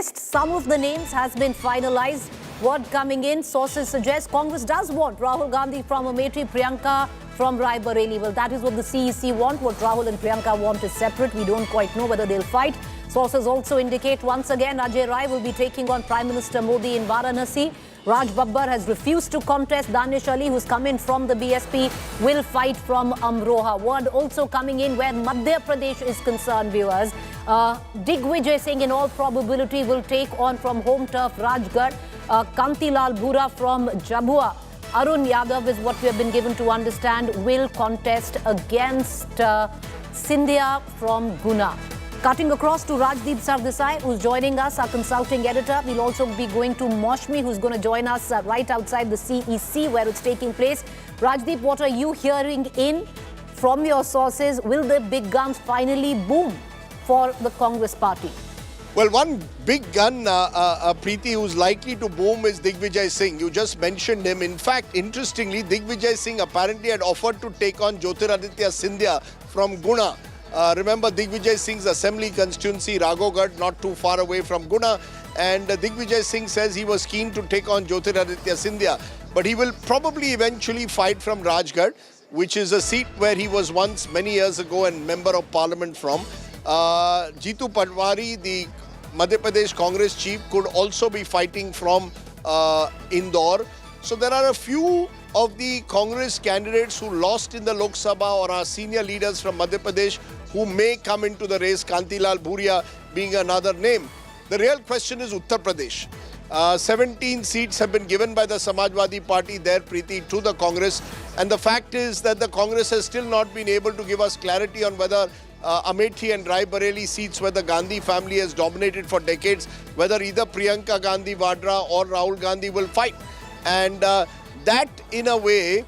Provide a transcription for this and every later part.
list, some of the names has been finalized. Word coming in, sources suggest Congress does want Rahul Gandhi from Amethi, Priyanka from Rai Bareli. Well, that is what the CEC want. What Rahul and Priyanka want is separate. We don't quite know whether they'll fight. Sources also indicate once again Ajay Rai will be taking on Prime Minister Modi in Varanasi. Raj Babbar has refused to contest. Danish Ali, who's come in from the BSP, will fight from Amroha. Word also coming in where Madhya Pradesh is concerned, viewers. Digvijay Singh, in all probability, will take on from home turf Rajgarh. Kantilal Bhura from Jabua. Arun Yadav is what we have been given to understand will contest against Scindia from Guna. Cutting across to Rajdeep Sardesai, who's joining us, our consulting editor. We'll also be going to Moshmi, who's going to join us right outside the CEC where it's taking place. Rajdeep, what are you hearing in from your sources? Will the big guns finally boom for the Congress party? Well, one big gun, Preeti, who's likely to boom is Digvijay Singh. You just mentioned him. In fact, interestingly, Digvijay Singh apparently had offered to take on Jyotiraditya Scindia from Guna. Remember Digvijay Singh's assembly constituency, Raghogad, not too far away from Guna. And Digvijay Singh says he was keen to take on Jyotiraditya Scindia. But he will probably eventually fight from Rajgarh, which is a seat where he was once, many years ago, a member of parliament from. Jitu Padwari, the Madhya Pradesh Congress chief, could also be fighting from Indore. So there are a few of the Congress candidates who lost in the Lok Sabha or are senior leaders from Madhya Pradesh who may come into the race, Kantilal Bhuria being another name. The real question is Uttar Pradesh. 17 seats have been given by the Samajwadi Party there, Preeti, to the Congress. And the fact is that the Congress has still not been able to give us clarity on whether Amethi and Rai Bareli seats where the Gandhi family has dominated for decades, whether either Priyanka Gandhi Vadra or Rahul Gandhi will fight. And that, in a way,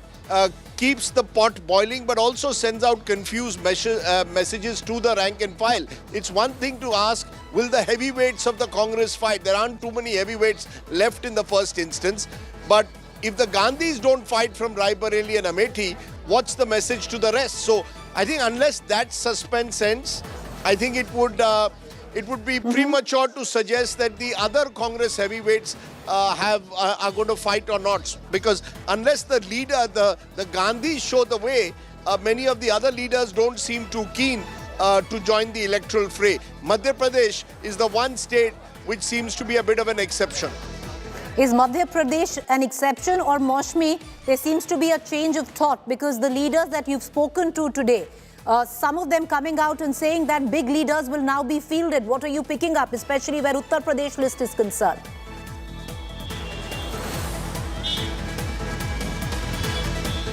keeps the pot boiling, but also sends out confused messages to the rank and file. It's one thing to ask, will the heavyweights of the Congress fight? There aren't too many heavyweights left in the first instance. But if the Gandhis don't fight from Rai Bareli and Amethi, what's the message to the rest? So I think unless that suspense ends, I think it would be premature to suggest that the other Congress heavyweights are going to fight or not. Because unless the leader, the Gandhis show the way, many of the other leaders don't seem too keen to join the electoral fray. Madhya Pradesh is the one state which seems to be a bit of an exception. Is Madhya Pradesh an exception, or Moshmi, there seems to be a change of thought because the leaders that you've spoken to today, some of them coming out and saying that big leaders will now be fielded. What are you picking up, especially where Uttar Pradesh list is concerned?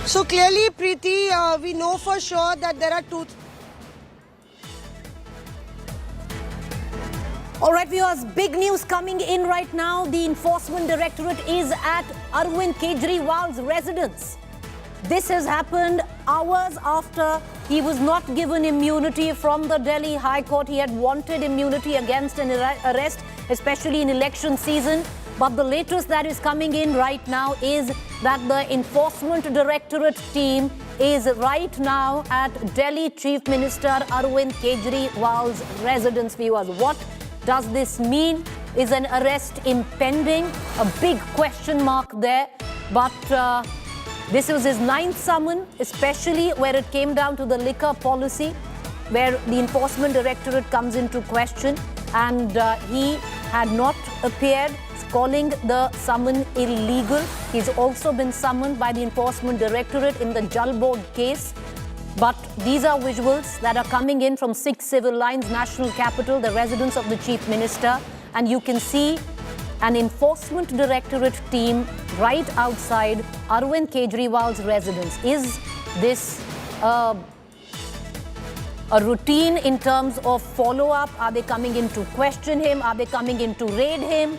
So clearly, Preeti, we know for sure that there are two. All right, viewers, big news coming in right now. The Enforcement Directorate is at Arvind Kejriwal's residence. This has happened hours after he was not given immunity from the Delhi High Court. He had wanted immunity against an arrest, especially in election season. But the latest that is coming in right now is that the Enforcement Directorate team is right now at Delhi Chief Minister Arvind Kejriwal's residence, viewers. What does this mean? Is an arrest impending? A big question mark there. But this was his 9th summon, especially where it came down to the liquor policy, where the Enforcement Directorate comes into question. And he had not appeared, calling the summon illegal. He's also been summoned by the Enforcement Directorate in the Jal Board case. But these are visuals that are coming in from 6 Civil Lines, National Capital, the residence of the Chief Minister. And you can see an Enforcement Directorate team right outside Arvind Kejriwal's residence. Is this a routine in terms of follow-up? Are they coming in to question him? Are they coming in to raid him?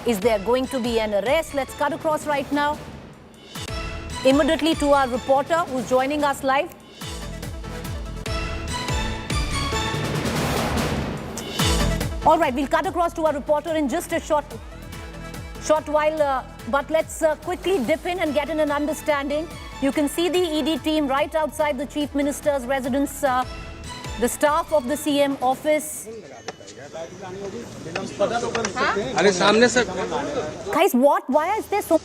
Is there going to be an arrest? Let's cut across right now immediately to our reporter who's joining us live. All right, we'll cut across to our reporter in just a short while, but let's quickly dip in and get in an understanding. You can see the ED team right outside the Chief Minister's residence, the staff of the CM office अरे सामने से Guys, why is there so...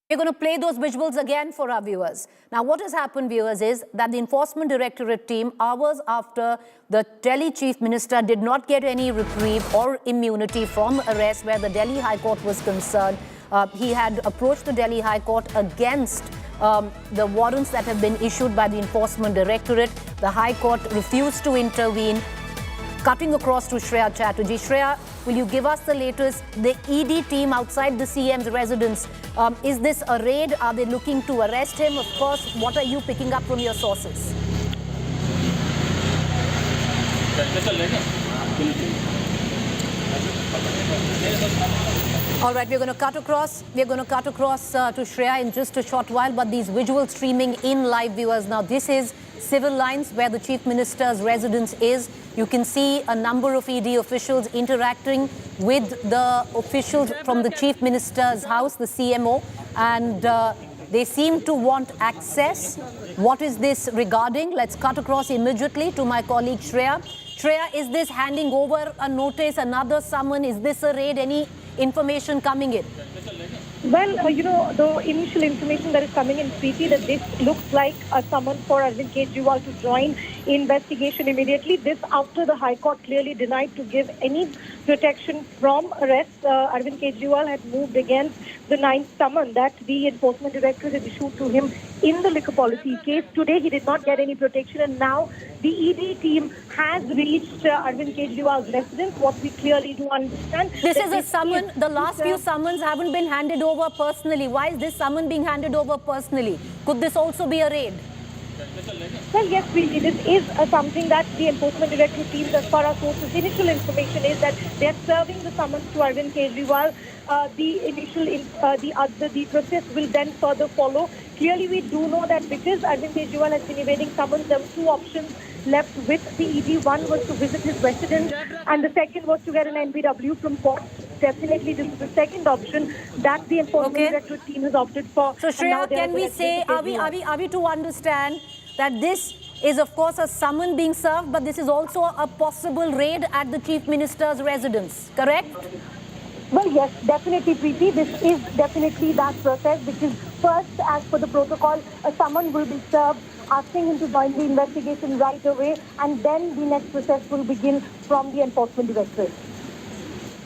We're going to play those visuals again for our viewers. Now, what has happened, viewers, is that the Enforcement Directorate team, hours after the Delhi Chief Minister did not get any reprieve or immunity from arrest where the Delhi High Court was concerned, he had approached the Delhi High Court against the warrants that have been issued by the Enforcement Directorate. The High Court refused to intervene. Cutting across to Shreya Chatterjee. Shreya, will you give us the latest? The ED team outside the CM's residence, is this a raid? Are they looking to arrest him? Of course, what are you picking up from your sources? All right, we're going to cut across. We're going to cut across to Shreya in just a short while, but these visuals streaming in live, viewers. Now, this is civil lines where the Chief Minister's residence is. You can see a number of ED officials interacting with the officials from the Chief Minister's house, the CMO, and they seem to want access. What is this regarding? Let's cut across immediately to my colleague Shreya. Shreya, is this handing over a notice, another summon? Is this a raid? Any information coming in? Well, the initial information that is coming in, Preeti, that this looks like a summon for Arvind Kejriwal to join investigation immediately. This after the High Court clearly denied to give any protection from arrest. Arvind Kejriwal had moved against the 9th summon that the Enforcement Directorate had issued to him in the liquor policy case. Today, he did not get any protection, and now the ED team has reached Arvind Kejriwal's residence. What we clearly do understand. This is a summon. The last few summons haven't been handed over personally. Why is this summon being handed over personally? Could this also be a raid? Well, yes, Preeti, this is something that the Enforcement Directorate team, as far as sources, initial information is that they are serving the summons to Arvind Kejriwal. The process will then further follow. Clearly, we do know that because Arvind Kejriwal has been evading summons, there were two options left with the ED. One was to visit his residence, and the second was to get an NBW from court. Definitely, this is the second option that the Enforcement Directorate team has opted for. So, Shreya, can we say, are we to understand that this is, of course, a summon being served, but this is also a possible raid at the Chief Minister's residence, correct? Well, yes, definitely, Preeti. This is definitely that process because first, as per the protocol, a summon will be served asking him to join the investigation right away, and then the next process will begin from the Enforcement Directorate.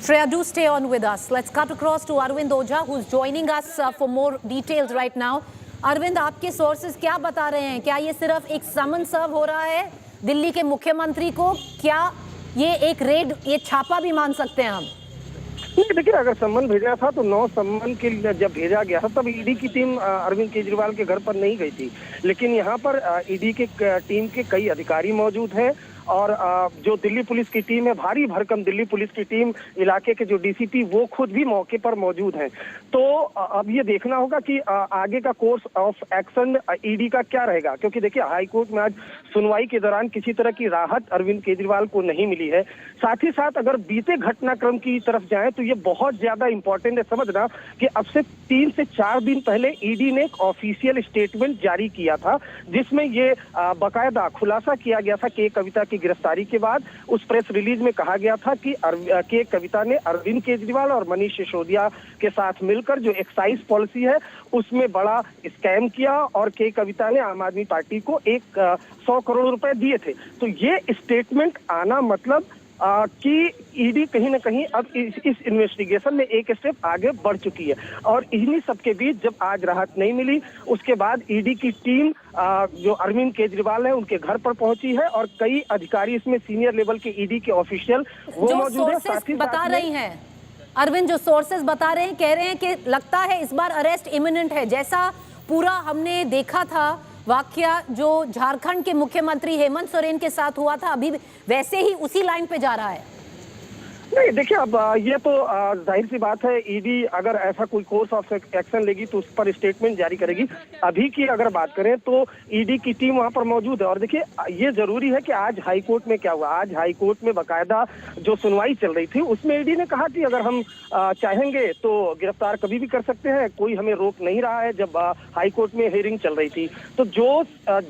Shreya, do stay on with us. Let's cut across to Arvind Ojha, who's joining us for more details right now. Arvind, आपके sources क्या बता रहे हैं? क्या ये सिर्फ एक समन सर्व हो रहा है दिल्ली के मुख्यमंत्री को? क्या ये एक रेड, ये छापा भी मान सकते हैं हम? देखिए, अगर सम्मन भेजा था तो 9 सम्मन के लिए जब भेजा गया था तब ईडी की टीम अरविंद केजरीवाल के घर पर नहीं गई थी, लेकिन यहाँ पर ईडी के टीम के कई अधिकारी मौजूद हैं और जो दिल्ली पुलिस की टीम है, भारी भरकम दिल्ली पुलिस की टीम, इलाके के जो डीसीपी वो खुद भी मौके पर मौजूद हैं। तो अब ये देखना होगा कि आगे का कोर्स ऑफ एक्शन ईडी का क्या रहेगा, क्योंकि देखिए हाई कोर्ट में आज सुनवाई के दौरान किसी तरह की राहत अरविंद केजरीवाल को नहीं मिली है। साथ ही साथ अगर बीते घटनाक्रम की तरफ जाएं तो ये बहुत ज्यादा इंपॉर्टेंट है समझना कि अब से 3 से 4 दिन पहले ईडी ने एक ऑफिशियल स्टेटमेंट जारी किया था जिसमें ये बाकायदा खुलासा किया गया था कि कविता की गिरफ्तारी के बाद उस प्रेस रिलीज में कहा गया था कि कविता ने अरविंद केजरीवाल और मनीष सिसोदिया के साथ मिलकर जो एक्साइज पॉलिसी है उसमें बड़ा स्कैम किया और के कविता ने आम आदमी पार्टी को 100 करोड़ रुपए दिए थे। तो ये स्टेटमेंट आना मतलब कि ईडी कहीं ना कहीं अब इस इन्वेस्टिगेशन में एक स्टेप आगे बढ़ चुकी है और इन्हीं सबके बीच जब आज राहत नहीं मिली उसके बाद ईडी की टीम जो अरविंद केजरीवाल है उनके घर पर पहुंची है और कई अधिकारी इसमें सीनियर लेवल के ईडी के ऑफिशियल वो मौजूद है। साथ ही बता रही हैं अरविंद, जो सोर्सेज बता रहे हैं, कह रहे हैं कि लगता है इस बार अरेस्ट इमिनेंट है, जैसा पूरा हमने देखा था वाकया जो झारखंड के मुख्यमंत्री हेमंत सोरेन के साथ हुआ था, अभी वैसे ही उसी लाइन पे जा रहा है। नहीं देखिए, अब ये तो जाहिर सी बात है, ईडी अगर ऐसा कोई कोर्स ऑफ एक्शन लेगी तो उस पर स्टेटमेंट जारी करेगी। अभी की अगर बात करें तो ईडी की टीम वहां पर मौजूद है। और देखिए, ये जरूरी है कि आज हाई कोर्ट में क्या हुआ। आज हाई कोर्ट में बाकायदा जो सुनवाई चल रही थी उसमें ईडी ने कहा कि अगर हम चाहेंगे तो गिरफ्तार कभी भी कर सकते हैं, कोई हमें रोक नहीं रहा है। जब हाई कोर्ट में हियरिंग चल रही थी तो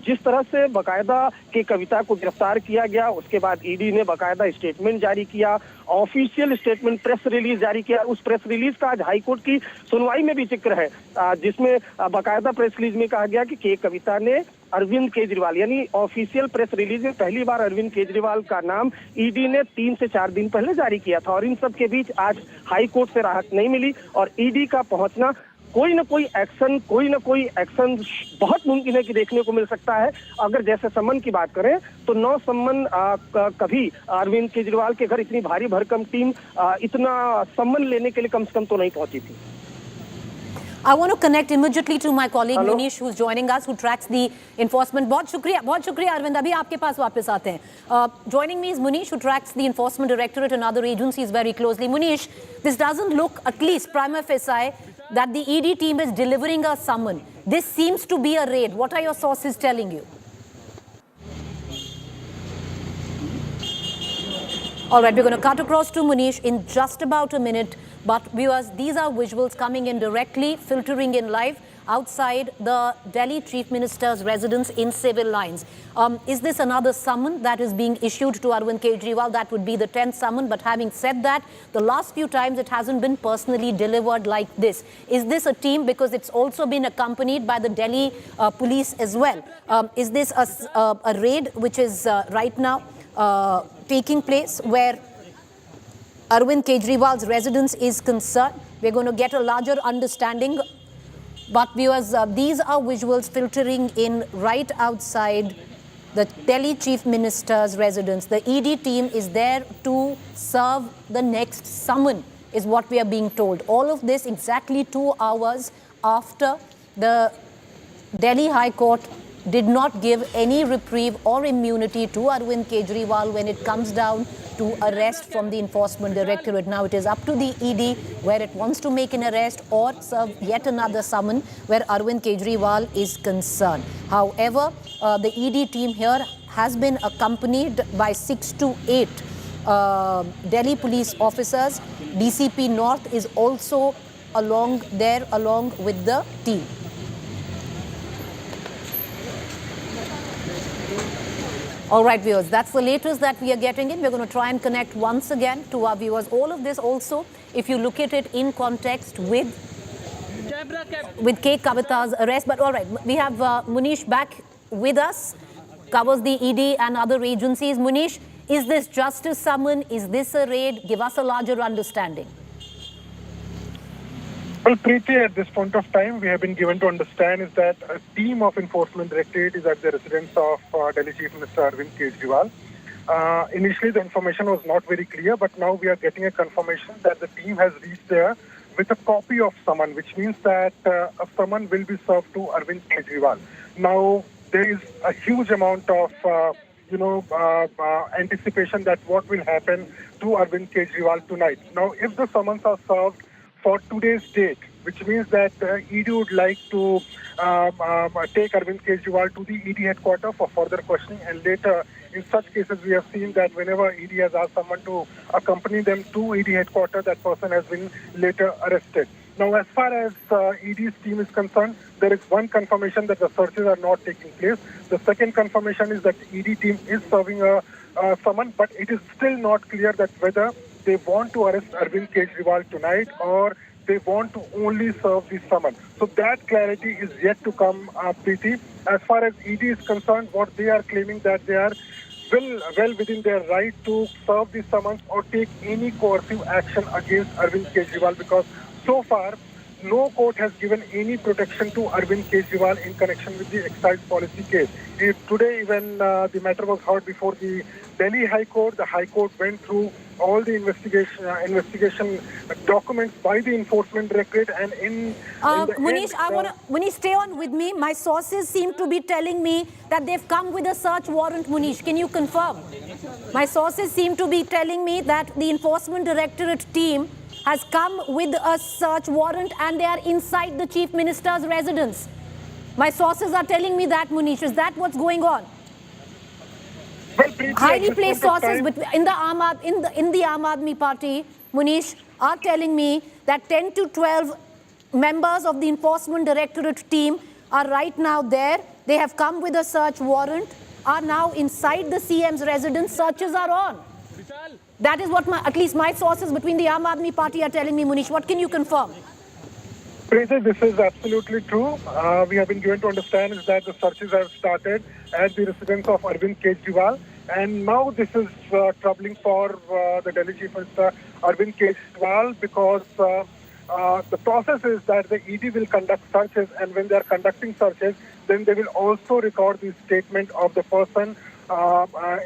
जिस तरह से बाकायदा के कविता को गिरफ्तार किया गया, उसके बाद ईडी ने बाकायदा स्टेटमेंट जारी किया, ऑफिशियल स्टेटमेंट प्रेस रिलीज जारी किया। उस प्रेस रिलीज का आज हाईकोर्ट की सुनवाई में भी जिक्र है, जिसमें बाकायदा प्रेस रिलीज में कहा गया कि कविता ने अरविंद केजरीवाल, यानी ऑफिशियल प्रेस रिलीज में पहली बार अरविंद केजरीवाल का नाम ईडी ने 3 से 4 दिन पहले जारी किया था। और इन सब के बीच आज हाई कोर्ट से राहत नहीं मिली और ईडी का पहुंचना, कोई ना कोई एक्शन बहुत मुमकिन है कि देखने को मिल सकता है। अगर जैसे सम्मन की बात करें तो 9 सम्मन कभी अरविंद केजरीवाल के घर इतनी भारी भरकम टीम इतना सम्मन लेने के लिए कम से कम तो नहीं पहुंची थी। I want to connect immediately to my colleague Munish, who's joining us, who tracks the enforcement. बहुत शुक्रिया अरविंद, अभी आपके पास वापस आते हैं. Joining me is Munish, who tracks the enforcement directorate and other agencies very closely. Munish, this doesn't look, at least prima facie, that the ED team is delivering a summon. This seems to be a raid. What are your sources telling you? All right, we're going to cut across to Munish in just about a minute. But viewers, these are visuals coming in directly, filtering in live outside the Delhi Chief Minister's residence in civil lines. Is this another summon that is being issued to Arvind Kejriwal? That would be the 10th summon. But having said that, the last few times it hasn't been personally delivered like this. Is this a team? Because it's also been accompanied by the Delhi police as well. Is this a raid which is right now taking place where Arvind Kejriwal's residence is concerned? We're going to get a larger understanding. But viewers, these are visuals filtering in right outside the Delhi Chief Minister's residence. The ED team is there to serve the next summon, is what we are being told. All of this exactly 2 hours after the Delhi High Court did not give any reprieve or immunity to Arvind Kejriwal when it comes down to arrest from the Enforcement Directorate. Now it is up to the ED where it wants to make an arrest or serve yet another summon where Arvind Kejriwal is concerned. However, the ED team here has been accompanied by 6 to 8 Delhi police officers. DCP North is also along with the team. All right, viewers, that's the latest that we are getting in. We're going to try and connect once again to our viewers. All of this also, if you look at it in context with K. Kavita's arrest. But all right, we have Munish back with us, covers the ED and other agencies. Munish, is this just a summon? Is this a raid? Give us a larger understanding. Well, Preeti, at this point of time, we have been given to understand is that a team of Enforcement Directorate is at the residence of Delhi Chief Minister Arvind Kejriwal. Initially, the information was not very clear, but now we are getting a confirmation that the team has reached there with a copy of summon, which means that a summon will be served to Arvind Kejriwal. Now, there is a huge amount of anticipation that what will happen to Arvind Kejriwal tonight. Now, if the summons are served for today's date, which means that ED would like to take Arvind Kejriwal to the ED headquarters for further questioning, and later, in such cases, we have seen that whenever ED has asked someone to accompany them to ED headquarters, that person has been later arrested. Now, as far as ED's team is concerned, there is one confirmation that the searches are not taking place. The second confirmation is that the ED team is serving a summon, but it is still not clear that whether they want to arrest Arvind Kejriwal tonight or they want to only serve the summon. So that clarity is yet to come, Preeti. As far as ED is concerned, what they are claiming that they are well within their right to serve the summons or take any coercive action against Arvind Kejriwal, because so far no court has given any protection to Arvind Kejriwal in connection with the excise policy case. Today, even the matter was heard before the Delhi High Court. The High Court went through all the investigation documents by the Enforcement Directorate, and in the Munish, end, Munish, stay on with me. My sources seem to be telling me that they've come with a search warrant. Munish, can you confirm? My sources seem to be telling me that the Enforcement Directorate team has come with a search warrant and they are inside the Chief Minister's residence. My sources are telling me that, Munish. Is that what's going on? well, Preeti, Highly at this placed point of sources time- in the Aam Aadmi Party, Munish, are telling me that 10 to 12 members of the Enforcement Directorate team are right now there. They have come with a search warrant, are now inside the CM's residence. Searches are on. That is what at least my sources between the Aam Aadmi Party are telling me, Munish. What can you confirm? Preeti, this is absolutely true. We have been given to understand is that the searches have started at the residence of Arvind Kejriwal, and now this is troubling for the Delhi Chief Minister Arvind Kejriwal, because the process is that the ED will conduct searches, and when they are conducting searches, then they will also record the statement of the person.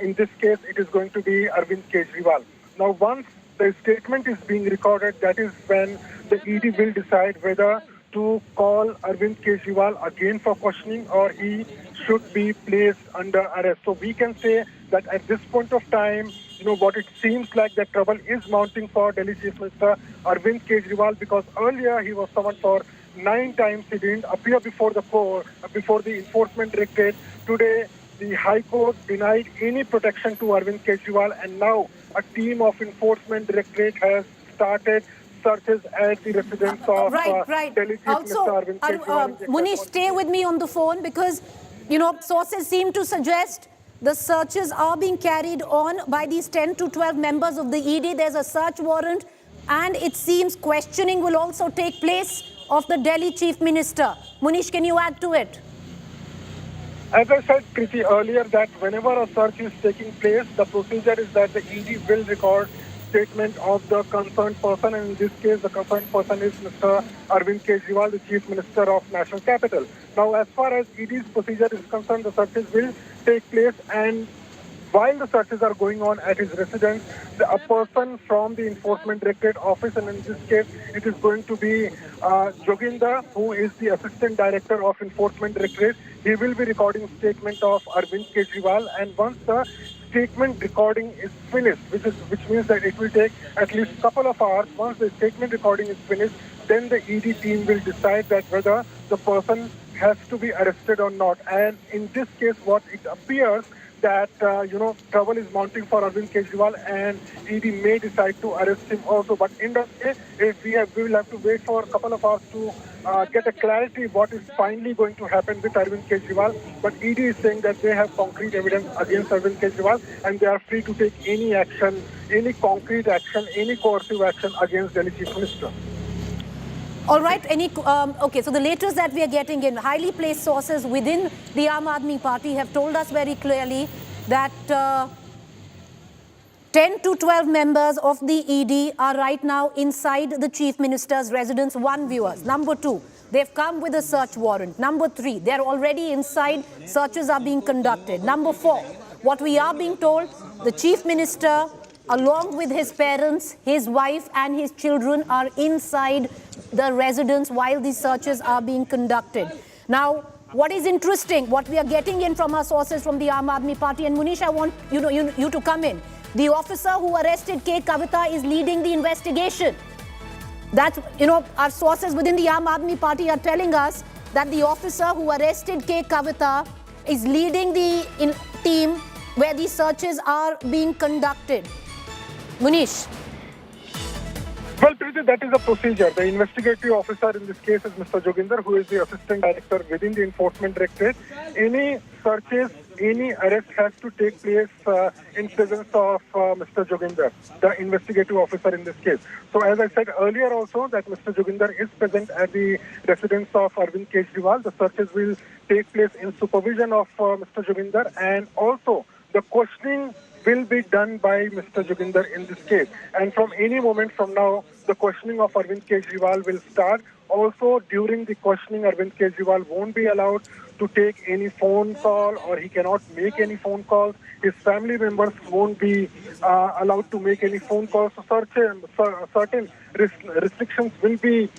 In this case, it is going to be Arvind Kejriwal. Now, once the statement is being recorded, that is when the ED will decide whether to call Arvind Kejriwal again for questioning or he should be placed under arrest. So we can say that at this point of time, what it seems like that trouble is mounting for Delhi Chief Minister Arvind Kejriwal, because earlier he was summoned for 9 times. He didn't appear before the court, before the Enforcement Directorate. Today, the High Court denied any protection to Arvind Kejriwal, and now a team of Enforcement Directorate has started searches at the residence of Right. Delhi Chief Also, Minister Arvind Kejriwal. Munish, stay with me on the phone, because, sources seem to suggest the searches are being carried on by these 10 to 12 members of the ED. There's a search warrant, and it seems questioning will also take place of the Delhi Chief Minister. Munish, can you add to it? As I said pretty earlier, that whenever a search is taking place, the procedure is that the ED will record statement of the concerned person, and in this case, the concerned person is Mr. Arvind Kejriwal, the Chief Minister of National Capital. Now, as far as ED's procedure is concerned, the searches will take place, and while the searches are going on at his residence, a person from the Enforcement Directorate office, and in this case, it is going to be Joginder, who is the Assistant Director of Enforcement Directorate. He will be recording statement of Arvind Kejriwal, and once the statement recording is finished, which means that it will take at least a couple of hours. Once the statement recording is finished, then the ED team will decide that whether the person has to be arrested or not. And in this case, what it appears that, trouble is mounting for Arvind Kejriwal, and ED may decide to arrest him also. But in that case, we will have to wait for a couple of hours to get a clarity what is finally going to happen with Arvind Kejriwal. But ED is saying that they have concrete evidence against Arvind Kejriwal, and they are free to take any action, any concrete action, any coercive action against Delhi Chief Minister. All right. Okay, so the latest that we are getting in, highly placed sources within the Aam Aadmi Party have told us very clearly that 10 to 12 members of the ED are right now inside the Chief Minister's residence. One, viewers. Number two, they've come with a search warrant. Number three, they're already inside. Searches are being conducted. Number four, what we are being told, the Chief Minister, along with his parents, his wife and his children, are inside the residence while these searches are being conducted. Now, what is interesting, what we are getting in from our sources from the Aam Aadmi Party, and Munish, I want you to come in. The officer who arrested K. Kavita is leading the investigation. That's, our sources within the Aam Aadmi Party are telling us that the officer who arrested K. Kavita is leading the team where these searches are being conducted. Munish. Well, Preeti, that is a procedure. The investigative officer in this case is Mr. Joginder, who is the Assistant Director within the Enforcement Directorate. Any searches, any arrest has to take place in presence of Mr. Joginder, the investigative officer in this case. So as I said earlier also, that Mr. Joginder is present at the residence of Arvind Kejriwal. The searches will take place in supervision of Mr. Joginder, and also the questioning will be done by Mr. Joginder in this case. And from any moment from now, the questioning of Arvind Kejriwal will start. Also, during the questioning, Arvind Kejriwal won't be allowed to take any phone call, or he cannot make any phone calls. His family members won't be allowed to make any phone calls. So certain restrictions will be,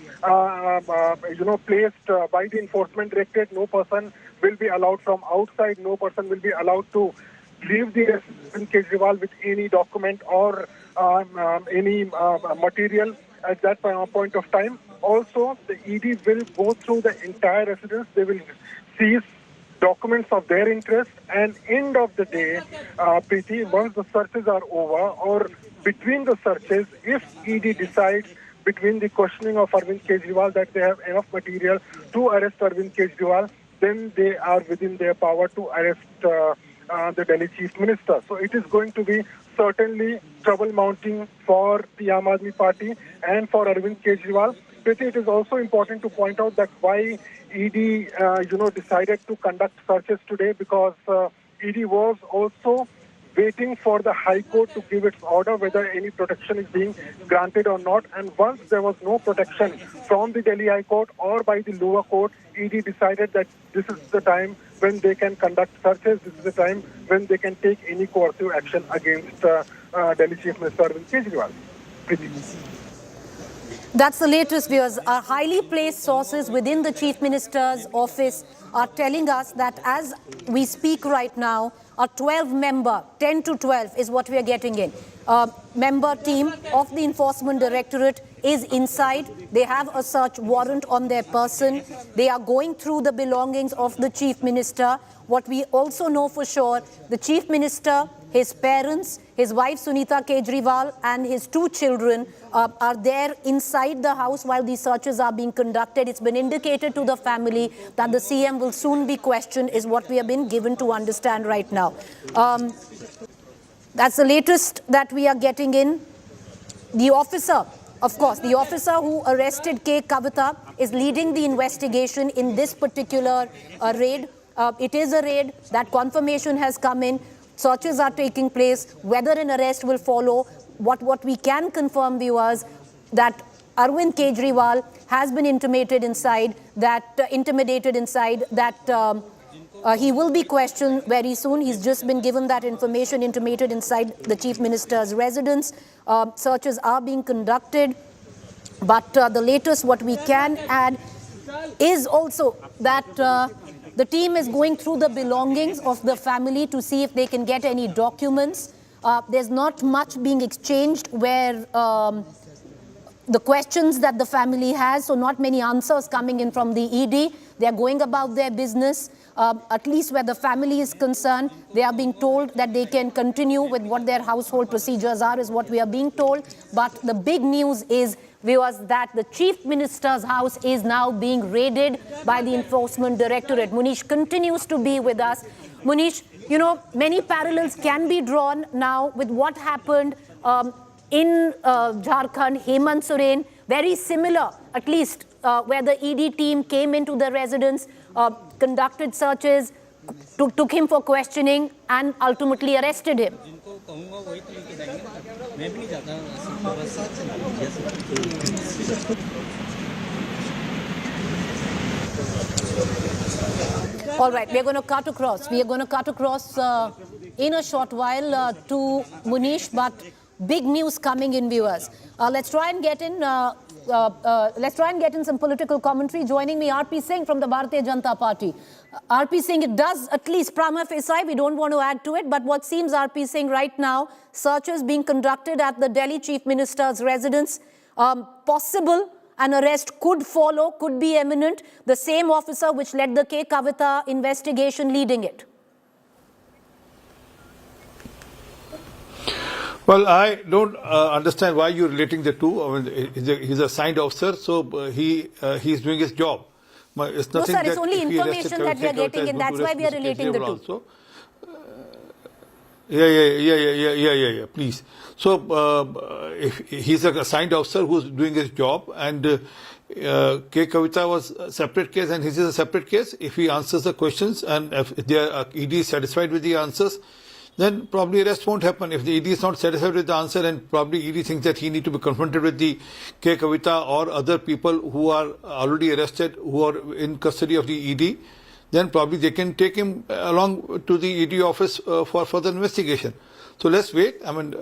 placed by the enforcement directorate. No person will be allowed from outside. No person will be allowed to leave the Arvind Kejriwal with any document or any material at that point of time. Also, the ED will go through the entire residence. They will seize documents of their interest, and end of the day, Preeti, once the searches are over, or between the searches, if ED decides between the questioning of Arvind Kejriwal that they have enough material to arrest Arvind Kejriwal, then they are within their power to arrest the Delhi Chief Minister. So it is going to be certainly trouble mounting for the Aam Aadmi Party and for Arvind Kejriwal. Preeti, it is also important to point out that why ED, decided to conduct searches today, because ED was also waiting for the High Court to give its order whether any protection is being granted or not. And once there was no protection from the Delhi High Court or by the lower court, ED decided that this is the time when they can conduct searches. This is the time when they can take any coercive action against Delhi Chief Minister Arvind Kejriwal. That's the latest, viewers. Our highly placed sources within the Chief Minister's office are telling us that as we speak right now, a 12-member, 10 to 12 is what we are getting in. Member team of the Enforcement Directorate is inside. They have a search warrant on their person. They are going through the belongings of the Chief Minister. What we also know for sure, the Chief Minister, his parents, his wife Sunita Kejriwal and his 2 children are there inside the house while these searches are being conducted. It's been indicated to the family that the CM will soon be questioned, is what we have been given to understand right now. That's the latest that we are getting in. The officer, of course, the officer who arrested K. Kavita is leading the investigation in this particular raid. It is a raid. That confirmation has come in. Searches are taking place. Whether an arrest will follow, what we can confirm, viewers, that Arvind Kejriwal has been intimidated inside that he will be questioned very soon. He's just been given that information, intimated inside the Chief Minister's residence. Searches are being conducted. But the latest, what we can add, is also that the team is going through the belongings of the family to see if they can get any documents. There's not much being exchanged where the questions that the family has, so not many answers coming in from the ED. They're going about their business. At least where the family is concerned, they are being told that they can continue with what their household procedures are, is what we are being told. But the big news is, viewers, that the Chief Minister's house is now being raided by the Enforcement Directorate. Munish continues to be with us. Munish, many parallels can be drawn now with what happened in Jharkhand, Hemant Soren, very similar, at least where the ED team came into the residence, conducted searches, took him for questioning and ultimately arrested him. All right, we are going to cut across. We are going to cut across in a short while to Munish, but big news coming in, viewers. Let's try and get in. Let's try and get in some political commentary. Joining me, RP Singh from the Bharatiya Janata Party. RP Singh, it does at least prima facie, we don't want to add to it, but what seems, RP Singh, right now, searches being conducted at the Delhi Chief Minister's residence. Possible an arrest could follow, could be imminent. The same officer which led the K. Kavita investigation leading it. Well, I don't understand why you're relating the two. I mean, he's a signed officer, so he's doing his job. It's nothing. No, sir, it's only information that we are getting, and that's why we are relating the two. Also. Yeah, please. So, if he's a assigned officer who's doing his job, and K. Kavita was a separate case, and his is a separate case. If he answers the questions, and if ED is satisfied with the answers, then probably arrest won't happen. If the ED is not satisfied with the answer and probably ED thinks that he need to be confronted with the K. Kavita or other people who are already arrested, who are in custody of the ED, then probably they can take him along to the ED office for further investigation. So let's wait. I mean,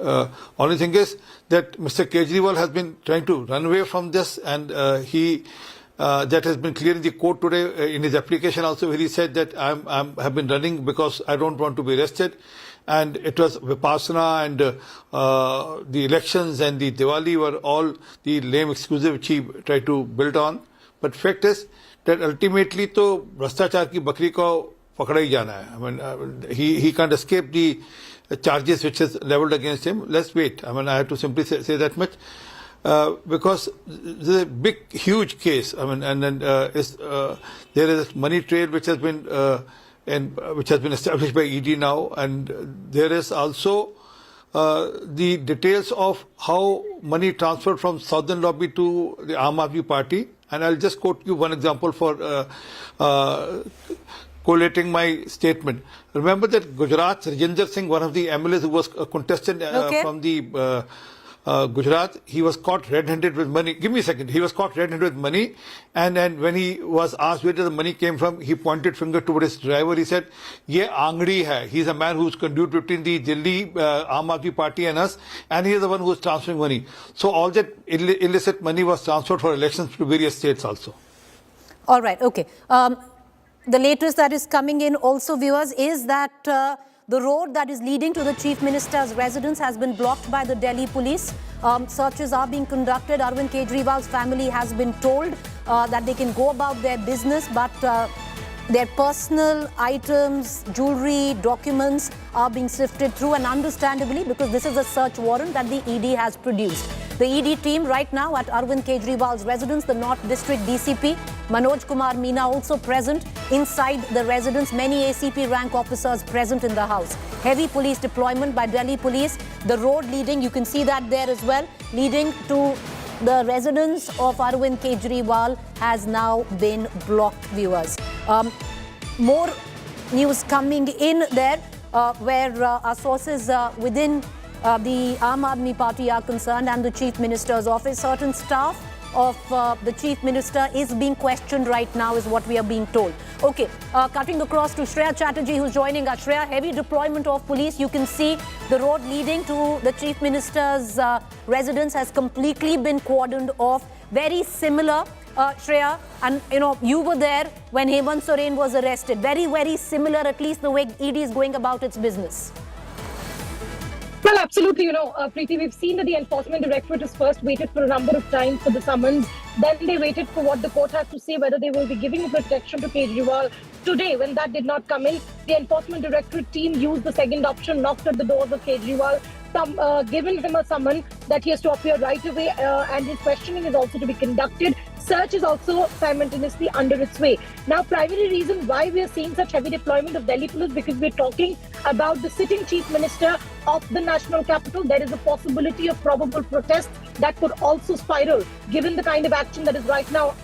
only thing is that Mr. Kejriwal has been trying to run away from this, and that has been clear in the court today in his application also, where he said that have been running because I don't want to be arrested. And it was Vipassana and the elections and the Diwali were all the lame excuses which he tried to build on. But fact is that ultimately to भ्रष्टाचार की बकरी को पकड़ा ही जाना है. I mean, he can't escape the charges which is leveled against him. Let's wait. I mean, I have to simply say that much. Because this is a big, huge case. I mean, and then there is a money trail which has been established by ED now, and there is also the details of how money transferred from Southern Lobby to the Aam Aadmi Party. And I'll just quote you one example for collating my statement. Remember that Gujarat, Rajinder Singh, one of the MLAs who was a contestant from the Gujarat, he was caught red-handed with money. Give me a second. He was caught red-handed with money, and when he was asked where the money came from, he pointed finger toward his driver. He said, "Ye Angdi hai." He's a man who's conduit between the Delhi Aam Aadmi Party and us, and he is the one who is transferring money. So all that illicit money was transferred for elections to various states also. All right. Okay. The latest that is coming in also, viewers, is that the road that is leading to the Chief Minister's residence has been blocked by the Delhi police. Searches are being conducted. Arvind Kejriwal's family has been told that they can go about their business, but their personal items, jewelry, documents are being sifted through, and understandably, because this is a search warrant that the ED has produced. The ED team right now at Arvind Kejriwal's residence, the North District DCP, Manoj Kumar Meena also present inside the residence. Many ACP rank officers present in the house. Heavy police deployment by Delhi police. The road leading, you can see that there as well, leading to the residence of Arvind Kejriwal has now been blocked, viewers. More news coming in there where our sources within the Aam Aadmi Party are concerned and the Chief Minister's office. Certain staff of the Chief Minister is being questioned right now, is what we are being told. Okay, cutting across to Shreya Chatterjee, who's joining us. Shreya, heavy deployment of police. You can see the road leading to the Chief Minister's residence has completely been cordoned off. Very similar, Shreya, and you were there when Hemant Soren was arrested. Very, very similar, at least the way ED is going about its business. Well, absolutely. Preeti, we've seen that the Enforcement Directorate has first waited for a number of times for the summons. Then they waited for what the court has to say, whether they will be giving protection to Kejriwal. Today, when that did not come in, the Enforcement Directorate team used the second option, knocked at the doors of Kejriwal, given him a summon that he has to appear right away, and his questioning is also to be conducted. Search is also simultaneously under its way. Now, primary reason why we are seeing such heavy deployment of Delhi police, because we're talking about the sitting Chief Minister of the national capital. There is a possibility of probable protest that could also spiral, given the kind of action that is right now,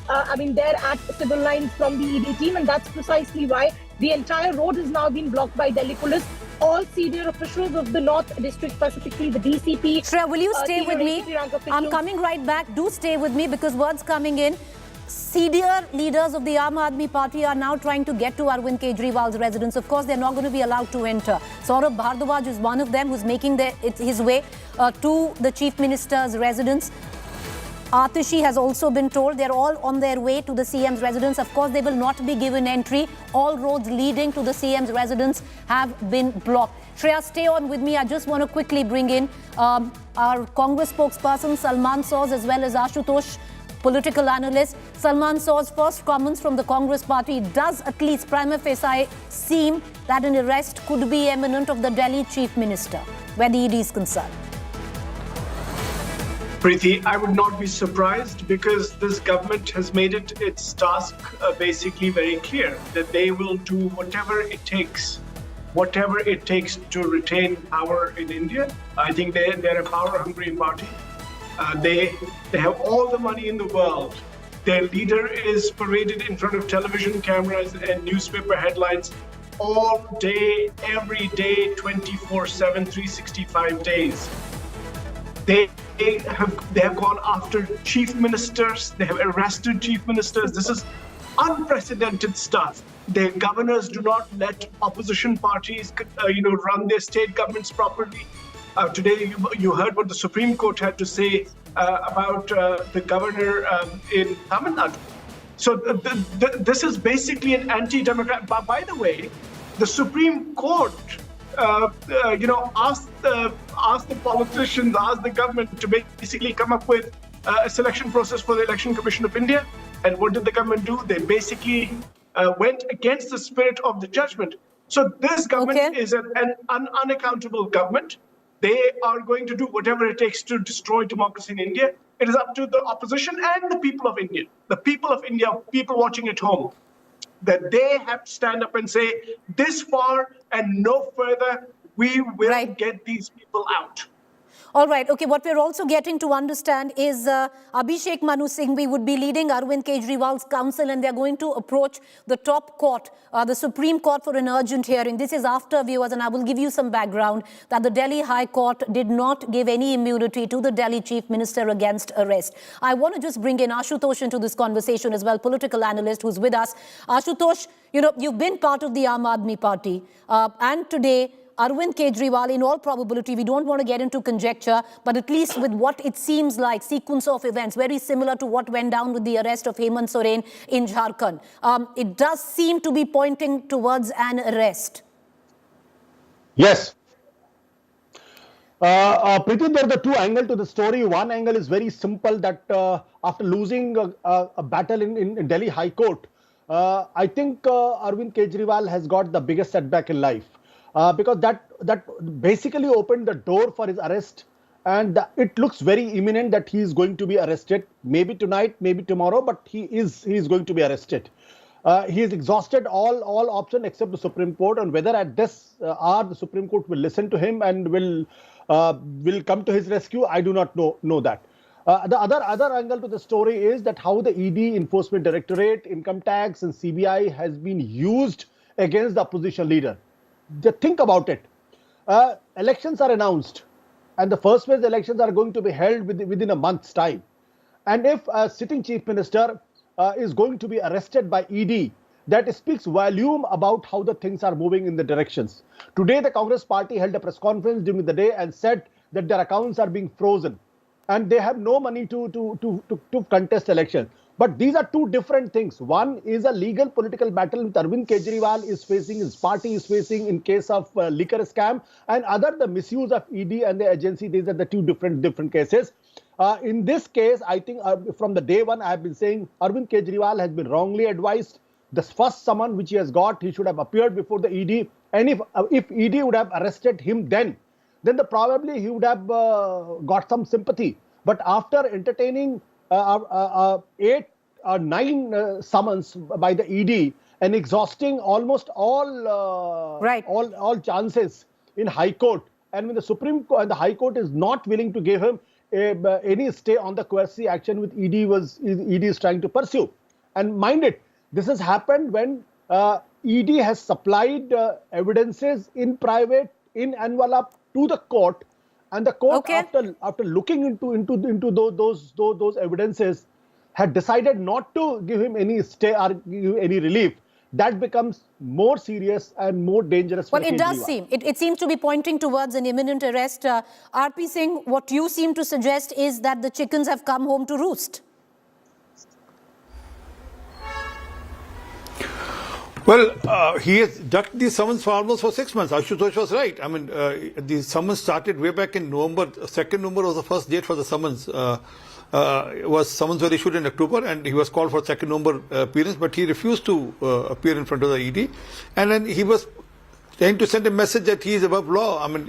there at civil lines from the ED team, and that's precisely why the entire road has now been blocked by Delhi police. All senior officials of the North District, specifically the DCP. Shreya, will you stay with me? I'm coming right back. Do stay with me, because words coming in. Senior leaders of the Aam Aadmi Party are now trying to get to Arvind Kejriwal's residence. Of course, they're not going to be allowed to enter. Saurabh Bhardwaj is one of them who's making his way to the Chief Minister's residence. Atishi has also been told they're all on their way to the CM's residence. Of course, they will not be given entry. All roads leading to the CM's residence have been blocked. Shreya, stay on with me. I just want to quickly bring in our Congress spokesperson, Salman Soz, as well as Ashutosh, political analyst. Salman Soz's first comments from the Congress party. Does at least prima facie seem that an arrest could be imminent of the Delhi Chief Minister, where the ED is concerned? Preeti, I would not be surprised, because this government has made it its task basically very clear that they will do whatever it takes to retain power in India. I think they're a power-hungry party. They have all the money in the world. Their leader is paraded in front of television cameras and newspaper headlines all day, every day, 24/7, 365 days. They have gone after chief ministers. They have arrested chief ministers. This is unprecedented stuff. Their governors do not let opposition parties, run their state governments properly. Today, you heard what the Supreme Court had to say about the governor in Tamil Nadu. So this is basically an anti-democrat. By the way, the Supreme Court, asked the politicians, asked the government to basically come up with a selection process for the Election Commission of India. And what did the government do? They basically went against the spirit of the judgment. So this government is an unaccountable government. They are going to do whatever it takes to destroy democracy in India. It is up to the opposition and the people of India, people watching at home, that they have to stand up and say, this far and no further, we will get these people out. All right. Okay. What we're also getting to understand is Abhishek Manu Singhvi would be leading Arvind Kejriwal's counsel, and they're going to approach the top court, the Supreme Court, for an urgent hearing. This is after, viewers, and I will give you some background, that the Delhi High Court did not give any immunity to the Delhi Chief Minister against arrest. I want to just bring in Ashutosh into this conversation as well, political analyst who's with us. Ashutosh, you've been part of the Aam Aadmi Party, and today, Arvind Kejriwal, in all probability, we don't want to get into conjecture, but at least with what it seems like, sequence of events, very similar to what went down with the arrest of Hemant Soren in Jharkhand. It does seem to be pointing towards an arrest. Yes. Preeti, there are the two angles to the story. One angle is very simple, that after losing a battle in Delhi High Court, I think Arvind Kejriwal has got the biggest setback in life. Because that basically opened the door for his arrest, and it looks very imminent that he is going to be arrested. Maybe tonight, maybe tomorrow, but he is going to be arrested. He has exhausted all options except the Supreme Court, and whether at this hour the Supreme Court will listen to him and will come to his rescue, I do not know that. The other angle to the story is that how the ED, Enforcement Directorate, Income Tax, and CBI has been used against the opposition leader. Just think about it. Elections are announced, and the first phase elections are going to be held within a month's time. And if a sitting chief minister is going to be arrested by ED, that speaks volume about how the things are moving in the directions. Today, the Congress party held a press conference during the day and said that their accounts are being frozen, and they have no money to contest elections. But these are two different things. One is a legal political battle which Arvind Kejriwal is facing, his party is facing in case of liquor scam, and other the misuse of ED and the agency. These are the two different cases. In this case, I think from the day one, I have been saying Arvind Kejriwal has been wrongly advised. The first summon which he has got, he should have appeared before the ED. And if ED would have arrested him then probably he would have got some sympathy. But after entertaining 8 or 9 summons by the ED and exhausting almost all chances in High Court, and when the Supreme Court and the High Court is not willing to give him any stay on the quasi action which ED is trying to pursue. And mind it, this has happened when ED has supplied evidences in private, in envelope to the court, and the court, after looking into those evidences, had decided not to give him any stay or give any relief. That becomes more serious and more dangerous for Kejriwal. Well, it does seem. It seems to be pointing towards an imminent arrest. RP Singh, what you seem to suggest is that the chickens have come home to roost. Well, he has ducked the summons for almost 6 months. Ashutosh was right. I mean, the summons started way back in November. 2nd November was the first date for the summons. Summons were issued in October, and he was called for 2nd November appearance, but he refused to appear in front of the ED. And then he was trying to send a message that he is above law. I mean,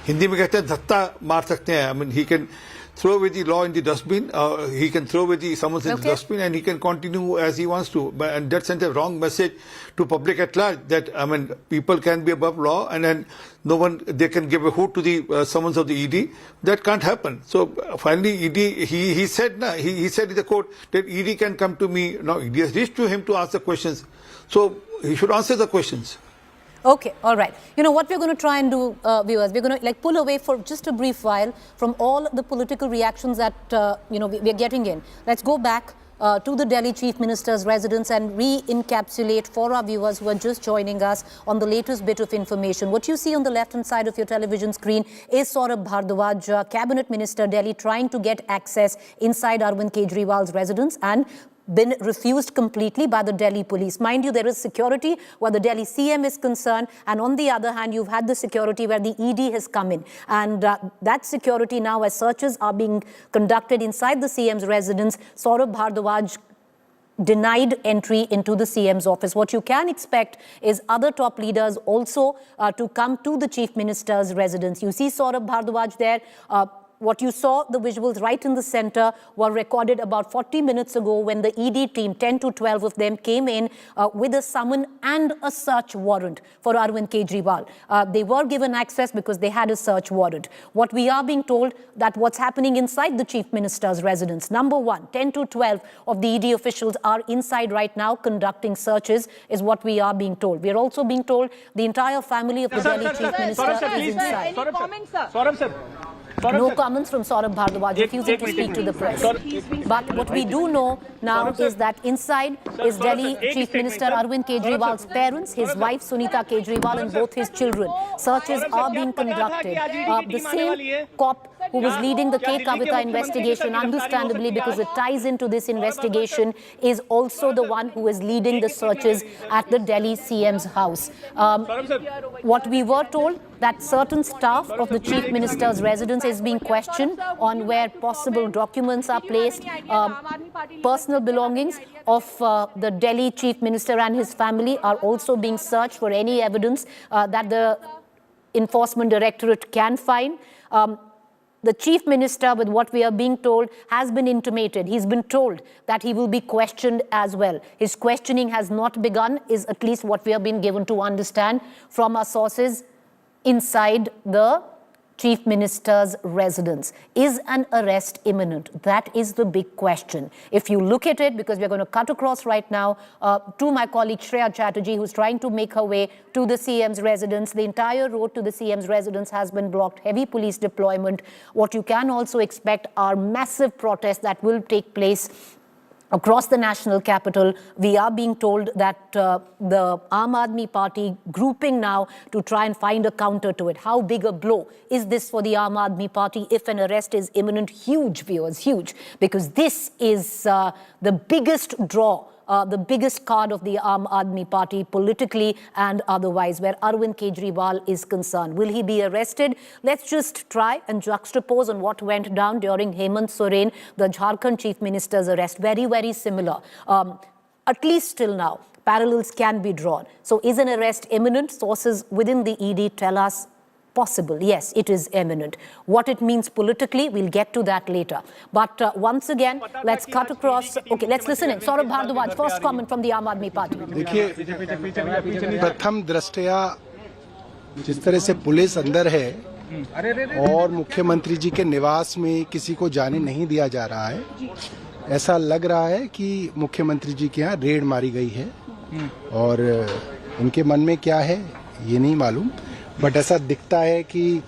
Hindi mein kehte hain dhatta maar sakte hain. I mean, he can throw away the law in the dustbin. He can throw away the summons in the dustbin, and he can continue as he wants to. And that sends a wrong message to public at large that, I mean, people can be above law, and then no one, they can give a hoot to the summons of the ED. That can't happen. So finally, ED, he said in the court that ED can come to me. Now ED has reached to him to ask the questions. So he should answer the questions. Okay, all right. You know what we're going to try and do, viewers? We're going to pull away for just a brief while from all the political reactions that we're getting in. Let's go back to the Delhi Chief Minister's residence and re-encapsulate for our viewers who are just joining us on the latest bit of information. What you see on the left-hand side of your television screen is Saurabh Bhardwaj, Cabinet Minister, Delhi, trying to get access inside Arvind Kejriwal's residence and been refused completely by the Delhi police. Mind you, there is security where the Delhi CM is concerned, and on the other hand, you've had the security where the ED has come in. And that security now, as searches are being conducted inside the CM's residence, Saurabh Bhardwaj denied entry into the CM's office. What you can expect is other top leaders also to come to the Chief Minister's residence. You see Saurabh Bhardwaj there. What you saw, the visuals right in the center, were recorded about 40 minutes ago when the ED team, 10 to 12 of them, came in with a summon and a search warrant for Arvind Kejriwal. They were given access because they had a search warrant. What we are being told that what's happening inside the Chief Minister's residence, number one, 10 to 12 of the ED officials are inside right now conducting searches, is what we are being told. We are also being told the entire family of the Delhi Chief Minister is inside. Any comments, sir? Saurabh, sir. No comments from Saurabh Bhardwaj, refusing to speak to the press. But what we do know now is that inside is Delhi Chief Minister Arvind Kejriwal's parents, his wife Sunita Kejriwal, and both his children. Searches are being conducted. The same cop who was leading the K. Kavita investigation, understandably because it ties into this investigation, is also the one who is leading the searches at the Delhi CM's house. What we were told, that certain staff of the Chief Minister's residence is being questioned on where possible documents are placed, personal belongings of the Delhi Chief Minister and his family are also being searched for any evidence that the Enforcement Directorate can find. The Chief Minister, with what we are being told, has been intimated. He's been told that he will be questioned as well. His questioning has not begun, is at least what we have been given to understand from our sources inside the Chief Minister's residence. Is an arrest imminent? That is the big question. If you look at it, because we're going to cut across right now to my colleague Shreya Chatterjee, who's trying to make her way to the CM's residence. The entire road to the CM's residence has been blocked, heavy police deployment. What you can also expect are massive protests that will take place across the national capital. We are being told that the Aam Aadmi Party grouping now to try and find a counter to it. How big a blow is this for the Aam Aadmi Party if an arrest is imminent? Huge, viewers, huge. Because this is the biggest draw, the biggest card of the Aam Aadmi Party politically and otherwise, where Arvind Kejriwal is concerned. Will he be arrested? Let's just try and juxtapose on what went down during Hemant Soren, the Jharkhand Chief Minister's arrest. Very, very similar. At least till now, parallels can be drawn. So is an arrest imminent? Sources within the ED tell us possible. Yes, it is imminent. What it means politically, we'll get to that later. But once again, let's cut across. Okay, let's listen in. Saurabh Bhardwaj, first comment from the Aam Aadmi Party. देखिए, प्रथम दृष्टया जिस तरह से police अंदर है और मुख्यमंत्री जी के निवास में किसी को जाने नहीं दिया जा रहा है, ऐसा लग रहा है कि मुख्यमंत्री जी के यहाँ रेड मारी गई है और उनके मन में क्या है ये नहीं मालूम, बट ऐसा दिखता है कि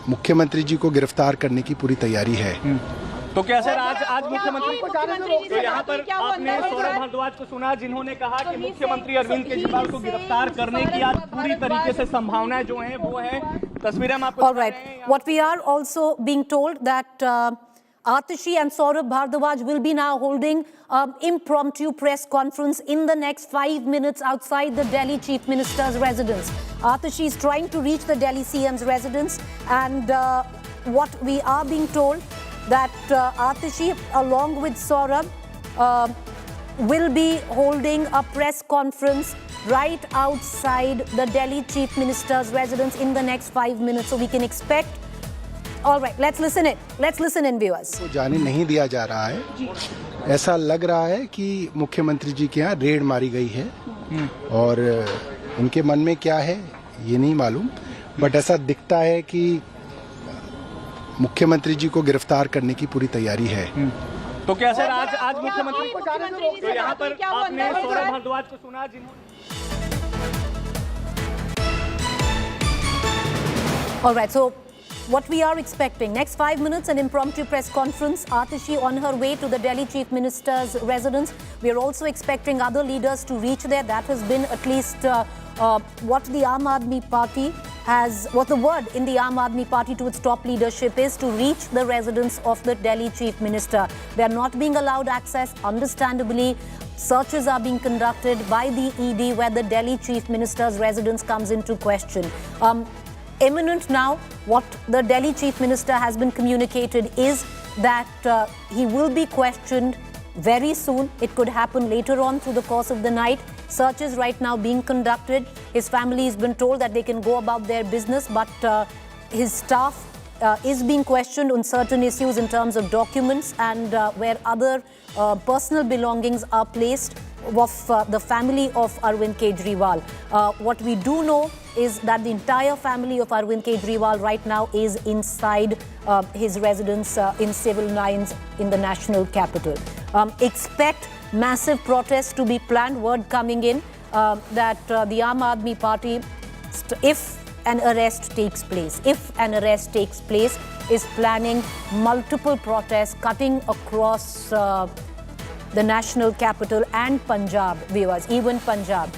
मुख्यमंत्री जी को गिरफ्तार करने की पूरी तैयारी है। तो क्या सर आज मुख्यमंत्री तो यहाँ पर आपने सौरभ भारद्वाज को सुना, जिन्होंने कहा कि मुख्यमंत्री अरविंद केजरीवाल को गिरफ्तार करने की आज पूरी तरीके से संभावनाएं जो हैं वो है। तस्वीरें हम आपको All right. What we are also being told that Atishi and Saurabh Bhardwaj will be now holding impromptu press conference in the next 5 minutes outside the Delhi Chief Minister's residence. Atishi is trying to reach the Delhi CM's residence, and what we are being told that Atishi, along with Saurabh, will be holding a press conference right outside the Delhi Chief Minister's residence in the next 5 minutes. So we can expect All right, let's listen in, viewers. को जाने नहीं दिया जा रहा है। ऐसा लग रहा है कि मुख्यमंत्री जी के यहाँ रेड मारी गई है और उनके मन में क्या है ये नहीं मालूम, बट ऐसा दिखता है कि मुख्यमंत्री जी को गिरफ्तार करने की पूरी तैयारी है। तो क्या सर आज मुख्यमंत्री को जाने से रोक, तो यहाँ पर आपने सौरभ भारद्वाज को सुना जिन्होंने। All right, so what we are expecting, next 5 minutes, an impromptu press conference. Atishi on her way to the Delhi Chief Minister's residence. We are also expecting other leaders to reach there. That has been at least what the Aam Aadmi Party has, what the word in the Aam Aadmi Party to its top leadership is, to reach the residence of the Delhi Chief Minister. They are not being allowed access, understandably. Searches are being conducted by the ED where the Delhi Chief Minister's residence comes into question. Imminent now, what the Delhi Chief Minister has been communicated is that he will be questioned very soon. It could happen later on through the course of the night. Searches right now being conducted. His family has been told that they can go about their business, but his staff is being questioned on certain issues in terms of documents and where other personal belongings are placed of the family of Arvind Kejriwal. What we do know is that the entire family of Arvind Kejriwal right now is inside his residence in civil lines in the national capital. Expect massive protests to be planned. Word coming in that the Aam Aadmi Party, if an arrest takes place, is planning multiple protests cutting across the national capital and Punjab, viewers, even Punjab.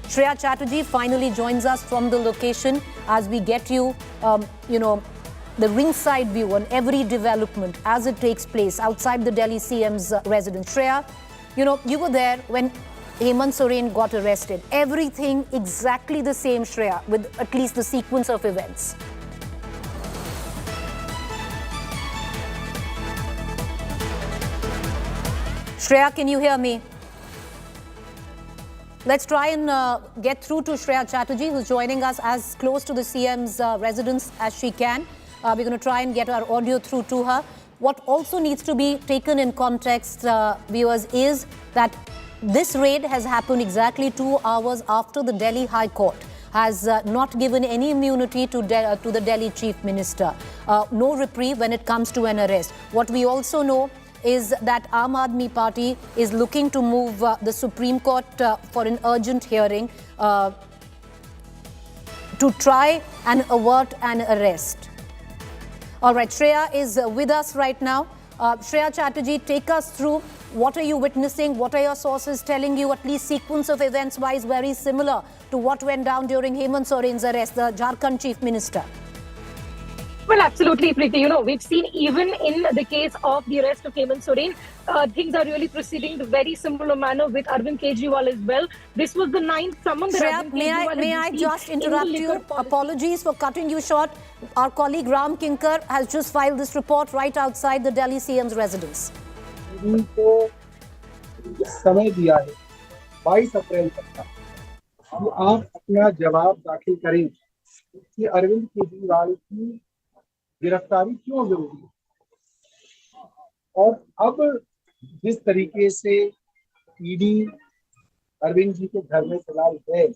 Shreya Chatterjee finally joins us from the location as we get you, the ringside view on every development as it takes place outside the Delhi CM's residence. Shreya, you were there when Hemant Soren got arrested. Everything exactly the same, Shreya, with at least the sequence of events. Shreya, can you hear me? Let's try and get through to Shreya Chatterjee, who's joining us as close to the CM's residence as she can. We're going to try and get our audio through to her. What also needs to be taken in context, viewers, is that this raid has happened exactly 2 hours after the Delhi High Court has not given any immunity to the Delhi Chief Minister. No reprieve when it comes to an arrest. What we also know is that Aam Aadmi Party is looking to move the Supreme Court for an urgent hearing to try and avert an arrest. All right, Shreya is with us right now. Shreya Chatterjee, take us through what are you witnessing, what are your sources telling you, at least sequence of events wise very similar to what went down during Hemant Soren's arrest, the Jharkhand Chief Minister. Well, absolutely, Preeti. We've seen even in the case of the arrest of Hemant Soren, things are really proceeding in a very similar manner with Arvind Kejriwal as well. This was the 9th summon that Arvind Kejriwal may I just interrupt you? Apologies for cutting you short. Our colleague Ram Kinkar has just filed this report right outside the Delhi CM's residence. उनको समय दिया है 22 अप्रैल तक का कि आप अपना जवाब दाखिल करें कि अरविंद केजरीवाल की गिरफ्तारी क्यों जरूरी है। और अब जिस तरीके से ईडी अरविंद जी के घर में फिलहाल है,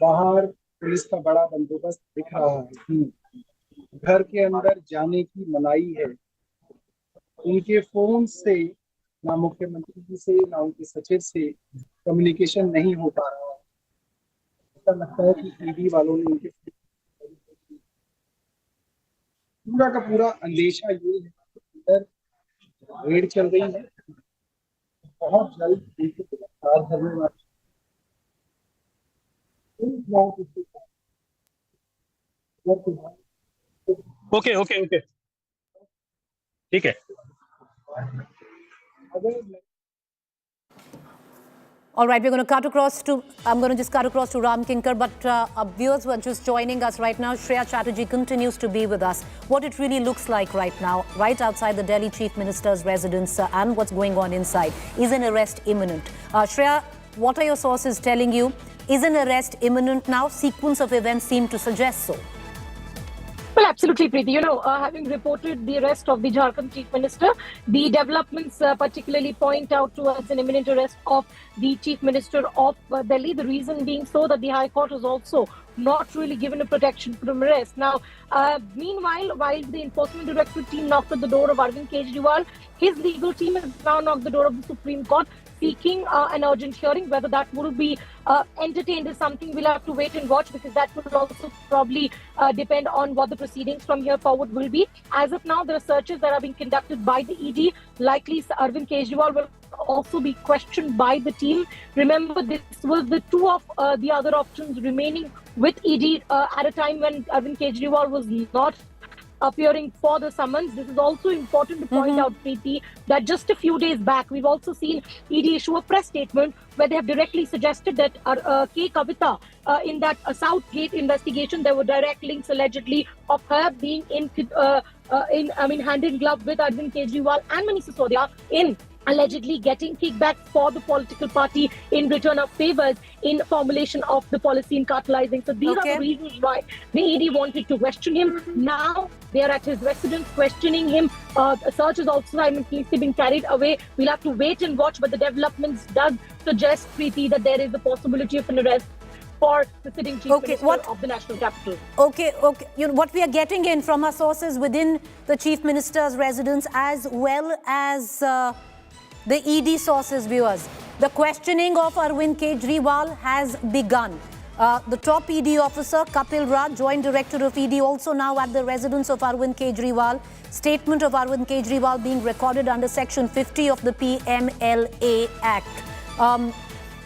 बाहर पुलिस का बड़ा बंदोबस्त दिख रहा है कि घर के अंदर जाने की मनाही है, उनके फोन से ना मुख्यमंत्री जी से ना उनके सचिव से कम्युनिकेशन नहीं हो पा रहा है। ऐसा लगता है कि ईडी वालों ने उनके पूरा का पूरा अंदेशा ये है कि अंदर रेड चल रही है, बहुत जल्द उनको गिरफ्तार करने वाले। ओके ठीक है। All right, we're going to cut across to, I'm going to just cut across to Ram Kinkar, but our viewers who are just joining us right now, Shreya Chatterjee continues to be with us. What it really looks like right now, right outside the Delhi Chief Minister's residence and what's going on inside, is an arrest imminent. Shreya, what are your sources telling you? Is an arrest imminent now? Sequence of events seem to suggest so. Well, absolutely, Preeti. Having reported the arrest of the Jharkhand Chief Minister, the developments particularly point out towards an imminent arrest of the Chief Minister of Delhi. The reason being so that the High Court has also not really given a protection from arrest. Now, meanwhile, while the Enforcement Directorate team knocked at the door of Arvind Kejriwal, his legal team has now knocked the door of the Supreme Court, seeking an urgent hearing. Whether that will be entertained is something we'll have to wait and watch, because that will also probably depend on what the proceedings from here forward will be. As of now, there are searches that are being conducted by the ED. Likely, Arvind Kejriwal will also be questioned by the team. Remember, this was the two of the other options remaining with ED at a time when Arvind Kejriwal was not appearing for the summons. This is also important to point out, Preeti, that just a few days back, we've also seen ED issue a press statement where they have directly suggested that K. Kavita, in that Southgate investigation, there were direct links allegedly of her being hand in glove with Arvind Kejriwal and Manish Sisodia in allegedly getting kickbacks for the political party in return of favors in formulation of the policy in cartelizing. So these are the reasons why the ED wanted to question him. Now they are at his residence questioning him. A search is also simultaneously being carried away. We'll have to wait and watch, but the developments does suggest, Preeti, that there is a possibility of an arrest for the sitting Chief Minister of the national capital. Okay. What we are getting in from our sources within the Chief Minister's residence, as well as the ED sources, viewers, the questioning of Arvind Kejriwal has begun. The top ED officer, Kapil Raj, Joint Director of ED, also now at the residence of Arvind Kejriwal. Statement of Arvind Kejriwal being recorded under Section 50 of the PMLA Act.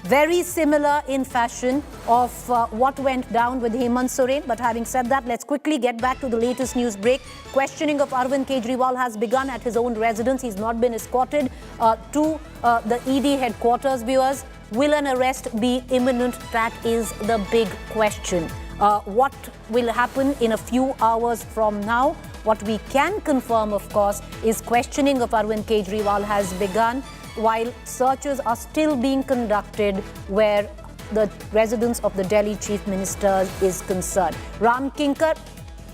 Very similar in fashion of what went down with Hemant Soren. But having said that, let's quickly get back to the latest news break. Questioning of Arvind Kejriwal has begun at his own residence. He's not been escorted to the ED headquarters, viewers. Will an arrest be imminent? That is the big question. What will happen in a few hours from now? What we can confirm, of course, is questioning of Arvind Kejriwal has begun, while searches are still being conducted where the residence of the Delhi Chief Minister is concerned. Ram Kinkar,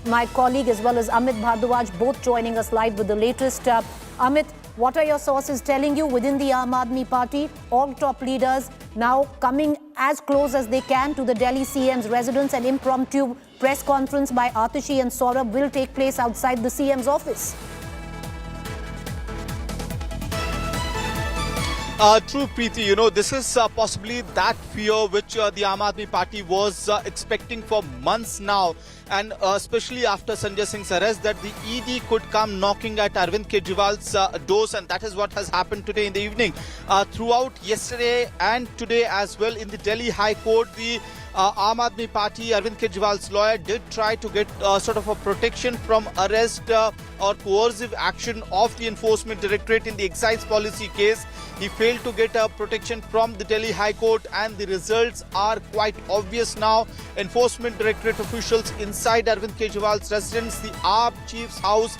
my colleague, as well as Amit Bhardwaj, both joining us live with the latest. Amit, what are your sources telling you within the Aam Aadmi Party? All top leaders now coming as close as they can to the Delhi CM's residence. An impromptu press conference by Atishi and Saurabh will take place outside the CM's office. True, Preeti. This is possibly that fear which the Aam Aadmi Party was expecting for months now, and especially after Sanjay Singh's arrest, that the ED could come knocking at Arvind Kejriwal's doors, and that is what has happened today in the evening. Throughout yesterday and today as well in the Delhi High Court, the Aam Aadmi Party, Arvind Kejriwal's lawyer, did try to get sort of a protection from arrest or coercive action of the Enforcement Directorate in the excise policy case. He failed to get a protection from the Delhi High Court, and the results are quite obvious now. Enforcement Directorate officials inside Arvind Kejriwal's residence, the AAP chief's house,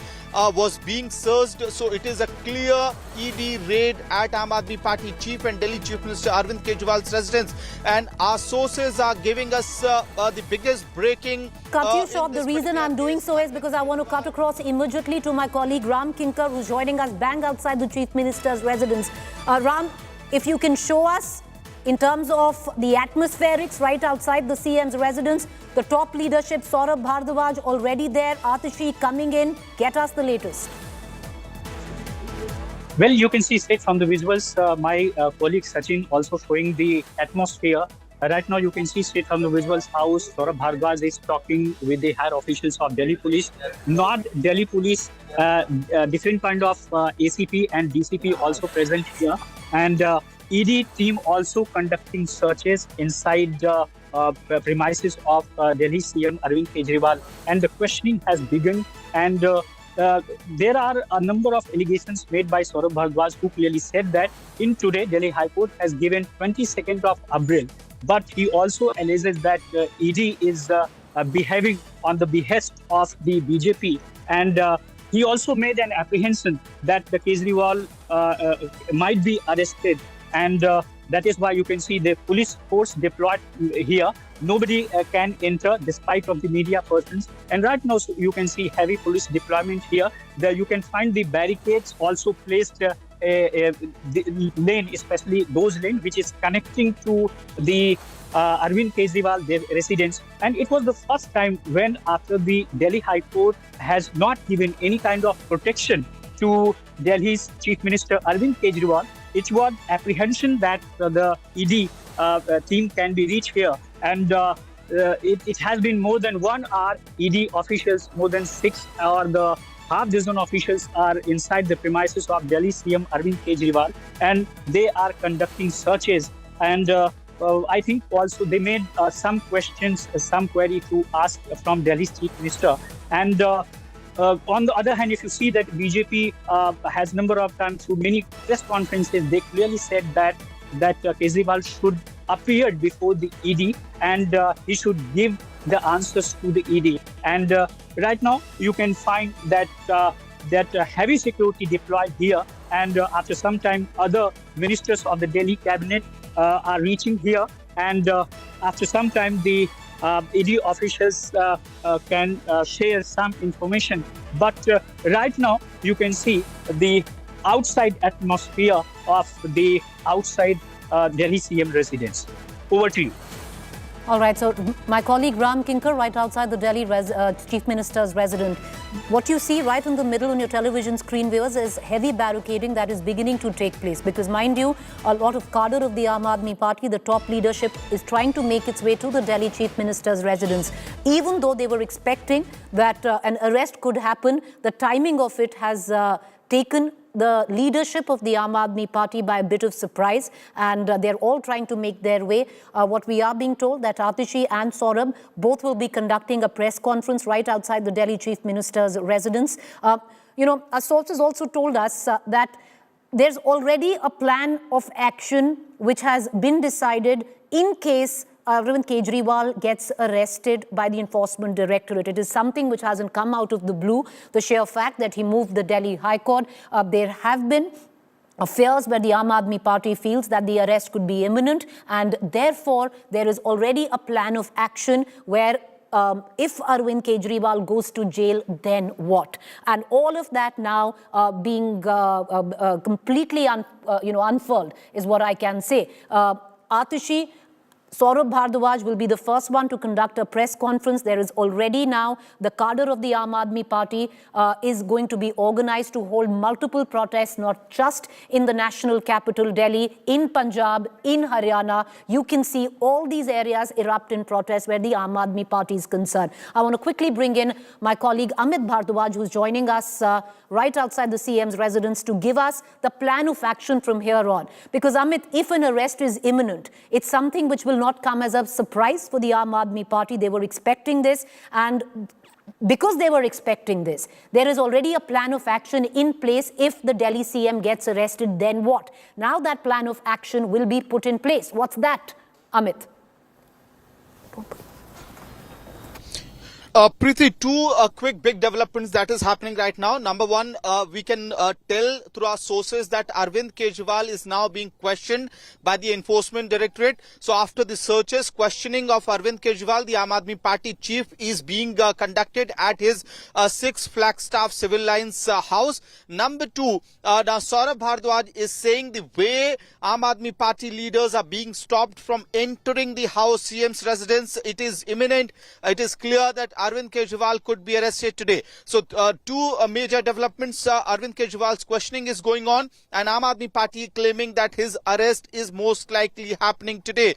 was being searched. So it is a clear ED raid at Aam Aadmi Party chief and Delhi Chief Minister Arvind Kejriwal's residence. And our sources are giving us the biggest breaking. Cut you short. The reason I'm doing so is because I want to cut across immediately to my colleague Ram Kinkar, who's joining us bang outside the Chief Minister's residence. Ram, if you can show us in terms of the atmospherics right outside the CM's residence, the top leadership, Saurabh Bhardwaj already there, Atishi coming in. Get us the latest. Well, you can see straight from the visuals, my colleague Sachin also showing the atmosphere. Right now, you can see straight from the visuals how Saurabh Bhardwaj is talking with the higher officials of Delhi Police. Not Delhi Police, different kind of ACP and DCP also present here. And ED team also conducting searches inside premises of Delhi CM Arvind Kejriwal. And the questioning has begun. And there are a number of allegations made by Saurabh Bhardwaj, who clearly said that in today, Delhi High Court has given 22nd of April. But he also alleges that ED is behaving on the behest of the BJP. And he also made an apprehension that the Kejriwal might be arrested. And that is why you can see the police force deployed here. nobody can enter despite of the media persons. And right now, so you can see heavy police deployment here. There you can find the barricades also placed the lane, especially those lanes which is connecting to the Arvind Kejriwal, their residence. And it was the first time when after the Delhi High Court has not given any kind of protection to Delhi's Chief Minister Arvind Kejriwal, it was apprehension that the ED team can be reached here. And it has been more than 1 hour. ED officials, more than 6 or the half dozen officials are inside the premises of Delhi CM Arvind Kejriwal, and they are conducting searches. And I think also they made some questions, some query to ask from Delhi's Chief Minister. And on the other hand, if you see that BJP has number of times through many press conferences, they clearly said that Kejriwal should appear before the ED and he should give the answers to the ED. And right now, you can find that heavy security deployed here. And after some time, other ministers of the Delhi cabinet are reaching here. And after some time, the ED officials can share some information. But right now, you can see the outside atmosphere of the outside Delhi CM residence. Over to you. All right, so my colleague Ram Kinkar, right outside the Delhi Chief Minister's residence. What you see right in the middle on your television screen, viewers, is heavy barricading that is beginning to take place. Because mind you, a lot of cadre of the Aam Aadmi Party, the top leadership, is trying to make its way to the Delhi Chief Minister's residence. Even though they were expecting that an arrest could happen, the timing of it has taken the leadership of the Aam Aadmi Party by a bit of surprise, and they're all trying to make their way. What we are being told that Atishi and Saurabh both will be conducting a press conference right outside the Delhi Chief Minister's residence. Our sources also told us that there's already a plan of action which has been decided in case Arvind Kejriwal gets arrested by the Enforcement Directorate. It is something which hasn't come out of the blue. The sheer fact that he moved the Delhi High Court, there have been fears where the Aam Aadmi Party feels that the arrest could be imminent, and therefore there is already a plan of action where if Arvind Kejriwal goes to jail, then what? And all of that now being completely unfurled is what I can say. Atishi, Saurabh Bhardwaj will be the first one to conduct a press conference. There is already now the cadre of the Aam Aadmi Party is going to be organized to hold multiple protests, not just in the national capital, Delhi, in Punjab, in Haryana. You can see all these areas erupt in protest where the Aam Aadmi Party is concerned. I want to quickly bring in my colleague Amit Bhardwaj, who's joining us right outside the CM's residence to give us the plan of action from here on. Because Amit, if an arrest is imminent, it's something which will not come as a surprise for the Aam Aadmi Party. They were expecting this, and because they were expecting this, there is already a plan of action in place. If the Delhi CM gets arrested, then what? Now that plan of action will be put in place. What's that, Amit? Preeti, two quick big developments that is happening right now. Number one, we can tell through our sources that Arvind Kejriwal is now being questioned by the Enforcement Directorate. So after the searches, questioning of Arvind Kejriwal, the Aam Aadmi Party chief, is being conducted at his 6 Flagstaff Civil Lines house. Number two, now Saurabh Bhardwaj is saying the way Aam Aadmi Party leaders are being stopped from entering the house, CM's residence, it is imminent. It is clear that Arvind Kejriwal could be arrested today. So two major developments. Arvind Kejriwal's questioning is going on, and Aam Aadmi Party claiming that his arrest is most likely happening today.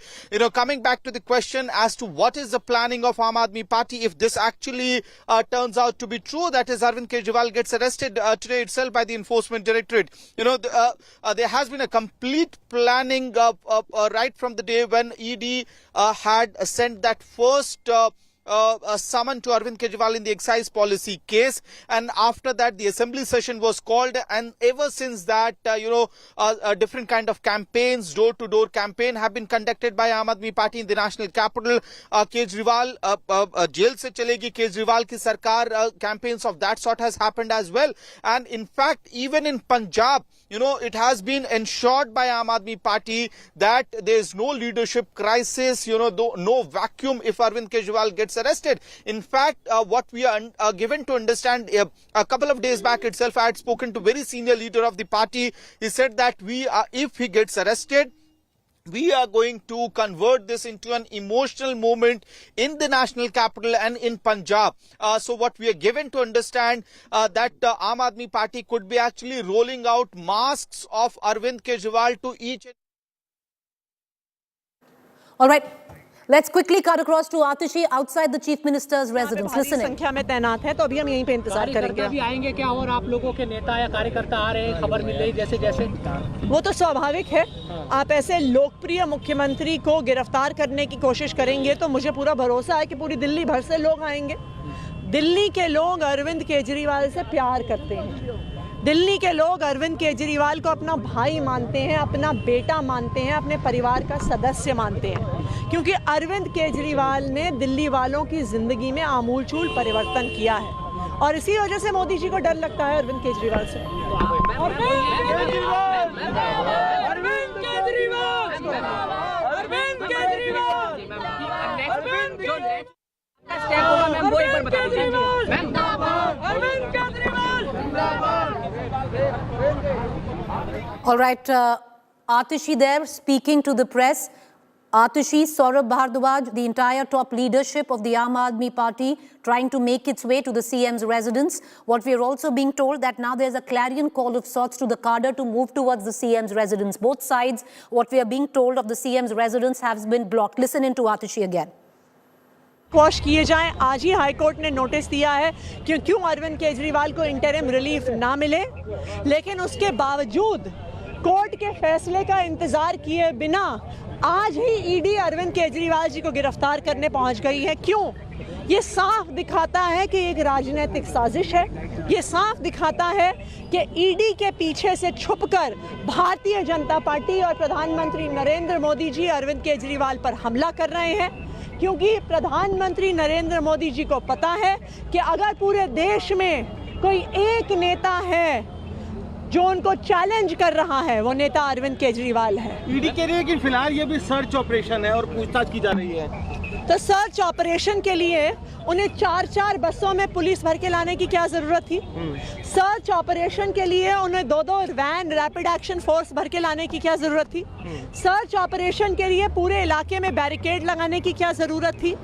Coming back to the question as to what is the planning of Aam Aadmi Party if this actually turns out to be true, that is Arvind Kejriwal gets arrested today itself by the Enforcement Directorate. There has been a complete planning right from the day when ED had sent that first a summon to Arvind Kejriwal in the excise policy case, and after that the assembly session was called, and ever since that a different kind of campaigns, door-to-door campaign have been conducted by Aam Aadmi Party in the national capital. Kejriwal jail se chalegi Kejriwal ki sarkar campaigns of that sort has happened as well. And in fact, even in Punjab, it has been ensured by Aam Aadmi Party that there is no leadership crisis, no vacuum if Arvind Kejriwal gets arrested. In fact, what we are given to understand, a couple of days back itself, I had spoken to very senior leader of the party. He said that if he gets arrested, we are going to convert this into an emotional moment in the national capital and in Punjab. So what we are given to understand that Aam Aadmi Party could be actually rolling out masks of Arvind Kejriwal to each. All right. Let's quickly cut across to Atishi outside the Chief Minister's residence. Listen in. संख्या में तैनात है तो अभी हम यहीं पे इंतजार करेंगे. भी आएंगे क्या और आप लोगों के नेता या कार्यकर्ता आ रहे हैं, खबर मिल रही जैसे जैसे? वो तो स्वाभाविक है. आप ऐसे लोकप्रिय मुख्यमंत्री को गिरफ्तार करने की कोशिश करेंगे तो मुझे पूरा भरोसा है कि पूरी दिल्ली भर से लोग आएंगे. दिल्ली के लोग अरविंद केजरीवाल से प्यार करते हैं. दिल्ली के लोग अरविंद केजरीवाल को अपना भाई मानते हैं, अपना बेटा मानते हैं, अपने परिवार का सदस्य मानते हैं, क्योंकि अरविंद केजरीवाल ने दिल्ली वालों की जिंदगी में आमूलचूल परिवर्तन किया है. और इसी वजह से मोदी जी को डर लगता है अरविंद केजरीवाल से. All right, Atishi there speaking to the press. Atishi, Saurabh Bhardwaj, the entire top leadership of the Aam Aadmi Party trying to make its way to the CM's residence. What we are also being told that now there's a clarion call of sorts to the cadre to move towards the CM's residence. Both sides, what we are being told of the CM's residence has been blocked. Listen in to Atishi again. Quash किए जाएं. आज ही high court ने notice दिया है कि क्यों अरविंद केजरीवाल को interim relief ना मिले, लेकिन उसके बावजूद कोर्ट के फैसले का इंतजार किए बिना आज ही ईडी अरविंद केजरीवाल जी को गिरफ्तार करने पहुंच गई है. क्यों? ये साफ दिखाता है कि एक राजनीतिक साजिश है. ये साफ दिखाता है कि ईडी के पीछे से छुपकर भारतीय जनता पार्टी और प्रधानमंत्री नरेंद्र मोदी जी अरविंद केजरीवाल पर हमला कर रहे हैं, क्योंकि प्रधानमंत्री नरेंद्र मोदी जी को पता है कि अगर पूरे देश में कोई एक नेता है जो उनको चैलेंज कर रहा है, वो नेता अरविंद केजरीवाल है. ईडी कह रही है कि फिलहाल ये भी सर्च ऑपरेशन है और पूछताछ की जा रही है. तो सर्च ऑपरेशन के लिए उन्हें 4-4 बसों में पुलिस भर के लाने की क्या जरूरत थी? सर्च ऑपरेशन के लिए उन्हें 2-2 वैन रैपिड एक्शन फोर्स भर के लाने की क्या जरूरत थी? सर्च ऑपरेशन के लिए पूरे इलाके में बैरिकेड लगाने की क्या जरूरत थी?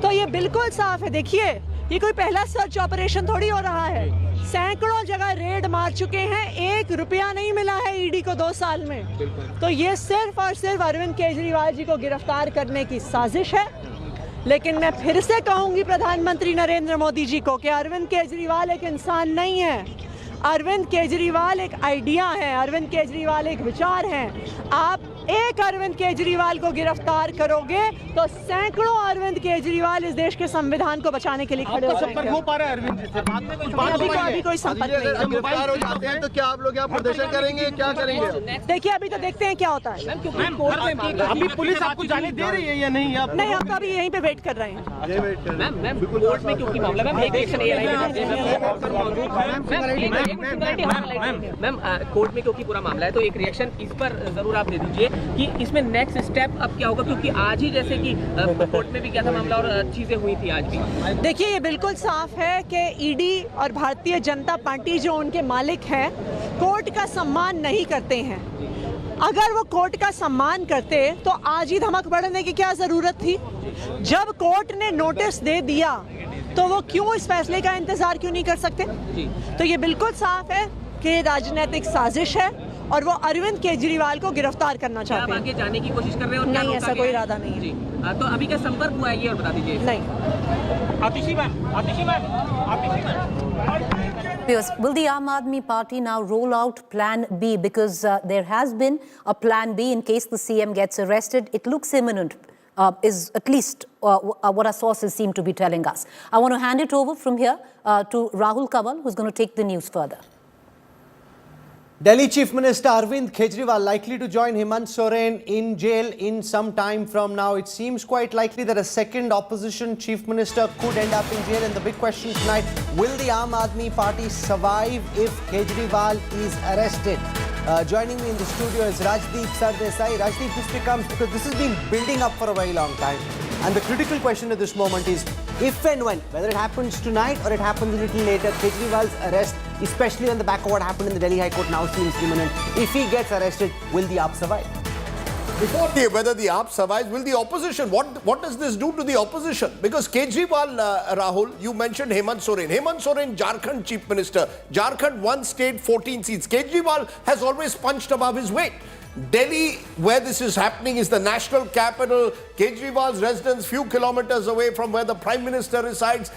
तो ये बिल्कुल साफ है. देखिए, ये कोई पहला सर्च ऑपरेशन थोड़ी हो रहा है. सैकड़ों जगह रेड मार चुके हैं, 1 रुपया नहीं मिला है ईडी को 2 साल में. तो ये सिर्फ और सिर्फ अरविंद केजरीवाल जी को गिरफ्तार करने की साजिश है. लेकिन मैं फिर से कहूंगी प्रधानमंत्री नरेंद्र मोदी जी को कि अरविंद केजरीवाल एक इंसान नहीं है. अरविंद केजरीवाल एक आइडिया है, अरविंद केजरीवाल एक विचार है. आप एक अरविंद केजरीवाल को गिरफ्तार करोगे तो सैकड़ों अरविंद केजरीवाल इस देश के संविधान को बचाने के लिए खड़े हो जाएंगे. हो पा रहा है अरविंद जी से बात में अभी कोई संपर्क नहीं. गिरफ्तार हो जाते हैं तो क्या आप लोग यहाँ प्रदर्शन करेंगे? क्या करेंगे? देखिए, अभी तो देखते हैं क्या होता है. अभी पुलिस आपको जाने दे रही है या नहीं? नहीं, हम तो अभी यहीं पे वेट कर रहे हैं. कोर्ट में क्योंकि मामला मैम कोर्ट में क्योंकि पूरा मामला है तो एक रिएक्शन इस पर जरूर आप दे दीजिए कि इसमें नेक्स्ट स्टेप अब क्या होगा, क्योंकि आज ही जैसे कि कोर्ट में भी क्या था मामला और चीजें हुई थी आज भी. देखिए, ये बिल्कुल साफ है कि ईडी और भारतीय जनता पार्टी जो उनके मालिक हैं, कोर्ट का सम्मान नहीं करते हैं. अगर वो कोर्ट का सम्मान करते तो आज ही धमक बढ़ने की क्या जरूरत थी? जब कोर्ट ने नोटिस दे दिया तो वो क्यों इस फैसले का इंतजार क्यों नहीं कर सकते? तो ये बिल्कुल साफ है कि राजनीतिक साजिश है और वो अरविंद केजरीवाल को गिरफ्तार करना चाहते हैं. आगे जाने की कोशिश कर रहे हैं? नहीं, ऐसा कोई इरादा नहीं है. जी, तो अभी क्या संपर्क हुआ है ये और बता दीजिए. नहीं. आतिशी ma'am. Will the Aam Aadmi Party now roll out Plan B? Because there has been a Plan B in case the CM gets arrested. It looks imminent, is at least what our sources seem to be telling us. I want to hand it over from here to Rahul Kanwal, who's going to take the news further. Delhi Chief Minister Arvind Kejriwal likely to join Hemant Soren in jail in some time from now. It seems quite likely that a second opposition Chief Minister could end up in jail. And the big question tonight, will the Aam Aadmi Party survive if Kejriwal is arrested? Joining me in the studio is Rajdeep Sardesai. Rajdeep, this becomes, because this has been building up for a very long time, and the critical question at this moment is, if and when, whether it happens tonight or it happens a little later, Kejriwal's arrest, especially on the back of what happened in the Delhi High Court, now seems imminent. If he gets arrested, will the AAP survive? Before whether the AAP survives, will the opposition, what does this do to the opposition? Because Kejriwal, Rahul, you mentioned Hemant Soren. Hemant Soren, Jharkhand Chief Minister. Jharkhand, one state, 14 seats. Kejriwal has always punched above his weight. Delhi, where this is happening, is the national capital. Kejriwal's residence few kilometers away from where the Prime Minister resides.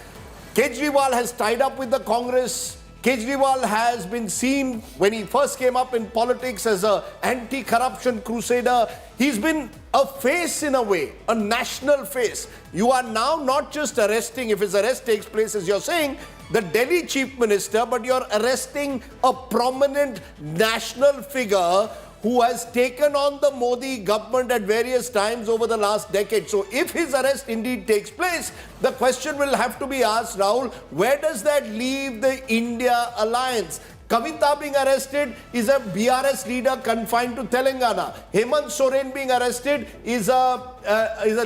Kejriwal has tied up with the Congress. Kejriwal has been seen when he first came up in politics as an anti-corruption crusader. He's been a face in a way, a national face. You are now not just arresting, if his arrest takes place, as you're saying, the Delhi Chief Minister, but you're arresting a prominent national figure who has taken on the Modi government at various times over the last decade. So if his arrest indeed takes place, the question will have to be asked, Rahul, where does that leave the India alliance? Kavita being arrested is a BRS leader confined to Telangana. Hemant Soren being arrested is a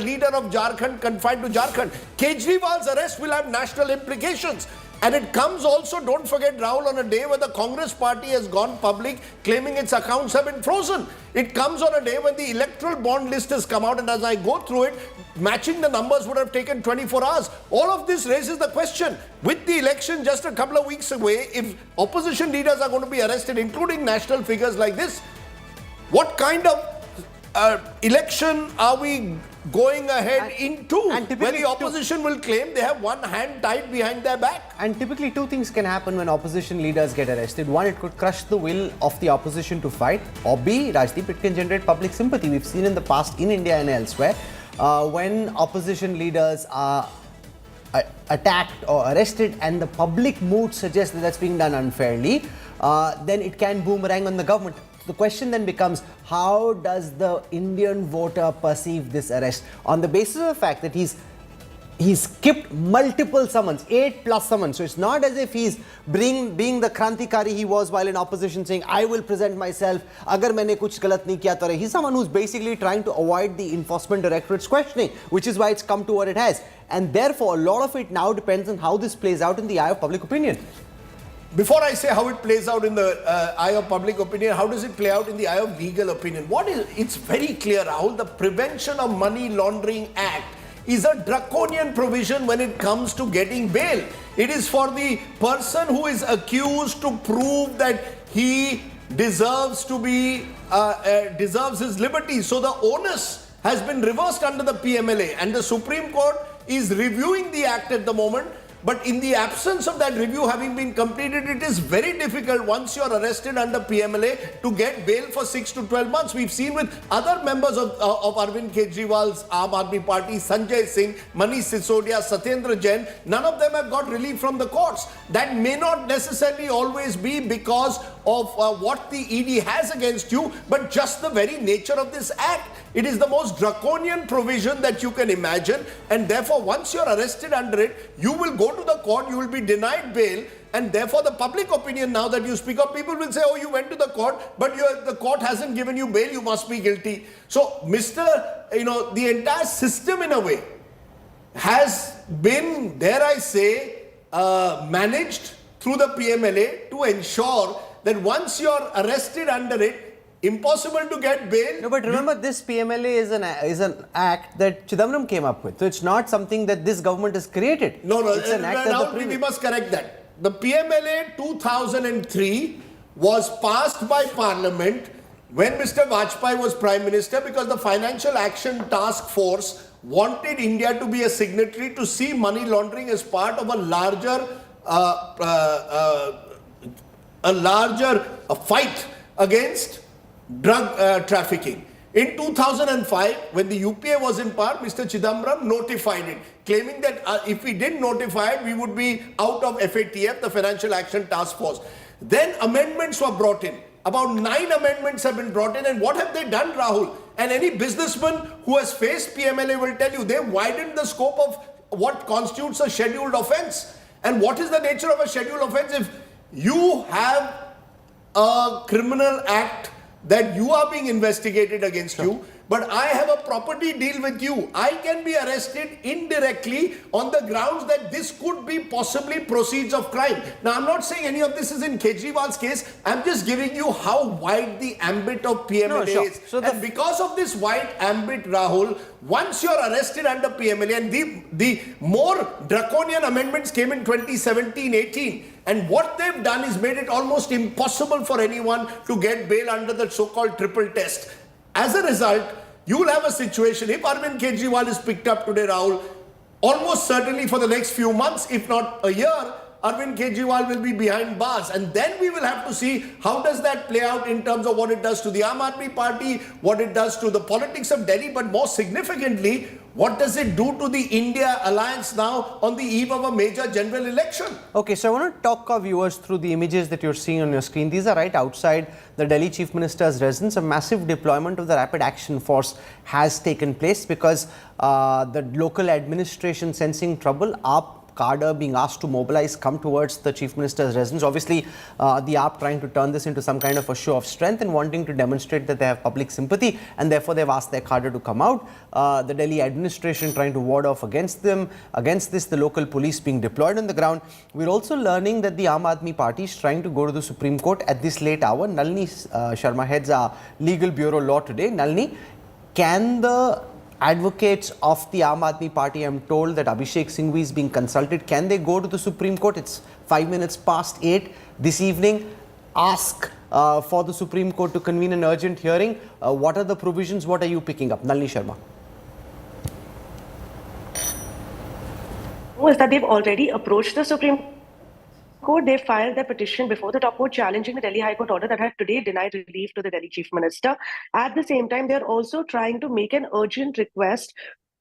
leader of Jharkhand confined to Jharkhand. Kejriwal's arrest will have national implications. And it comes also, don't forget, Rahul, on a day where the Congress party has gone public claiming its accounts have been frozen. It comes on a day when the electoral bond list has come out, and as I go through it, matching the numbers would have taken 24 hours. All of this raises the question, with the election just a couple of weeks away, if opposition leaders are going to be arrested, including national figures like this, what kind of election are we going ahead into, where the opposition will claim they have one hand tied behind their back? And typically two things can happen when opposition leaders get arrested. One, it could crush the will of the opposition to fight, or B, Rajdeep, it can generate public sympathy. We've seen in the past in India and elsewhere, when opposition leaders are attacked or arrested and the public mood suggests that that's being done unfairly, then it can boomerang on the government. The question then becomes, how does the Indian voter perceive this arrest? On the basis of the fact that he's skipped multiple summons, 8+ summons. So it's not as if he's being the Krantikari he was while in opposition, saying, I will present myself, agar maine kuch galat nahi kiya to he's someone who's basically trying to avoid the Enforcement Directorate's questioning, which is why it's come to what it has. And therefore, a lot of it now depends on how this plays out in the eye of public opinion. Before I say how it plays out in the eye of public opinion, how does it play out in the eye of legal opinion? It's very clear, Rahul, the Prevention of Money Laundering Act is a draconian provision when it comes to getting bail. It is for the person who is accused to prove that he deserves to be, deserves his liberty. So the onus has been reversed under the PMLA, and the Supreme Court is reviewing the act at the moment. But in the absence of that review having been completed, it is very difficult once you're arrested under PMLA to get bail for 6 to 12 months. We've seen with other members of Arvind Kejriwal's Aam Aadmi Party, Sanjay Singh, Manish Sisodia, Satyendra Jain, none of them have got relief from the courts. That may not necessarily always be because of what the ED has against you, but just the very nature of this act. It is the most draconian provision that you can imagine, and therefore once you're arrested under it, you will go to the court, you will be denied bail, and therefore the public opinion now that you speak of, people will say, oh, you went to the court, but the court hasn't given you bail, you must be guilty. So, the entire system in a way has been, dare I say, managed through the PMLA to ensure that once you're arrested under it, impossible to get bail. No, but remember, this PMLA is an act that Chidambaram came up with. So it's not something that this government has created. No, it's an act now we must correct that. The PMLA 2003 was passed by Parliament when Mr. Vajpayee was Prime Minister, because the Financial Action Task Force wanted India to be a signatory to see money laundering as part of a larger fight against drug trafficking. In 2005, when the UPA was in power, Mr. Chidambaram notified it, claiming that if we didn't notify it, we would be out of FATF, the Financial Action Task Force. Then amendments were brought in. About 9 amendments have been brought in, and what have they done, Rahul? And any businessman who has faced PMLA will tell you, they widened the scope of what constitutes a scheduled offence. And what is the nature of a scheduled offence? If you have a criminal act that you are being investigated against you, but I have a property deal with you. I can be arrested indirectly on the grounds that this could be possibly proceeds of crime. Now, I'm not saying any of this is in Kejriwal's case. I'm just giving you how wide the ambit of PMLA is. So and because of this wide ambit, Rahul, once you're arrested under PMLA, and the more draconian amendments came in 2017-18, and what they've done is made it almost impossible for anyone to get bail under the so-called triple test. As a result, you will have a situation, if Arvind Kejriwal is picked up today, Rahul, almost certainly for the next few months, if not a year, Arvind Kejriwal will be behind bars. And then we will have to see how does that play out in terms of what it does to the Aam Aadmi Party, what it does to the politics of Delhi, but more significantly, what does it do to the India alliance now on the eve of a major general election? Okay, so I want to talk our viewers through the images that you're seeing on your screen. These are right outside the Delhi Chief Minister's residence. A massive deployment of the Rapid Action Force has taken place because the local administration sensing trouble, AAP cadre being asked to mobilize, come towards the Chief Minister's residence. Obviously, the AAP trying to turn this into some kind of a show of strength and wanting to demonstrate that they have public sympathy, and therefore they've asked their cadre to come out. The Delhi administration trying to ward off against them. Against this, the local police being deployed on the ground. We're also learning that the Aam Aadmi Party is trying to go to the Supreme Court at this late hour. Nalini Sharma heads our Legal Bureau Law today. Nalini, can the advocates of the Aam Aadmi Party, I'm told that Abhishek Singhvi is being consulted, can they go to the Supreme Court? It's 5 minutes past 8 this evening. Ask for the Supreme Court to convene an urgent hearing. What are the provisions? What are you picking up? Nalini Sharma. Is that they've already approached the Supreme Court. They filed their petition before the top court challenging the Delhi High Court order that had today denied relief to the Delhi Chief Minister. At the same time, they're also trying to make an urgent request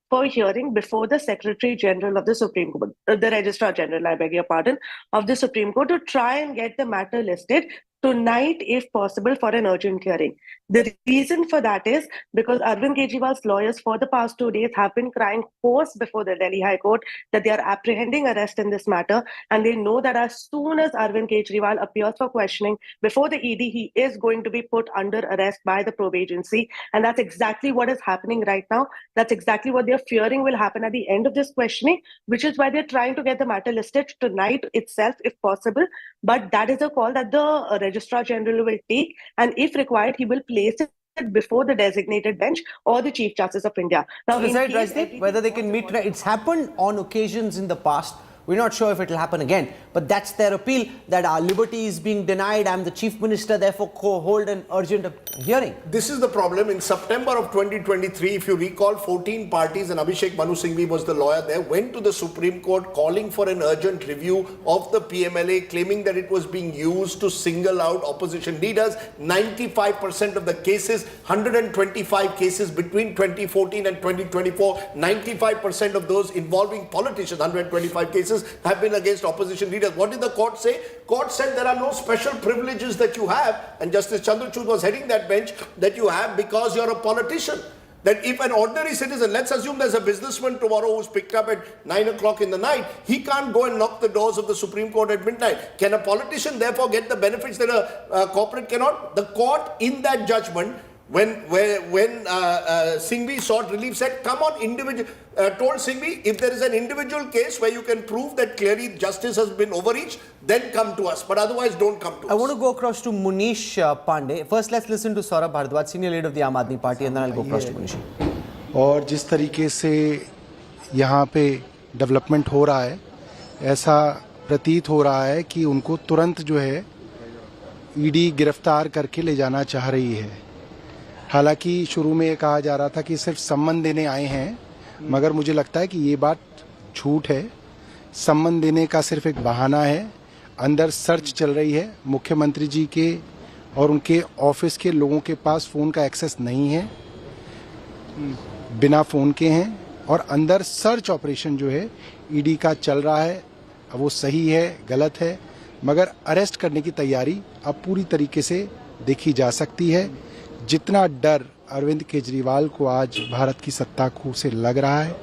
for hearing before the Secretary General of the Supreme Court, the Registrar General, I beg your pardon, of the Supreme Court, to try and get the matter listed tonight, if possible, for an urgent hearing. The reason for that is because Arvind Kejriwal's lawyers for the past 2 days have been crying hoarse before the Delhi High Court that they are apprehending arrest in this matter, and they know that as soon as Arvind Kejriwal appears for questioning before the ED, he is going to be put under arrest by the probe agency, and that's exactly what is happening right now. That's exactly what they're fearing will happen at the end of this questioning, which is why they're trying to get the matter listed tonight itself, if possible. But that is a call that the Registrar General will take, and if required, he will place it before the designated bench or the Chief Justice of India. Now, whether they can meet, it's happened on occasions in the past. We're not sure if it will happen again, but that's their appeal, that our liberty is being denied. I'm the Chief Minister, therefore hold an urgent hearing. This is the problem. In September of 2023, if you recall, 14 parties, and Abhishek Manu Singhvi was the lawyer there, went to the Supreme Court calling for an urgent review of the PMLA, claiming that it was being used to single out opposition leaders. 95% of the cases, 125 cases between 2014 and 2024, 95% of those involving politicians, 125 cases, have been against opposition leaders. What did the court say? Court said there are no special privileges that you have, and Justice Chandrachud was heading that bench, that you have because you're a politician. That if an ordinary citizen, let's assume there's a businessman tomorrow who's picked up at 9 o'clock in the night, he can't go and knock the doors of the Supreme Court at midnight. Can a politician therefore get the benefits that a corporate cannot? The court in that judgment, when Singhvi sought relief, said, come on, told Singhvi, if there is an individual case where you can prove that clearly justice has been overreached, then come to us, but otherwise don't come to us. I want to go across to Munish Pandey. First, let's listen to Saurabh Bhardwaj, senior leader of the Aam Aadmi Party, and then I'll go across to Munish. और जिस तरीके से यहाँ पे development हो रहा है, ऐसा प्रतीत हो रहा है कि उनको तुरंत जो है ईडी गिरफ्तार करके ले जाना चाह रही है। हालांकि शुरू में ये कहा जा रहा था कि सिर्फ सम्मन देने आए हैं, मगर मुझे लगता है कि ये बात झूठ है। सम्मन देने का सिर्फ एक बहाना है। अंदर सर्च चल रही है। मुख्यमंत्री जी के और उनके ऑफिस के लोगों के पास फ़ोन का एक्सेस नहीं है, बिना फ़ोन के हैं, और अंदर सर्च ऑपरेशन जो है ईडी का चल रहा है। अब वो सही है, गलत है, मगर अरेस्ट करने की तैयारी अब पूरी तरीके से देखी जा सकती है। जितना डर अरविंद केजरीवाल को आज भारत की सत्ता को से लग रहा है,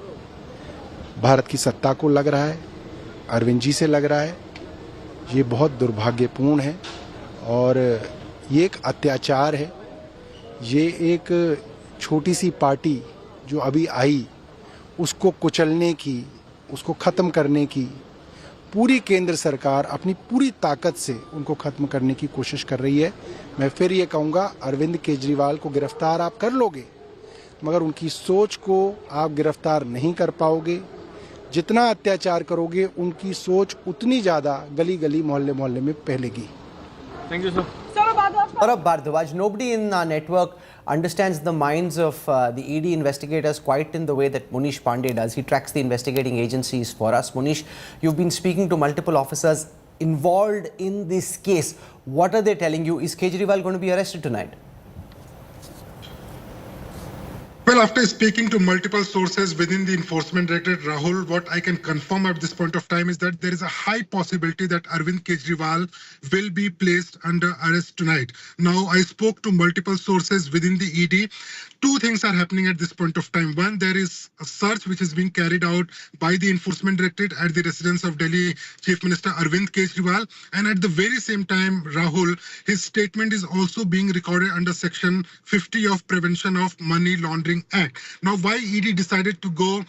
भारत की सत्ता को लग रहा है, अरविंद जी से लग रहा है, ये बहुत दुर्भाग्यपूर्ण है। और ये एक अत्याचार है। ये एक छोटी सी पार्टी जो अभी आई, उसको कुचलने की, उसको ख़त्म करने की पूरी केंद्र सरकार अपनी पूरी ताकत से उनको ख़त्म करने की कोशिश कर रही है। मैं फिर ये कहूँगा, अरविंद केजरीवाल को गिरफ्तार आप कर लोगे, मगर उनकी सोच को आप गिरफ्तार नहीं कर पाओगे। जितना अत्याचार करोगे, उनकी सोच उतनी ज़्यादा गली गली मोहल्ले मोहल्ले में फैलेगी। Thank you sir. Saurabh Bhardwaj, nobody in our network understands the minds of the ED investigators quite in the way that Munish Pandey does. He tracks the investigating agencies for us. Munish, you've been speaking to multiple officers involved in this case. What are they telling you? Is Kejriwal going to be arrested tonight? Well, after speaking to multiple sources within the Enforcement Directorate, Rahul, what I can confirm at this point of time is that there is a high possibility that Arvind Kejriwal will be placed under arrest tonight. Now, I spoke to multiple sources within the ED. Two things are happening at this point of time. One, there is a search which is being carried out by the Enforcement Directorate at the residence of Delhi Chief Minister Arvind Kejriwal. And at the very same time, Rahul, his statement is also being recorded under Section 50 of Prevention of Money Laundering Act. Now, why ED decided to go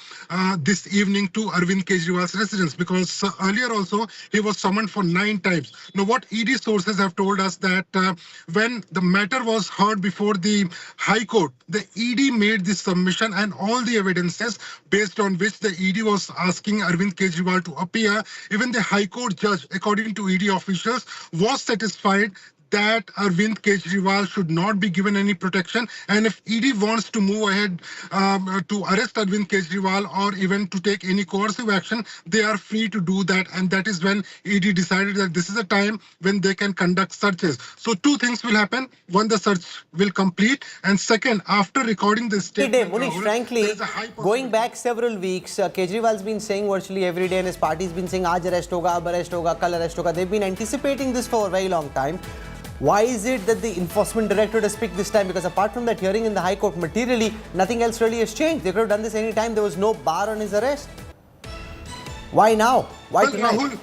this evening to Arvind Kejriwal's residence? Because earlier also, he was summoned for 9 times. Now, what ED sources have told us that when the matter was heard before the High Court, the ED made this submission and all the evidences based on which the ED was asking Arvind Kejriwal to appear, even the High Court judge, according to ED officials, was satisfied that Arvind Kejriwal should not be given any protection. And if ED wants to move ahead to arrest Arvind Kejriwal or even to take any coercive action, they are free to do that. And that is when ED decided that this is a time when they can conduct searches. So 2 things will happen. One, the search will complete. And second, after recording this statement, Munish, frankly, going back several weeks, Kejriwal's been saying virtually every day and his party's been saying, aaj arrest hoga, ab arrest hoga, kal arrest hoga. They've been anticipating this for a very long time. Why is it that the Enforcement Directorate has picked this time? Because apart from that hearing in the High Court, materially, nothing else really has changed. They could have done this any time. There was no bar on his arrest. Why now? Why tonight?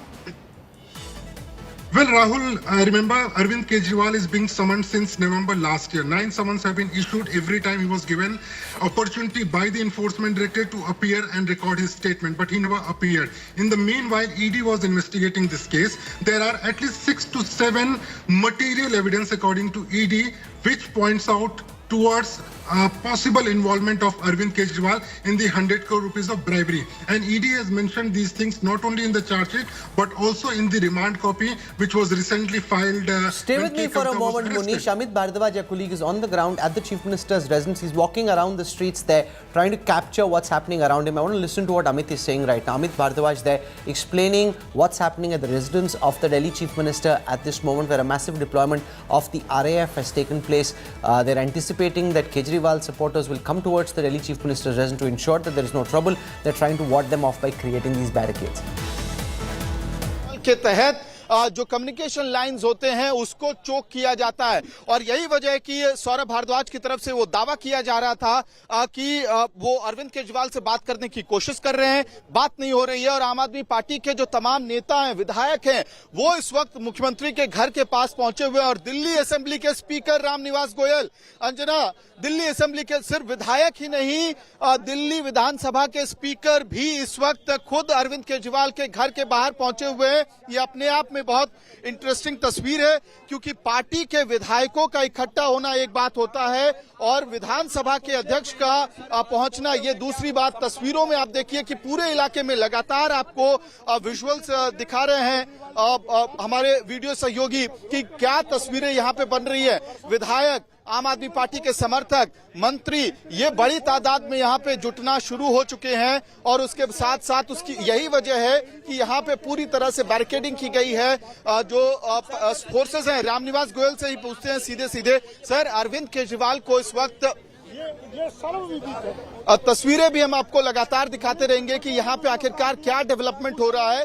Well, Rahul, remember Arvind Kejriwal is being summoned since November last year. 9 summons have been issued every time he was given opportunity by the Enforcement Directorate to appear and record his statement, but he never appeared. In the meanwhile, ED was investigating this case. There are at least 6 to 7 material evidence, according to ED, which points out towards possible involvement of Arvind Kejriwal in the 100 crore rupees of bribery. And ED has mentioned these things not only in the charge sheet, but also in the remand copy, which was recently filed. Stay with me for a moment, Munish. Amit Bhardwaj, your colleague, is on the ground at the Chief Minister's residence. He's walking around the streets there, trying to capture what's happening around him. I want to listen to what Amit is saying right now. Amit Bhardwaj there, explaining what's happening at the residence of the Delhi Chief Minister at this moment, where a massive deployment of the RAF has taken place. They're anticipating that Kejriwal supporters will come towards the Delhi Chief Minister's residence to ensure that there is no trouble. They're trying to ward them off by creating these barricades. के तहत जो communication lines होते हैं उसको चोक किया जाता है और यही वजह है कि सौरभ भारद्वाज की तरफ से वो दावा किया जा रहा था कि वो अरविंद केजरीवाल से बात करने की कोशिश कर रहे हैं, बात नहीं हो रही है। और आम आदमी पार्टी के जो तमाम नेता हैं, विधायक हैं, वो इस वक्त मुख्यमंत्री के घर के पास पहुंचे हुए हैं और दिल्ली असेंबली के स्पीकर रामनिवास गोयल, अंजना, दिल्ली असेंबली के सिर्फ विधायक ही नहीं, दिल्ली विधानसभा के स्पीकर भी इस वक्त खुद अरविंद केजरीवाल के घर के बाहर पहुंचे हुए हैं। ये अपने आप में बहुत इंटरेस्टिंग तस्वीर है, क्योंकि पार्टी के विधायकों का इकट्ठा होना एक बात होता है और विधानसभा के अध्यक्ष का पहुंचना ये दूसरी बात। तस्वीरों में आप देखिए कि पूरे इलाके में लगातार आपको विजुअल्स दिखा रहे हैं हमारे वीडियो सहयोगी कि क्या तस्वीरें यहां पे बन रही है। विधायक, आम आदमी पार्टी के समर्थक, मंत्री, ये बड़ी तादाद में यहाँ पे जुटना शुरू हो चुके हैं और उसके साथ साथ उसकी यही वजह है कि यहाँ पे पूरी तरह से बैरिकेडिंग की गई है। जो फोर्सेस हैं, रामनिवास गोयल से ही पूछते हैं सीधे सीधे, सर, अरविंद केजरीवाल को इस वक्त तस्वीरें भी हम आपको लगातार दिखाते रहेंगे कि यहाँ पे आखिरकार क्या डेवलपमेंट हो रहा है।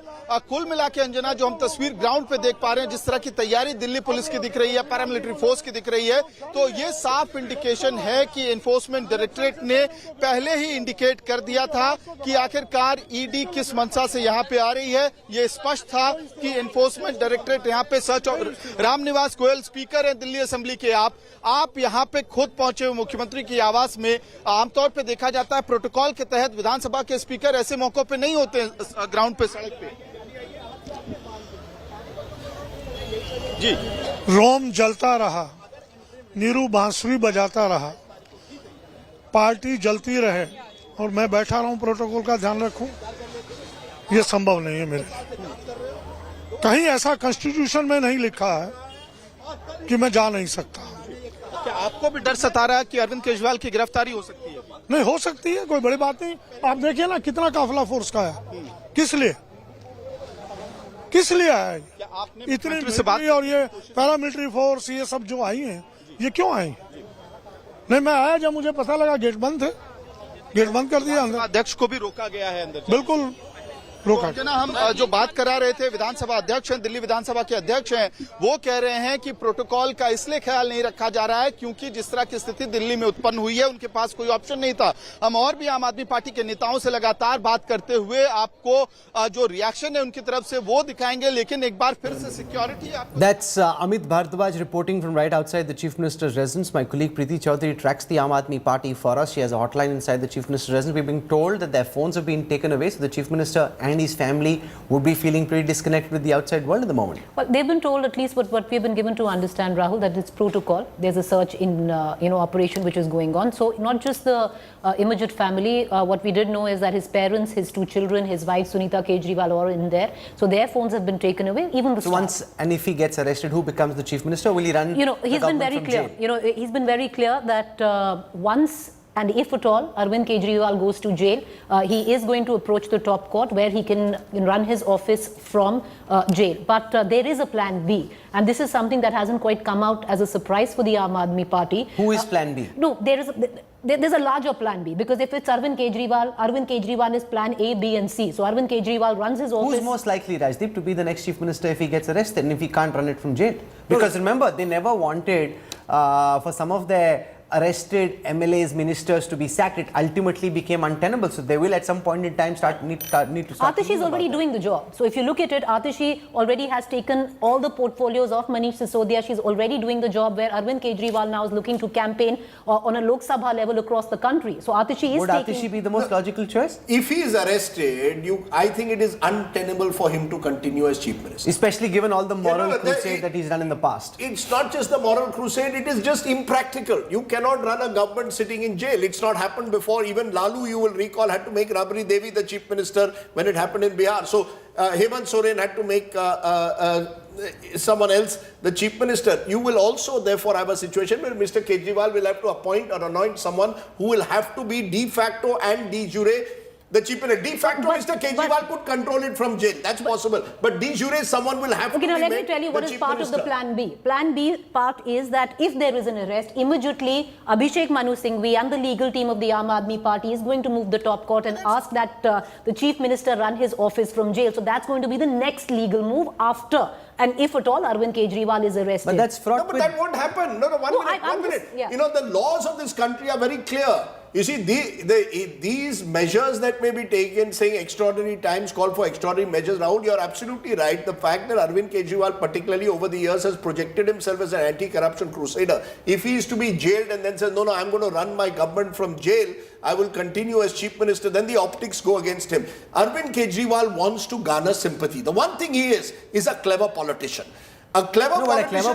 कुल मिला के अंजना, जो हम तस्वीर ग्राउंड पे देख पा रहे हैं, जिस तरह की तैयारी दिल्ली पुलिस की दिख रही है, पैरामिलिट्री फोर्स की दिख रही है, तो ये साफ इंडिकेशन है कि एनफोर्समेंट डायरेक्टरेट ने पहले ही इंडिकेट कर दिया था कि आखिरकार ईडी किस मंशा से यहाँ पे आ रही है। ये स्पष्ट था कि एनफोर्समेंट डायरेक्टरेट यहाँ पे सर्च। रामनिवास गोयल स्पीकर हैं दिल्ली असेंबली के, आप यहाँ पे खुद पहुंचे हुए मुख्यमंत्री की आवास में। आमतौर पे देखा जाता है प्रोटोकॉल के तहत विधानसभा के स्पीकर ऐसे मौकों पे नहीं होते ग्राउंड पे, सड़क पे। जी, रोम जलता रहा, नीरू बांसुरी बजाता रहा, पार्टी जलती रहे और मैं बैठा रहूं प्रोटोकॉल का ध्यान रखूं, ये संभव नहीं है मेरे लिए। कहीं ऐसा कॉन्स्टिट्यूशन में नहीं लिखा है कि मैं जा नहीं सकता। क्या आपको भी डर सता रहा है कि अरविंद केजरीवाल की गिरफ्तारी हो सकती है? नहीं हो सकती है, कोई बड़ी बात नहीं। आप देखिए ना कितना काफिला फोर्स का है, किस लिए है इतनी से बात? और ये पैरामिलिट्री फोर्स ये सब जो आई हैं, ये क्यों आई? नहीं, मैं आया जब मुझे पता लगा गेट बंद थे, गेट बंद कर दिया अंदर। अध्यक्ष को भी रोका गया है अंदर, बिल्कुल रोका। तो हम जो बात करा रहे थे, विधानसभा अध्यक्ष हैं, दिल्ली विधानसभा के अध्यक्ष हैं, वो कह रहे हैं कि प्रोटोकॉल का इसलिए ख्याल नहीं रखा जा रहा है क्योंकि जिस तरह की स्थिति दिल्ली में उत्पन्न हुई है, उनके पास कोई ऑप्शन नहीं था। हम और भी आम आदमी पार्टी के नेताओं से लगातार बात करते हुए आपको जो रिएक्शन है उनकी तरफ से वो दिखाएंगे, लेकिन एक बार फिर से security. That's Amit Bhardwaj reporting from right outside the Chief Minister's residence. My colleague Preeti Chaudhary tracks the Aam Aadmi Party for us. She has a hotline inside the Chief Minister's residence. We've been told that their phones have been taken away, so the Chief Minister and his family would be feeling pretty disconnected with the outside world at the moment. Well, they've been told, at least what we've been given to understand, Rahul, that it's protocol. There's a search in operation which is going on. So not just the immediate family. What we did know is that his parents, his two children, his wife Sunita Kejriwal are in there. So their phones have been taken away. Even the and if he gets arrested, who becomes the Chief Minister? Will he run? He's been very clear. He's been very clear that once and if at all Arvind Kejriwal goes to jail, he is going to approach the top court where he can run his office from jail. But there is a plan B, and this is something that hasn't quite come out as a surprise for the Aam Aadmi Party. Who is plan B? No, there's a larger plan B, because if it's Arvind Kejriwal is plan A, B and C. So Arvind Kejriwal runs his office. Who's most likely, Rajdeep, to be the next Chief Minister if he gets arrested and if he can't run it from jail? Because remember, they never wanted for some of their arrested MLAs, ministers to be sacked. It ultimately became untenable. So they will at some point in time need to start. Atishi is already doing the job. So if you look at it, Atishi already has taken all the portfolios of Manish Sisodia. She's already doing the job, where Arvind Kejriwal now is looking to campaign on a Lok Sabha level across the country. So Atishi is Would Atishi be the most logical choice? If he is arrested, I think it is untenable for him to continue as Chief Minister. Especially given all the moral crusade that he's done in the past. It's not just the moral crusade, it is just impractical. You cannot run a government sitting in jail. It's not happened before. Even Lalu, you will recall, had to make Rabri Devi the Chief Minister when it happened in Bihar. So Hemant Soren had to make someone else the Chief Minister. You will also therefore have a situation where Mr. Kejriwal will have to appoint or anoint someone who will have to be de facto and de jure the Chief Minister. De facto, Mr. Kejriwal could control it from jail. That's possible. But de jure, someone will have to be now let me tell you what is part of the plan B. Plan B part is that if there is an arrest, immediately Abhishek Manu Singhvi and the legal team of the Aam Aadmi Party is going to move the top court and ask that the Chief Minister run his office from jail. So that's going to be the next legal move after, and if at all Arvind Kejriwal is arrested. But that's fraught but that won't happen. One minute. Yeah. The laws of this country are very clear. You see, these measures that may be taken, saying extraordinary times call for extraordinary measures. Rahul, you're absolutely right. The fact that Arvind Kejriwal, particularly over the years, has projected himself as an anti-corruption crusader. If he is to be jailed and then says, no, I'm going to run my government from jail, I will continue as Chief Minister, then the optics go against him. Arvind Kejriwal wants to garner sympathy. The one thing he is a clever politician. A clever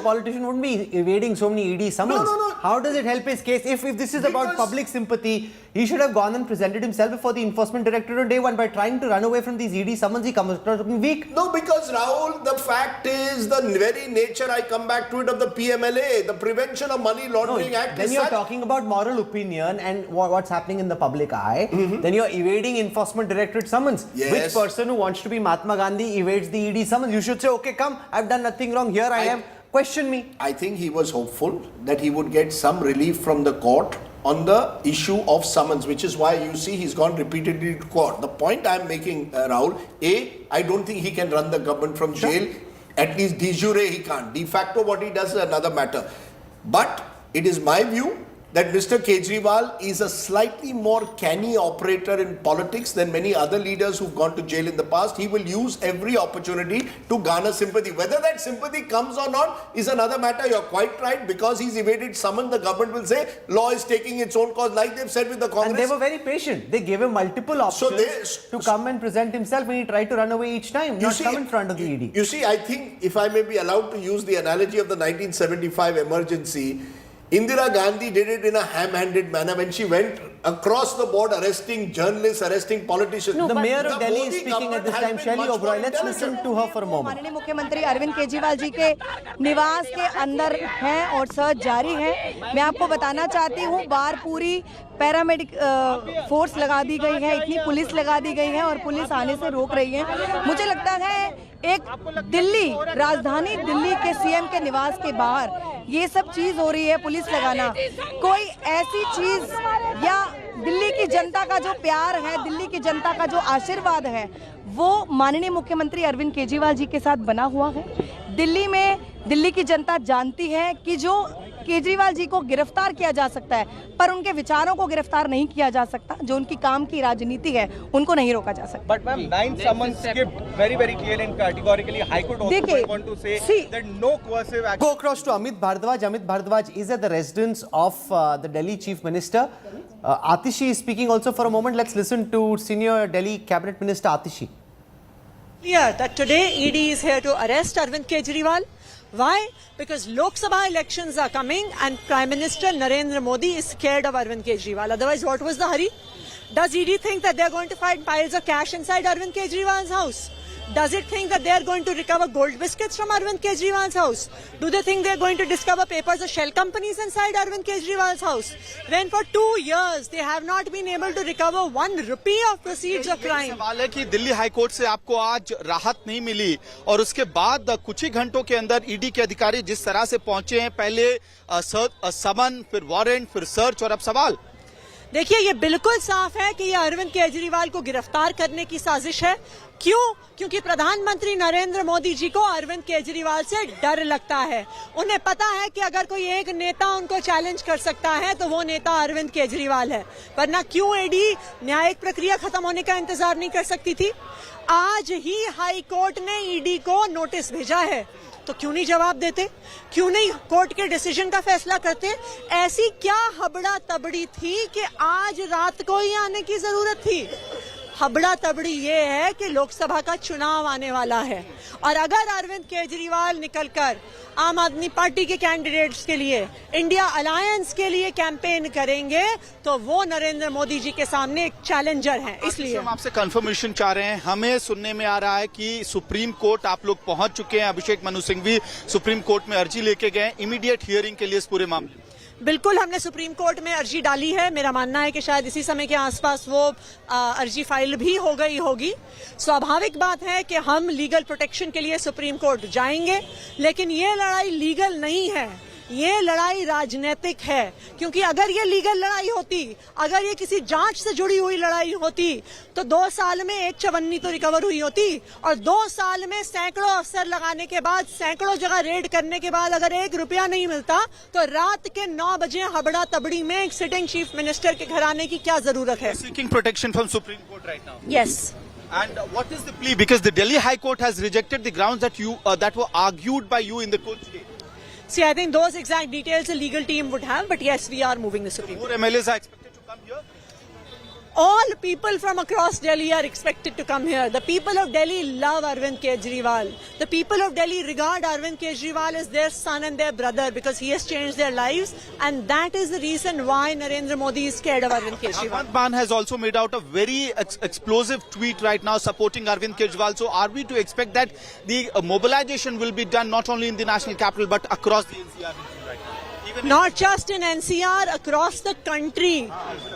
politician wouldn't be evading so many ED summons. No. How does it help his case? If this is about public sympathy, he should have gone and presented himself before the Enforcement Directorate on day one. By trying to run away from these ED summons, he comes across looking weak. No, because Rahul, the fact is the very nature, I come back to it, of the PMLA, the Prevention of Money Laundering Act. Then you're talking about moral opinion and what's happening in the public eye. Then you're evading Enforcement Directorate summons. Yes. Which person who wants to be Mahatma Gandhi evades the ED summons? You should say, okay, come, I've done nothing wrong. Here I am. Question me. I think he was hopeful that he would get some relief from the court on the issue of summons, which is why you see he's gone repeatedly to court. The point I'm making, Rahul, I don't think he can run the government from jail. At least de jure he can't. De facto what he does is another matter. But it is my view that Mr. Kejriwal is a slightly more canny operator in politics than many other leaders who've gone to jail in the past. He will use every opportunity to garner sympathy. Whether that sympathy comes or not is another matter. You're quite right. Because he's evaded summon, the government will say law is taking its own course, like they've said with the Congress. And they were very patient. They gave him multiple options to come and present himself, and he tried to run away each time, not come in front of the ED. You see, I think if I may be allowed to use the analogy of the 1975 emergency, Indira Gandhi did it in a ham-handed manner when she went across the board arresting journalists, arresting politicians. No, the mayor of Delhi is speaking at this time, Shelley Oberoi. Let's listen to her for a moment. माननीय मुख्यमंत्री अरविंद केजरीवाल जी के निवास के अंदर हैं और search जारी है। मैं आपको बताना चाहती हूँ, बाहर पूरी पैरामेडिक फोर्स लगा दी गई है, इतनी पुलिस लगा दी गई है और पुलिस आने से रोक रही है। मुझे लगता है एक दिल्ली, राजधानी दिल्ली के सीएम के निवास के बाहर ये सब चीज हो रही है, पुलिस लगाना, कोई ऐसी चीज या दिल्ली की जनता का जो प्यार है, दिल्ली की जनता का जो आशीर्वाद है, वो माननीय मुख्यमंत्री अरविंद केजरीवाल जी के साथ बना हुआ है। दिल्ली में दिल्ली की जनता जानती है कि जो केजरीवाल जी को गिरफ्तार किया जा सकता है, पर उनके विचारों को गिरफ्तार नहीं किया जा सकता। जो उनकी काम की राजनीति है, उनको नहीं रोका जा सकता। But ma'am, 9 summons skipped very clear and categorically. High Court also want to say that no coercive action. Go across to Amit Bhardwaj. Amit Bhardwaj is at the residence of the Delhi Chief Minister. Atishi is speaking also for a moment. Let's listen to Senior Delhi Cabinet Minister Atishi. Clear that today ED is here to arrest Arvind Kejriwal. Why? Because Lok Sabha elections are coming and Prime Minister Narendra Modi is scared of Arvind Kejriwal. Otherwise, what was the hurry? Does ED think that they are going to find piles of cash inside Arvind Kejriwal's house? Does it think that they are going to recover gold biscuits from Arvind Kejriwal's house? Do they think they are going to discover papers of shell companies inside Arvind Kejriwal's house? When for 2 years they have not been able to recover 1 rupee of proceeds of crime. सवाल है कि Delhi high court से आपको आज राहत नहीं मिली और उसके बाद कुछ ही घंटों के अंदर ईडी के अधिकारी जिस तरह से पहुंचे हैं, पहले समन, फिर वारंट, फिर सर्च और अब सवाल। देखिए, ये बिल्कुल साफ है कि ये अरविंद केजरीवाल को गिरफ्तार करने की साजिश है। क्यों? क्योंकि प्रधानमंत्री नरेंद्र मोदी जी को अरविंद केजरीवाल से डर लगता है। उन्हें पता है कि अगर कोई एक नेता उनको चैलेंज कर सकता है तो वो नेता अरविंद केजरीवाल है। वरना क्यों ईडी न्यायिक प्रक्रिया खत्म होने का इंतजार नहीं कर सकती थी? आज ही हाई कोर्ट ने ईडी को नोटिस भेजा है, तो क्यों नहीं जवाब देते? क्यों नहीं कोर्ट के डिसीजन का फैसला करते? ऐसी क्या हबड़ा तबड़ी थी कि आज रात को ही आने की जरूरत थी? हबड़ा तबड़ी ये है कि लोकसभा का चुनाव आने वाला है और अगर अरविंद केजरीवाल निकलकर आम आदमी पार्टी के कैंडिडेट्स के लिए, इंडिया अलायंस के लिए कैंपेन करेंगे तो वो नरेंद्र मोदी जी के सामने एक चैलेंजर हैं। इसलिए हम आपसे कंफर्मेशन चाह रहे हैं। हमें सुनने में आ रहा है कि सुप्रीम कोर्ट आप लोग पहुंच चुके हैं। अभिषेक मनु सिंघवी सुप्रीम कोर्ट में अर्जी लेके गए इमीडिएट हियरिंग के लिए इस पूरे मामले। बिल्कुल, हमने सुप्रीम कोर्ट में अर्जी डाली है। मेरा मानना है कि शायद इसी समय के आसपास वो अर्जी फाइल भी हो गई होगी। स्वाभाविक बात है कि हम लीगल प्रोटेक्शन के लिए सुप्रीम कोर्ट जाएंगे, लेकिन ये लड़ाई लीगल नहीं है, ये लड़ाई राजनीतिक है। क्योंकि अगर ये लीगल लड़ाई होती, अगर ये किसी जांच से जुड़ी हुई लड़ाई होती, तो 2 साल में 1 चवन्नी तो रिकवर हुई होती और 2 साल में सैकड़ों अफसर लगाने के बाद, सैकड़ों जगह रेड करने के बाद अगर 1 रुपया नहीं मिलता तो रात के 9 बजे हबड़ा तबड़ी में एक सिटिंग चीफ मिनिस्टर के घर आने की क्या जरूरत है? Seeking protection from Supreme Court right now. Yes. And what is the plea? Because the Delhi High Court has rejected the grounds that that were argued by you in the court today. See, I think those exact details the legal team would have, but yes, we are moving the Supreme Court. More MLAs are expected to come here? All people from across Delhi are expected to come here. The people of Delhi love Arvind Kejriwal. The people of Delhi regard Arvind Kejriwal as their son and their brother because he has changed their lives, and that is the reason why Narendra Modi is scared of Arvind Kejriwal. Bhagwant Mann has also made out a very explosive tweet right now supporting Arvind Kejriwal. So are we to expect that the mobilization will be done not only in the national capital but across the NCR region right now? Not just in NCR, across the country.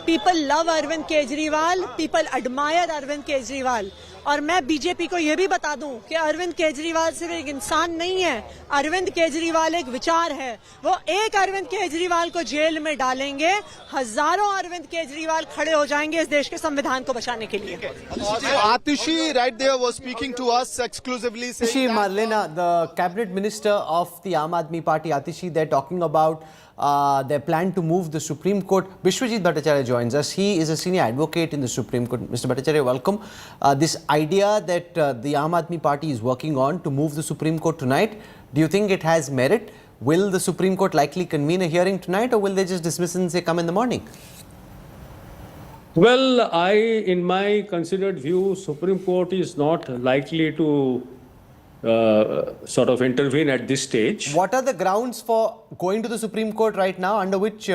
People love Arvind Kejriwal. People admire Arvind Kejriwal. और मैं BJP को यह भी बता दूं कि अरविंद केजरीवाल सिर्फ एक इंसान नहीं है, अरविंद केजरीवाल एक विचार है। वो एक अरविंद केजरीवाल को जेल में डालेंगे, हजारों अरविंद केजरीवाल खड़े हो जाएंगे इस देश के संविधान को बचाने के लिए। Atishi right there was speaking to us exclusively. Atishi Marlena, the cabinet minister of the Aam Aadmi Party, Atishi, they're talking about their plan to move the Supreme Court. Vishwajit Bhattacharya joins us. He is a senior advocate in the Supreme Court. Mr. Bhattacharya, welcome. This idea that the Aam Aadmi Party is working on to move the Supreme Court tonight, do you think it has merit? Will the Supreme Court likely convene a hearing tonight, or will they just dismiss and say come in the morning? Well, in my considered view, Supreme Court is not likely to sort of intervene at this stage. What are the grounds for going to the Supreme Court right now? Under which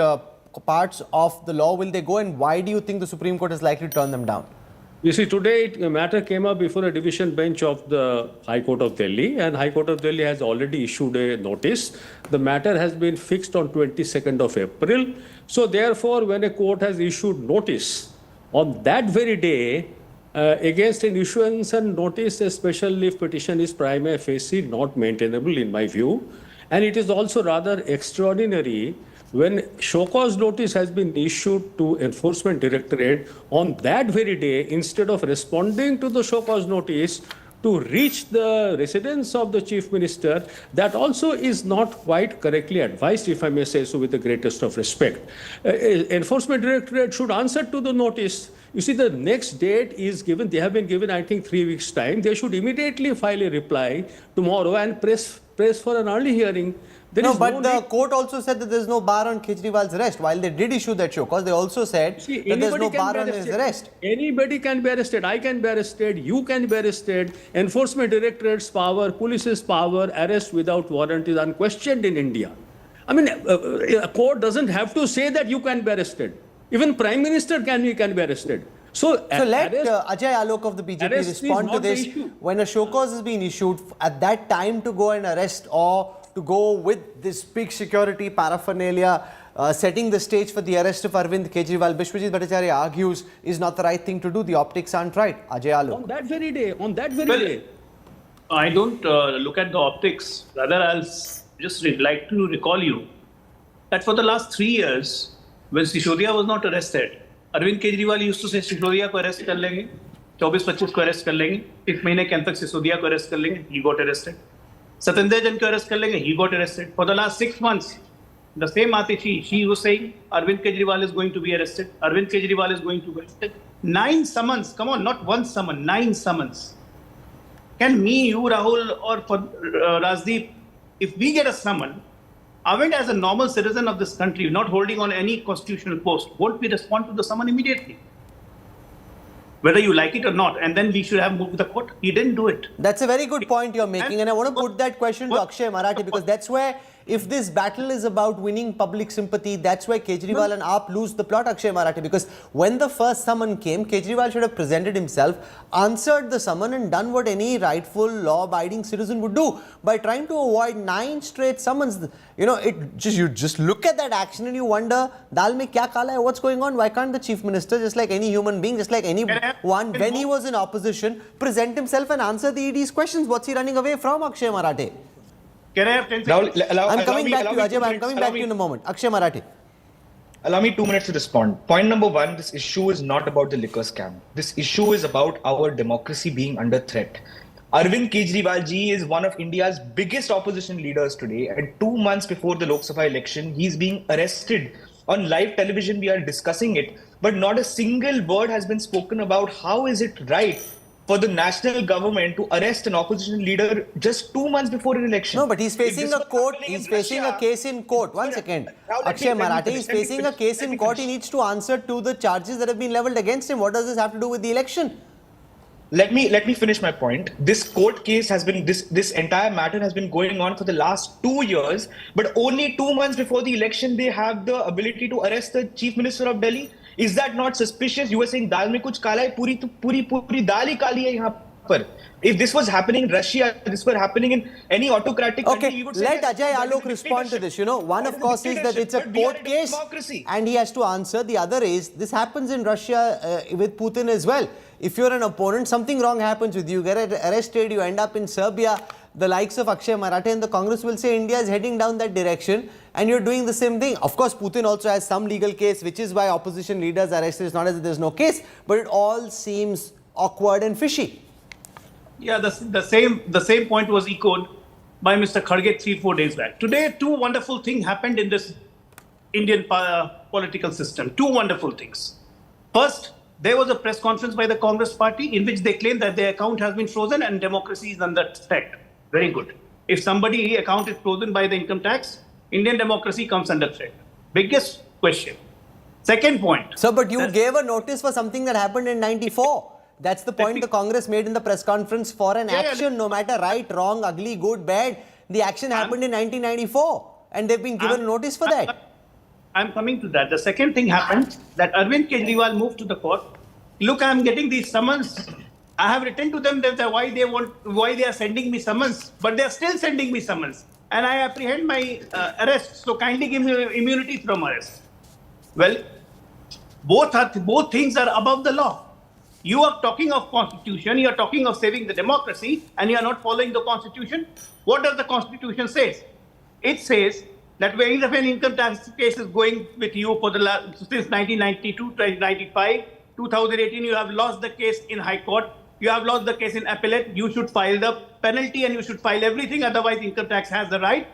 parts of the law will they go, and why do you think the Supreme Court is likely to turn them down? You see, today a matter came up before a division bench of the High Court of Delhi, and High Court of Delhi has already issued a notice. The matter has been fixed on 22nd of April. So therefore, when a court has issued notice, on that very day, against an issuance and notice, a special leave petition is prima facie not maintainable in my view. And it is also rather extraordinary when show cause notice has been issued to Enforcement Directorate on that very day, instead of responding to the show cause notice to reach the residence of the Chief Minister, that also is not quite correctly advised, if I may say so with the greatest of respect. Enforcement Directorate should answer to the notice. You see, the next date is given, they have been given, I think, 3 weeks' time. They should immediately file a reply tomorrow and press for an early hearing. No, but the court also said that there is no bar on Kejriwal's arrest. While they did issue that show cause, they also said that there is no bar on his arrest. Anybody can be arrested. I can be arrested. You can be arrested. Enforcement Directorate's power, police's power, arrest without warrant is unquestioned in India. I mean, a court doesn't have to say that you can be arrested. Even Prime Minister can be arrested. So let Ajay Alok of the BJP respond to this. When a show cause has been issued, at that time to go and arrest or to go with this big security paraphernalia, setting the stage for the arrest of Arvind Kejriwal, Vishwajit Bhattacharya argues is not the right thing to do. The optics aren't right. Ajay Alok. On that very day, I don't look at the optics. Rather, I'll just like to recall you that for the last 3 years, when Sisodiya was not arrested, Arvind Kejriwal used to say Sisodiya ko arrest kar lenge, 24-25 ko arrest kar lenge, 1 mahine ke ant tak Sisodiya ko arrest kar lenge, he got arrested. Satendra Jain ko arrest kar lenge, he got arrested. For the last 6 months, the same Atishi, she was saying Arvind Kejriwal is going to be arrested. Arvind Kejriwal is going to be arrested. 9 summons, come on, not 1 summon, 9 summons. Can me, you, Rahul, or Rajdeep, if we get a summon, Arvind as a normal citizen of this country, not holding on any constitutional post, won't we respond to the summon immediately? Whether you like it or not, and then we should have moved the court. He didn't do it. That's a very good point you're making, and I want to put that question to Akshay Marathi, because that's where, if this battle is about winning public sympathy, that's where Kejriwal and AAP lose the plot, Akshay Marathi, because when the first summon came, Kejriwal should have presented himself, answered the summon and done what any rightful, law-abiding citizen would do. By trying to avoid 9 straight summons, you know, you just look at that action and you wonder, Dal mein kya kala hai, what's going on? Why can't the Chief Minister, just like any human being, just like anyone, when he was in opposition, present himself and answer the ED's questions? What's he running away from, Akshay Marathi? Can I have 10 seconds? I'm coming back to you, Ajay. I'm coming back to you in a moment. Akshay Marathi. Allow me 2 minutes to respond. Point number 1, this issue is not about the liquor scam. This issue is about our democracy being under threat. Arvind Kejriwal ji is one of India's biggest opposition leaders today, and 2 months before the Lok Sabha election, he's being arrested. On live television, we are discussing it, but not a single word has been spoken about how is it right for the national government to arrest an opposition leader just 2 months before an election. No, but he's facing a court. He's facing a case in court. 1 second. Akshay Marathi is facing a case in court. He needs to answer to the charges that have been leveled against him. What does this have to do with the election? Let me finish my point. This court case has been, this entire matter has been going on for the last 2 years, but only 2 months before the election, they have the ability to arrest the Chief Minister of Delhi. Is that not suspicious? You were saying dal mein kuch kala hai, puri dal hi kali hai yahan par. If this was happening in Russia, this were happening in any autocratic country, we would say let Ajay Alok respond to this. You know, one of course is that it's a court case and he has to answer. The other is, this happens in Russia with Putin as well. if you're an opponent, something wrong happens with you, you get arrested, you end up in Serbia, the likes of Akshay Marathe and the Congress will say India is heading down that direction and you're doing the same thing. Of course, Putin also has some legal case, which is why opposition leaders are arrested. It's not as if there's no case, but it all seems awkward and fishy. Yeah, the same point was echoed by Mr. Kharge 3-4 days back. Today, two wonderful things happened in this Indian political system. Two wonderful things. First, there was a press conference by the Congress party in which they claimed that their account has been frozen and democracy is under threat. Very good. If somebody's account is frozen by the income tax, Indian democracy comes under threat. Biggest question. Second point. Sir, but you gave a notice for something that happened in 94. That's the point the Congress made in the press conference for an action, no matter right, wrong, ugly, good, bad. The action happened in 1994 and they've been given notice for that. I'm coming to that. The second thing happened that Arvind Kejriwal moved to the court. Look, I'm getting these summons. I have written to them that why they are sending me summons, but they are still sending me summons. And I apprehend my arrest. So kindly give me immunity from arrest. Well, both things are above the law. You are talking of constitution, you are talking of saving the democracy, and you are not following the constitution. What does the constitution say? It says that when an income tax case is going with you for since 1992, 1995, 2018, you have lost the case in High Court, you have lost the case in appellate, you should file the penalty and you should file everything. Otherwise, income tax has the right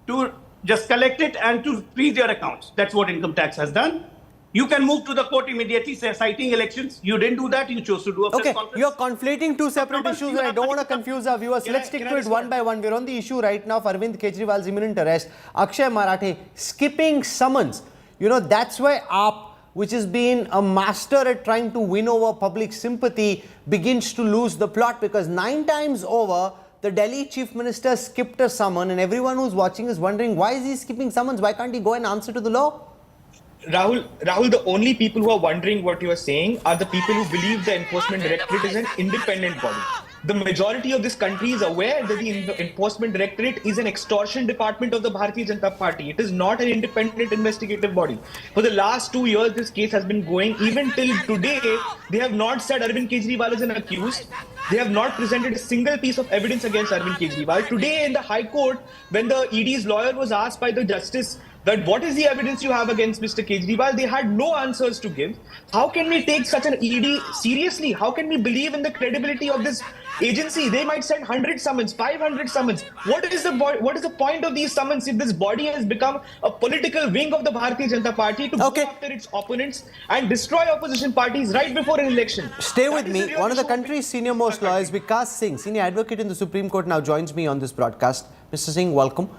to just collect it and to freeze your accounts. That's what income tax has done. You can move to the court immediately, citing elections. You didn't do that. You chose to do a press conference. You're conflating two separate issues and I don't want to confuse our viewers. Let's stick to it one by one. We're on the issue right now of Arvind Kejriwal's imminent arrest. Akshay Marathe skipping summons. You know, that's why AAP, which has been a master at trying to win over public sympathy, begins to lose the plot because 9 times over, the Delhi Chief Minister skipped a summon and everyone who's watching is wondering, why is he skipping summons? Why can't he go and answer to the law? Rahul, the only people who are wondering what you are saying are the people who believe the Enforcement Directorate is an independent body. The majority of this country is aware that the Enforcement Directorate is an extortion department of the Bharatiya Janata Party. It is not an independent investigative body. For the last 2 years, this case has been going. Even till today, they have not said Arvind Kejriwal is an accused. They have not presented a single piece of evidence against Arvind Kejriwal. Today in the High Court, when the ED's lawyer was asked by the justice that what is the evidence you have against Mr. Kejriwal, they had no answers to give. How can we take such an ED seriously? How can we believe in the credibility of this agency? They might send 100 summons, 500 summons. What is the point of these summons if this body has become a political wing of the Bharatiya Janata Party to go after its opponents and destroy opposition parties right before an election? Stay with me. One of the country's senior most lawyers, Vikas Singh, senior advocate in the Supreme Court, now joins me on this broadcast. Mr. Singh, welcome.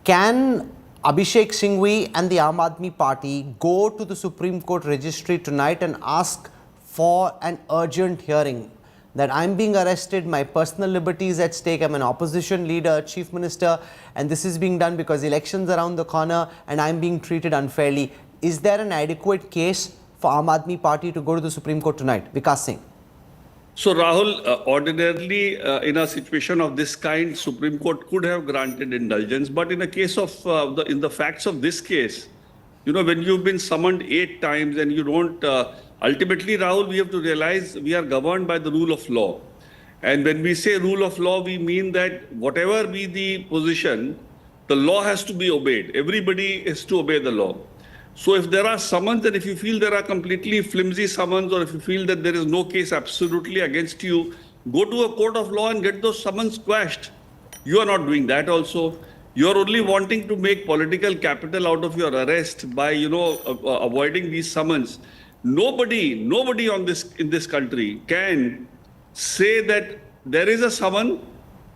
Can Abhishek Singhvi and the Aam Aadmi Party go to the Supreme Court registry tonight and ask for an urgent hearing? That I'm being arrested, my personal liberty is at stake, I'm an opposition leader, chief minister, and this is being done because elections are around the corner and I'm being treated unfairly. Is there an adequate case for Aam Aadmi Party to go to the Supreme Court tonight? Vikas Singh. So Rahul, ordinarily in a situation of this kind, Supreme Court could have granted indulgence, but in a case of, in the facts of this case, you know, when you've been summoned 8 times and you don't, ultimately Rahul, we have to realize we are governed by the rule of law. And when we say rule of law, we mean that whatever be the position, the law has to be obeyed. Everybody is to obey the law. So if there are summons and if you feel there are completely flimsy summons or if you feel that there is no case absolutely against you, go to a court of law and get those summons quashed. You are not doing that also. You are only wanting to make political capital out of your arrest by, you know, avoiding these summons. Nobody in this country can say that there is a summon,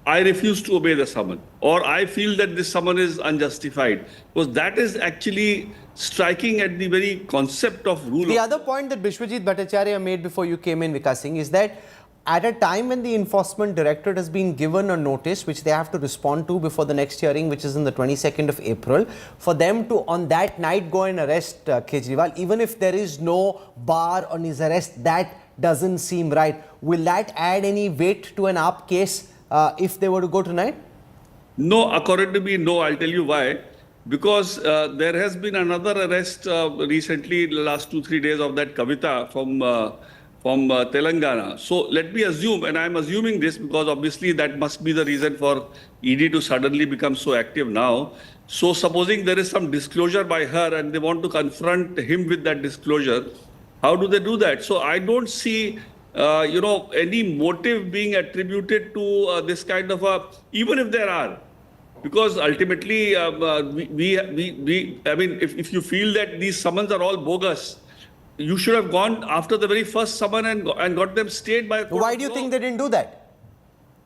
I refuse to obey the summon, or I feel that this summon is unjustified. Because that is actually striking at the very concept of rule. The other point that Bishwajit Bhattacharya made before you came in, Vikas Singh, is that at a time when the Enforcement Directorate has been given a notice which they have to respond to before the next hearing, which is in the 22nd of April, for them to on that night go and arrest Kejriwal, even if there is no bar on his arrest, that doesn't seem right. Will that add any weight to an AAP case if they were to go tonight? No, according to me, no. I'll tell you why. Because there has been another arrest recently, the last 2-3 days of that Kavita from from Telangana. So let me assume, and I'm assuming this because obviously that must be the reason for ED to suddenly become so active now. So supposing there is some disclosure by her and they want to confront him with that disclosure, how do they do that? So I don't see, any motive being attributed to this kind of a, even if there are, because ultimately, I mean, if you feel that these summons are all bogus, you should have gone after the very first summon and got them stayed by a court. Why do you think they didn't do that?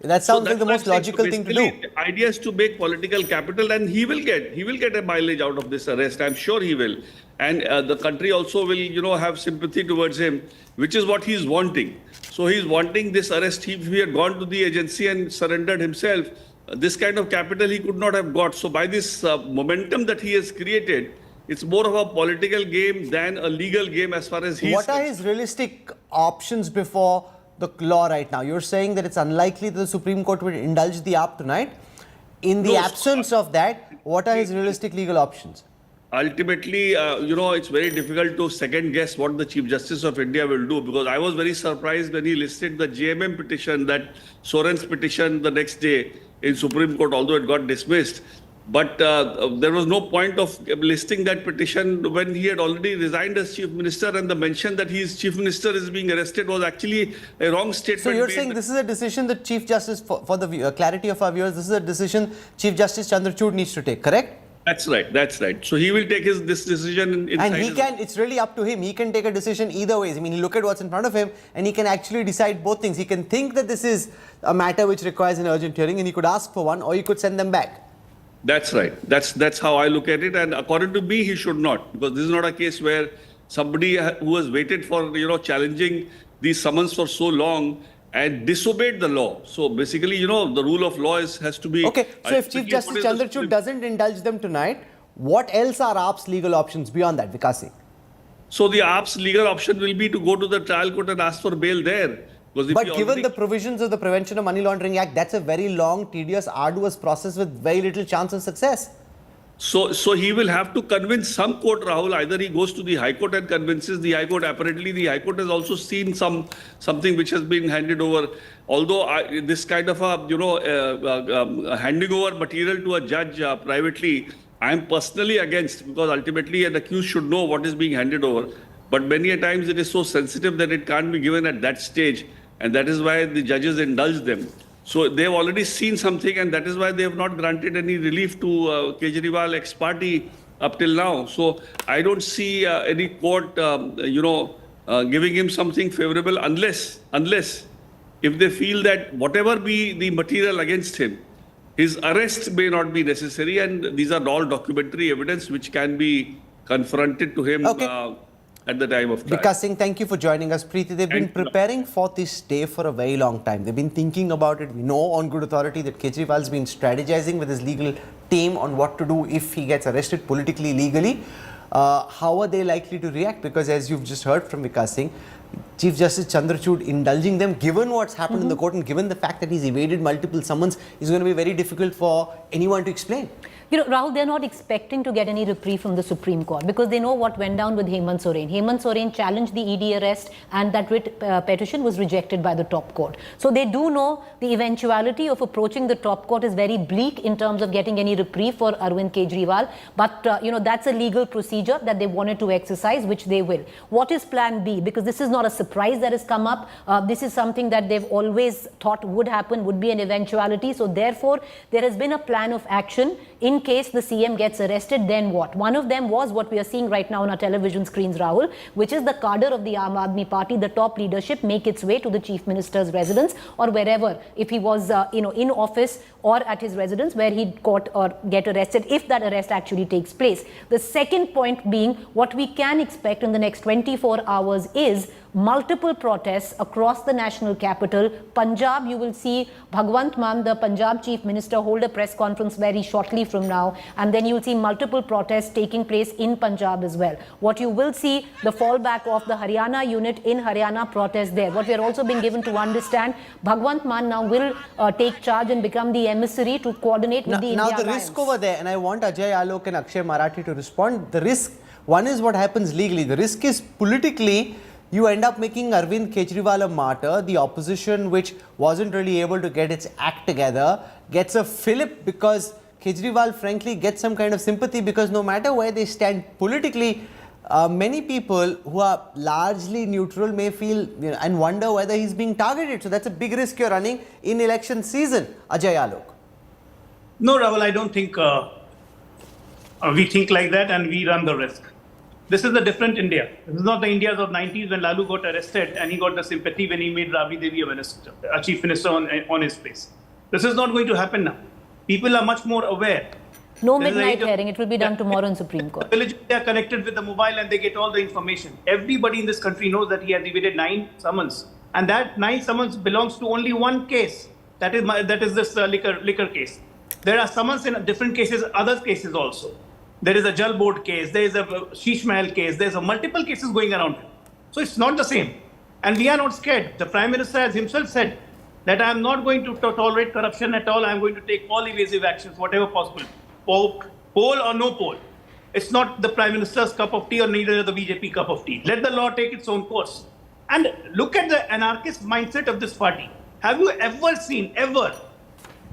That sounds like the most logical thing to do. The idea is to make political capital, and he will get a mileage out of this arrest. I'm sure he will, and the country also will, have sympathy towards him, which is what he's wanting. So he's wanting this arrest. If he had gone to the agency and surrendered himself, this kind of capital he could not have got. So by this momentum that he has created, it's more of a political game than a legal game as far as he's What are his realistic options before the law right now? You're saying that it's unlikely that the Supreme Court will indulge the ARP tonight. In the absence of that, what are his realistic legal options? Ultimately, it's very difficult to second guess what the Chief Justice of India will do, because I was very surprised when he listed the JMM petition, that Soren's petition, the next day in Supreme Court, although it got dismissed. But there was no point of listing that petition when he had already resigned as Chief Minister, and the mention that his Chief Minister is being arrested was actually a wrong statement. So you're saying this is a decision that Chief Justice, for the clarity of our viewers, this is a decision Chief Justice Chandrachud needs to take, correct? That's right. So he will take this decision inside. And it's really up to him. He can take a decision either ways. I mean, look at what's in front of him and he can actually decide both things. He can think that this is a matter which requires an urgent hearing and he could ask for one, or he could send them back. That's right. That's how I look at it. And according to me, he should not, because this is not a case where somebody who has waited for, challenging these summons for so long and disobeyed the law. So basically, the rule of law has to be... Okay, so if Chief Justice Chandrachud doesn't indulge them tonight, what else are ARP's legal options beyond that, Vikas Singh? So the ARP's legal option will be to go to the trial court and ask for bail there. But given the provisions of the Prevention of Money Laundering Act, that's a very long, tedious, arduous process with very little chance of success. So he will have to convince some court, Rahul. Either he goes to the High Court and convinces the High Court. Apparently, the High Court has also seen something which has been handed over. Although this kind of handing over material to a judge privately, I am personally against, because ultimately an accused should know what is being handed over. But many a times it is so sensitive that it can't be given at that stage, and that is why the judges indulge them. So they've already seen something, and that is why they have not granted any relief to Kejriwal ex-party up till now. So I don't see any court, giving him something favorable unless if they feel that whatever be the material against him, his arrest may not be necessary, and these are all documentary evidence which can be confronted to him. Okay. At the time of trial. Vikas Singh, thank you for joining us. Preeti, they've been preparing for this day for a very long time. They've been thinking about it. We know on good authority that Kejriwal's been strategizing with his legal team on what to do if he gets arrested politically, legally. How are they likely to react? Because as you've just heard from Vikas Singh, Chief Justice Chandrachud indulging them, given what's happened in the court and given the fact that he's evaded multiple summons, is going to be very difficult for anyone to explain. Rahul, they're not expecting to get any reprieve from the Supreme Court because they know what went down with Hemant Soren. Hemant Soren challenged the ED arrest and that writ petition was rejected by the top court. So they do know the eventuality of approaching the top court is very bleak in terms of getting any reprieve for Arvind Kejriwal. But, that's a legal procedure that they wanted to exercise, which they will. What is plan B? Because this is not a surprise that has come up. This is something that they've always thought would happen, would be an eventuality. So therefore, there has been a plan of action. In case the CM gets arrested, then what? One of them was what we are seeing right now on our television screens, Rahul, which is the cadre of the Aam Aadmi Party, the top leadership, make its way to the Chief Minister's residence or wherever, if he was, in office or at his residence where he'd caught or get arrested, if that arrest actually takes place. The second point being, what we can expect in the next 24 hours is multiple protests across the national capital. Punjab, you will see Bhagwant Mann, the Punjab Chief Minister, hold a press conference very shortly from now, and then you'll see multiple protests taking place in Punjab as well. What you will see, the fallback of the Haryana unit in Haryana protest there. What we are also being given to understand, Bhagwant Mann now will take charge and become the emissary to coordinate with the India Now the alliance. risk over there, and I want Ajay Alok and Akshay Marathi to respond. The risk, one is what happens legally. The risk is politically, you end up making Arvind Kejriwal a martyr. The opposition, which wasn't really able to get its act together, gets a fillip because Kejriwal frankly gets some kind of sympathy, because no matter where they stand politically, many people who are largely neutral may feel and wonder whether he's being targeted. So that's a big risk you're running in election season. Ajay Alok. No, Rahul, I don't think we think like that and we run the risk. This is a different India. This is not the India of 90s when Lalu got arrested and he got the sympathy when he made Rabri Devi a chief minister on his place. This is not going to happen now. People are much more aware. No midnight hearing. It will be done tomorrow in Supreme Court. They are connected with the mobile and they get all the information. Everybody in this country knows that he has evaded 9 summons. And that 9 summons belongs to only one case. That is this liquor case. There are summons in different cases, other cases also. There is a Jal Board case, there is a Sheesh Mahal case, there is a multiple cases going around. So it's not the same. And we are not scared. The Prime Minister has himself said that I am not going to tolerate corruption at all. I am going to take all evasive actions, whatever possible. Poll or no poll. It's not the Prime Minister's cup of tea or neither the BJP cup of tea. Let the law take its own course. And look at the anarchist mindset of this party. Have you ever seen,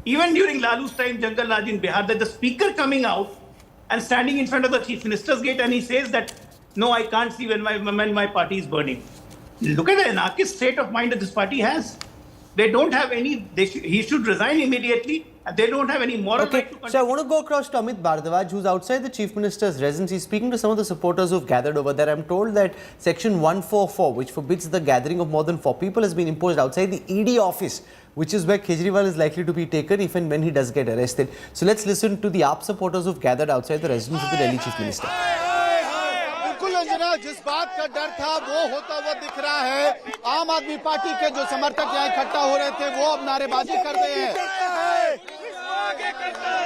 even during Lalu's time, Jangal Raj in Bihar, that the speaker coming out and standing in front of the chief minister's gate and he says that, no, I can't see when my party is burning. Look at the anarchist state of mind that this party has. They don't have any, he should resign immediately and they don't have any moral right to continue. So I want to go across to Amit Bhardwaj, who's outside the Chief Minister's residence. He's speaking to some of the supporters who've gathered over there. I'm told that Section 144, which forbids the gathering of more than 4 people, has been imposed outside the ED office, which is where Kejriwal is likely to be taken if and when he does get arrested. So let's listen to the AAP supporters who've gathered outside the residence of the Delhi Chief Minister. जिस बात का डर था वो होता हुआ दिख रहा है। आम आदमी पार्टी के जो समर्थक यहाँ इकट्ठा हो रहे थे वो अब नारेबाजी कर रहे हैं।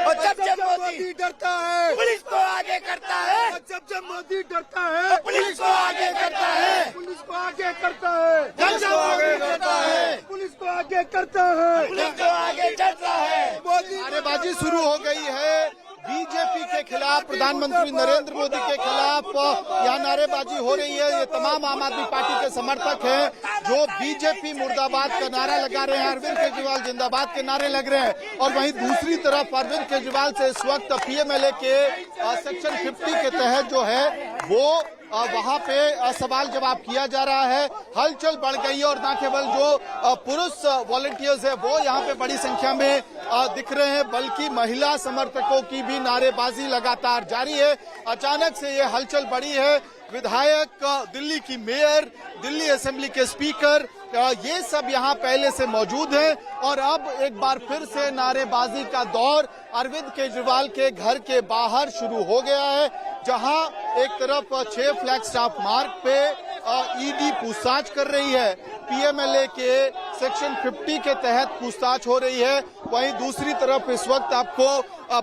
और जब मोदी डरता है पुलिस को आगे करता है, जब मोदी डरता है पुलिस को आगे करता है, पुलिस को आगे करता है, जब आगे करता है पुलिस को आगे करता है, पुलिस को आगे चलता है। नारेबाजी शुरू हो गई है बीजेपी के खिलाफ, प्रधानमंत्री नरेंद्र मोदी के खिलाफ यहाँ नारेबाजी हो रही है। ये तमाम आम आदमी पार्टी के समर्थक हैं जो बीजेपी मुर्दाबाद का नारा लगा रहे हैं, अरविंद केजरीवाल जिंदाबाद के नारे लग रहे हैं। और वहीं दूसरी तरफ अरविंद केजरीवाल से इस वक्त पीएमएलए के सेक्शन 50 के तहत जो है वो वहां पे सवाल जवाब किया जा रहा है। हलचल बढ़ गई है और न केवल जो पुरुष वॉलंटियर्स है वो यहाँ पे बड़ी संख्या में दिख रहे हैं, बल्कि महिला समर्थकों की भी नारेबाजी लगातार जारी है। अचानक से ये हलचल बढ़ी है। विधायक, दिल्ली की मेयर, दिल्ली असेंबली के स्पीकर, ये सब यहाँ पहले से मौजूद हैं और अब एक बार फिर से नारेबाजी का दौर अरविंद केजरीवाल के घर के बाहर शुरू हो गया है, जहां एक तरफ 6 फ्लैग स्टाफ मार्ग पे ईडी पूछताछ कर रही है, पीएमएलए के सेक्शन 50 के तहत पूछताछ हो रही है। वहीं दूसरी तरफ इस वक्त आपको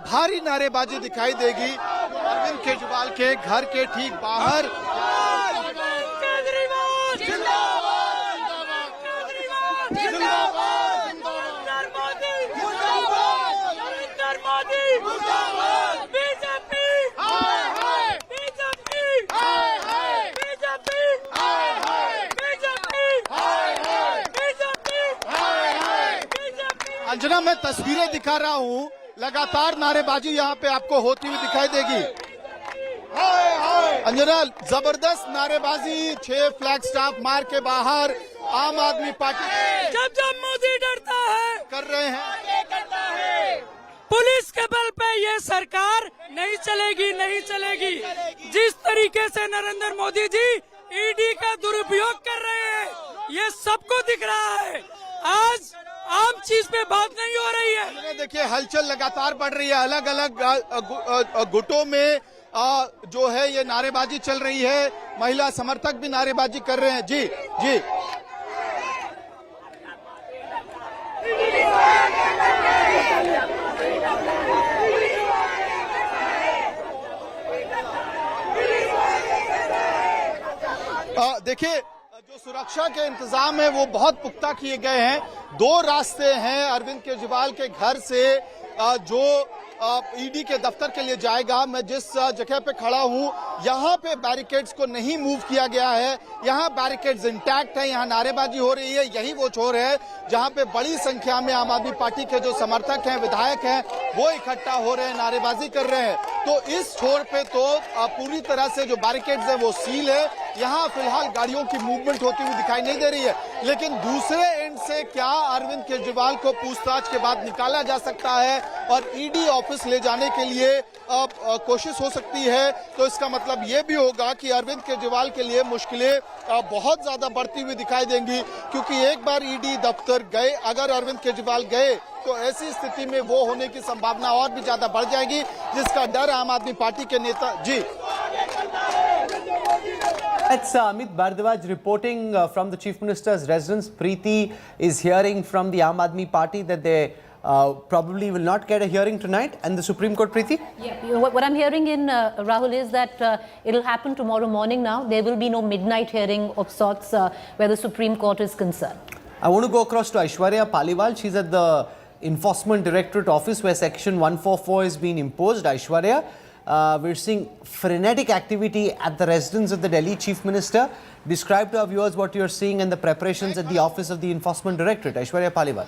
भारी नारेबाजी दिखाई देगी अरविंद केजरीवाल के घर के ठीक बाहर। अंजना, मैं तस्वीरें दिखा रहा हूँ, लगातार नारेबाजी यहाँ पे आपको होती हुई दिखाई देगी। अंजना, जबरदस्त नारेबाजी 6 फ्लैग स्टाफ मार्ग के बाहर आम आदमी पार्टी जब मोदी डरता है कर रहे हैं। पुलिस के बल पे ये सरकार नहीं चलेगी। जिस तरीके से नरेंद्र मोदी जी ईडी का दुरुपयोग कर रहे हैं ये सबको दिख रहा है। आज आम चीज पे बात नहीं हो रही है। देखिए हलचल लगातार बढ़ रही है, अलग अलग गुटों में जो है ये नारेबाजी चल रही है, महिला समर्थक भी नारेबाजी कर रहे हैं। जी जी देखिए जो सुरक्षा के इंतजाम है वो बहुत पुख्ता किए गए हैं। 2 रास्ते हैं अरविंद केजरीवाल के घर से जो ईडी के दफ्तर के लिए जाएगा। मैं जिस जगह पे खड़ा हूँ यहाँ पे बैरिकेड्स को नहीं मूव किया गया है, यहाँ बैरिकेड्स इंटैक्ट है, यहाँ नारेबाजी हो रही है। यही वो छोर है जहाँ पे बड़ी संख्या में आम आदमी पार्टी के जो समर्थक हैं, विधायक हैं, वो इकट्ठा हो रहे हैं, नारेबाजी कर रहे हैं। तो इस छोर पे तो पूरी तरह से जो बैरिकेड्स है वो सील है, यहाँ फिलहाल गाड़ियों की मूवमेंट होती हुई दिखाई नहीं दे रही है। लेकिन दूसरे एंड से क्या अरविंद केजरीवाल को पूछताछ के बाद निकाला जा सकता है और ईडी ऑफिस ले जाने के लिए कोशिश हो सकती है, तो इसका मतलब ये भी होगा कि अरविंद केजरीवाल के लिए मुश्किलें बहुत ज्यादा बढ़ती हुई दिखाई देंगी। क्योंकि एक बार ईडी दफ्तर गए, अगर अरविंद केजरीवाल गए तो ऐसी स्थिति में वो होने की संभावना और भी ज्यादा बढ़ जाएगी, जिसका डर आम आदमी पार्टी के नेता जी। That's Amit Bhardwaj reporting from the Chief Minister's residence. Preeti is hearing from the Aam Aadmi Party that they probably will not get a hearing tonight, and the Supreme Court, Preeti? Yeah, what I'm hearing in Rahul is that it'll happen tomorrow morning now. There will be no midnight hearing of sorts where the Supreme Court is concerned. I want to go across to Aishwarya Paliwal. She's at the Enforcement Directorate office where Section 144 is being imposed. Aishwarya, we're seeing frenetic activity at the residence of the Delhi Chief Minister. Describe to our viewers what you're seeing and the preparations at the office of the Enforcement Directorate. Aishwarya Paliwal.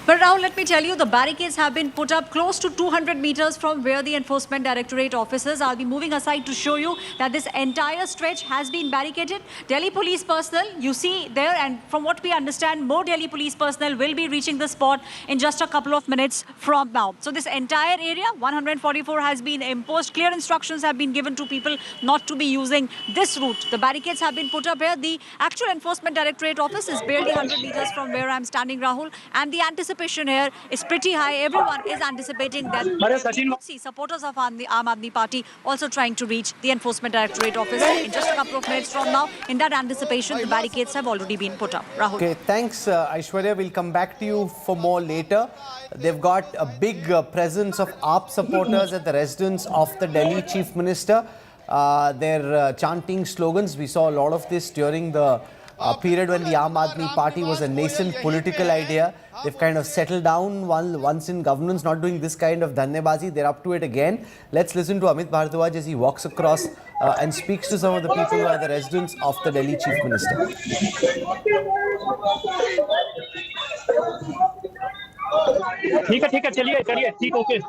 But Rahul, let me tell you, the barricades have been put up close to 200 meters from where the Enforcement Directorate office is. I'll be moving aside to show you that this entire stretch has been barricaded. Delhi police personnel, you see there, and from what we understand, more Delhi police personnel will be reaching the spot in just a couple of minutes from now. So this entire area, 144, has been imposed. Clear instructions have been given to people not to be using this route. The barricades have been put up here. The actual Enforcement Directorate office is barely 100 meters from where I'm standing, Rahul, and the anticipation here is pretty high. Everyone is anticipating that we will see supporters of the Aam Aadmi Party also trying to reach the Enforcement Directorate office in just a couple of minutes from now. In that anticipation, the barricades have already been put up. Rahul. Okay, thanks Aishwarya. We'll come back to you for more later. They've got a big presence of AAP supporters at the residence of the Delhi Chief Minister. They're chanting slogans. We saw a lot of this during the period when the Aam Aadmi Party was a nascent political idea. They've kind of settled down once in governance, not doing this kind of dhannebazi. They're up to it again. Let's listen to Amit Bhardwaj as he walks across and speaks to some of the people who are the residents of the Delhi Chief Minister. ठीक है चलिए ठीक okay.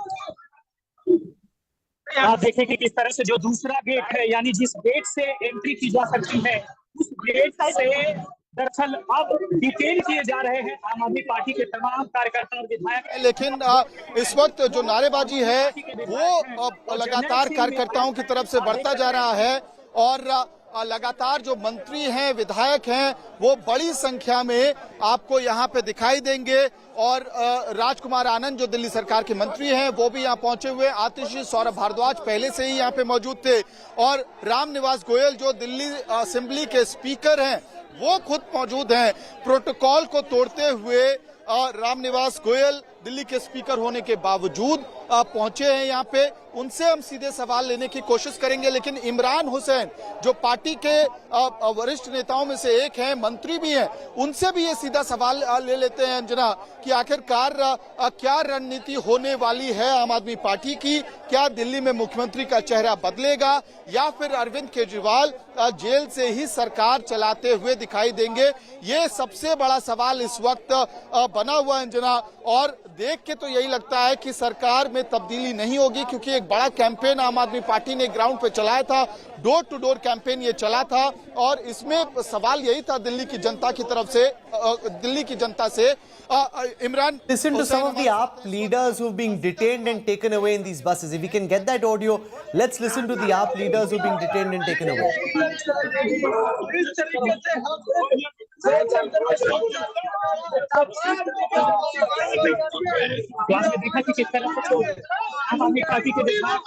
आप देखिए कि किस तरह से जो दूसरा गेट है, यानी जिस गेट से एंट्री की जा सकती है, उस गेट से दरअसल अब डिटेन किए जा रहे हैं आम आदमी पार्टी के तमाम कार्यकर्ता और विधायक। लेकिन इस वक्त जो नारेबाजी है वो लगातार कार्यकर्ताओं की तरफ से बढ़ता जा रहा है और लगातार जो मंत्री हैं, विधायक हैं, वो बड़ी संख्या में आपको यहाँ पे दिखाई देंगे। और राजकुमार आनंद जो दिल्ली सरकार के मंत्री हैं वो भी यहाँ पहुंचे हुए। आतिशी, सौरभ भारद्वाज पहले से ही यहाँ पे मौजूद थे और रामनिवास गोयल जो दिल्ली असेंबली के स्पीकर हैं वो खुद मौजूद हैं। प्रोटोकॉल को तोड़ते हुए रामनिवास गोयल दिल्ली के स्पीकर होने के बावजूद पहुंचे हैं यहाँ पे। उनसे हम सीधे सवाल लेने की कोशिश करेंगे, लेकिन इमरान हुसैन जो पार्टी के वरिष्ठ नेताओं में से एक हैं, मंत्री भी हैं, उनसे भी ये सीधा सवाल ले लेते हैं अंजना कि आखिरकार क्या रणनीति होने वाली है आम आदमी पार्टी की। क्या दिल्ली में मुख्यमंत्री का चेहरा बदलेगा या फिर अरविंद केजरीवाल जेल से ही सरकार चलाते हुए दिखाई देंगे? ये सबसे बड़ा सवाल इस वक्त बना हुआ है अंजना। और देख के तो यही लगता है कि सरकार में तब्दीली नहीं होगी, क्योंकि एक बड़ा कैंपेन आम आदमी पार्टी ने ग्राउंड पे चलाया था, डोर टू डोर कैंपेन ये चला था और इसमें सवाल यही था दिल्ली की जनता की तरफ से, दिल्ली की जनता से। Imran, listen to some of the AAP leaders who are being detained and taken away in these buses. If we can get that audio, let's listen to the AAP leaders who are being detained and taken away. देखा कि किस तरह से आम आदमी party के विधायक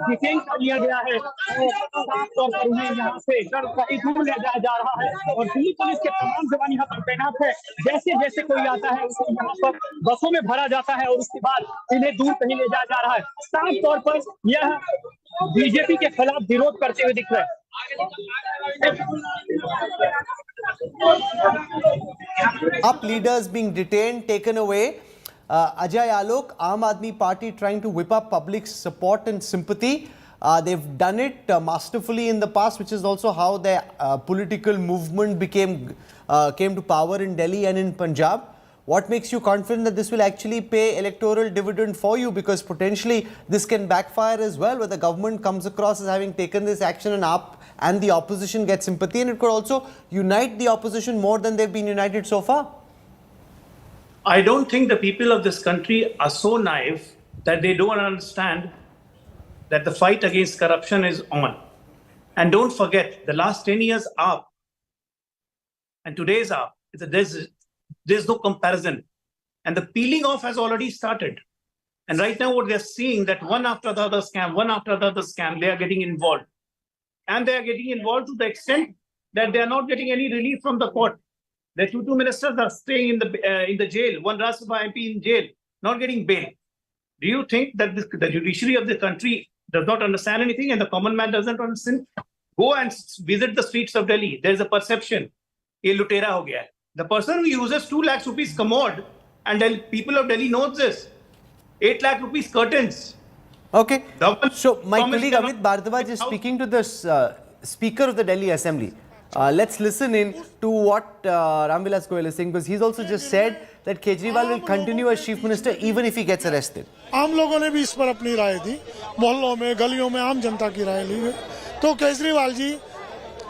detain कर लिया गया है और साफ तौर पर उन्हें यहाँ से कहीं दूर ले जाया जा रहा है और दिल्ली पुलिस के तमाम जवान यहाँ पर तैनात है। जैसे जैसे कोई आता है उसे यहाँ पर बसों में भरा जाता है और उसके बाद इन्हें दूर कहीं ले जाया जा रहा है। साफ तौर पर यह बीजेपी के खिलाफ विरोध करते हुए दिख रहा है। AAP leaders being detained, taken away. Ajay Alok, Aam Aadmi Party trying to whip up public support and sympathy. They've done it masterfully in the past, which is also how their political movement came to power in Delhi and in Punjab. What makes you confident that this will actually pay electoral dividend for you? Because potentially this can backfire as well, where the government comes across as having taken this action and the opposition gets sympathy, and it could also unite the opposition more than they've been united so far. I don't think the people of this country are so naive that they don't understand that the fight against corruption is on. And don't forget, the last 10 years up and today's up, there's no comparison. And the peeling off has already started. And right now what they're seeing, that one after the other scam, they are getting involved. And they are getting involved to the extent that they are not getting any relief from the court. The two ministers are staying in the jail, one Rajya Sabha MP in jail, not getting bail. Do you think that the judiciary of the country does not understand anything and the common man doesn't understand? Go and visit the streets of Delhi. There is a perception, ye lutera ho gaya hai. The person who uses 2 lakh rupees commode, and people of Delhi knows this, 8 lakh rupees curtains. Okay. So my colleague Amit Bhardwaj is speaking to the Speaker of the Delhi Assembly. Let's listen in to what Ram Vilas Goyal is saying, because he's also just said that Kejriwal will continue as Chief Minister even if he gets arrested. आम लोगों ने भी इस पर अपनी राय दी, मोहल्लों में, गलियों में आम जनता की राय ली गई, तो केजरीवाल जी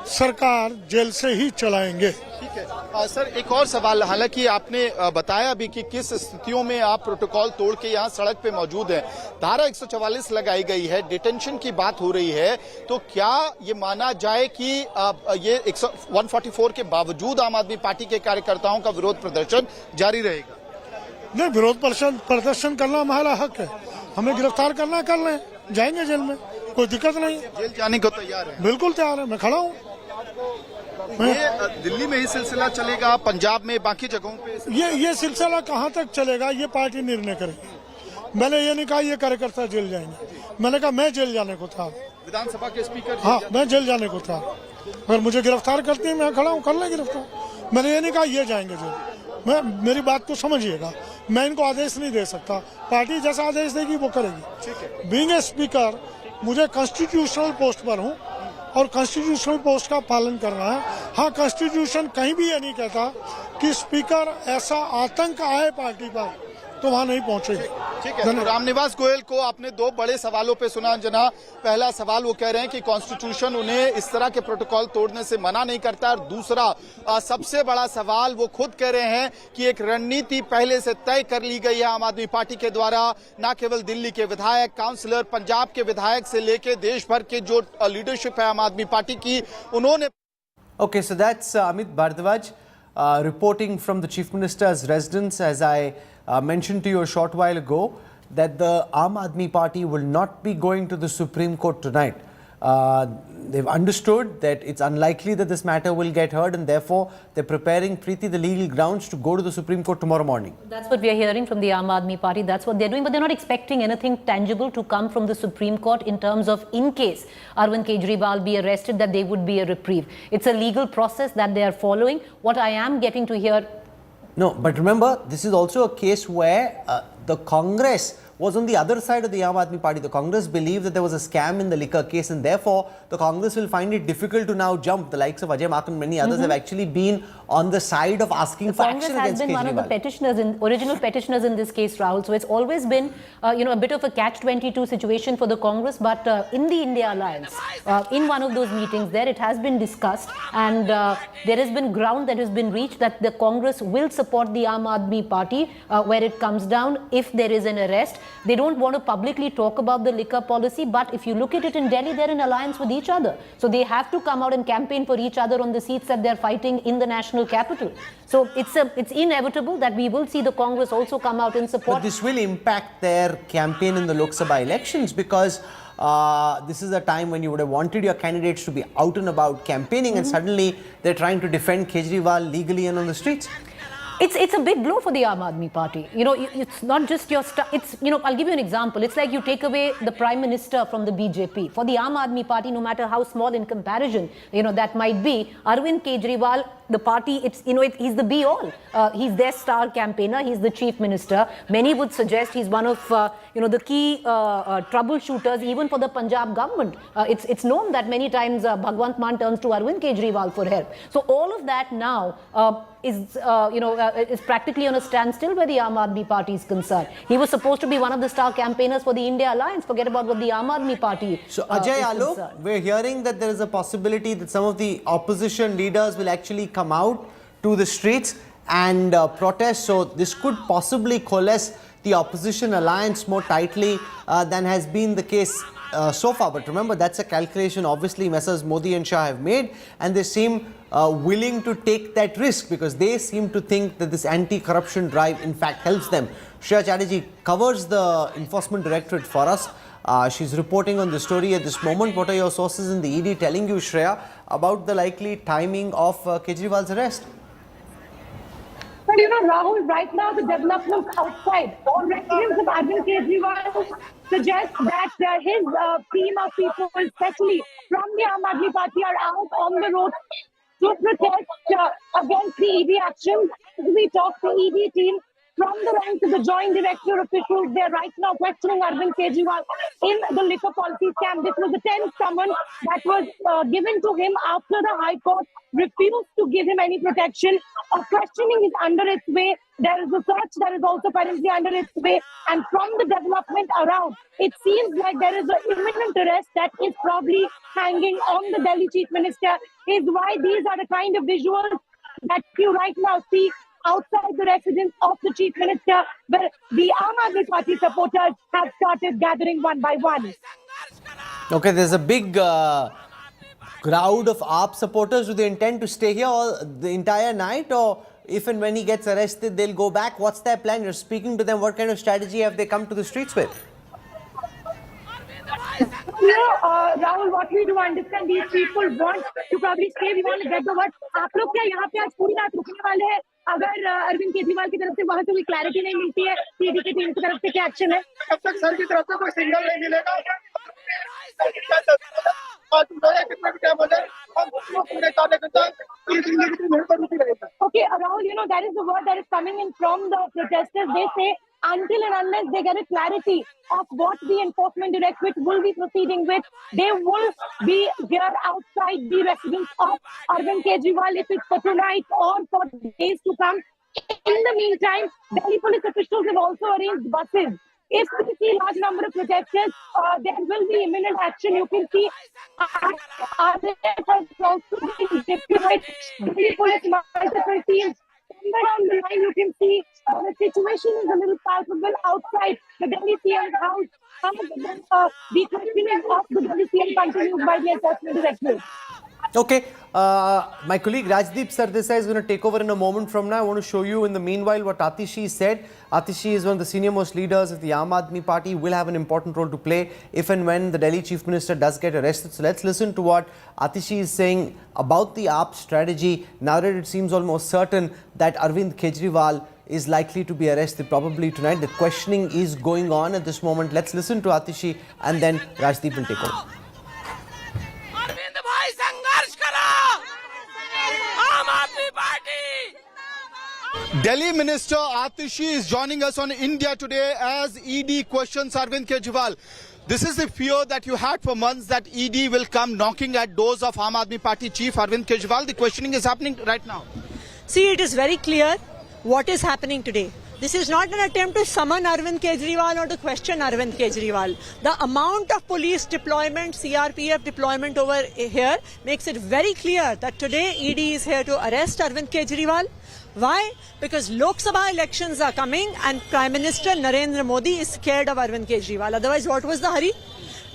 सरकार जेल से ही चलाएंगे। ठीक है सर, एक और सवाल, हालांकि आपने बताया भी कि किस स्थितियों में आप प्रोटोकॉल तोड़ के यहाँ सड़क पे मौजूद हैं। धारा 144 लगाई गई है, डिटेंशन की बात हो रही है, तो क्या ये माना जाए कि ये 144 के बावजूद आम आदमी पार्टी के कार्यकर्ताओं का विरोध प्रदर्शन जारी रहेगा? नहीं, विरोध प्रदर्शन करना हमारा हक है, हमें गिरफ्तार करना कर लें, जाएंगे जेल में, कोई दिक्कत नहीं। जेल जाने को तैयार है? बिल्कुल तैयार है, मैं खड़ा हूँ। ये दिल्ली में ही सिलसिला चलेगा, पंजाब में, बाकी जगहों पे? ये सिलसिला कहाँ तक चलेगा ये पार्टी निर्णय करेगी। मैंने ये नहीं कहा ये कार्यकर्ता जेल जाएंगे, मैंने कहा मैं जेल जाने को था। विधानसभा के स्पीकर? हाँ, मैं जेल जाने को था। अगर मुझे गिरफ्तार करती है, मैं खड़ा हूँ, कर ले गिरफ्तार। मैंने ये नहीं कहा ये जाएंगे जेल। मेरी बात को समझिएगा, मैं इनको आदेश नहीं दे सकता, पार्टी जैसा आदेश देगी वो करेगी। बीइंग ए स्पीकर, मुझे कॉन्स्टिट्यूशनल पोस्ट पर हूँ और कॉन्स्टिट्यूशनल पोस्ट का पालन करना है। हाँ, कॉन्स्टिट्यूशन कहीं भी ये नहीं कहता कि स्पीकर ऐसा आतंक आए पार्टी पर तो वहां नहीं पहुंचेगी। ठीक है, तो रामनिवास गोयल को आपने 2 बड़े सवालों पे सुना जना। पहला सवाल वो कह रहे हैं कि कॉन्स्टिट्यूशन उन्हें इस तरह के प्रोटोकॉल तोड़ने से मना नहीं करता, और दूसरा सबसे बड़ा सवाल वो खुद कह रहे हैं कि एक रणनीति पहले से तय कर ली गई है आम आदमी पार्टी के द्वारा। न केवल दिल्ली के विधायक, काउंसलर, पंजाब के विधायक से लेके देश भर के जो लीडरशिप है आम आदमी पार्टी की, उन्होंने। Okay, so that's Amit Bhardwaj reporting from the Chief Minister's residence. As I mentioned to you a short while ago, that the Aam Aadmi Party will not be going to the Supreme Court tonight. They've understood that it's unlikely that this matter will get heard, and therefore they're preparing, Preeti, the legal grounds to go to the Supreme Court tomorrow morning. That's what we are hearing from the Aam Aadmi Party. That's what they're doing, but they're not expecting anything tangible to come from the Supreme Court in terms of, in case Arvind Kejriwal be arrested, that there would be a reprieve. It's a legal process that they are following. What I am getting to hear... No, but remember, this is also a case where the Congress was on the other side of the Aam Aadmi Party. The Congress believed that there was a scam in the liquor case, and therefore the Congress will find it difficult to now jump. The likes of Ajay Mak and many others have actually been on the side of asking for action against Kejriwal. Congress has been one of the petitioners, original petitioners in this case, Rahul. So it's always been, a bit of a catch-22 situation for the Congress. But in the India Alliance, in one of those meetings there, it has been discussed, and there has been ground that has been reached that the Congress will support the Aam Aadmi Party where it comes down if there is an arrest. They don't want to publicly talk about the liquor policy, but if you look at it in Delhi, they're in alliance with each other. So they have to come out and campaign for each other on the seats that they're fighting in the national capital. So it's inevitable that we will see the Congress also come out in support. But this will impact their campaign in the Lok Sabha elections, because this is a time when you would have wanted your candidates to be out and about campaigning, and suddenly they're trying to defend Kejriwal legally and on the streets. It's a big blow for the Aam Aadmi Party. You know, it's not just your it's, you know, I'll give you an example. It's like you take away the Prime Minister from the BJP. For the Aam Aadmi Party, no matter how small in comparison, you know, that might be, Arvind Kejriwal, the party, it's, you know, he's the be-all. He's their star campaigner. He's the chief minister. Many would suggest he's one of, you know, the key troubleshooters even for the Punjab government. It's known that many times Bhagwant Mann turns to Arvind Kejriwal for help. So all of that now is, you know, is practically on a standstill where the Aam Aadmi Party is concerned. He was supposed to be one of the star campaigners for the India Alliance. Forget about what the Aam Aadmi Party So Ajay Alok, we're hearing that there is a possibility that some of the opposition leaders will actually come out to the streets and protest. So this could possibly coalesce the opposition alliance more tightly than has been the case so far. But remember, that's a calculation obviously Messrs Modi and Shah have made, and they seem willing to take that risk because they seem to think that this anti-corruption drive in fact helps them. Shreya Chatterjee covers the Enforcement Directorate for us. She's reporting on the story at this moment. What are your sources in the ED telling you, Shreya, about the likely timing of Kejriwal's arrest? But you know, Rahul, right now the developments outside, residents of Arvind Kejriwal suggest that his team of people, especially from the Aam Aadmi Party, are out on the road to protest against the ED actions. We talked to ED team from the ranks of the Joint Director officials. They're right now questioning Arvind Kejriwal in the liquor policy scam. This was the 10th summons that was given to him after the High Court refused to give him any protection. A questioning is under its way. There is a search that is also currently under its way. And from the development around, it seems like there is an imminent arrest that is probably hanging on the Delhi Chief Minister, is why these are the kind of visuals that you right now see outside the residence of the Chief Minister, where the Aam Aadmi Party supporters have started gathering one by one. Okay, there's a big crowd of AAP supporters. Do they intend to stay here the entire night, or if and when he gets arrested, they'll go back? What's their plan? You're speaking to them. What kind of strategy have they come to the streets with? You know, Rahul, what we do understand, these people want to probably stay. We want to get the word. आप लोग क्या यहाँ पे आज पूरी रात रुकने वाले हैं? अगर अरविंद केजरीवाल की तरफ से वहाँ से कोई क्लैरिटी नहीं मिलती है, ईडी की टीम की तरफ से क्या एक्शन है? अब तक सर की तरफ से कोई सिग्नल नहीं मिलेगा। Okay, Rahul, you know, that is the word that is coming in from the protesters. They say until and unless they get a clarity of what the Enforcement Directorate will be proceeding with, they will be here outside the residence of Arvind Kejriwal, if it's for tonight or for days to come. In the meantime, Delhi police officials have also arranged buses. If we see a large number of protesters, there will be imminent action. You can see RAF has also been deployed. Delhi police multiple teams. Somewhere down the line, you can see the situation is a little palpable outside the Delhi CM's house. The questioning of the Delhi CM continues by the Enforcement Directorate. Okay, my colleague Rajdeep Sardesai is going to take over in a moment from now. I want to show you in the meanwhile what Atishi said. Atishi is one of the senior most leaders of the Aam Aadmi Party, will have an important role to play if and when the Delhi Chief Minister does get arrested. So let's listen to what Atishi is saying about the AAP strategy now that it seems almost certain that Arvind Kejriwal is likely to be arrested probably tonight. The questioning is going on at this moment. Let's listen to Atishi and then Rajdeep will take over. Delhi Minister Atishi is joining us on India Today as ED questions Arvind Kejriwal. This is the fear that you had for months, that ED will come knocking at doors of Aam Aadmi Party Chief Arvind Kejriwal. The questioning is happening right now. See, it is very clear what is happening today. This is not an attempt to summon Arvind Kejriwal or to question Arvind Kejriwal. The amount of police deployment, CRPF deployment over here makes it very clear that today ED is here to arrest Arvind Kejriwal. Why? Because Lok Sabha elections are coming and Prime Minister Narendra Modi is scared of Arvind Kejriwal. Otherwise, what was the hurry?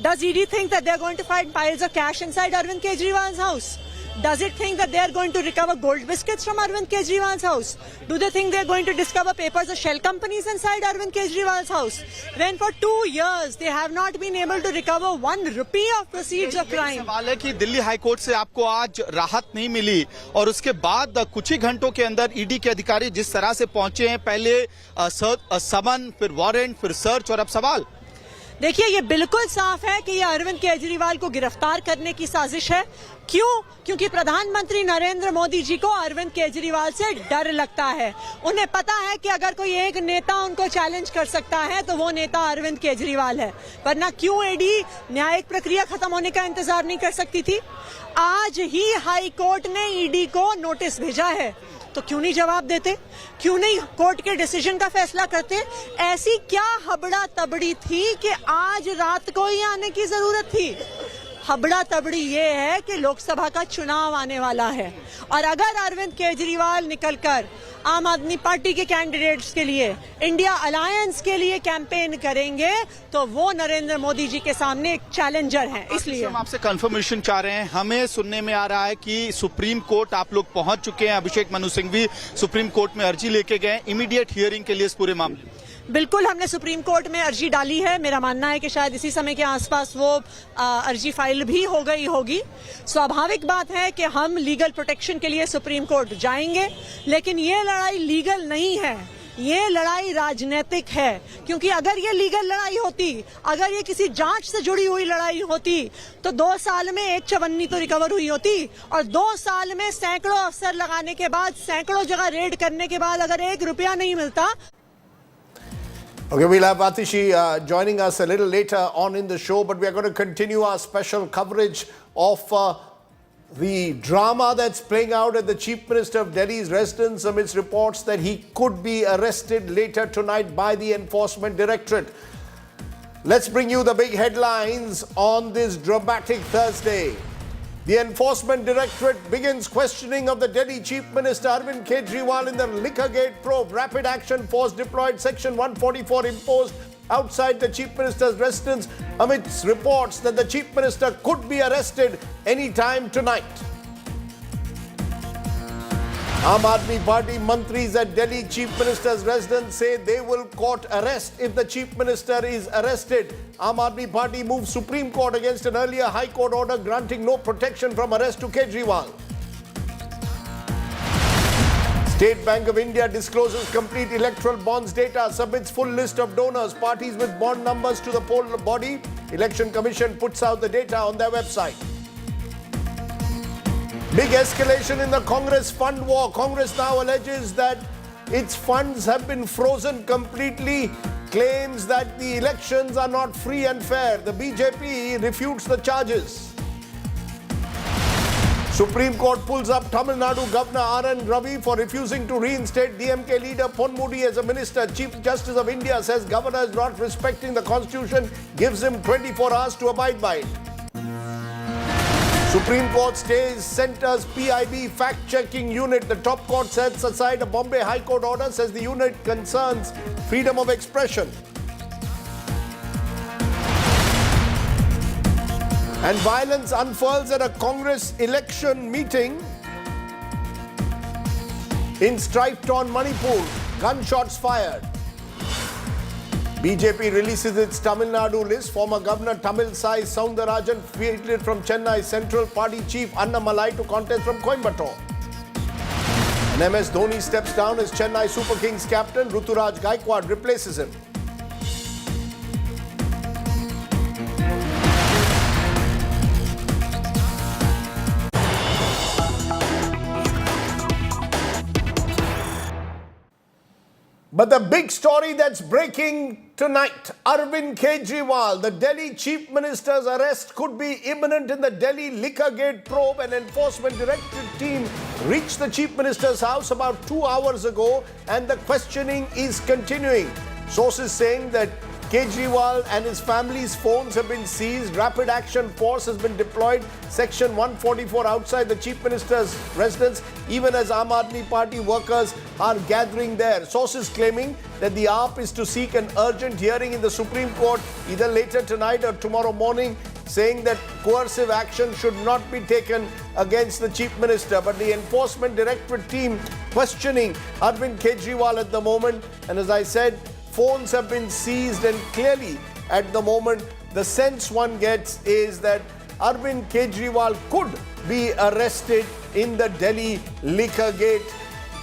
Does ED think that they're going to find piles of cash inside Arvind Kejriwal's house? Does it think that they are going to recover gold biscuits from Arvind Kejriwal's house? Do they think they are going to discover papers of shell companies inside Arvind Kejriwal's house? When for 2 years they have not been able to recover 1 rupee of proceeds of crime. सवाल है कि Delhi high court से आपको आज राहत नहीं मिली और उसके बाद कुछ ही घंटों के अंदर ईडी के अधिकारी जिस तरह से पहुंचे हैं, पहले समन, फिर वारंट, फिर सर्च और अब सवाल। देखिए, ये बिल्कुल साफ है कि ये अरविंद केजरीवाल को गिरफ्तार करने की साजिश है। क्यों? क्योंकि प्रधानमंत्री नरेंद्र मोदी जी को अरविंद केजरीवाल से डर लगता है। उन्हें पता है कि अगर कोई एक नेता उनको चैलेंज कर सकता है तो वो नेता अरविंद केजरीवाल है। वरना क्यों ईडी न्यायिक प्रक्रिया खत्म होने का इंतजार नहीं कर सकती थी? आज ही हाई कोर्ट ने ईडी को नोटिस भेजा है, तो क्यों नहीं जवाब देते? क्यों नहीं कोर्ट के डिसीजन का फैसला करते? ऐसी क्या हबड़ा तबड़ी थी कि आज रात को ही आने की जरूरत थी? हबड़ा तबड़ी ये है कि लोकसभा का चुनाव आने वाला है और अगर अरविंद केजरीवाल निकलकर आम आदमी पार्टी के कैंडिडेट्स के लिए, इंडिया अलायंस के लिए कैंपेन करेंगे तो वो नरेंद्र मोदी जी के सामने एक चैलेंजर हैं। इसलिए हम आपसे कंफर्मेशन चाह रहे हैं। हमें सुनने में आ रहा है कि सुप्रीम कोर्ट आप लोग पहुंच चुके हैं। अभिषेक मनु सिंघवी सुप्रीम कोर्ट में अर्जी लेके गए इमीडिएट हियरिंग के लिए इस पूरे मामले में। बिल्कुल, हमने सुप्रीम कोर्ट में अर्जी डाली है। मेरा मानना है कि शायद इसी समय के आसपास वो अर्जी फाइल भी हो गई होगी। स्वाभाविक बात है कि हम लीगल प्रोटेक्शन के लिए सुप्रीम कोर्ट जाएंगे, लेकिन ये लड़ाई लीगल नहीं है, ये लड़ाई राजनीतिक है। क्योंकि अगर ये लीगल लड़ाई होती, अगर ये किसी जांच से जुड़ी हुई लड़ाई होती तो 2 साल में 1 चवन्नी तो रिकवर हुई होती और 2 साल में सैकड़ों अफसर लगाने के बाद, सैकड़ों जगह रेड करने के बाद अगर 1 रुपया नहीं मिलता। Okay, we'll have Atishi joining us a little later on in the show, but we are going to continue our special coverage of the drama that's playing out at the Chief Minister of Delhi's residence amidst reports that he could be arrested later tonight by the Enforcement Directorate. Let's bring you the big headlines on this dramatic Thursday. The Enforcement Directorate begins questioning of the Delhi Chief Minister Arvind Kejriwal in the Liquorgate probe. Rapid Action Force deployed, Section 144 imposed outside the Chief Minister's residence amidst reports that the Chief Minister could be arrested any time tonight. Aam Aadmi Party mantris at Delhi Chief Minister's residence say they will court arrest if the Chief Minister is arrested. Aam Aadmi Party moves Supreme Court against an earlier High Court order granting no protection from arrest to Kejriwal. State Bank of India discloses complete electoral bonds data, submits full list of donors, parties with bond numbers to the poll body. Election Commission puts out the data on their website. Big escalation in the Congress fund war. Congress now alleges that its funds have been frozen completely, claims that the elections are not free and fair. The BJP refutes the charges. Supreme Court pulls up Tamil Nadu Governor R.N. Ravi for refusing to reinstate DMK leader Ponmudi as a minister. Chief Justice of India says governor is not respecting the constitution, gives him 24 hours to abide by it. Supreme Court stays centre's PIB fact-checking unit. The top court sets aside a Bombay High Court order, says the unit concerns freedom of expression. And violence unfurls at a Congress election meeting in strife-torn Manipur. Gunshots fired. BJP releases its Tamil Nadu list. Former Governor Tamil Sai Soundarajan fielded from Chennai Central. Party Chief Annamalai to contest from Coimbatore. And MS Dhoni steps down as Chennai Super Kings captain. Ruturaj Gaikwad replaces him. But the big story that's breaking tonight, Arvind Kejriwal, the Delhi Chief Minister's arrest could be imminent in the Delhi Liquorgate probe. An Enforcement Directorate team reached the Chief Minister's house about 2 hours ago and the questioning is continuing. Sources saying that Kejriwal and his family's phones have been seized. Rapid Action Force has been deployed. Section 144 outside the Chief Minister's residence, even as Aam Aadmi Party workers are gathering there. Sources claiming that the AAP is to seek an urgent hearing in the Supreme Court either later tonight or tomorrow morning. saying that coercive action should not be taken against the Chief Minister. But the Enforcement Directorate team questioning Arvind Kejriwal at the moment. And as I said, phones have been seized, and clearly at the moment the sense one gets is that Arvind Kejriwal could be arrested in the Delhi liquor gate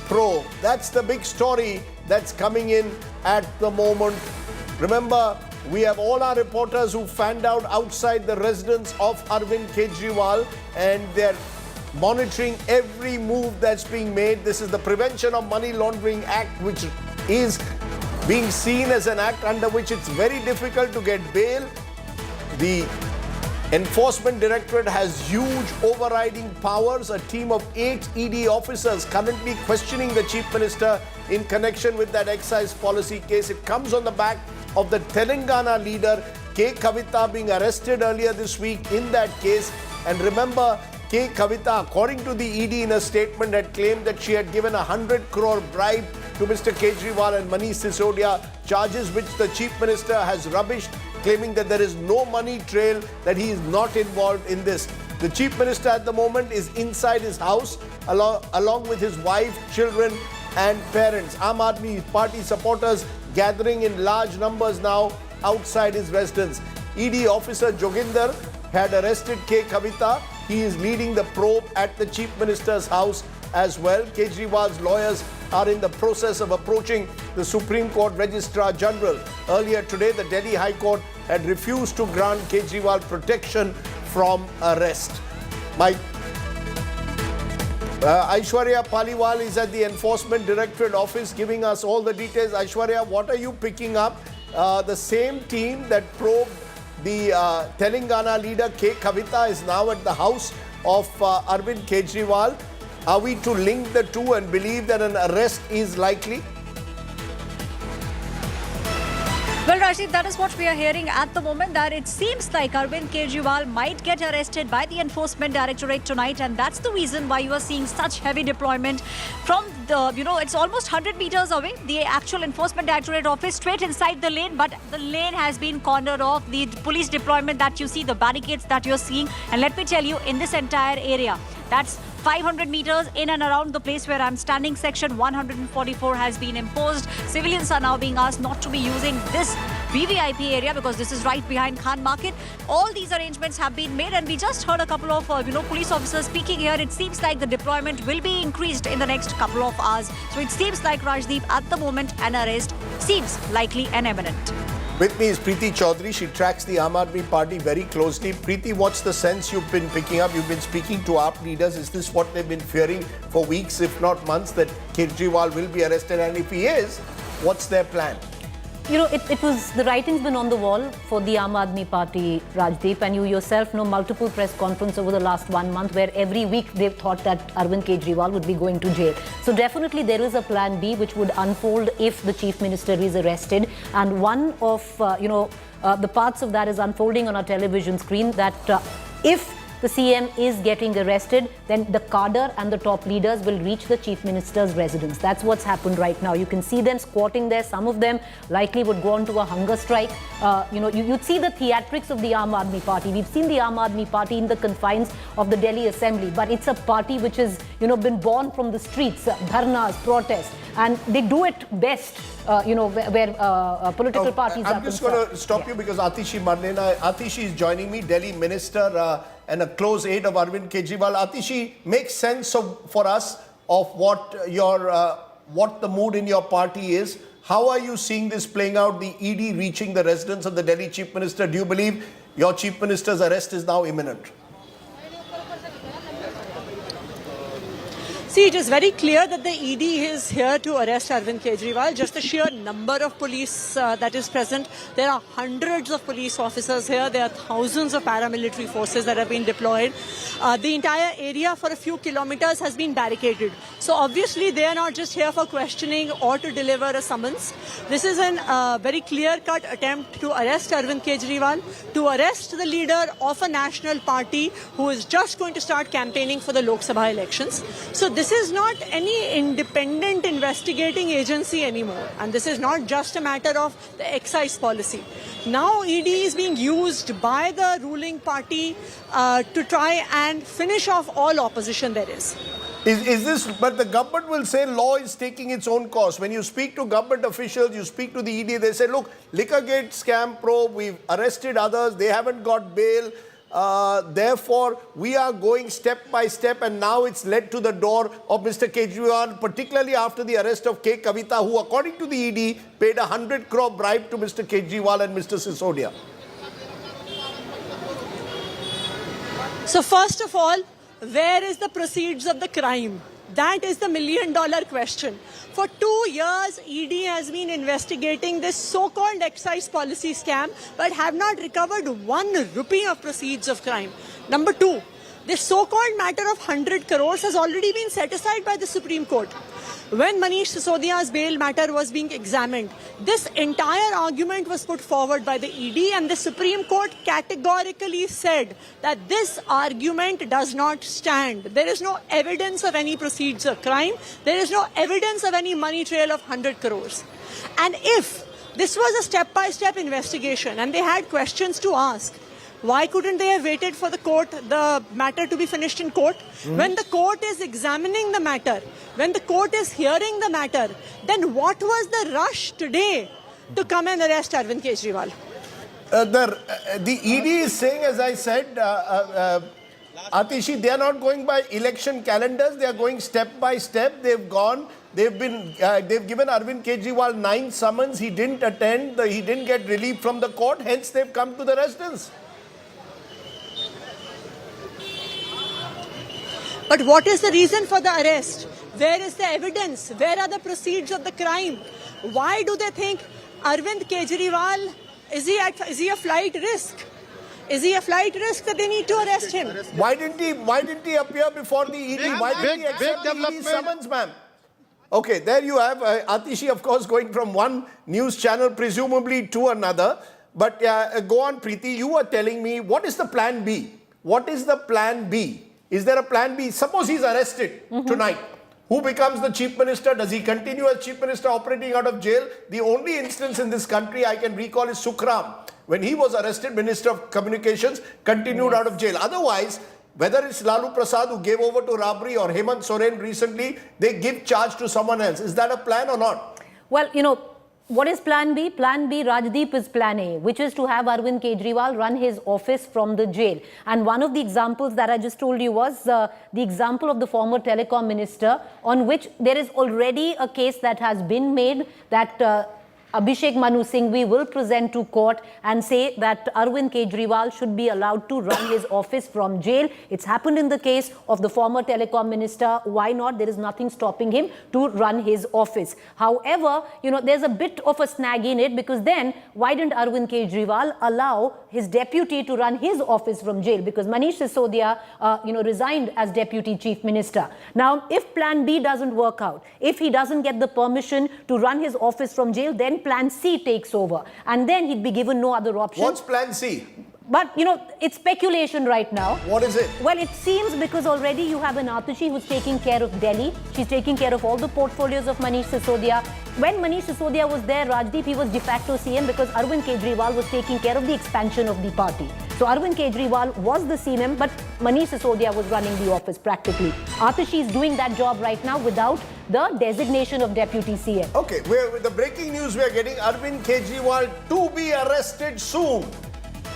probe. That's the big story that's coming in at the moment. Remember, we have all our reporters who fanned out outside the residence of Arvind Kejriwal, and they're monitoring every move that's being made. This is the Prevention of Money Laundering Act, which is being seen as an act under which it's very difficult to get bail. The Enforcement Directorate has huge overriding powers. A team of 8 ED officers currently questioning the Chief Minister in connection with that excise policy case. It comes on the back of the Telangana leader K. Kavita being arrested earlier this week in that case. And remember, K. Kavita, according to the ED in a statement, had claimed that she had given 100 crore bribe to Mr. Kejriwal and Manish Sisodia, charges which the Chief Minister has rubbished, claiming that there is no money trail, that he is not involved in this. The Chief Minister at the moment is inside his house along with his wife, children and parents. Aam Aadmi Party supporters gathering in large numbers now outside his residence. ED officer Joginder had arrested K. Kavita. He is leading the probe at the Chief Minister's house as well. Kejriwal's lawyers are in the process of approaching the Supreme Court Registrar General. Earlier today, the Delhi High Court had refused to grant Kejriwal protection from arrest. Aishwarya Paliwal is at the Enforcement Directorate office giving us all the details. Aishwarya, what are you picking up? The same team that probed the Telangana leader K. Kavita is now at the house of Arvind Kejriwal. Are we to link the two and believe that an arrest is likely? Well, Rashid, that is what we are hearing at the moment, that it seems like Arvind Kejriwal might get arrested by the Enforcement Directorate tonight, and that's the reason why you are seeing such heavy deployment from the, it's almost 100 meters away, the actual Enforcement Directorate office, straight inside the lane, but the lane has been cornered off. The police deployment that you see, the barricades that you're seeing, and let me tell you, in this entire area, that's 500 meters in and around the place where I'm standing, section 144 has been imposed. Civilians are now being asked not to be using this VVIP area because this is right behind Khan Market. All these arrangements have been made, and we just heard a couple of police officers speaking here. It seems like the deployment will be increased in the next couple of hours. So it seems like, Rajdeep, at the moment an arrest seems likely and imminent. With me is Preeti Chaudhary. She tracks the Aam Aadmi Party very closely. Preeti, what's the sense you've been picking up? You've been speaking to AAP leaders. Is this what they've been fearing for weeks, if not months, that Kejriwal will be arrested? And if he is, what's their plan? It was, the writing's been on the wall for the Aam Aadmi Party, Rajdeep, and you yourself know multiple press conferences over the last 1 month where every week they've thought that Arvind Kejriwal would be going to jail. So definitely there is a plan B which would unfold if the Chief Minister is arrested. And one of, the parts of that is unfolding on our television screen, that if the CM is getting arrested, then the cadre and the top leaders will reach the Chief Minister's residence. That's what's happened right now. You can see them squatting there. Some of them likely would go on to a hunger strike. You'd see the theatrics of the Aam Aadmi Party. We've seen the Aam Aadmi Party in the confines of the Delhi Assembly, but it's a party which has, been born from the streets, dharnas, protests, and they do it best, where political parties are concerned. I'm just going to stop you because Atishi is joining me, Delhi Minister and a close aide of Arvind Kejriwal. Atishi, make sense for us of what the mood in your party is. How are you seeing this playing out, the ED reaching the residence of the Delhi Chief Minister? Do you believe your Chief Minister's arrest is now imminent? See, it is very clear that the ED is here to arrest Arvind Kejriwal. Just the sheer number of police that is present. There are hundreds of police officers here. There are thousands of paramilitary forces that have been deployed. The entire area for a few kilometers has been barricaded. So obviously they are not just here for questioning or to deliver a summons. This is a very clear-cut attempt to arrest Arvind Kejriwal, to arrest the leader of a national party who is just going to start campaigning for the Lok Sabha elections. So this is not any independent investigating agency anymore. And this is not just a matter of the excise policy. Now ED is being used by the ruling party to try and finish off all opposition there is. Is this, but the government will say law is taking its own course. When you speak to government officials, you speak to the ED, they say, look, Liquorgate scam probe, we've arrested others, they haven't got bail. Therefore, we are going step by step, and now it's led to the door of Mr. Kejriwal, particularly after the arrest of K. Kavita, who, according to the ED, paid 100 crore bribe to Mr. Kejriwal and Mr. Sisodia. So first of all, where is the proceeds of the crime? That is the million-dollar question. For 2 years, ED has been investigating this so-called excise policy scam, but have not recovered 1 rupee of proceeds of crime. Number two, this so-called matter of 100 crores has already been set aside by the Supreme Court. When Manish Sisodia's bail matter was being examined, this entire argument was put forward by the ED, and the Supreme Court categorically said that this argument does not stand. There is no evidence of any proceeds of crime. There is no evidence of any money trail of 100 crores. And if this was a step-by-step investigation and they had questions to ask, why couldn't they have waited for the matter to be finished in court? When the court is examining the matter, when the court is hearing the matter, then what was the rush today to come and arrest Arvind Kejriwal? The ED is saying, as I said, Atishi, they are not going by election calendars. They are going step by step. They've given Arvind Kejriwal 9 summons. He didn't attend. He didn't get relief from the court. Hence, they've come to the residence. But what is the reason for the arrest? Where is the evidence? Where are the proceeds of the crime? Why do they think Arvind Kejriwal, is he a flight risk? Is he a flight risk that they need to arrest him? Why didn't he appear before the ED? Why didn't he accept the ED summons, ma'am? Okay, there you have Atishi, of course, going from one news channel presumably to another. But go on, Preeti. You were telling me, what is the plan B? What is the plan B? Is there a plan B? Suppose he's arrested tonight. Who becomes the chief minister? Does he continue as chief minister operating out of jail? The only instance in this country I can recall is Sukhram. When he was arrested, Minister of Communications continued out of jail. Otherwise, whether it's Lalu Prasad who gave over to Rabri or Hemant Soren recently, they give charge to someone else. Is that a plan or not? Well, what is plan B? Plan B, Rajdeep, is plan A, which is to have Arvind Kejriwal run his office from the jail. And one of the examples that I just told you was the example of the former telecom minister, on which there is already a case that has been made that Abhishek Manu Singhvi will present to court and say that Arvind Kejriwal should be allowed to run his office from jail. It's happened in the case of the former telecom minister. Why not? There is nothing stopping him to run his office. However, there's a bit of a snag in it, because then why didn't Arvind Kejriwal allow his deputy to run his office from jail? Because Manish Sisodia, resigned as deputy chief minister. Now, if plan B doesn't work out, if he doesn't get the permission to run his office from jail, then plan C takes over, and then he'd be given no other option. What's plan C? But, it's speculation right now. What is it? Well, it seems because already you have an Atishi who's taking care of Delhi. She's taking care of all the portfolios of Manish Sisodia. When Manish Sisodia was there, Rajdeep, he was de facto CM because Arvind Kejriwal was taking care of the expansion of the party. So Arvind Kejriwal was the CM, but Manish Sisodia was running the office practically. Atishi is doing that job right now without the designation of deputy CM. Okay, with the breaking news we are getting, Arvind Kejriwal to be arrested soon.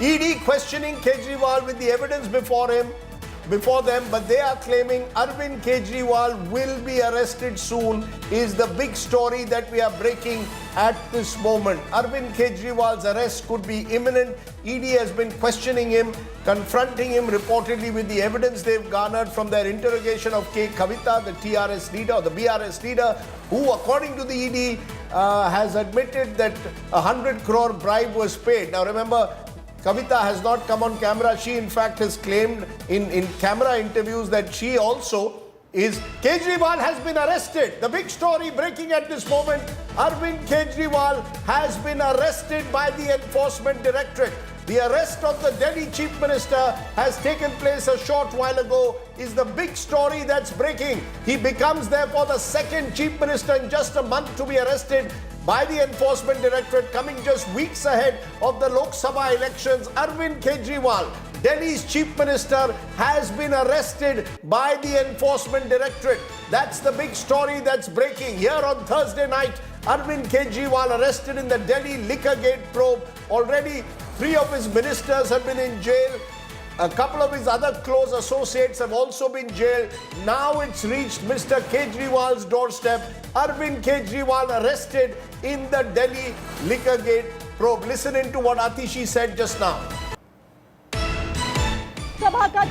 ED questioning Kejriwal with the evidence before them, but they are claiming Arvind Kejriwal will be arrested soon is the big story that we are breaking at this moment. Arvind Kejriwal's arrest could be imminent. ED has been questioning him, confronting him reportedly with the evidence they've garnered from their interrogation of K. Kavita, the TRS leader or the BRS leader, who, according to the ED, has admitted that 100 crore bribe was paid. Now remember, Kavita has not come on camera. She, in fact, has claimed in camera interviews that she also is Kejriwal has been arrested. The big story breaking at this moment, Arvind Kejriwal has been arrested by the Enforcement Directorate. The arrest of the Delhi Chief Minister has taken place a short while ago, is the big story that's breaking. He becomes therefore the second Chief Minister in just a month to be arrested by the Enforcement Directorate, coming just weeks ahead of the Lok Sabha elections. Arvind Kejriwal, Delhi's Chief Minister, has been arrested by the Enforcement Directorate. That's the big story that's breaking here on Thursday night. Arvind Kejriwal arrested in the Delhi liquor gate probe. Already 3 of his ministers have been in jail. A couple of his other close associates have also been jailed. Now it's reached Mr. Kejriwal's doorstep. Arvind Kejriwal arrested in the Delhi liquor gate probe. Listen into what Atishi said just now. सभा का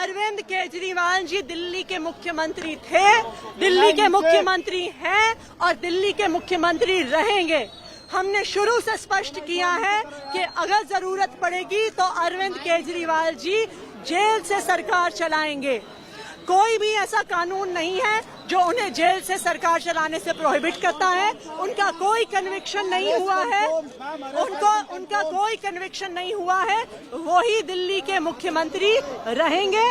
अरविंद केजरीवाल जी दिल्ली के मुख्यमंत्री थे, दिल्ली के मुख्यमंत्री हैं और दिल्ली के मुख्यमंत्री रहेंगे। हमने शुरू से स्पष्ट किया है कि अगर जरूरत पड़ेगी तो अरविंद केजरीवाल जी जेल से सरकार चलाएंगे। कोई भी ऐसा कानून नहीं है जो उन्हें जेल से सरकार चलाने से प्रोहिबिट करता है। उनका कोई कन्विक्शन नहीं हुआ है, उनका कोई कन्विक्शन नहीं हुआ है। वही दिल्ली के मुख्यमंत्री रहेंगे।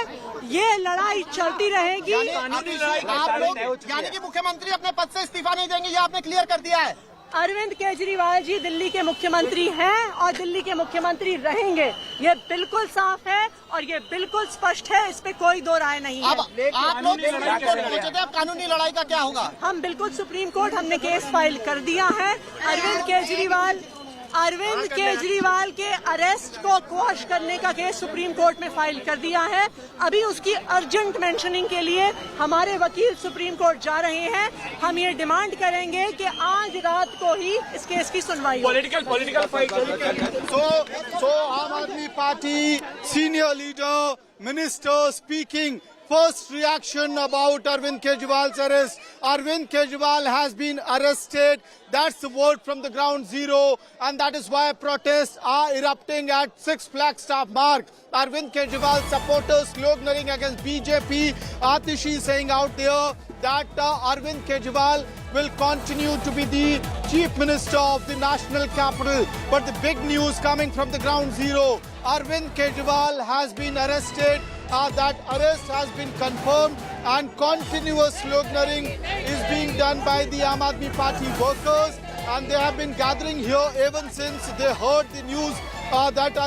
ये लड़ाई चलती रहेगी। यानी कि मुख्यमंत्री अपने पद से इस्तीफा नहीं देंगे, ये आपने क्लियर कर दिया है। अरविंद केजरीवाल जी दिल्ली के मुख्यमंत्री हैं और दिल्ली के मुख्यमंत्री रहेंगे। ये बिल्कुल साफ है और ये बिल्कुल स्पष्ट है, इस पे कोई दो राय नहीं है। आप लोग सुप्रीम कोर्ट पहुंचे थे, अब कानूनी लड़ाई का क्या होगा? हम बिल्कुल सुप्रीम कोर्ट, हमने केस फाइल कर दिया है। अरविंद केजरीवाल के अरेस्ट को क्वॉश करने का केस सुप्रीम कोर्ट में फाइल कर दिया है। अभी उसकी अर्जेंट मेंशनिंग के लिए हमारे वकील सुप्रीम कोर्ट जा रहे हैं। हम ये डिमांड करेंगे कि आज रात को ही इस केस की सुनवाई हो। Political fight. So Aam Aadmi Party senior leader, minister speaking. First reaction about Arvind Kejriwal's arrest. Arvind Kejriwal has been arrested. That's the word from the ground zero. And that is why protests are erupting at Six Flags Staff Mark. Arvind Kejriwal supporters sloganeering against BJP. Atishi saying out there that Arvind Kejriwal will continue to be the Chief Minister of the national capital. But the big news coming from the ground zero. Arvind Kejriwal has been arrested. That arrest has been confirmed and continuous sloganeering is being done by the Aam Aadmi Party workers, and they have been gathering here ever since they heard the news that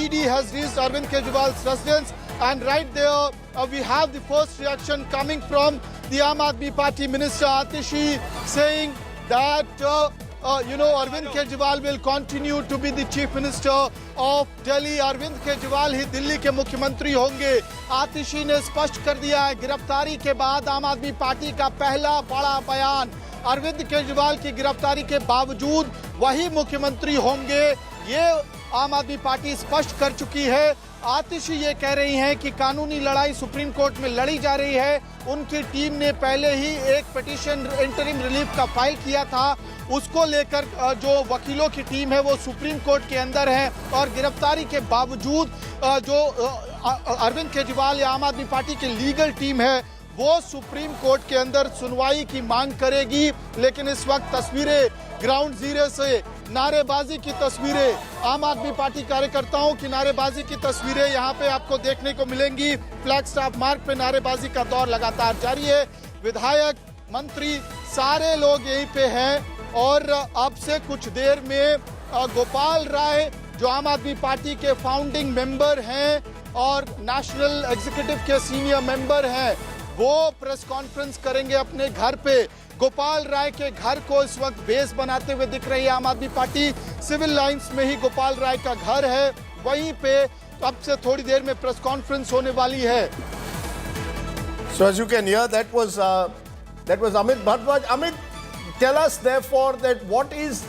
ED has reached Arvind Kejriwal's residence. And right there we have the first reaction coming from the Aam Aadmi Party Minister Atishi saying that Arvind Kejriwal will continue to be the Chief Minister of Delhi. Arvind Kejriwal ही दिल्ली के मुख्यमंत्री होंगे। आतिशी ने स्पष्ट कर दिया है। गिरफ्तारी के बाद आम आदमी पार्टी का पहला बड़ा बयान। अरविंद केजरीवाल की गिरफ्तारी के बावजूद वही मुख्यमंत्री होंगे, ये आम आदमी पार्टी स्पष्ट कर चुकी है। आतिशी ये कह रही हैं कि कानूनी लड़ाई सुप्रीम कोर्ट में लड़ी जा रही है। उनकी टीम ने पहले ही एक पिटीशन इंटरिम रिलीफ का फाइल किया था, उसको लेकर जो वकीलों की टीम है वो सुप्रीम कोर्ट के अंदर है और गिरफ्तारी के बावजूद जो अरविंद केजरीवाल या आम आदमी पार्टी की लीगल टीम है वो सुप्रीम कोर्ट के अंदर सुनवाई की मांग करेगी। लेकिन इस वक्त तस्वीरें ग्राउंड जीरो से नारेबाजी की तस्वीरें, आम आदमी पार्टी कार्यकर्ताओं की नारेबाजी की तस्वीरें यहाँ पे आपको देखने को मिलेंगी। फ्लैग स्टाफ मार्ग पे नारेबाजी का दौर लगातार जारी है। विधायक, मंत्री सारे लोग यहीं पे हैं और अब से कुछ देर में गोपाल राय जो आम आदमी पार्टी के फाउंडिंग मेंबर हैं और नेशनल एग्जीक्यूटिव के सीनियर मेंबर हैं, वो प्रेस कॉन्फ्रेंस करेंगे अपने घर पे। गोपाल राय के घर को इस वक्त बेस बनाते हुए दिख रही है आम आदमी पार्टी। सिविल लाइंस में ही गोपाल राय का घर है, वहीं पे अब से थोड़ी देर में प्रेस कॉन्फ्रेंस होने वाली है। So as you can hear, that was Amit Bhardwaj. Amit, tell us therefore that what is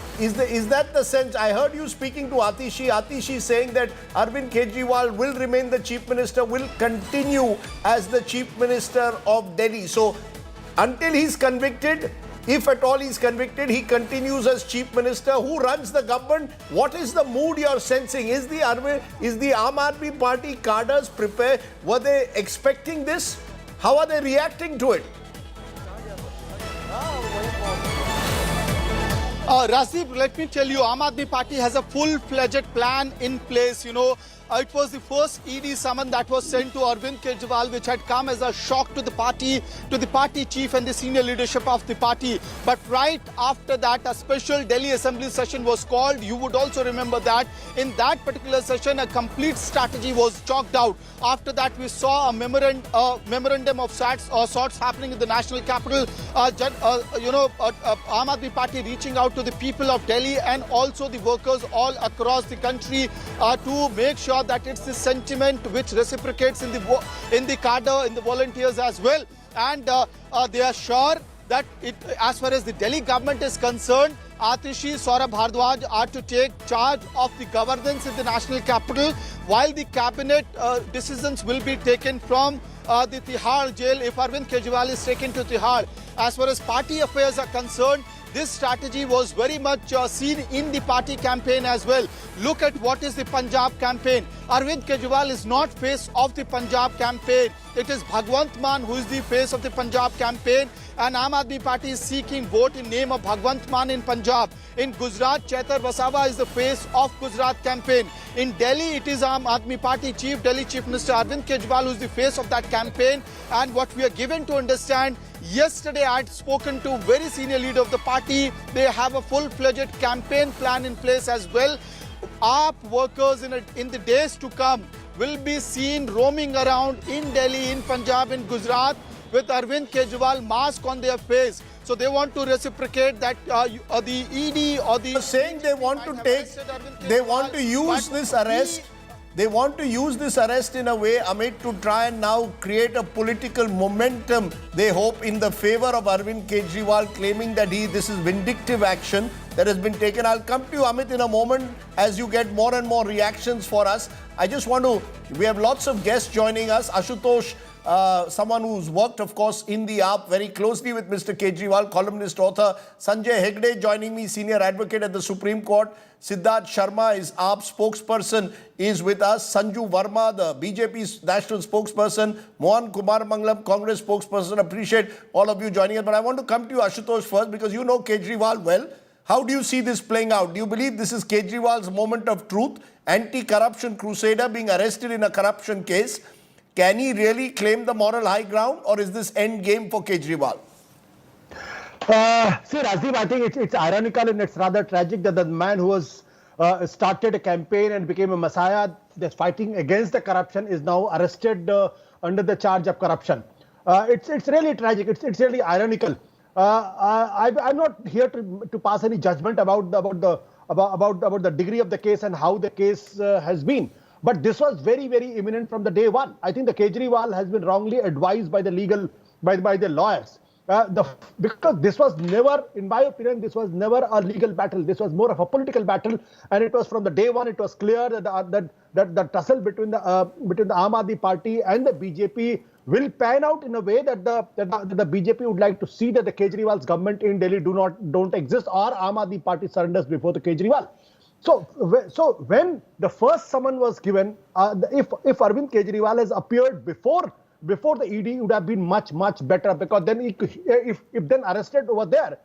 that the sense? I heard you speaking to Atishi saying that Arvind Kejriwal will remain the Chief Minister, will continue as the Chief Minister of Delhi. So until he's convicted, If at all he's convicted, he continues as chief minister. Who runs the government? What is the mood you're sensing? Is the Aam Aadmi Party cadres prepared? Were they expecting this? How are they reacting to it? Rasib, let me tell you, Aam Aadmi Party has a full-fledged plan in place. It was the first ED summon that was sent to Arvind Kejriwal, which had come as a shock to the party chief and the senior leadership of the party. But right after that, a special Delhi Assembly session was called. You would also remember that in that particular session, a complete strategy was chalked out. After that, we saw a memorandum of sorts happening in the national capital. Aam Aadmi Party reaching out to the people of Delhi and also the workers all across the country to make sure that it's the sentiment which reciprocates in the cadre, in the volunteers as well. And they are sure that as far as the Delhi government is concerned, Atishi, Bhardwaj are to take charge of the governance in the national capital, while the cabinet decisions will be taken from the Tihar jail if Arvind Kejriwal is taken to Tihar. As far as party affairs are concerned, this strategy was very much seen in the party campaign as well. Look at what is the Punjab campaign. Arvind Kejriwal is not face of the Punjab campaign. It is Bhagwant Mann who is the face of the Punjab campaign, and Aam Aadmi Party is seeking vote in name of Bhagwant Mann in Punjab. In Gujarat, Chaitar Wasawa is the face of Gujarat campaign. In Delhi, it is Aam Aadmi Party Delhi Chief Minister Arvind Kejriwal who is the face of that campaign. And what we are given to understand, yesterday I had spoken to very senior leader of the party. They have a full-fledged campaign plan in place as well. AAP workers in the days to come will be seen roaming around in Delhi, in Punjab, in Gujarat with Arvind Kejriwal mask on their face. So they want to reciprocate that the ED or the... Saying they want to use this arrest. They want to use this arrest in a way, Amit, to try and now create a political momentum, they hope, in the favor of Arvind Kejriwal, claiming that this is vindictive action that has been taken. I'll come to you, Amit, in a moment as you get more and more reactions for us. I just want to, we have lots of guests joining us. Ashutosh, someone who's worked, of course, in the AAP very closely with Mr. Kejriwal, columnist, author. Sanjay Hegde joining me, senior advocate at the Supreme Court. Siddharth Sharma is AAP spokesperson, is with us. Sanju Verma, the BJP national spokesperson. Mohan Kumar Mangalam, Congress spokesperson. Appreciate all of you joining us. But I want to come to you, Ashutosh, first, because you know Kejriwal well. How do you see this playing out? Do you believe this is Kejriwal's moment of truth? Anti-corruption crusader being arrested in a corruption case. Can he really claim the moral high ground, or is this end game for Kejriwal? See, Rajiv, I think it's ironical and it's rather tragic that the man who was started a campaign and became a messiah that's fighting against the corruption is now arrested under the charge of corruption. It's really tragic. It's really ironical. I'm not here to pass any judgment about the degree of the case and how the case has been. But this was very, very imminent from the day one. I think the Kejriwal has been wrongly advised by the lawyers. Because this was never, in my opinion, this was never a legal battle. This was more of a political battle, and it was from the day one. It was clear that the tussle between the Aam Aadmi Party and the BJP will pan out in a way that the BJP would like to see that the Kejriwal's government in Delhi don't exist, or Aam Aadmi Party surrenders before the Kejriwal. So when the first summon was given, if Arvind Kejriwal has appeared before the ED, it would have been much better, because then if then arrested over there,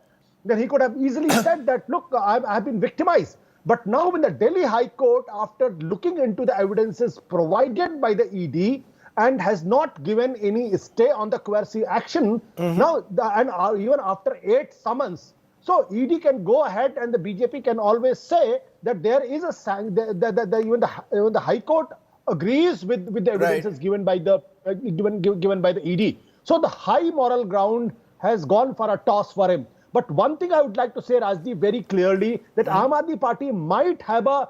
then he could have easily said that, look, I've been victimized. But now when the Delhi High Court, after looking into the evidences provided by the ED and has not given any stay on the coercive action, now even after 8 summons, so ED can go ahead and the BJP can always say that there is even the High Court agrees with the evidences given by the ED. So the high moral ground has gone for a toss for him. But one thing I would like to say, Rajdeep, very clearly, that Aam Aadmi Party might have a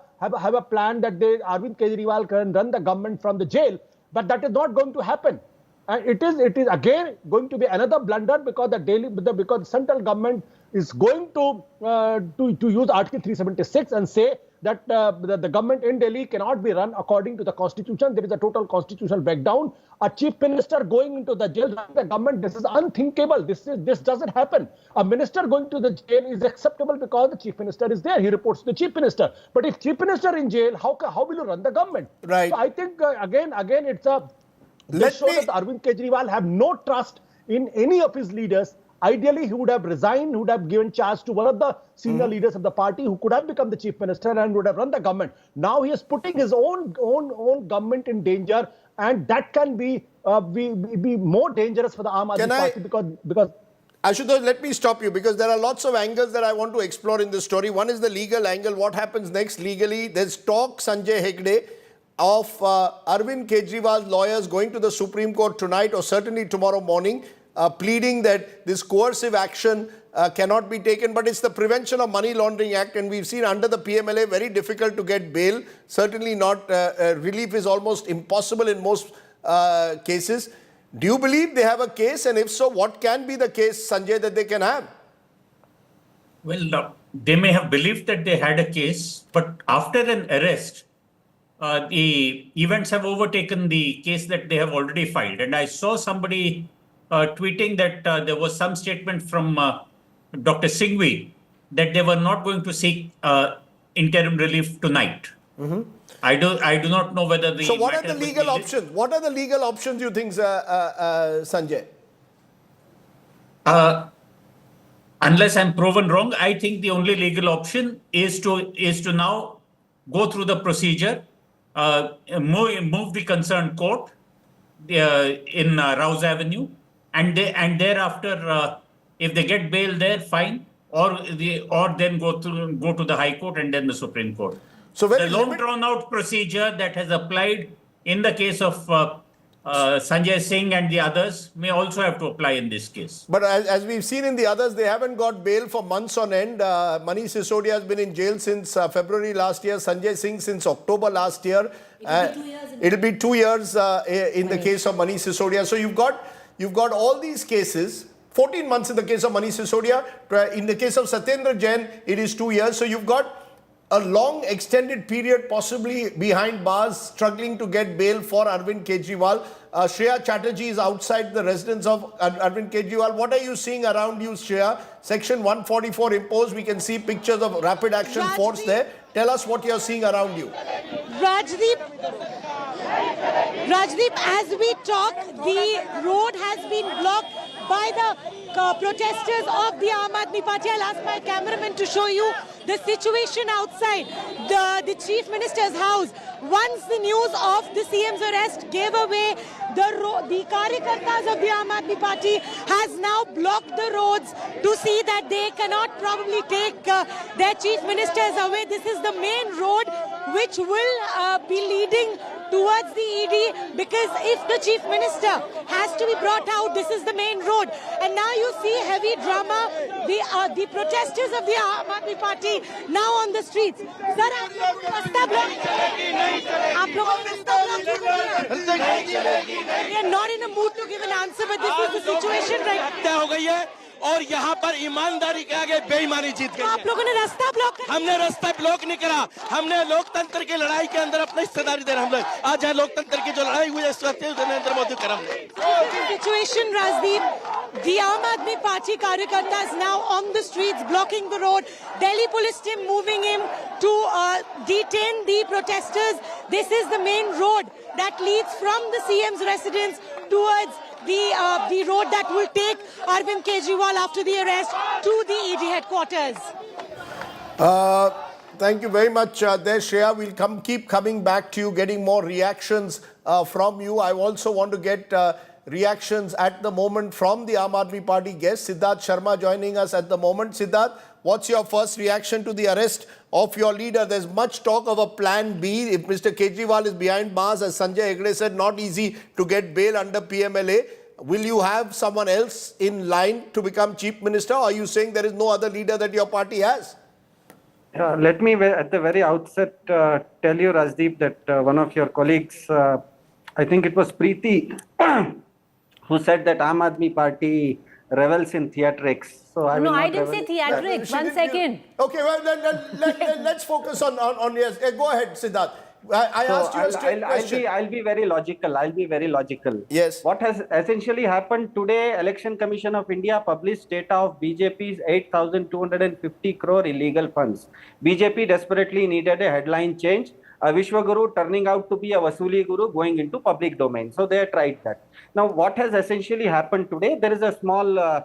plan that Arvind Kejriwal can run the government from the jail, but that is not going to happen. And it is again going to be another blunder, because the central government is going to use Article 376 and say that the government in Delhi cannot be run according to the constitution. There is a total constitutional breakdown. A chief minister going into the jail, the government, this is unthinkable. This doesn't happen. A minister going to the jail is acceptable because the chief minister is there. He reports to the chief minister. But if chief minister in jail, how will you run the government? Right. So I think again it's a let's show that Arvind Kejriwal have no trust in any of his leaders. Ideally, he would have resigned, he would have given charge to one of the senior leaders of the party who could have become the chief minister and would have run the government. Now he is putting his own government in danger, and that can be more dangerous for the Aam Aadmi Party because Ashutosh, let me stop you because there are lots of angles that I want to explore in this story. One is the legal angle. What happens next legally? There's talk, Sanjay Hegde, of Arvind Kejriwal's lawyers going to the Supreme Court tonight or certainly tomorrow morning, pleading that this coercive action cannot be taken, but it's the Prevention of Money Laundering Act, and we've seen under the PMLA very difficult to get bail. Certainly not, relief is almost impossible in most cases. Do you believe they have a case, and if so, what can be the case, Sanjay, that they can have? Well, they may have believed that they had a case, but after an arrest, the events have overtaken the case that they have already filed. And I saw somebody tweeting that there was some statement from Dr. Singhvi that they were not going to seek interim relief tonight. I do not know whether the... So what are the legal options? What are the legal options you think, Sanjay? Unless I'm proven wrong, I think the only legal option is to now go through the procedure, move the concerned court in Rouse Avenue, and thereafter, if they get bail there, fine, or then go to the High Court and then the Supreme Court. So the long drawn out procedure that has applied in the case of Sanjay Singh and the others may also have to apply in this case. But as we've seen in the others, they haven't got bail for months on end. Manish Sisodia has been in jail since February last year. Sanjay Singh since October last year. It'll be 2 years in the case of Manish Sisodia. So you've got all these cases. 14 months in the case of Manish Sisodia. In the case of Satyendra Jain, it is 2 years. So you've got a long extended period possibly behind bars struggling to get bail for Arvind Kejriwal. Shreya Chatterjee is outside the residence of Arvind Kejriwal. What are you seeing around you, Shreya? Section 144 imposed. We can see pictures of rapid action force there. Tell us what you're seeing around you. Rajdeep, as we talk, the road has been blocked by the protesters of the Aam Aadmi Party. I'll ask my cameraman to show you the situation outside the Chief Minister's house. Once the news of the CM's arrest gave away, the Karyakartas of the Aam Aadmi Party has now blocked the roads to see that they cannot probably take their Chief Ministers away. This is the main road which will be leading towards the ED, because if the Chief Minister has to be brought out, this is the main road. And now you see heavy drama. The protesters of the Aam Aadmi Party now on the streets. Sir, we are not in a mood to give an answer, but this is the situation right now. और यहाँ पर ईमानदारी के आगे बेईमानी जीत गई। आप लोगों ने रास्ता ब्लॉक कर दिया। हमने रास्ता ब्लॉक नहीं करा, हमने लोकतंत्र की लड़ाई के अंदर अपनी हिस्सेदारी दे रहे हम लोग। आज यहाँ लोकतंत्र की जो लड़ाई हुई है इस वक्त नरेंद्र मोदी करा। Situation, Rajdeep, the Aam Aadmi Party Karyakartas now on the streets blocking the road. Delhi police team moving in to detain the protesters. This is the main road that leads from the CM's residence towards the road that will take Arvind Kejriwal after the arrest to the ED headquarters. Thank you very much there, Shreya. We'll keep coming back to you, getting more reactions from you. I also want to get reactions at the moment from the Aam Aadmi Party guest, Siddharth Sharma, joining us at the moment. Siddharth, what's your first reaction to the arrest of your leader? There's much talk of a plan B. If Mr. Kejriwal is behind bars, as Sanjay Hegde said, not easy to get bail under PMLA. Will you have someone else in line to become chief minister? Or are you saying there is no other leader that your party has? Let me at the very outset tell you, Rajdeep, that one of your colleagues, I think it was Preeti, who said that Aam Aadmi Party revels in theatrics. So I No, will I not didn't say theatrics. One second. Okay, well, let's focus on yes. Go ahead, Siddharth. I asked you a straight question. I'll be very logical. Yes. What has essentially happened today, Election Commission of India published data of BJP's 8,250 crore illegal funds. BJP desperately needed a headline change. A Vishwaguru turning out to be a Vasuli Guru going into public domain. So they tried that. Now, what has essentially happened today? There is a small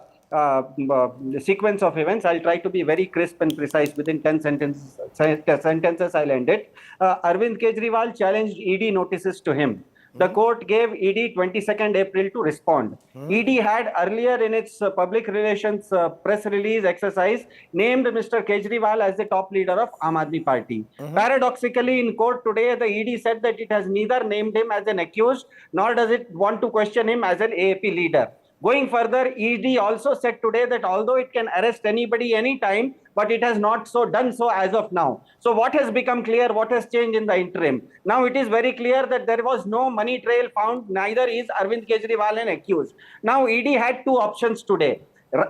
sequence of events. I'll try to be very crisp and precise. Within 10 sentences, I'll end it. Arvind Kejriwal challenged ED notices to him. The court gave ED 22nd April to respond. ED had earlier in its public relations press release exercise named Mr. Kejriwal as the top leader of Aam Aadmi Party. Paradoxically, in court today, the ED said that it has neither named him as an accused nor does it want to question him as an AAP leader. Going further, ED also said today that although it can arrest anybody anytime, but it has not done so as of now. So what has become clear? What has changed in the interim? Now it is very clear that there was no money trail found, neither is Arvind Kejriwal an accused. Now ED had two options today.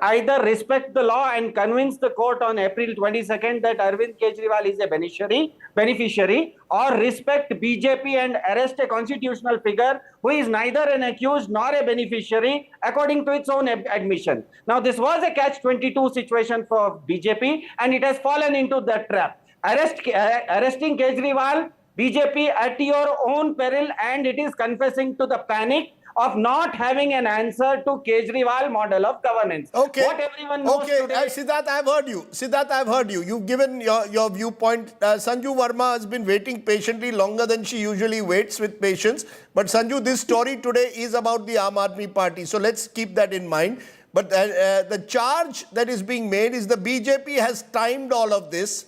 Either respect the law and convince the court on April 22nd that Arvind Kejriwal is a beneficiary, or respect BJP and arrest a constitutional figure who is neither an accused nor a beneficiary according to its own admission. Now this was a catch-22 situation for BJP and it has fallen into that trap. Arresting Kejriwal, BJP at your own peril, and it is confessing to the panic of not having an answer to Kejriwal model of governance. Okay. What everyone knows today... Siddharth, I've heard you. You've given your viewpoint. Sanju Verma has been waiting patiently longer than she usually waits with patience. But Sanju, this story today is about the Aam Aadmi Party. So let's keep that in mind. But the charge that is being made is the BJP has timed all of this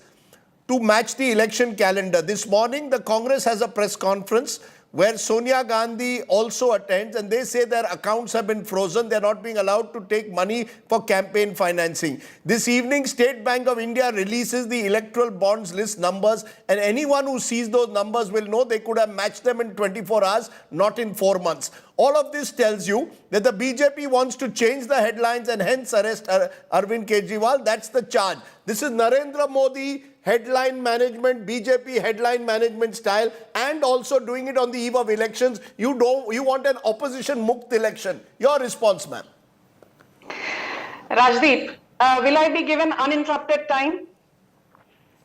to match the election calendar. This morning, the Congress has a press conference where Sonia Gandhi also attends, and they say their accounts have been frozen. They're not being allowed to take money for campaign financing. This evening, State Bank of India releases the electoral bonds list numbers, and anyone who sees those numbers will know they could have matched them in 24 hours, not in 4 months. All of this tells you that the BJP wants to change the headlines and hence arrest Arvind Kejriwal. That's the charge. This is Narendra Modi headline management, BJP headline management style, and also doing it on the eve of elections. You want an opposition mukt election. Your response, ma'am. Rajdeep, will I be given uninterrupted time?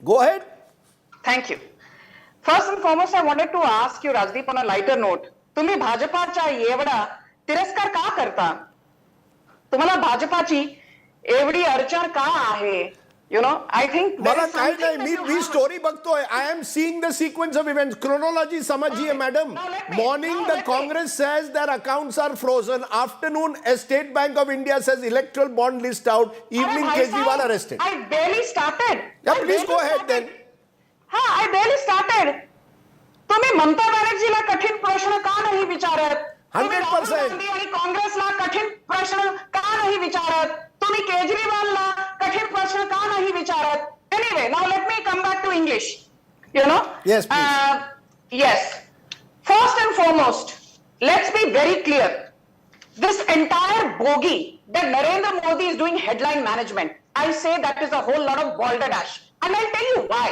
Go ahead. Thank you. First and foremost, I wanted to ask you, Rajdeep, on a lighter note. तुम्ही भाजपाचा एवढा तिरस्कार का करता? तुम्हाला भाजपाची एवढी अडचण का आहे? You know, I think there is something me story bagtoy. I am seeing the sequence of events. Chronology samajhiye, madam. Morning, the Congress says their accounts are frozen. Afternoon, a State Bank of India says electoral bond list out. Evening, Kejriwal arrested. I barely started. Yeah, please go ahead then. I barely started. तुम्ही ममता बॅनर्जीला कठीण प्रश्न का नाही विचारत? 100%. आणि काँग्रेसला कठीण प्रश्न का नाही विचारत? तुम्ही केजरीवालला कठीण प्रश्न का नाही विचारत? Anyway, now let me come back to English. You know? Yes, please. Yes. First and foremost, let's be very clear. This entire bogey that Narendra Modi is doing headline management, I say that is a whole lot of balderdash. And I'll tell you why.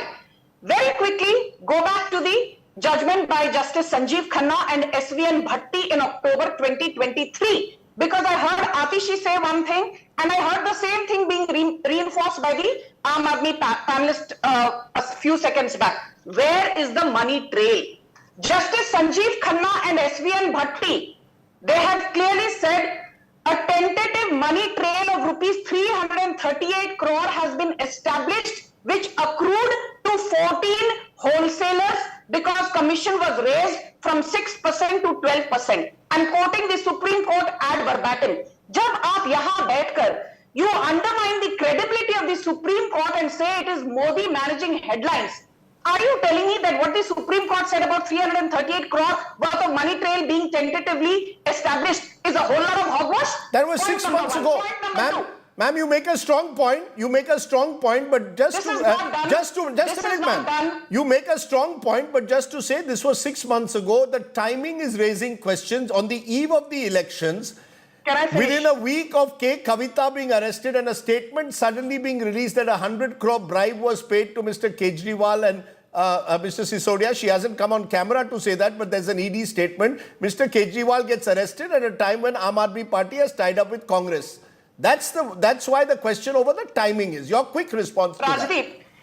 Very quickly, go back to the judgment by Justice Sanjeev Khanna and SVN Bhatti in October 2023. Because I heard Atishi say one thing and I heard the same thing being reinforced by the Aam Aadmi panelist a few seconds back. Where is the money trail? Justice Sanjeev Khanna and SVN Bhatti, they have clearly said a tentative money trail of rupees 338 crore has been established, which accrued to 14 wholesalers because commission was raised from 6% to 12%. I'm quoting the Supreme Court ad verbatim. जब आप यहाँ बैठकर you undermine the credibility of the Supreme Court and say it is Modi managing headlines. Are you telling me that what the Supreme Court said about 338 crore worth of money trail being tentatively established is a whole lot of hogwash? That was 6 months ago. Ma'am, you make a strong point. But just a minute, ma'am. You make a strong point, but just to say this was 6 months ago. The timing is raising questions on the eve of the elections. Can I finish? Within a week of K. Kavita being arrested and a statement suddenly being released that 100 crore bribe was paid to Mr. Kejriwal and Mr. Sisodia. She hasn't come on camera to say that, but there's an ED statement. Mr. Kejriwal gets arrested at a time when Aam Aadmi Party has tied up with Congress. That's why the question over the timing is. Your quick response to that.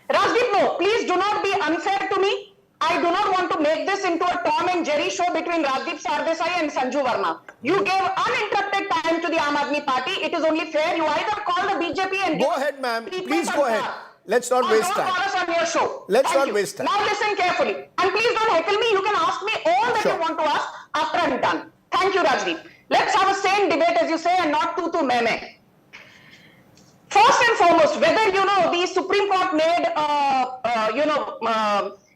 Rajdeep, no, please do not be unfair to me. I do not want to make this into a Tom and Jerry show between Rajdeep Sardesai and Sanju Verma. You gave uninterrupted time to the Aam Aadmi Party. It is only fair. You either call the BJP and... Go ahead, ma'am. Please go ahead. Let's not waste time. Don't call us on your show. Let's not waste time. Now listen carefully. And please don't heckle me. You can ask me all that you want to ask after I'm done. Thank you, Rajdeep. Let's have a sane debate, as you say, and not tu meh. First and foremost, whether, the Supreme Court made,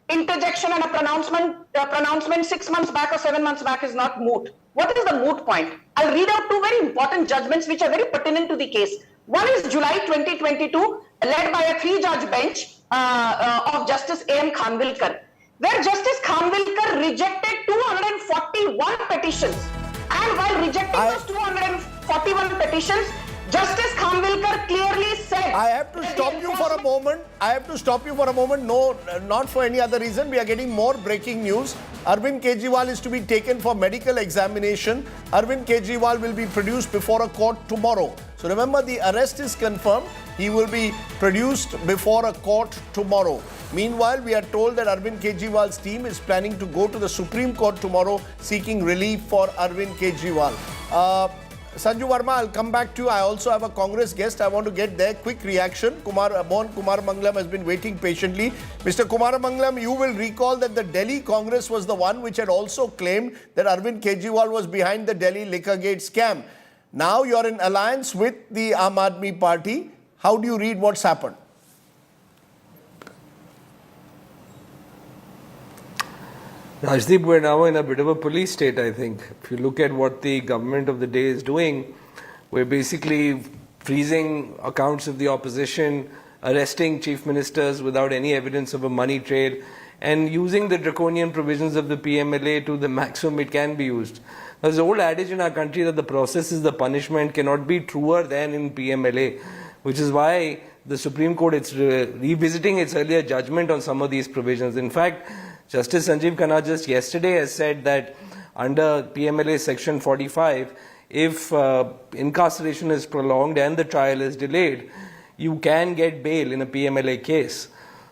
interjection and a pronouncement 6 months back or 7 months back is not moot. What is the moot point? I'll read out two very important judgments which are very pertinent to the case. One is July 2022, led by a 3-judge bench of Justice A.M. Khanvilkar, where Justice Khanvilkar rejected 241 petitions. And while rejecting those 241 petitions, Justice Khanvilkar clearly said... I have to stop you for a moment. No, not for any other reason. We are getting more breaking news. Arvind Kejriwal is to be taken for medical examination. Arvind Kejriwal will be produced before a court tomorrow. So remember, the arrest is confirmed. He will be produced before a court tomorrow. Meanwhile, we are told that Arvind Kejriwal's team is planning to go to the Supreme Court tomorrow seeking relief for Arvind Kejriwal. Sanju Verma, I'll come back to you. I also have a Congress guest. I want to get their quick reaction. Kumar Mangalam has been waiting patiently. Mr. Kumar Mangalam, you will recall that the Delhi Congress was the one which had also claimed that Arvind Kejriwal was behind the Delhi Liquorgate scam. Now you're in alliance with the Aam Aadmi Party. How do you read what's happened? Rajdeep, we're now in a bit of a police state, I think. If you look at what the government of the day is doing, we're basically freezing accounts of the opposition, arresting chief ministers without any evidence of a money trail, and using the draconian provisions of the PMLA to the maximum it can be used. There's an old adage in our country that the process is the punishment cannot be truer than in PMLA, which is why the Supreme Court is revisiting its earlier judgment on some of these provisions. In fact, Justice Sanjeev Khanna just yesterday has said that under PMLA section 45, if incarceration is prolonged and the trial is delayed, you can get bail in a PMLA case.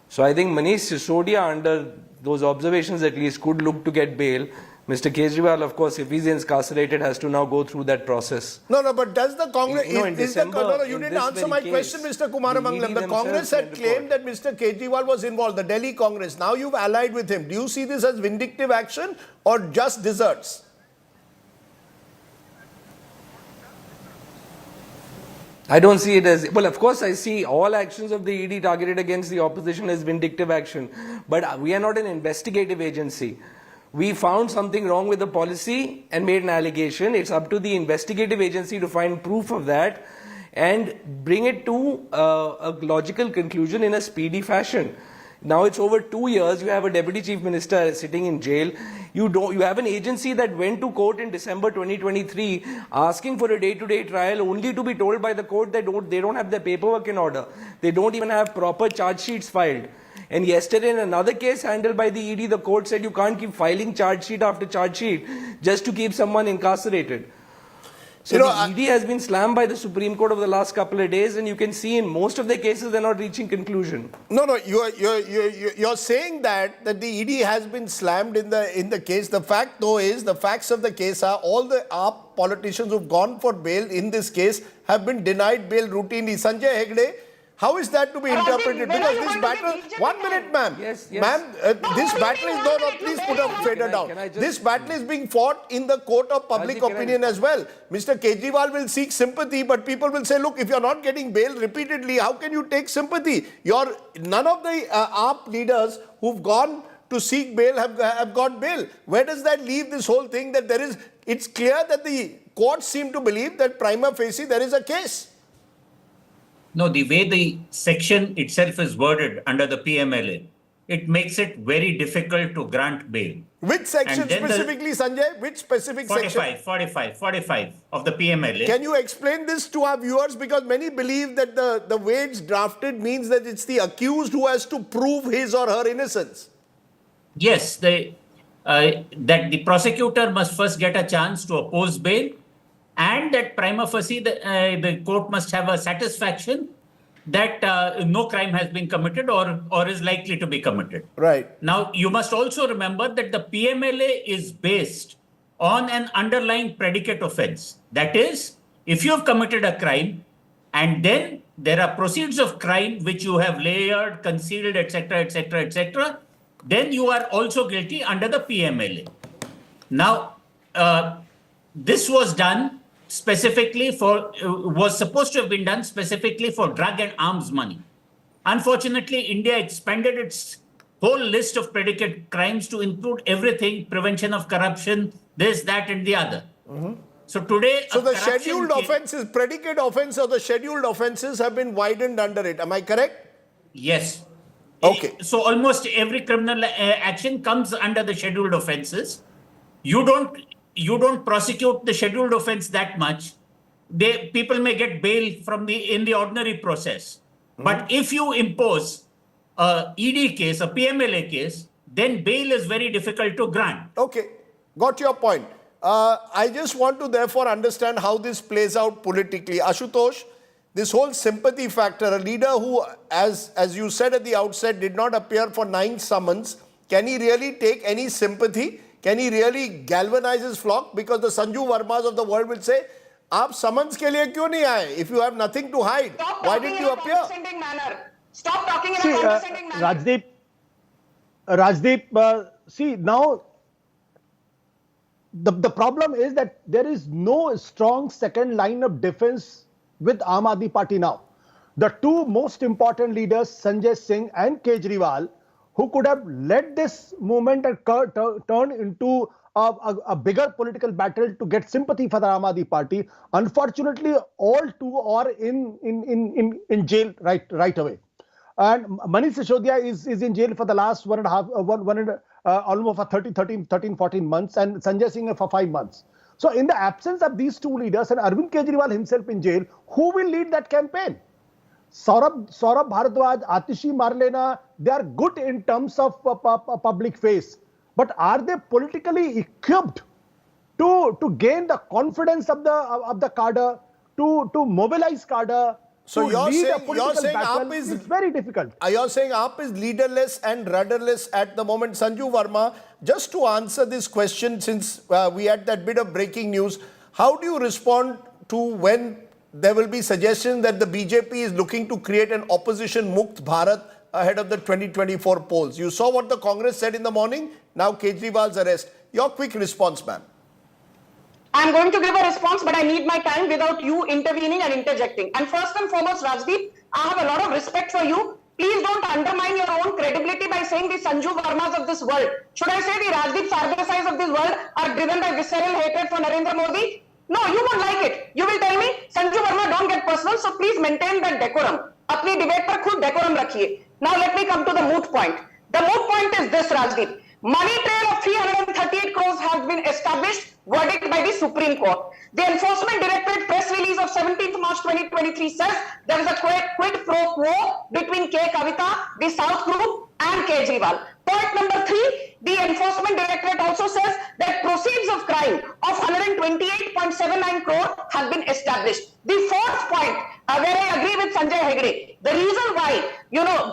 So I think Manish Sisodia, under those observations at least, could look to get bail. Mr. Kejriwal, of course, if he's incarcerated, has to now go through that process. No, but does the Congress... You didn't answer my question, Mr. Kumar Mangalam. The Congress had claimed that Mr. Kejriwal was involved, the Delhi Congress. Now you've allied with him. Do you see this as vindictive action or just desserts? I don't see it as... Well, of course, I see all actions of the ED targeted against the opposition as vindictive action. But we are not an investigative agency. We found something wrong with the policy and made an allegation. It's up to the investigative agency to find proof of that and bring it to a logical conclusion in a speedy fashion. Now it's over 2 years. You have a deputy chief minister sitting in jail. You have an agency that went to court in December 2023 asking for a day-to-day trial, only to be told by the court that they don't have their paperwork in order. They don't even have proper charge sheets filed. And yesterday in another case handled by the ED, the court said you can't keep filing charge sheet after charge sheet just to keep someone incarcerated. So the ED has been slammed by the Supreme Court over the last couple of days, and you can see in most of the cases they're not reaching conclusion. No, you're saying that the ED has been slammed in the case. The fact though is, the facts of the case are all the AAP politicians who've gone for bail in this case have been denied bail routinely. Sanjay Hegde, how is that to be interpreted? Because this battle... 1 minute, ma'am. Yes. Ma'am, this battle is... No, please put a fader down. This battle is being fought in the court of public opinion as well. Mr. Kejriwal will seek sympathy, but people will say, look, if you're not getting bail repeatedly, how can you take sympathy? None of the AAP leaders who've gone to seek bail have got bail. Where does that leave this whole thing that there is... It's clear that the courts seem to believe that prima facie there is a case. No, the way the section itself is worded under the PMLA, it makes it very difficult to grant bail. Which section And then specifically, Sanjay? Which specific section? 45 of the PMLA. Can you explain this to our viewers? Because many believe that the way it's drafted means that it's the accused who has to prove his or her innocence. Yes, that the prosecutor must first get a chance to oppose bail, and that prima facie the court must have a satisfaction that no crime has been committed or is likely to be committed. Right. Now, you must also remember that the PMLA is based on an underlying predicate offense. That is, if you have committed a crime and then there are proceeds of crime which you have layered, concealed, etc., etc., etc., then you are also guilty under the PMLA. Now, this was done specifically was supposed to have been done specifically for drug and arms money. Unfortunately, India expanded its whole list of predicate crimes to include everything: prevention of corruption, this, that, and the other. So today, so the scheduled offences, predicate offence or the scheduled offences have been widened under it. Am I correct? Yes. Okay. So almost every criminal action comes under the scheduled offences. You don't prosecute the scheduled offence that much. People may get bail in the ordinary process. But if you impose a ED case, a PMLA case, then bail is very difficult to grant. Okay, got your point. I just want to therefore understand how this plays out politically. Ashutosh, this whole sympathy factor, a leader who, as you said at the outset, did not appear for 9 summons, can he really take any sympathy? Can he really galvanize his flock? Because the Sanju Varmas of the world will say, "Aap summons ke liye kyun nahi aaye? If you have nothing to hide, why did you appear?" Stop talking in a condescending manner. Rajdeep, see now, the problem is that there is no strong second line of defense with Aam Aadmi Party now. The two most important leaders, Sanjay Singh and Kejriwal, who could have led this movement and turn into a bigger political battle to get sympathy for the Aam Aadmi Party. Unfortunately, all two are in jail right away. And Manish Sisodia is in jail for the last almost for 13, 14 months, and Sanjay Singh for 5 months. So in the absence of these two leaders and Arvind Kejriwal himself in jail, who will lead that campaign? Saurabh Bharadwaj, Atishi Marlena, they are good in terms of public face. But are they politically equipped to gain the confidence of the cadre, to mobilize cadre? So you're saying AAP is very difficult. You're saying AAP is leaderless and rudderless at the moment. Sanju Varma, just to answer this question, since we had that bit of breaking news, how do you respond to when there will be suggestions that the BJP is looking to create an opposition Mukt Bharat ahead of the 2024 polls? You saw what the Congress said in the morning. Now Kejriwal's arrest. Your quick response, ma'am. I'm going to give a response, but I need my time without you intervening and interjecting. And first and foremost, Rajdeep, I have a lot of respect for you. Please don't undermine your own credibility by saying the Sanju Varmas of this world. Should I say the Rajdeep Sardesais of this world are driven by visceral hatred for Narendra Modi? No, you won't like it. You will tell me, Sanju Varma, don't get personal, so please maintain that decorum. Apni debate par khud decorum rakhiye. Now let me come to the moot point. The moot point is this, Rajdeep. Money trail of 338 crores has been established, verdict by the Supreme Court. The Enforcement Directorate press release of 17th March 2023 says there is a quid pro quo between K. Kavita, the South Group, and Kejriwal. Point number 3, the Enforcement Directorate also says that proceeds of crime of 128.79 crore have been established. The fourth point, where I agree with Sanjay Hegde, the reason why,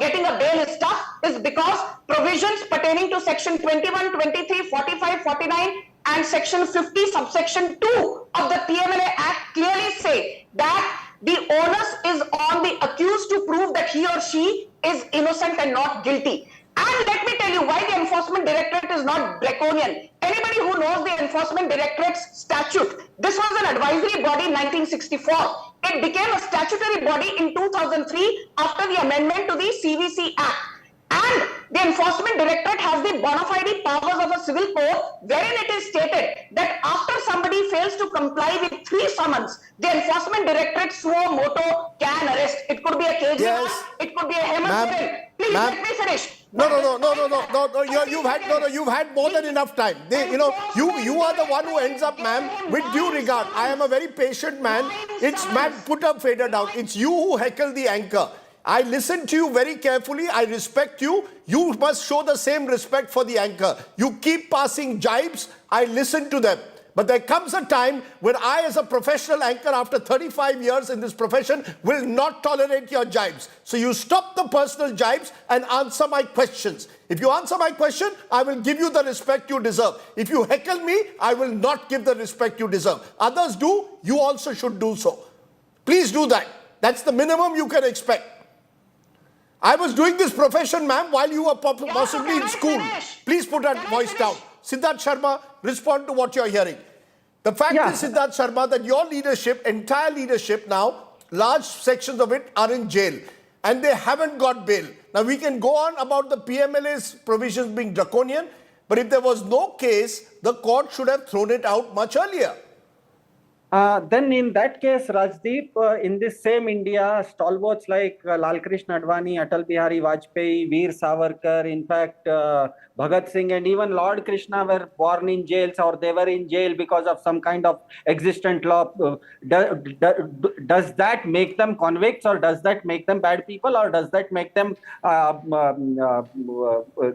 getting a bail is tough is because provisions pertaining to section 21, 23, 45, 49 and section 50 subsection 2 of the PMLA Act clearly say that the onus is on the accused to prove that he or she is innocent and not guilty. And let me tell you why the Enforcement Directorate is not draconian. Anybody who knows the Enforcement Directorate's statute, this was an advisory body in 1964. It became a statutory body in 2003 after the amendment to the CVC Act. And the Enforcement Directorate has the bona fide powers of a civil court, wherein it is stated that after somebody fails to comply with 3 summons, the Enforcement Directorate suo moto can arrest. It could be a Kejriwal, it could be a Hemant Soren. Please let me finish. You've had more than enough time. You are the one who ends up, ma'am. With due regard, I am a very patient man. It's ma'am, put up, fader down. It's you who heckle the anchor. I listened to you very carefully. I respect you. You must show the same respect for the anchor. You keep passing jibes. I listen to them. But there comes a time when I, as a professional anchor, after 35 years in this profession, will not tolerate your jibes. So you stop the personal jibes and answer my questions. If you answer my question, I will give you the respect you deserve. If you heckle me, I will not give the respect you deserve. Others do, you also should do so. Please do that. That's the minimum you can expect. I was doing this profession, ma'am, while you were possibly in school. Please put that voice down. Siddharth Sharma, respond to what you're hearing. The fact is, Siddharth Sharma, that your leadership, entire leadership now, large sections of it are in jail and they haven't got bail. Now, we can go on about the PMLA's provisions being draconian, but if there was no case, the court should have thrown it out much earlier. Then in that case, Rajdeep, in this same India, stalwarts like Lal Krishna Advani, Atal Bihari Vajpayee, Veer Savarkar, in fact, Bhagat Singh and even Lord Krishna were born in jails or they were in jail because of some kind of existent law. Does that make them convicts or does that make them bad people or does that make them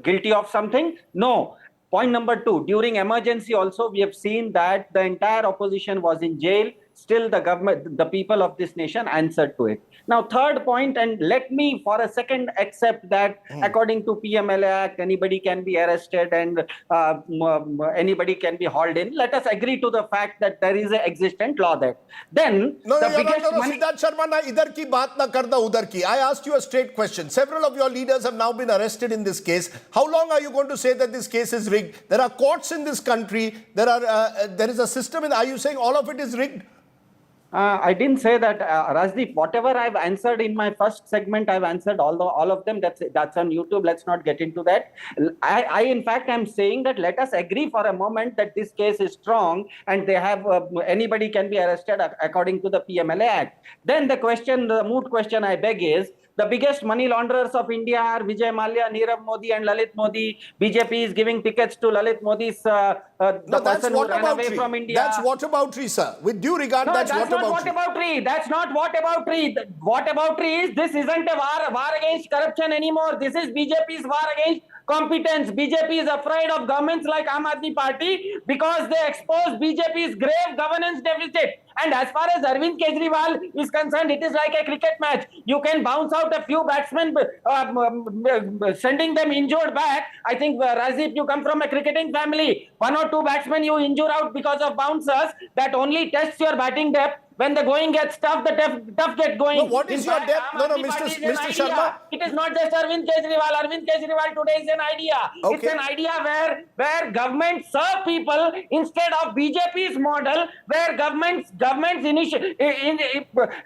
guilty of something? No. Point number two, during emergency also, we have seen that the entire opposition was in jail. Still, the government, the people of this nation answered to it. Now, third point, and let me for a second accept that according to PMLA Act, anybody can be arrested and anybody can be hauled in. Let us agree to the fact that there is an existent law there. Then, Siddharth Sharma, na idhar ki baat na karda udhar ki. I asked you a straight question. Several of your leaders have now been arrested in this case. How long are you going to say that this case is rigged? There are courts in this country. There is a system. Are you saying all of it is rigged? I didn't say that, Rajdeep. Whatever I've answered in my first segment, I've answered all of them. That's on YouTube. Let's not get into that. I in fact, am saying that let us agree for a moment that this case is strong and they have anybody can be arrested according to the PMLA Act. Then the moot question I beg is, the biggest money launderers of India are Vijay Mallya, Nirav Modi and Lalit Modi. BJP is giving tickets to Lalit Modi's the person who ran away from India. That's whataboutery, sir. With due regard, that's whataboutery. That's not whataboutery. Whataboutery is, this isn't a war against corruption anymore. This is BJP's war against competence. BJP is afraid of governments like Aam Aadmi Party because they expose BJP's grave governance deficit. And as far as Arvind Kejriwal is concerned, it is like a cricket match. You can bounce out a few batsmen, sending them injured back. I think, Rajdeep, you come from a cricketing family. 1 or 2 batsmen you injure out because of bouncers. That only tests your batting depth. When the going gets tough, the tough get going. No, what is your depth? Mr. Sharma. It is not just Arvind Kejriwal. Arvind Kejriwal today is an idea. Okay. It's an idea where governments serve people instead of BJP's model, where governments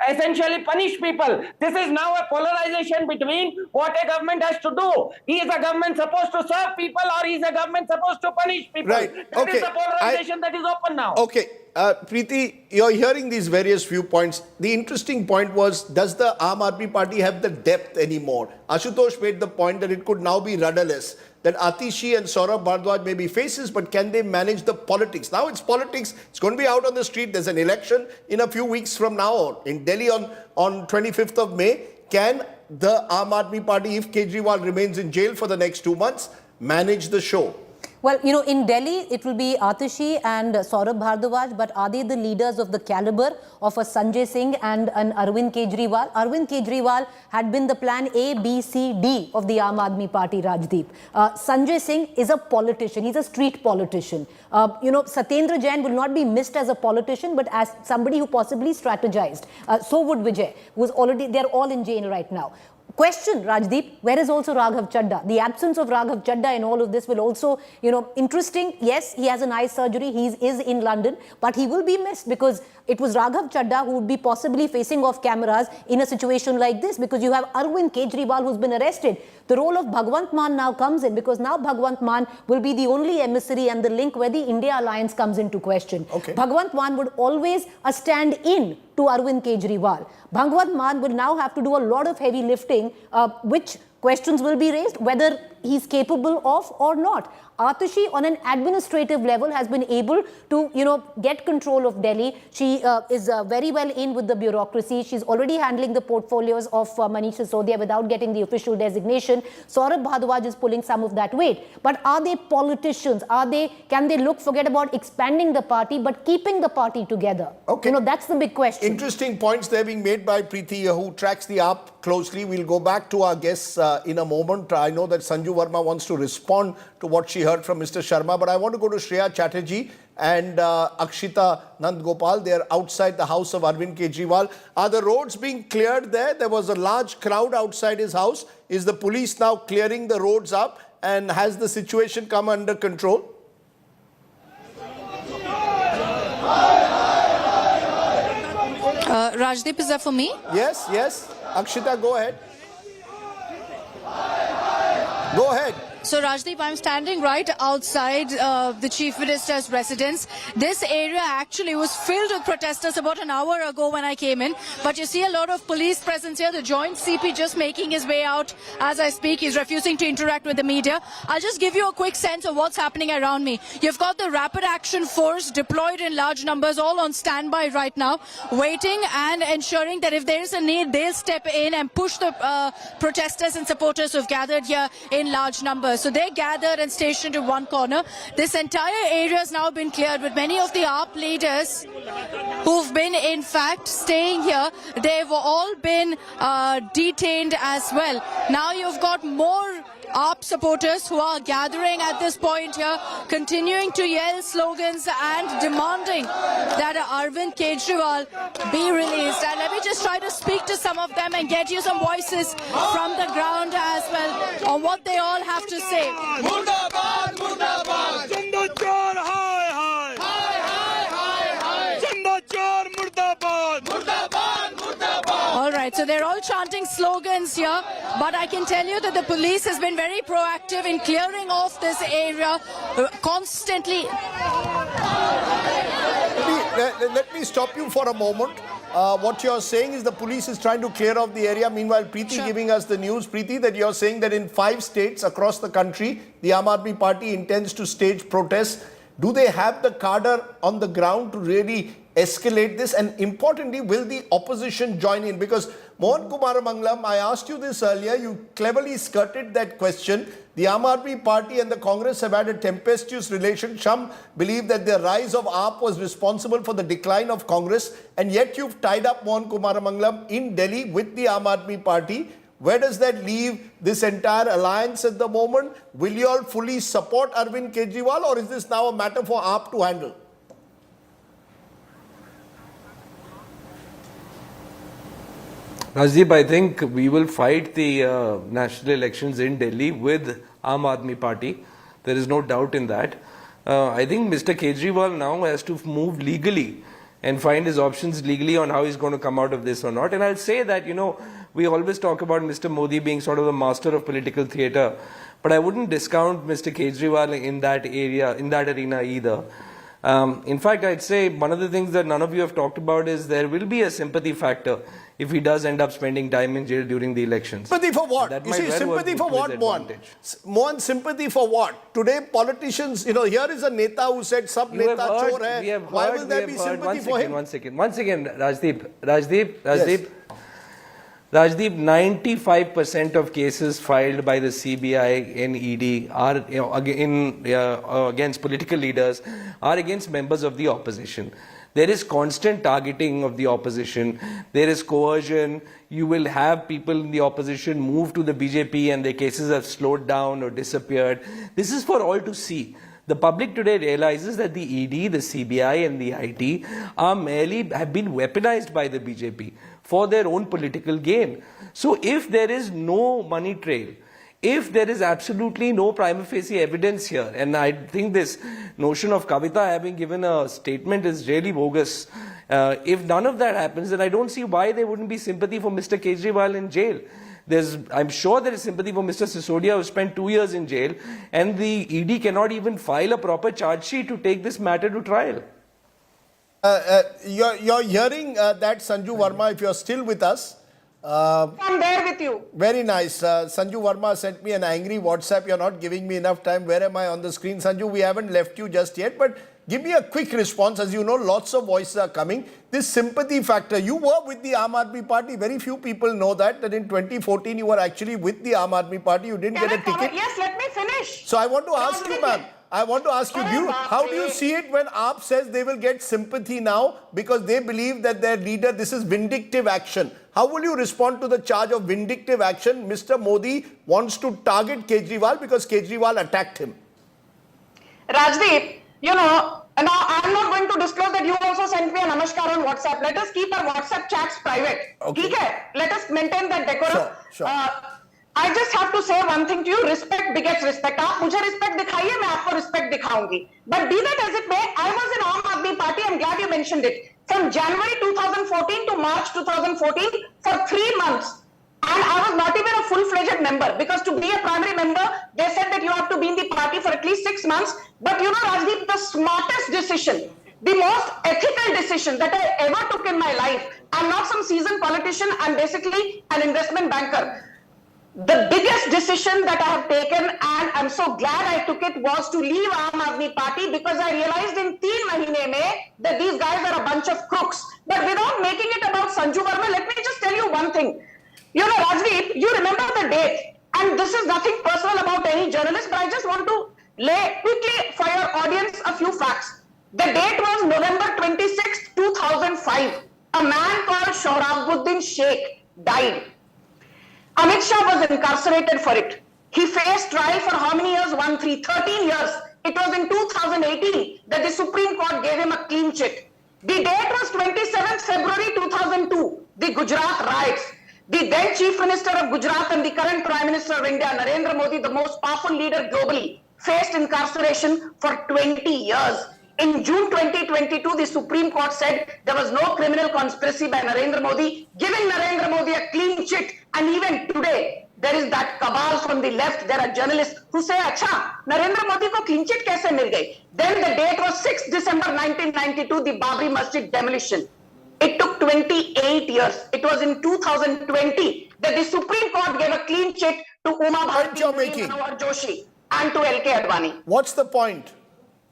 essentially punish people. This is now a polarization between what a government has to do. Is a government supposed to serve people or is a government supposed to punish people? Right. That is the polarization that is open now. Okay. Preeti, you're hearing these various viewpoints. The interesting point was, does the Aam Aadmi Party have the depth anymore? Ashutosh made the point that it could now be rudderless, that Atishi and Saurabh Bhardwaj may be faces, but can they manage the politics? Now it's politics. It's going to be out on the street. There's an election in a few weeks from now on in Delhi on 25th of May. Can the Aam Aadmi Party, if Kejriwal remains in jail for the next 2 months, manage the show? Well, in Delhi, it will be Atishi and Saurabh Bhardwaj, but are they the leaders of the caliber of a Sanjay Singh and an Arvind Kejriwal? Arvind Kejriwal had been the plan A, B, C, D of the Aam Aadmi Party, Rajdeep. Sanjay Singh is a politician. He's a street politician. Satyendra Jain will not be missed as a politician, but as somebody who possibly strategized. So would Vijay, who is already, they're all in jail right now. Question, Rajdeep, where is also Raghav Chadda? The absence of Raghav Chadda in all of this will also, interesting. Yes, he has an eye surgery. He is in London, but he will be missed because it was Raghav Chadda who would be possibly facing off cameras in a situation like this, because you have Arvind Kejriwal who's been arrested. The role of Bhagwant Mann now comes in, because now Bhagwant Mann will be the only emissary and the link where the India alliance comes into question. Okay. Bhagwant Mann would always stand in to Arvind Kejriwal. Bhagwant Mann will now have to do a lot of heavy lifting, which questions will be raised, whether he's capable of or not. Atishi, on an administrative level, has been able to, get control of Delhi. She is very well in with the bureaucracy. She's already handling the portfolios of Manish Sisodia without getting the official designation. Saurabh Bhardwaj is pulling some of that weight. But are they politicians? Can they forget about expanding the party, but keeping the party together? Okay. That's the big question. Interesting points there being made by Preeti, who tracks the AAP closely. We'll go back to our guests in a moment. I know that Sanju Verma wants to respond to what she heard from Mr. Sharma, but I want to go to Shreya Chatterjee and Akshita Nandgopal. They are outside the house of Arvind Kejriwal. Are the roads being cleared there? There was a large crowd outside his house. Is the police now clearing the roads up, and has the situation come under control? Rajdeep, is that for me? Yes, yes. Akshita, go ahead. Go ahead. So Rajdeep, I'm standing right outside the Chief Minister's residence. This area actually was filled with protesters about an hour ago when I came in. But you see a lot of police presence here. The Joint CP just making his way out as I speak. He's refusing to interact with the media. I'll just give you a quick sense of what's happening around me. You've got the Rapid Action Force deployed in large numbers, all on standby right now, waiting and ensuring that if there is a need, they'll step in and push the protesters and supporters who've gathered here in large numbers. So they're gathered and stationed in one corner. This entire area has now been cleared with many of the AAP leaders who've been in fact staying here. They've all been detained as well. Now you've got more AAP supporters who are gathering at this point here, continuing to yell slogans and demanding that Arvind Kejriwal be released. And let me just try to speak to some of them and get you some voices from the ground as well on what they all have to say. Murdabad, Murdabad. Janda Chor, hi, hi. Hi, hi, hi, hi. Janda Chor, Murdabad. Murdabad, Murdabad. All right, so they're all chanting slogans here, but I can tell you that the police has been very proactive in clearing off this area constantly. Let me stop you for a moment. What you're saying is the police is trying to clear off the area. Meanwhile, Preeti giving us the news, Preeti, that you're saying that in 5 states across the country, the Aam Aadmi Party intends to stage protests. Do they have the cadre on the ground to really escalate this? And importantly, will the opposition join in? Because Mohan Kumar Mangalam, I asked you this earlier, you cleverly skirted that question. The Aam Aadmi Party and the Congress have had a tempestuous relation. Some believe that the rise of AAP was responsible for the decline of Congress, and yet you've tied up Mohan Kumar Mangalam in Delhi with the Aam Aadmi Party. Where does that leave this entire alliance at the moment? Will you all fully support Arvind Kejriwal, or is this now a matter for AAP to handle? Rajdeep, I think we will fight the national elections in Delhi with Aam Aadmi Party. There is no doubt in that. I think Mr. Kejriwal now has to move legally and find his options legally on how he's going to come out of this or not. And I'll say that, we always talk about Mr. Modi being sort of the master of political theatre, but I wouldn't discount Mr. Kejriwal in that area, in that arena either. In fact, I'd say one of the things that none of you have talked about is there will be a sympathy factor if he does end up spending time in jail during the elections. Sympathy for what? You see, sympathy for what, Mohan? Mohan, sympathy for what? Today, politicians, here is a neta who said, Sab neta chor hai. Why will there be sympathy for him? Once again, Rajdeep. Rajdeep, 95% of cases filed by the CBI and ED are against political leaders, are against members of the opposition. There is constant targeting of the opposition. There is coercion. You will have people in the opposition move to the BJP and their cases have slowed down or disappeared. This is for all to see. The public today realizes that the ED, the CBI and the IT have been weaponized by the BJP for their own political gain. So if there is no money trail, if there is absolutely no prima facie evidence here, and I think this notion of Kavita having given a statement is really bogus. If none of that happens, then I don't see why there wouldn't be sympathy for Mr. Kejriwal in jail. I'm sure there is sympathy for Mr. Sisodia, who spent 2 years in jail, and the ED cannot even file a proper charge sheet to take this matter to trial. You're hearing that, Sanju Verma, if you're still with us. I'm there with you. Very nice. Sanju Verma sent me an angry WhatsApp. You're not giving me enough time. Where am I on the screen? Sanju, we haven't left you just yet, but give me a quick response. As you know, lots of voices are coming. This sympathy factor, you were with the Aam Aadmi Party. Very few people know that in 2014 you were actually with the Aam Aadmi Party. You didn't get a ticket. Yes, let me finish. So I want to ask you, ma'am. I want to ask you, how do you see it when AAP says they will get sympathy now because they believe that their leader, this is vindictive action? How will you respond to the charge of vindictive action? Mr. Modi wants to target Kejriwal because Kejriwal attacked him. Rajdeep, you know, now I'm not going to disclose that you also sent me a namaskar on WhatsApp. Let us keep our WhatsApp chats private. Okay. Let us maintain that decorum. Sure. I just have to say one thing to you. Respect begets respect. आप मुझे respect दिखाइए, मैं आपको respect दिखाऊंगी. But be that as it may, I was in Aam Aadmi Party. I'm glad you mentioned it. From January 2014 to March 2014, for 3 months. And I was not even a full-fledged member because to be a primary member, they said that you have to be in the party for at least 6 months. But you know, Rajdeep, the smartest decision, the most ethical decision that I ever took in my life, I'm not some seasoned politician, I'm basically an investment banker. The biggest decision that I have taken, and I'm so glad I took it, was to leave Aam Aadmi Party because I realized in 3 mahine mein that these guys are a bunch of crooks. But without making it about Sanju Verma, let me just tell you one thing. You know, Rajdeep, you remember the date, and this is nothing personal about any journalist, but I just want to lay quickly for your audience a few facts. The date was November 26, 2005. A man called Sohrabuddin Sheikh died. Amit Shah was incarcerated for it. He faced trial for how many years? 13 years. It was in 2018 that the Supreme Court gave him a clean chit. The date was 27th February 2002, the Gujarat riots. The then Chief Minister of Gujarat and the current Prime Minister of India, Narendra Modi, the most powerful leader globally, faced incarceration for 20 years. In June 2022, the Supreme Court said there was no criminal conspiracy by Narendra Modi, giving Narendra Modi a clean chit. And even today, there is that cabal from the left. There are journalists who say, "Acha, Narendra Modi ko clean chit kaise mil gayi?" Then the date was 6th December 1992, the Babri Masjid demolition. It took 28 years. It was in 2020 that the Supreme Court gave a clean chit to Uma Bharati, Manoj Joshi, and to LK Advani. What's the point?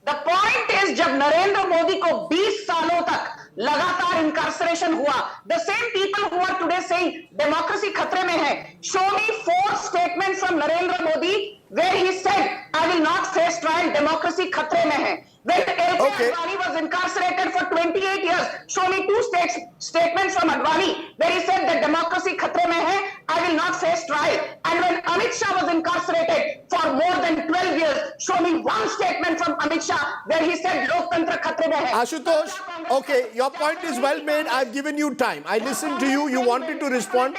The point is, जब नरेंद्र मोदी को 20 सालों तक लगातार incarceration हुआ, the same people who are today saying democracy खतरे में है, show me 4 statements from Narendra Modi where he said, I will not face trial, democracy खतरे में है. When LK Advani was incarcerated for 28 years, show me 2 statements from Advani where he said that democracy खतरे में है, I will not face trial. And when Amit Shah was incarcerated for more than 12 years, show me 1 statement from Amit Shah where he said Loktantra khatre mein hai. Ashutosh, okay, your point is well made. I've given you time. I listened to you. You wanted to respond.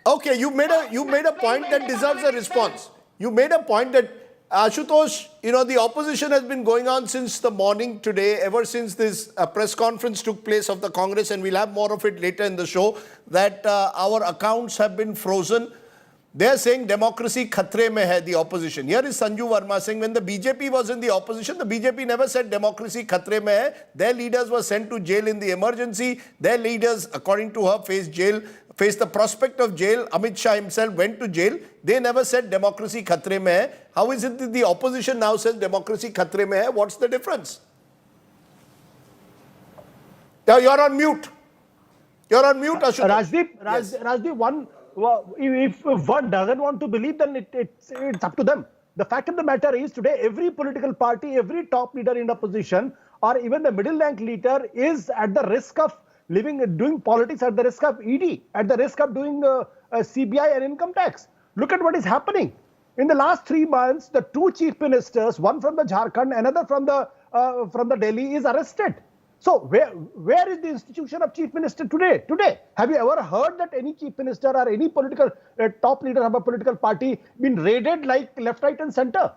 Okay, you made a point that deserves a response. You made a point that Ashutosh, you know, the opposition has been going on since the morning today, ever since this press conference took place of the Congress, and we'll have more of it later in the show, that our accounts have been frozen. They're saying democracy khatre mein hai, the opposition. Here is Sanju Verma saying when the BJP was in the opposition, the BJP never said democracy khatre mein hai. Their leaders were sent to jail in the emergency. Their leaders, according to her, faced the prospect of jail. Amit Shah himself went to jail. They never said democracy khatre mein hai. How is it that the opposition now says democracy khatre mein hai? What's the difference? You're on mute. You're on mute, Ashutosh. Rajdeep, if one doesn't want to believe, then it's up to them. The fact of the matter is today, every political party, every top leader in opposition, or even the middle rank leader is at the risk of doing politics, at the risk of ED, at the risk of doing CBI and income tax. Look at what is happening. In the last 3 months, the 2 chief ministers, one from the Jharkhand, another from the Delhi, is arrested. So where is the institution of chief minister today? Have you ever heard that any chief minister or any political top leader of a political party been raided like left, right and center?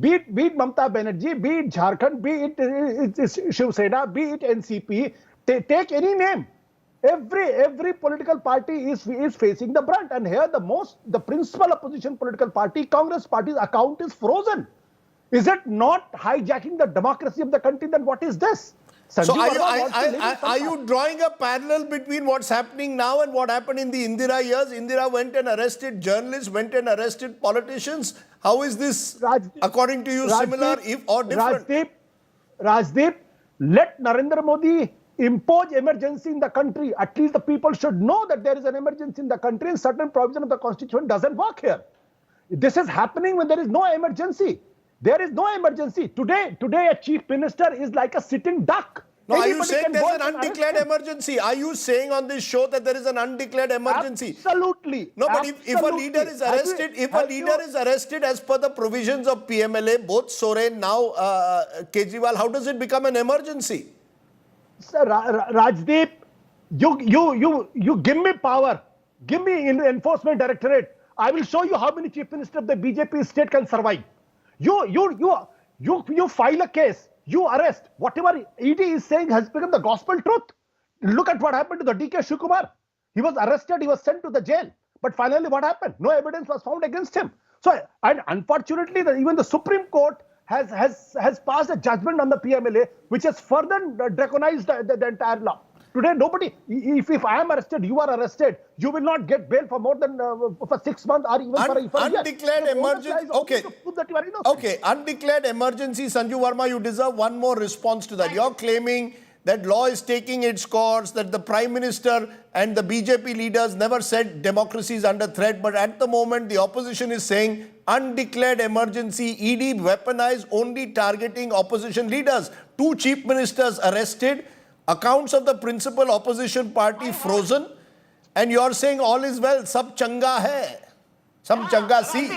Be it Mamata Banerjee, be it Jharkhand, be it Shiv Sena, be it NCP, take any name. Every political party is facing the brunt, and here the principal opposition political party, Congress party's account is frozen. Is it not hijacking the democracy of the country? Then what is this? So are you drawing a parallel between what's happening now and what happened in the Indira years? Indira went and arrested journalists, went and arrested politicians. How is this, according to you, similar or different? Rajdeep, let Narendra Modi impose emergency in the country. At least the people should know that there is an emergency in the country and certain provision of the constitution doesn't work here. This is happening when there is no emergency. There is no emergency. Today a chief minister is like a sitting duck. No, are you saying there's an undeclared emergency? Are you saying on this show that there is an undeclared emergency? Absolutely. No, but if a leader is arrested, is arrested as per the provisions of PMLA, both Soren, now Kejriwal, how does it become an emergency? Sir, Rajdeep, you give me power. Give me enforcement directorate. I will show you how many chief ministers of the BJP state can survive. You file a case, you arrest. Whatever ED is saying has become the gospel truth. Look at what happened to the DK Shikumar. He was arrested, he was sent to the jail. But finally what happened? No evidence was found against him. So, and unfortunately, even the Supreme Court has passed a judgment on the PMLA, which has further draconized the entire law. Today, nobody, if I am arrested, you are arrested, you will not get bail for more than for 6 months or even for a year. Undeclared emergency. Okay. Okay. Undeclared emergency, Sanju Verma, you deserve one more response to that. You're claiming that law is taking its course, that the Prime Minister and the BJP leaders never said democracy is under threat. But at the moment, the opposition is saying undeclared emergency, ED weaponized, only targeting opposition leaders. 2 chief ministers arrested. Accounts of the principal opposition party frozen, and you're saying all is well. Sab changa hai, sab changa si.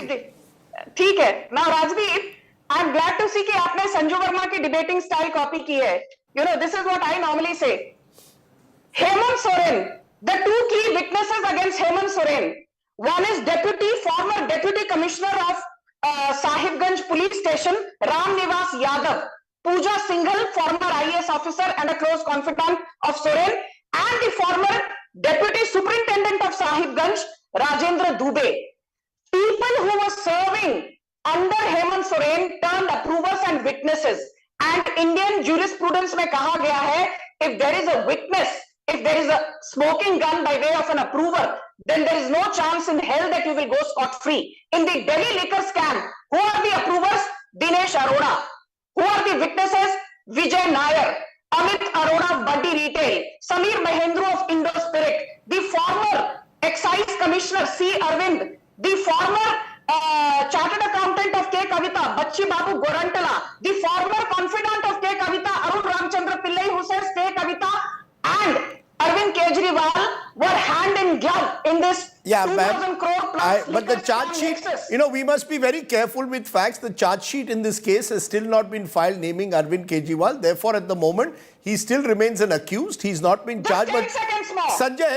ठीक है. Now Rajdeep, I'm glad to see कि आपने संजू वर्मा की debating style copy की है. You know, this is what I normally say. Hemant Soren, the 2 key witnesses against Hemant Soren. One is former deputy commissioner of Sahibganj police station, Ram Nivas Yadav. Pooja Singhal, former IAS officer and a close confidant of Soren, and the former deputy superintendent of Sahibganj, Rajendra Dubey. People who were serving under Hemant Soren turned approvers and witnesses. And Indian jurisprudence में कहा गया है, if there is a witness, if there is a smoking gun by way of an approver, then there is no chance in hell that you will go scot-free. In the Delhi liquor scam, who are the approvers? Dinesh Arora. Who are the witnesses? Vijay Nair, Amit Arora of Buddy Retail, Samir Mahendru of Indo Spirit, the former excise commissioner C. Arvind, the former chartered accountant of K. Kavita, Bachchi Babu Gorantala, the former confidant of K. Kavita, Arun Ramchandra Pillai, who says K. Kavita, and Arvind Kejriwal were hand in glove in this 2,000 crore plus. But the charge sheet, you know, we must be very careful with facts. The charge sheet in this case has still not been filed naming Arvind Kejriwal. Therefore, at the moment, he still remains an accused. He's not been charged. But Sanjay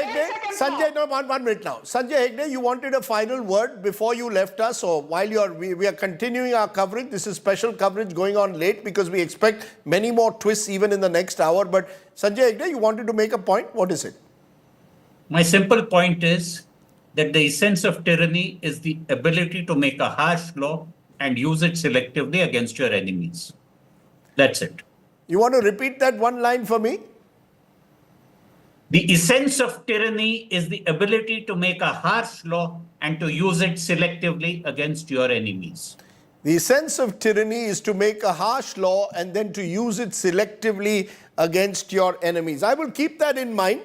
Hegde, no, one minute now. Sanjay Hegde, you wanted a final word before you left us. So while we are continuing our coverage, this is special coverage going on late because we expect many more twists even in the next hour. But Sanjay Hegde, you wanted to make a point. What is it? My simple point is that the essence of tyranny is the ability to make a harsh law and use it selectively against your enemies. That's it. You want to repeat that one line for me? The essence of tyranny is the ability to make a harsh law and to use it selectively against your enemies. The essence of tyranny is to make a harsh law and then to use it selectively against your enemies. I will keep that in mind.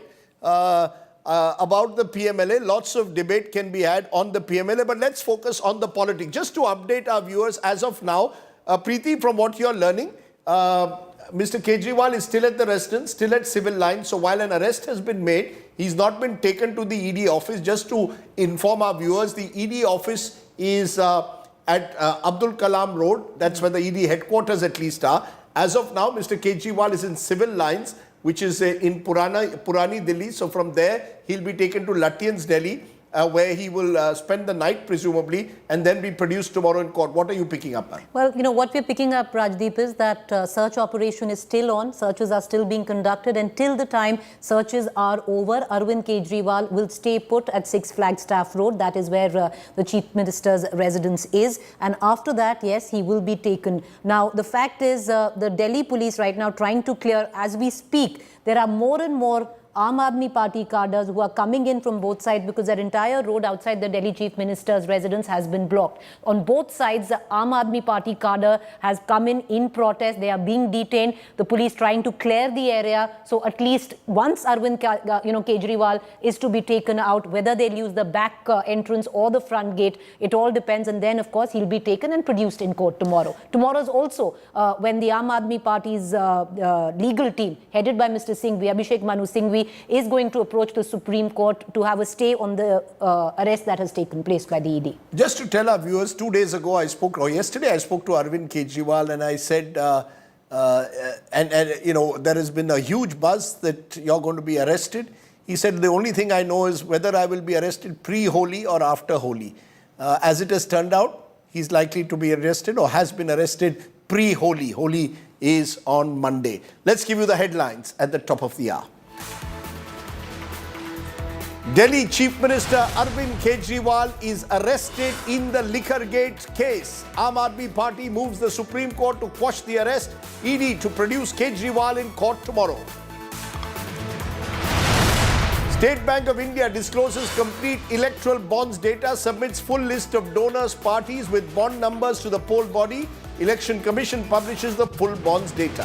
About the PMLA. Lots of debate can be had on the PMLA, but let's focus on the politics. Just to update our viewers, as of now, Preeti, from what you're learning, Mr. Kejriwal is still at the residence, still at civil lines. So while an arrest has been made, he's not been taken to the ED office. Just to inform our viewers, the ED office is at Abdul Kalam Road. That's where the ED headquarters at least are. As of now, Mr. Kejriwal is in civil lines, which is in Purani, Delhi. So from there, he'll be taken to Lutyens, Delhi. where he will spend the night, presumably, and then be produced tomorrow in court. What are you picking up, ma'am? Well, what we're picking up, Rajdeep, is that search operation is still on. Searches are still being conducted. Until the time searches are over, Arvind Kejriwal will stay put at 6 Flagstaff Road. That is where the Chief Minister's residence is. And after that, yes, he will be taken. Now, the fact is, the Delhi police right now trying to clear, as we speak, there are more and more Aam Aadmi Party cadres who are coming in from both sides because that entire road outside the Delhi Chief Minister's residence has been blocked. On both sides, the Aam Aadmi Party cadre has come in protest. They are being detained. The police trying to clear the area. So at least once Arvind Kejriwal is to be taken out, whether they'll use the back entrance or the front gate, it all depends. And then, of course, he'll be taken and produced in court tomorrow. Tomorrow is also when the Aam Aadmi Party's legal team, headed by Mr. Singhvi, Abhishek Manu Singhvi, is going to approach the Supreme Court to have a stay on the arrest that has taken place by the ED. Just to tell our viewers, 2 days ago yesterday I spoke to Arvind Kejriwal and I said, there has been a huge buzz that you're going to be arrested. He said, the only thing I know is whether I will be arrested pre-Holi or after Holi. As it has turned out, he's likely to be arrested or has been arrested pre-Holi. Holi is on Monday. Let's give you the headlines at the top of the hour. Delhi Chief Minister Arvind Kejriwal is arrested in the Liquorgate case. Aam Aadmi Party moves the Supreme Court to quash the arrest. ED to produce Kejriwal in court tomorrow. State Bank of India discloses complete electoral bonds data, submits full list of donors' parties with bond numbers to the poll body. Election Commission publishes the full bonds data.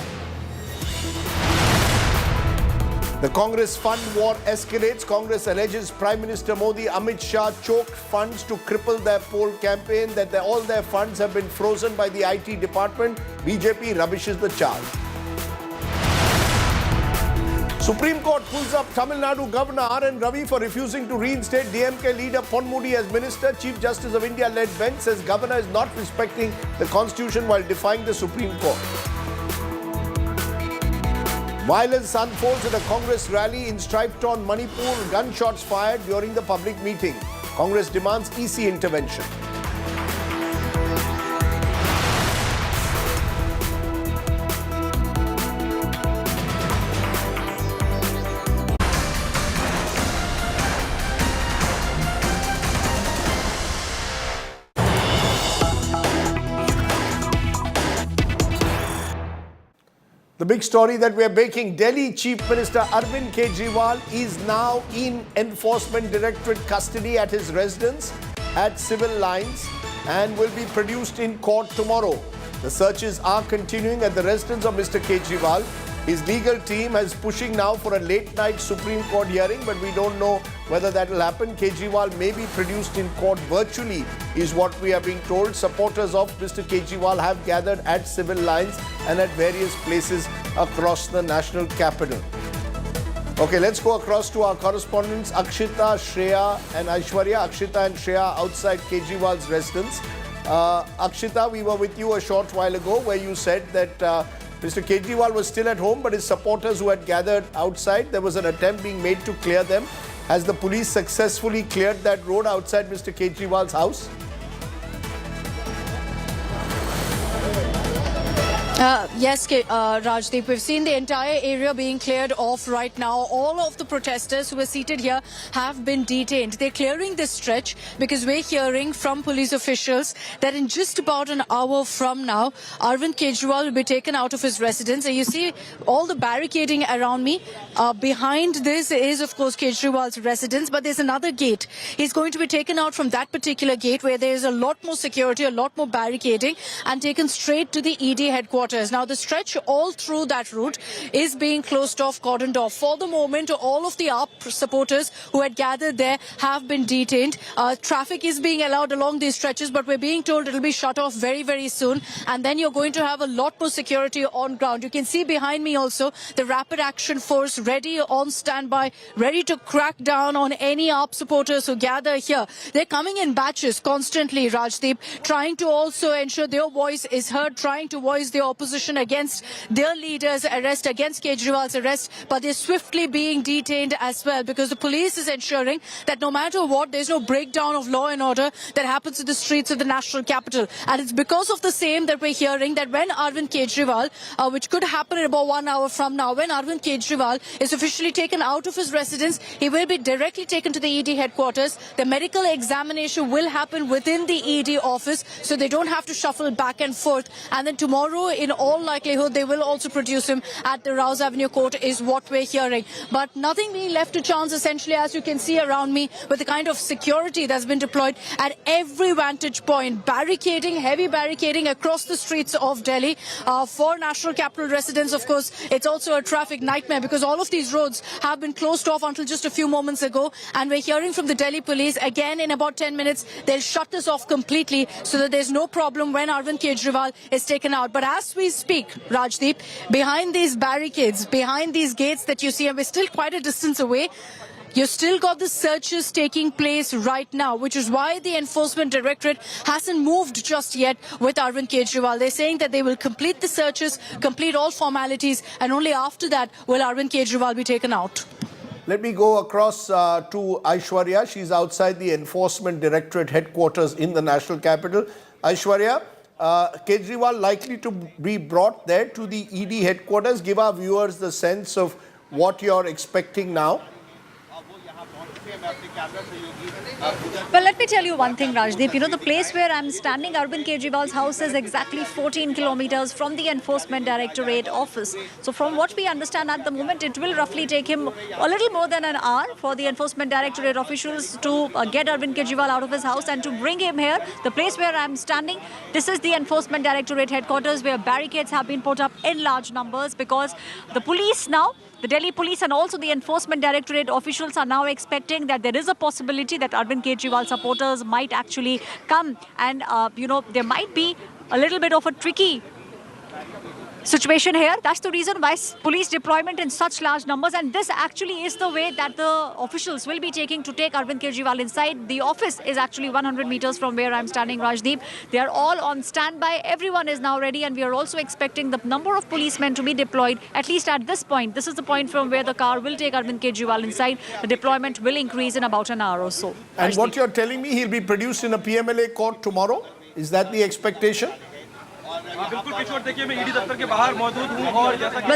The Congress fund war escalates. Congress alleges Prime Minister Modi, Amit Shah choked funds to cripple their poll campaign, that all their funds have been frozen by the IT department. BJP rubbishes the charge. Supreme Court pulls up Tamil Nadu Governor R.N. Ravi for refusing to reinstate DMK leader Ponmudi as minister. Chief Justice of India led bench says governor is not respecting the constitution while defying the Supreme Court. Violence unfolds at a Congress rally in stripe-torn Manipur. Gunshots fired during the public meeting. Congress demands EC intervention. The big story that we are breaking, Delhi Chief Minister Arvind Kejriwal is now in Enforcement Directorate custody at his residence at Civil Lines and will be produced in court tomorrow. The searches are continuing at the residence of Mr. Kejriwal. His legal team is pushing now for a late-night Supreme Court hearing, but we don't know whether that will happen. Kejriwal may be produced in court virtually, is what we are being told. Supporters of Mr. Kejriwal have gathered at Civil Lines and at various places across the national capital. Okay, let's go across to our correspondents, Akshita, Shreya and Aishwarya. Akshita and Shreya outside Kejriwal's residence. Akshita, we were with you a short while ago where you said that Mr. Kejriwal was still at home, but his supporters who had gathered outside, there was an attempt being made to clear them. Has the police successfully cleared that road outside Mr. Kejriwal's house? Yes, Rajdeep, we've seen the entire area being cleared off right now. All of the protesters who were seated here have been detained. They're clearing this stretch because we're hearing from police officials that in just about an hour from now, Arvind Kejriwal will be taken out of his residence. And you see all the barricading around me. Behind this is, of course, Kejriwal's residence, but there's another gate. He's going to be taken out from that particular gate where there's a lot more security, a lot more barricading, and taken straight to the ED headquarters. Now, the stretch all through that route is being closed off, cordoned off. For the moment, all of the AAP supporters who had gathered there have been detained. Traffic is being allowed along these stretches, but we're being told it'll be shut off very, very soon. And then you're going to have a lot more security on ground. You can see behind me also the Rapid Action Force ready on standby, ready to crack down on any AAP supporters who gather here. They're coming in batches constantly, Rajdeep, trying to also ensure their voice is heard, trying to voice their opposition opposition against their leader's arrest, against Kejriwal's arrest, but they're swiftly being detained as well, because the police is ensuring that no matter what, there's no breakdown of law and order that happens in the streets of the national capital. And it's because of the same that we're hearing that when Arvind Kejriwal, which could happen in about 1 hour from now, when Arvind Kejriwal is officially taken out of his residence, he will be directly taken to the ED headquarters. The medical examination will happen within the ED office, so they don't have to shuffle back and forth. And then tomorrow, in all likelihood, they will also produce him at the Rouse Avenue court, is what we're hearing. But nothing being left to chance, essentially, as you can see around me, with the kind of security that's been deployed at every vantage point, barricading, heavy barricading across the streets of Delhi. For National Capital residents, of course, it's also a traffic nightmare, because all of these roads have been closed off until just a few moments ago. And we're hearing from the Delhi police, again, in about 10 minutes, they'll shut this off completely so that there's no problem when Arvind Kejriwal is taken out. But as we speak, Rajdeep, behind these barricades, behind these gates that you see, and we're still quite a distance away, you've still got the searches taking place right now, which is why the Enforcement Directorate hasn't moved just yet with Arvind Kejriwal. They're saying that they will complete the searches, complete all formalities, and only after that will Arvind Kejriwal be taken out. Let me go across to Aishwarya. She's outside the Enforcement Directorate headquarters in the national capital. Aishwarya, Kejriwal likely to be brought there to the ED headquarters. Give our viewers the sense of what you're expecting now. Well, let me tell you one thing, Rajdeep. You know, the place where I'm standing, Arvind Kejriwal's house, is exactly 14 kilometers from the Enforcement Directorate office. So from what we understand at the moment, it will roughly take him a little more than an hour for the Enforcement Directorate officials to get Arvind Kejriwal out of his house and to bring him here. The place where I'm standing, this is the Enforcement Directorate headquarters, where barricades have been put up in large numbers, because the police now, the Delhi police and also the Enforcement Directorate officials, are now expecting that there is a possibility that Arvind Kejriwal supporters might actually come, and you know, there might be a little bit of a tricky situation here. That's the reason why police deployment in such large numbers, and this actually is the way that the officials will be taking to take Arvind Kejriwal inside. The office is actually 100 meters from where I'm standing, Rajdeep. They are all on standby. Everyone is now ready, and we are also expecting the number of policemen to be deployed, at least at this point. This is the point from where the car will take Arvind Kejriwal inside. The deployment will increase in about an hour or so. And what you're telling me, he'll be produced in a PMLA court tomorrow? Is that the expectation? Well,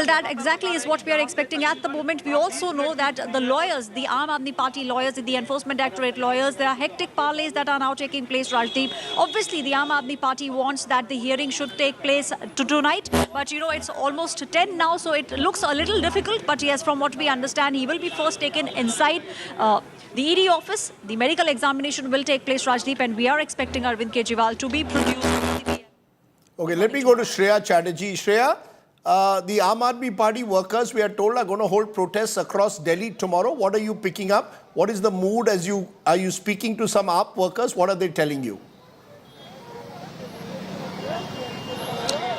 that exactly is what we are expecting at the moment. We also know that the lawyers, the Aam Aadmi Party lawyers, the Enforcement Directorate lawyers, there are hectic parleys that are now taking place, Rajdeep. Obviously, the Aam Aadmi Party wants that the hearing should take place tonight. But, you know, it's almost 10 now, so it looks a little difficult. But yes, from what we understand, he will be first taken inside the ED office. The medical examination will take place, Rajdeep, and we are expecting Arvind Kejriwal to be produced. Okay, let me go to Shreya Chatterjee. Shreya, the Aam Aadmi Party workers, we are told, are going to hold protests across Delhi tomorrow. What are you picking up? What is the mood as are you speaking to some AAP workers? What are they telling you?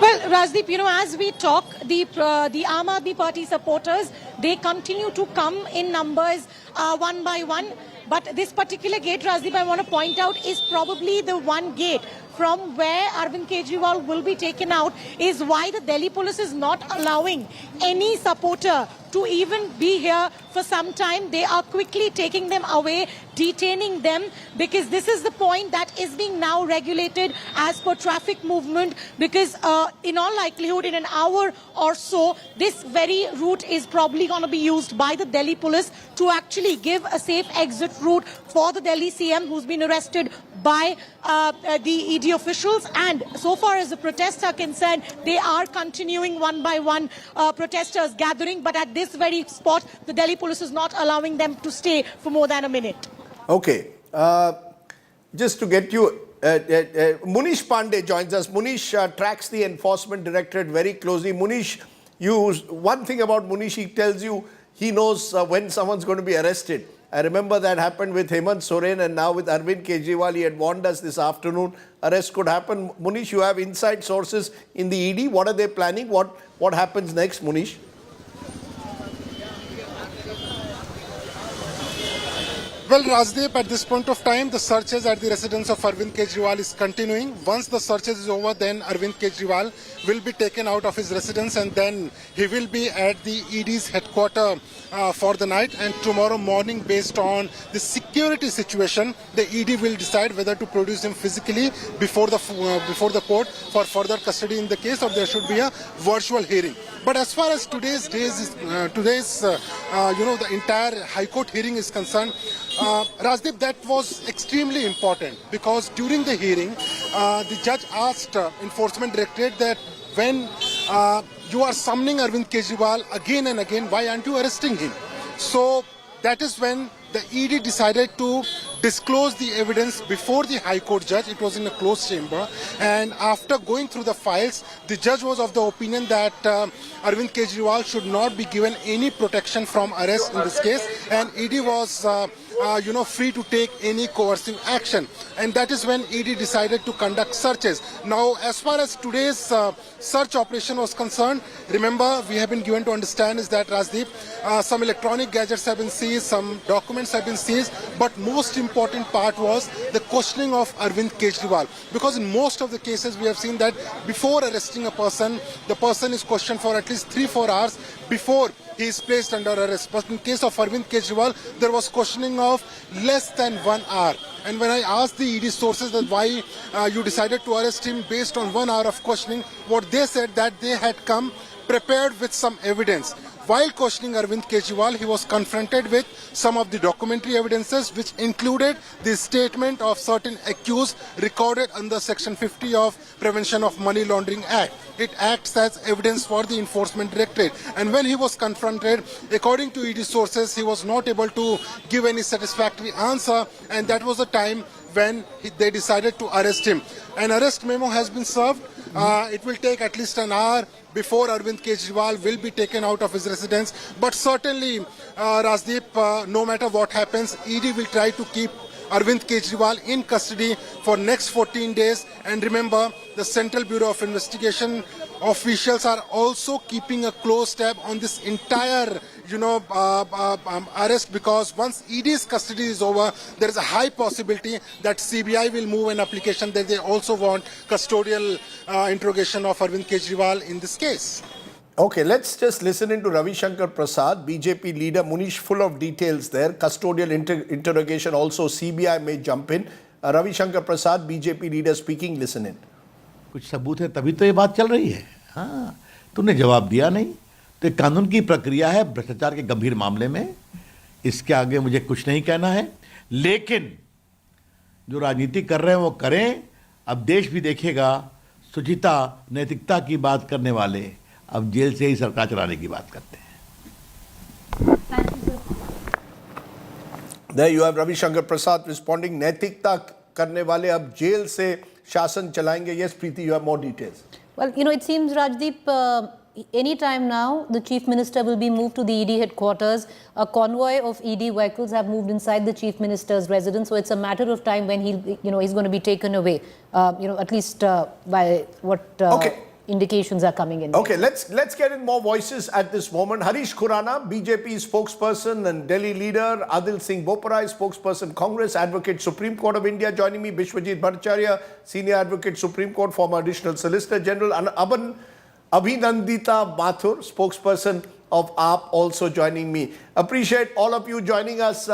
Well, Rajdeep, you know, as we talk, the Aam Aadmi Party supporters, they continue to come in numbers one by one. But this particular gate, Rajdeep, I want to point out, is probably the one gate from where Arvind Kejriwal will be taken out, is why the Delhi police is not allowing any supporter to even be here for some time. They are quickly taking them away, detaining them, because this is the point that is being now regulated as per traffic movement, because in all likelihood, in an hour or so, this very route is probably going to be used by the Delhi police to actually give a safe exit route for the Delhi CM, who's been arrested by the ED officials. And so far as the protests are concerned, they are continuing one by one, protesters gathering. But at this very spot, the Delhi police is not allowing them to stay for more than a minute. Okay. Just to get you, Munish Pandey joins us. Munish tracks the Enforcement Directorate very closely. Munish, one thing about Munish, he tells you he knows when someone's going to be arrested. I remember that happened with Hemant Soren, and now with Arvind Kejriwal. He had warned us this afternoon arrest could happen. Munish, you have inside sources in the ED. What are they planning? What happens next, Munish? Well, Rajdeep, at this point of time, the searches at the residence of Arvind Kejriwal is continuing. Once the searches is over, then Arvind Kejriwal will be taken out of his residence and then he will be at the ED's headquarters for the night. And tomorrow morning, based on the security situation, the ED will decide whether to produce him physically before the court for further custody in the case, or there should be a virtual hearing. But as far as today's the entire High Court hearing is concerned, Rajdeep, that was extremely important because during the hearing, the judge asked Enforcement Directorate that when you are summoning Arvind Kejriwal again and again, why aren't you arresting him? So that is when the ED decided to disclose the evidence before the High Court judge. It was in a closed chamber, and after going through the files, the judge was of the opinion that Arvind Kejriwal should not be given any protection from arrest in this case, and ED was free to take any coercive action, and that is when ED decided to conduct searches. Now, as far as today's search operation was concerned, remember, we have been given to understand is that, Rajdeep, some electronic gadgets have been seized, some documents have been seized, but most important part was the questioning of Arvind Kejriwal, because in most of the cases we have seen that before arresting a person, the person is questioned for at least 3-4 hours before he is placed under arrest. But in case of Arvind Kejriwal, there was questioning of less than 1 hour. And when I asked the ED sources that why you decided to arrest him based on 1 hour of questioning, what they said that they had come prepared with some evidence. While questioning Arvind Kejriwal, he was confronted with some of the documentary evidences, which included the statement of certain accused recorded under Section 50 of Prevention of Money Laundering Act. It acts as evidence for the Enforcement Directorate. And when he was confronted, according to ED sources, he was not able to give any satisfactory answer, and that was the time when they decided to arrest him. An arrest memo has been served. It will take at least an hour before Arvind Kejriwal will be taken out of his residence. But certainly, Rajdeep, no matter what happens, ED will try to keep Arvind Kejriwal in custody for next 14 days. And remember, the Central Bureau of Investigation officials are also keeping a close tab on this entire arrest, because once ED's custody is over, there is a high possibility that CBI will move an application that they also want custodial interrogation of Arvind Kejriwal in this case. Okay, let's just listen into Ravi Shankar Prasad, BJP leader. Munish, full of details there. Custodial interrogation, also CBI may jump in. Ravi Shankar Prasad, BJP leader speaking. Listen in. कुछ सबूत है तभी तो ये बात चल रही है. हाँ, तूने जवाब दिया नहीं. तो कानून की प्रक्रिया है भ्रष्टाचार के गंभीर मामले में. इसके आगे मुझे कुछ नहीं कहना है. लेकिन जो राजनीति कर रहे हैं वो करें. अब देश भी देखेगा. शुचिता, नैतिकता की बात करने वाले अब जेल से ही सरकार चलाने की बात करते हैं. There you have Ravi Shankar Prasad responding. नैतिकता करने वाले अब जेल से शासन चलाएंगे. Yes, Preeti, you have more details. Well, it seems, Rajdeep, any time now, the Chief Minister will be moved to the ED headquarters. A convoy of ED vehicles have moved inside the Chief Minister's residence, so it's a matter of time when he's going to be taken away. At least by what indications are coming in. Okay, let's get in more voices at this moment. Harish Khurana, BJP spokesperson and Delhi leader. Adil Singh Boparai, spokesperson Congress, advocate Supreme Court of India. Joining me, Bishwajit Bhattacharya, senior advocate Supreme Court, former additional solicitor general. And Abhinandita Mathur, spokesperson of AAP, also joining me. Appreciate all of you joining us.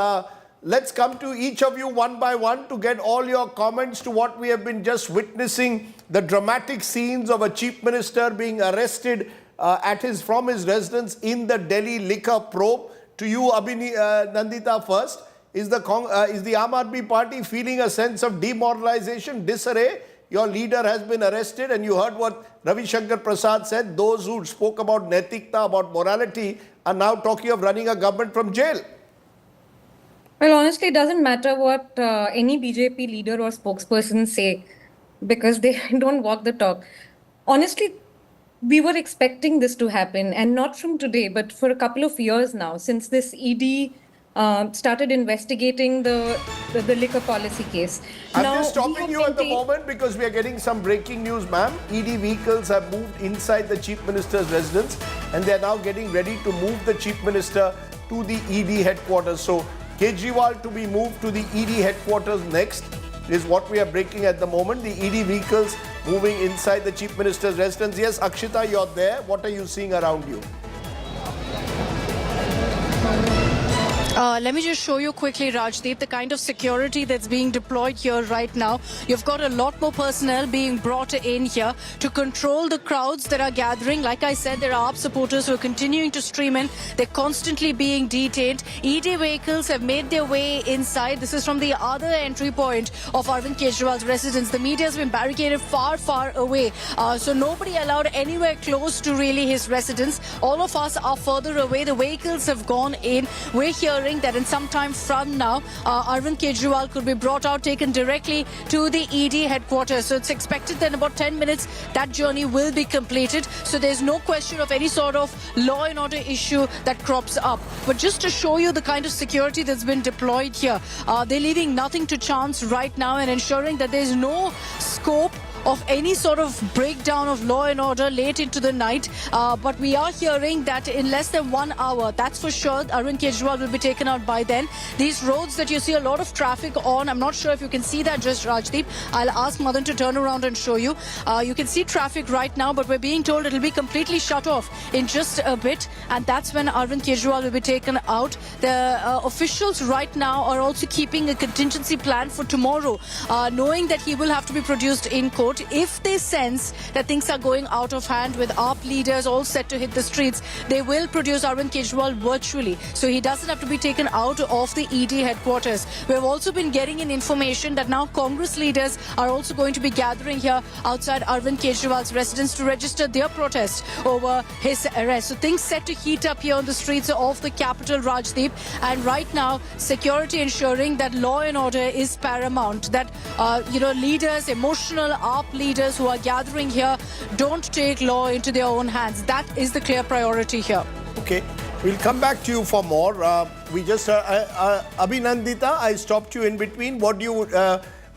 Let's come to each of you one by one to get all your comments to what we have been just witnessing. The dramatic scenes of a chief minister being arrested from his residence in the Delhi liquor probe. To you, Nandita, first. Is the Aam Aadmi Party feeling a sense of demoralization, disarray? Your leader has been arrested, and you heard what Ravi Shankar Prasad said. Those who spoke about naitikta, about morality, are now talking of running a government from jail. Well, honestly, it doesn't matter what any BJP leader or spokesperson say, because they don't walk the talk. Honestly, we were expecting this to happen, and not from today, but for a couple of years now, since this ED started investigating the liquor policy case. I'm just stopping you at the moment because we are getting some breaking news, ma'am. ED vehicles have moved inside the Chief Minister's residence, and they are now getting ready to move the Chief Minister to the ED headquarters. So, Kejriwal to be moved to the ED headquarters next, is what we are breaking at the moment. The ED vehicles moving inside the Chief Minister's residence. Yes, Akshita, you're there. What are you seeing around you? Let me just show you quickly, Rajdeep, the kind of security that's being deployed here right now. You've got a lot more personnel being brought in here to control the crowds that are gathering. Like I said, there are AAP supporters who are continuing to stream in. They're constantly being detained. ED vehicles have made their way inside. This is from the other entry point of Arvind Kejriwal's residence. The media has been barricaded far, far away. So nobody allowed anywhere close to really his residence. All of us are further away. The vehicles have gone in. We're hearing that in some time from now, Arvind Kejriwal could be brought out, taken directly to the ED headquarters. So it's expected that in about 10 minutes, that journey will be completed. So there's no question of any sort of law and order issue that crops up. But just to show you the kind of security that's been deployed here, they're leaving nothing to chance right now and ensuring that there's no scope of any sort of breakdown of law and order late into the night. But we are hearing that in less than 1 hour, that's for sure, Arvind Kejriwal will be taken out by then. These roads that you see a lot of traffic on, I'm not sure if you can see that, just Rajdeep. I'll ask Madan to turn around and show you. You can see traffic right now, but we're being told it'll be completely shut off in just a bit. And that's when Arvind Kejriwal will be taken out. The officials right now are also keeping a contingency plan for tomorrow, knowing that he will have to be produced in court. If they sense that things are going out of hand with AAP leaders all set to hit the streets, they will produce Arvind Kejriwal virtually. So he doesn't have to be taken out of the ED headquarters. We have also been getting in information that now Congress leaders are also going to be gathering here outside Arvind Kejriwal's residence to register their protest over his arrest. So things set to heat up here on the streets of the capital, Rajdeep. And right now, security ensuring that law and order is paramount. That, leaders, emotional AAP leaders who are gathering here don't take law into their own hands. That is the clear priority here. Okay, we'll come back to you for more. Abhinandita, I stopped you in between. What do you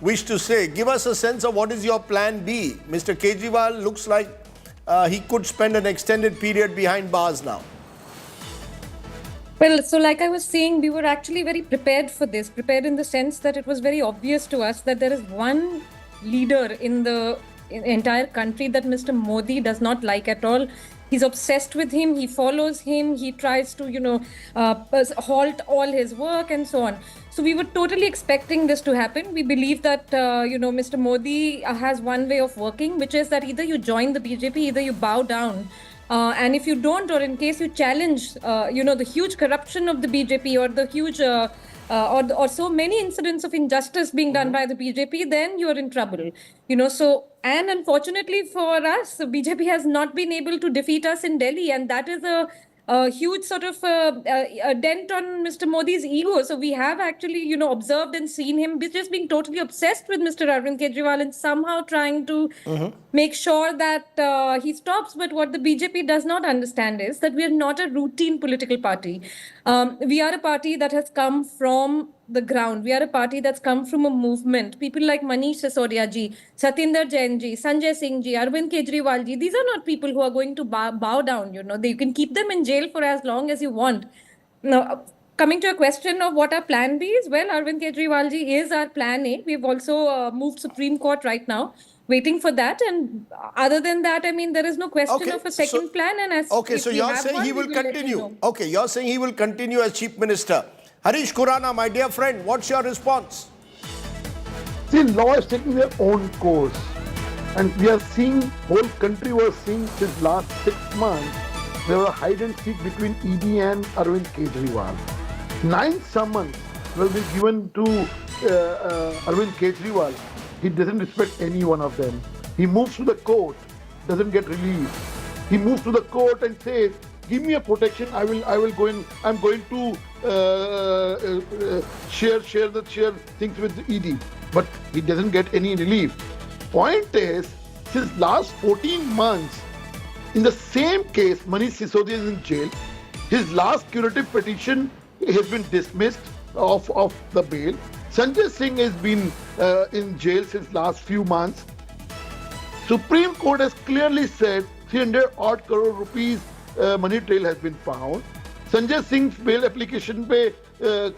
wish to say? Give us a sense of what is your plan B. Mr. Kejriwal looks like he could spend an extended period behind bars now. Well, so like I was saying, we were actually very prepared for this, prepared in the sense that it was very obvious to us that there is one leader in the entire country that Mr. Modi does not like at all. He's obsessed with him. He follows him. He tries to, halt all his work and so on. So we were totally expecting this to happen. We believe that, Mr. Modi has one way of working, which is that either you join the BJP, either you bow down. And if you don't, or in case you challenge, the huge corruption of the BJP or the huge or so many incidents of injustice being done by the BJP, then you're in trouble. And unfortunately for us, the BJP has not been able to defeat us in Delhi, and that is a huge sort of a dent on Mr. Modi's ego. So we have actually, observed and seen him just being totally obsessed with Mr. Arvind Kejriwal and somehow trying to make sure that he stops. But what the BJP does not understand is that we are not a routine political party. We are a party that has come from the ground. We are a party that's come from a movement. People like Manish Sisodia ji, Satinder Jain ji, Sanjay Singh ji, Arvind Kejriwal ji, these are not people who are going to bow down. You can keep them in jail for as long as you want. Now, coming to a question of what our plan B is, well, Arvind Kejriwal ji is our plan A. We've also moved Supreme Court right now, waiting for that. And other than that, there is no question of a second plan. And so you're saying he will continue. Okay, you're saying he will continue as Chief Minister. Harish Khurana, my dear friend, what's your response? See, law is taking their own course. And we are seeing, whole country was seeing since last 6 months, there was a hide and seek between ED and Arvind Kejriwal. 9 summons will be given to Arvind Kejriwal. He doesn't respect any one of them. He moves to the court, doesn't get released. He moves to the court and says, give me a protection. I'm going to share things with the ED, but he doesn't get any relief. Point is, since last 14 months, in the same case, Manish Sisodia is in jail. His last curative petition has been dismissed of the bail. Sanjay Singh has been in jail since last few months. Supreme Court has clearly said 300 odd crore rupees money trail has been found. Sanjay Singh's bail application pe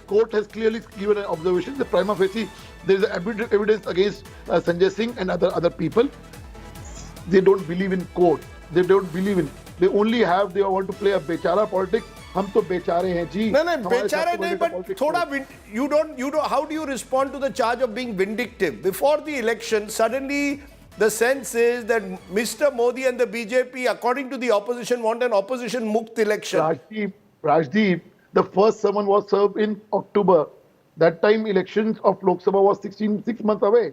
court has clearly given an observation. The prima facie, there is evidence against Sanjay Singh and other people. They don't believe in court. They don't believe in. They only have. They want to play a bechara politics. हम तो बेचारे हैं जी. No, बेचारे नहीं, but थोड़ा you don't. How do you respond to the charge of being vindictive? Before the election, suddenly the sense is that Mr. Modi and the BJP, according to the opposition, want an opposition mukt election. Rajdeep, the first summon was served in October. That time elections of Lok Sabha was 6 months away.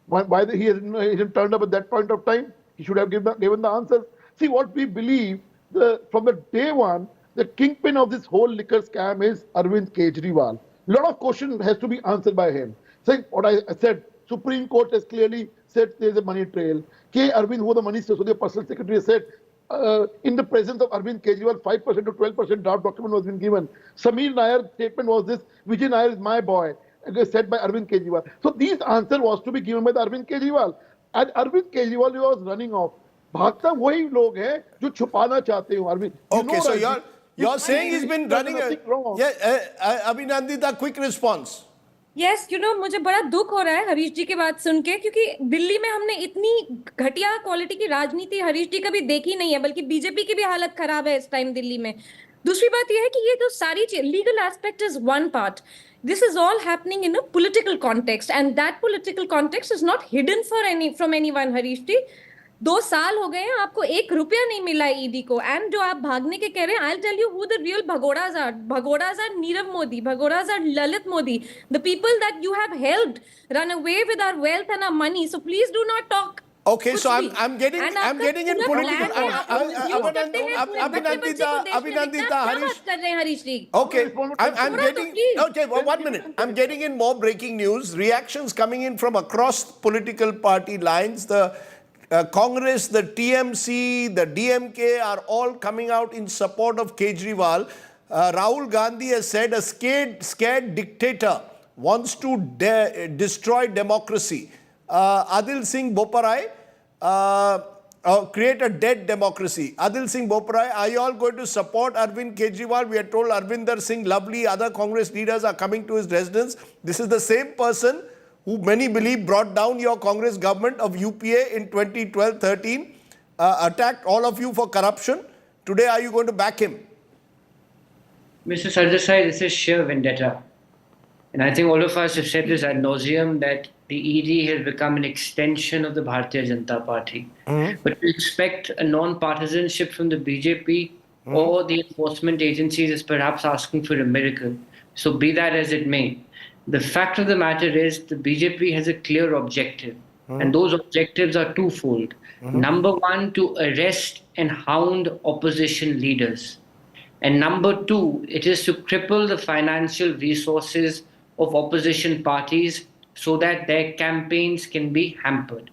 Why he hasn't turned up at that point of time? He should have given the answers. See, what we believe, from the day one, the kingpin of this whole liquor scam is Arvind Kejriwal. A lot of questions has to be answered by him. So what I said, Supreme Court has clearly said there is a money trail. K. Arvind, who the minister, so the personal secretary said, in the presence of Arvind Kejriwal, 5% to 12% draft document was been given. Sameer Nair's statement was this, Vijay Nair is my boy, said by Arvind Kejriwal. So these answer was to be given by the Arvind Kejriwal. And Arvind Kejriwal was running off. भागता वही लोग हैं जो छुपाना चाहते हो Arvind. Okay, so you're saying he's been running Abhinandita, quick response. Yes, मुझे बड़ा दुख हो रहा है हरीश जी की बात सुन के, क्योंकि दिल्ली में हमने इतनी घटिया क्वालिटी की राजनीति हरीश जी कभी देखी नहीं है, बल्कि बीजेपी की भी हालत खराब है इस टाइम दिल्ली में. दूसरी बात यह है कि ये तो सारी legal aspect is one part. This is all happening in a political context, and that political context is not hidden from anyone, Harish ji. 2 साल हो गए हैं, आपको 1 रुपया नहीं मिला है ईडी को. एंड जो आप भागने के कह रहे हैं, I'll tell you who the real Bhagodas are. Bhagodas are Nirav Modi. Bhagodas are Lalit Modi. The people that you have helped run away with our wealth and our money. So please do not talk. Okay, so I'm getting in political. Abhinandita, Harish. Okay, I'm getting. Okay, 1 minute. I'm getting in more breaking news. Reactions coming in from across political party lines. The Congress, the TMC, the DMK are all coming out in support of Kejriwal. Rahul Gandhi has said a scared dictator wants to destroy democracy. Adil Singh Boparai, create a dead democracy. Adil Singh Boparai, are you all going to support Arvind Kejriwal? We are told Arvinder Singh Lovely, other Congress leaders are coming to his residence. This is the same person who many believe brought down your Congress government of UPA in 2012-13, attacked all of you for corruption. Today, are you going to back him? Mr. Sardesai, this is sheer vendetta. And I think all of us have said this ad nauseum, that the ED has become an extension of the Bharatiya Janata Party. But to expect a non-partisanship from the BJP or the enforcement agencies is perhaps asking for a miracle. So be that as it may, the fact of the matter is the BJP has a clear objective. And those objectives are twofold. Number one, to arrest and hound opposition leaders. And number two, it is to cripple the financial resources of opposition parties so that their campaigns can be hampered.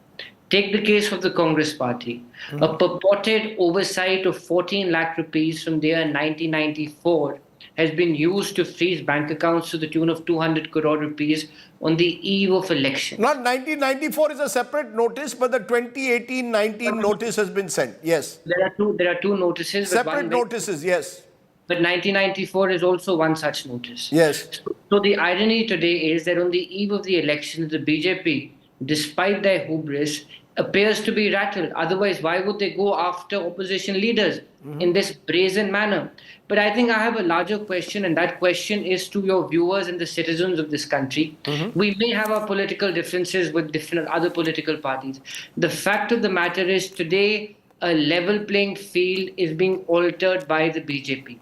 Take the case of the Congress party. A purported oversight of 14 lakh rupees from the year 1994 has been used to freeze bank accounts to the tune of 200 crore rupees on the eve of election. Not 1994 is a separate notice, but the 2018-19 notice has been sent. Yes. There are two notices. Separate notices, yes. But 1994 is also one such notice. Yes. So the irony today is that on the eve of the election, the BJP, despite their hubris, appears to be rattled. Otherwise, why would they go after opposition leaders in this brazen manner? But I think I have a larger question, and that question is to your viewers and the citizens of this country. We may have our political differences with different other political parties. The fact of the matter is today, a level playing field is being altered by the BJP.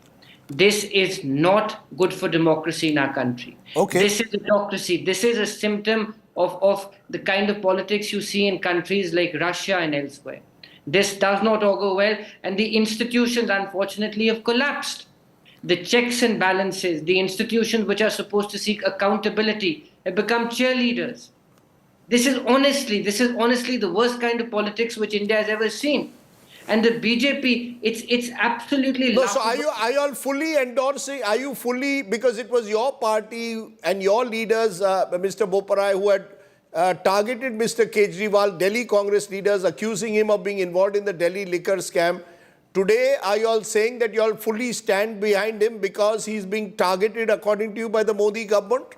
This is not good for democracy in our country. Okay. This is autocracy. This is a symptom of the kind of politics you see in countries like Russia and elsewhere. This does not augur well, and the institutions, unfortunately, have collapsed. The checks and balances, the institutions which are supposed to seek accountability, have become cheerleaders. This is honestly the worst kind of politics which India has ever seen. And the BJP, it's absolutely no. So are you all fully endorsing? Are you fully, because it was your party and your leaders, Mr. Boparai, who had targeted Mr. Kejriwal, Delhi Congress leaders, accusing him of being involved in the Delhi liquor scam. Today, are you all saying that you all fully stand behind him because he's being targeted, according to you, by the Modi government?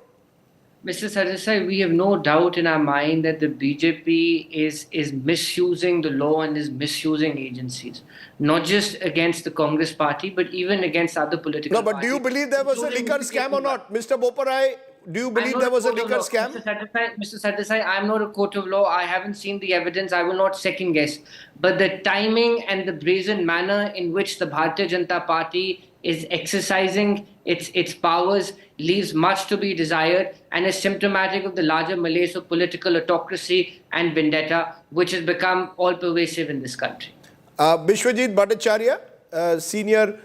Mr. Sardesai, we have no doubt in our mind that the BJP is misusing the law and is misusing agencies, not just against the Congress party, but even against other political No, but parties. do you believe there was a liquor scam or not? Mr. Boparai, do you believe there was a liquor scam? Mr. Sardesai, I'm not a court of law. I haven't seen the evidence. I will not second guess. But the timing and the brazen manner in which the Bharatiya Janata Party is exercising its powers leaves much to be desired and is symptomatic of the larger malaise of political autocracy and vendetta, which has become all pervasive in this country. Bishwajit Bhattacharya, senior,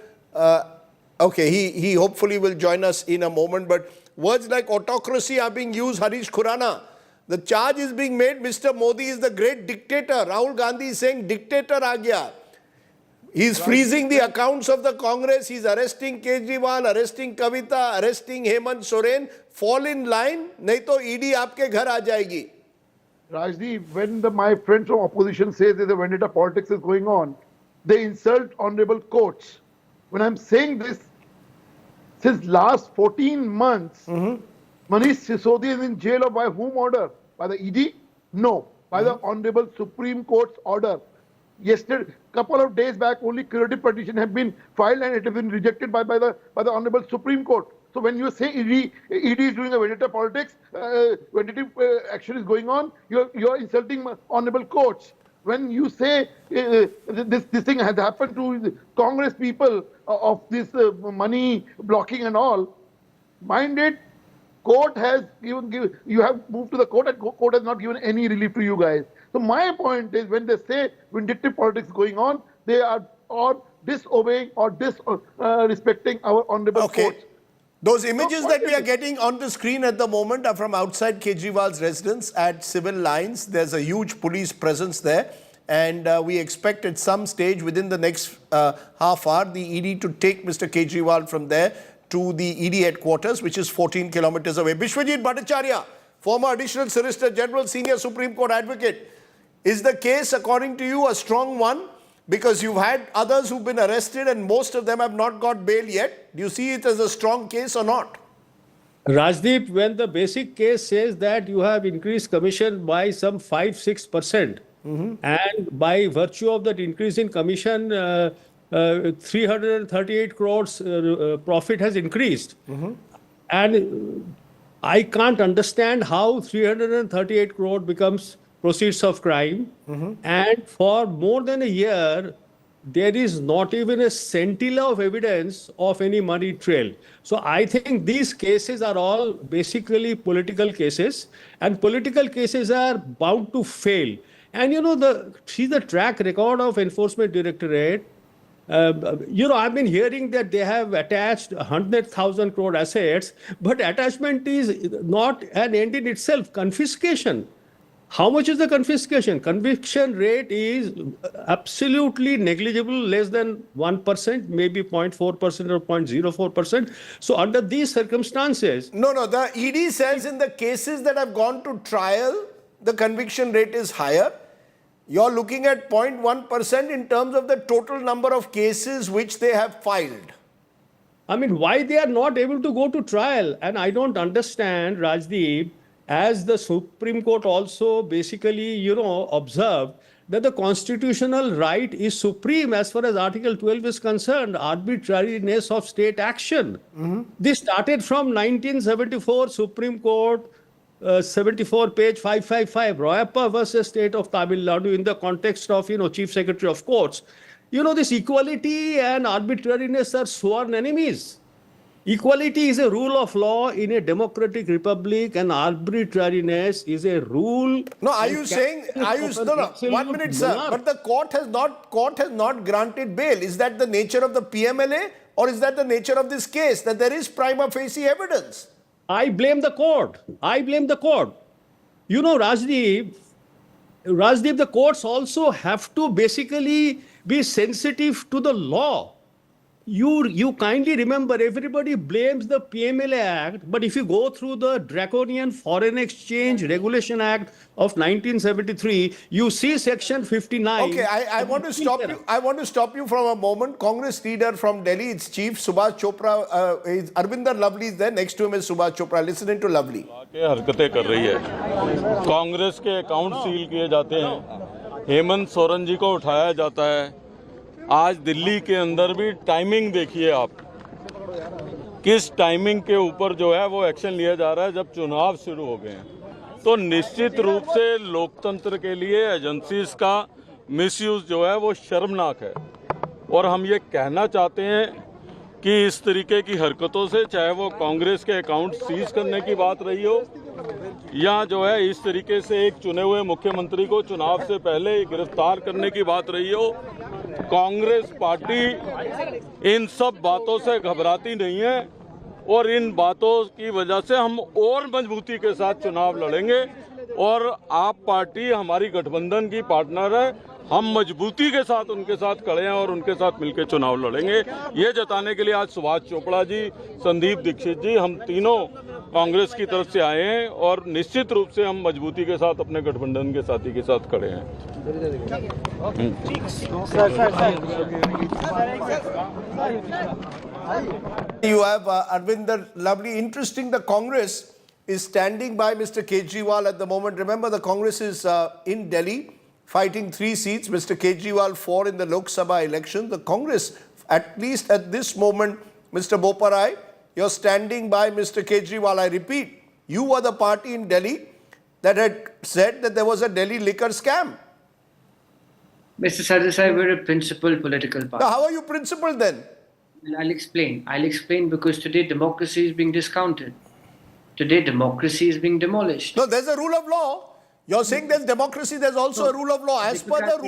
okay, he hopefully will join us in a moment, but words like autocracy are being used. Harish Khurana, the charge is being made, Mr. Modi is the great dictator. Rahul Gandhi is saying dictator aa gaya. He's freezing the accounts of the Congress. He's arresting Kejriwal, arresting Kavita, arresting Hemant Soren. Fall in line, nahi to ED aapke ghar aa jayegi. Rajdeep, when my friends from opposition say that the vendetta politics is going on, they insult honorable courts. When I'm saying this, since last 14 months, Manish Sisodia is in jail, or by whom order? By the ED? No, by the Honorable Supreme Court's order. Yesterday, couple of days back, only curative petition have been filed and it has been rejected by the Honorable Supreme Court. So when you say ED is doing a vendetta politics, vendetta action is going on, you're insulting honorable courts. When you say this thing has happened to the Congress people of this money blocking and all, mind it, court has given you have moved to the court and court has not given any relief to you guys. So my point is, when they say vindictive politics going on, they are or disobeying or disrespecting our honorable courts. Those images that we are getting on the screen at the moment are from outside Kejriwal's residence at civil lines. There's a huge police presence there, and we expect at some stage within the next half hour the ED to take Mr. Kejriwal from there to the ED headquarters, which is 14 kilometers away. Bishwajit Bhattacharya, former Additional Solicitor General, Senior Supreme Court Advocate. Is the case, according to you, a strong one? Because you've had others who've been arrested and most of them have not got bail yet. Do you see it as a strong case or not? Rajdeep, when the basic case says that you have increased commission by some 5-6%, and by virtue of that increase in commission, 338 crores profit has increased. And I can't understand how 338 crore becomes proceeds of crime, and for more than a year there is not even a scintilla of evidence of any money trail. So I think these cases are all basically political cases, and political cases are bound to fail. And you know, see the track record of Enforcement Directorate. You know, I've been hearing that they have attached 100,000 crore assets, but attachment is not an end in itself. Confiscation. How much is the confiscation? Conviction rate is absolutely negligible, less than 1%, maybe 0.4% or 0.04%. So under these circumstances... No, the ED says in the cases that have gone to trial, the conviction rate is higher. You're looking at 0.1% in terms of the total number of cases which they have filed. I mean, why they are not able to go to trial? And I don't understand, Rajdeep, as the Supreme Court also basically, you know, observed that the constitutional right is supreme as far as Article 12 is concerned, arbitrariness of state action. This started from 1974 Supreme Court, 74 page 555, Royappa versus State of Tamil Nadu, in the context of, you know, Chief Secretary of Courts. You know, this equality and arbitrariness are sworn enemies. Equality is a rule of law in a democratic republic, and arbitrariness is a rule. No, are you saying? Are you? No. 1 minute, sir. But the court has not granted bail. Is that the nature of the PMLA, or is that the nature of this case, that there is prima facie evidence? I blame the court. You know, Rajdeep, the courts also have to basically be sensitive to the law. you kindly remember, everybody blames the PMLA Act, but if you go through the draconian Foreign Exchange Regulation Act of 1973, you see Section 59. Okay, I want to stop you. I want to stop you from a moment. Congress leader from Delhi, its chief Subhash Chopra, is Arvinder Lovely is there. Next to him is Subhash Chopra. Listening to Lovely. हरकतें कर रही है, कांग्रेस के account seal किए जाते हैं, हेमंत सोरेन जी को उठाया जाता है। आज दिल्ली के अंदर भी टाइमिंग देखिए आप, किस टाइमिंग के ऊपर जो है वो एक्शन लिया जा रहा है जब चुनाव शुरू हो गए हैं। तो निश्चित रूप से लोकतंत्र के लिए एजेंसीज का मिसयूज जो है वो शर्मनाक है, और हम ये कहना चाहते हैं कि इस तरीके की हरकतों से, चाहे वो कांग्रेस के अकाउंट सीज करने की बात रही हो या जो है इस तरीके से एक चुने हुए मुख्यमंत्री को चुनाव से पहले गिरफ्तार करने की बात रही हो, कांग्रेस पार्टी इन सब बातों से घबराती नहीं है, और इन बातों की वजह से हम और मजबूती के साथ चुनाव लड़ेंगे। और आप पार्टी हमारी गठबंधन की पार्टनर है, हम मजबूती के साथ उनके साथ खड़े हैं और उनके साथ मिलकर चुनाव लड़ेंगे। ये जताने के लिए आज सुभाष चोपड़ा जी, संदीप दीक्षित जी, हम तीनों कांग्रेस की तरफ से आए हैं, और निश्चित रूप से हम मजबूती के साथ अपने गठबंधन के साथी के साथ खड़े हैं। You have Arvinder Lovely. Interesting, the Congress is standing by Mr. Kejriwal at the moment. Remember, the Congress is in Delhi fighting 3 seats. Mr. Kejriwal 4 in the Lok Sabha election. The Congress, at least at this moment, Mr. Boparai, you're standing by Mr. Kejriwal. I repeat, you were the party in Delhi that had said that there was a Delhi liquor scam. Mr. Sardesai, we're a principled political party. Now, how are you principled then? I'll explain. I'll explain because today democracy is being discounted. Today democracy is being demolished. No, there's a rule of law. You're saying there's democracy, there's also a rule of law. As per the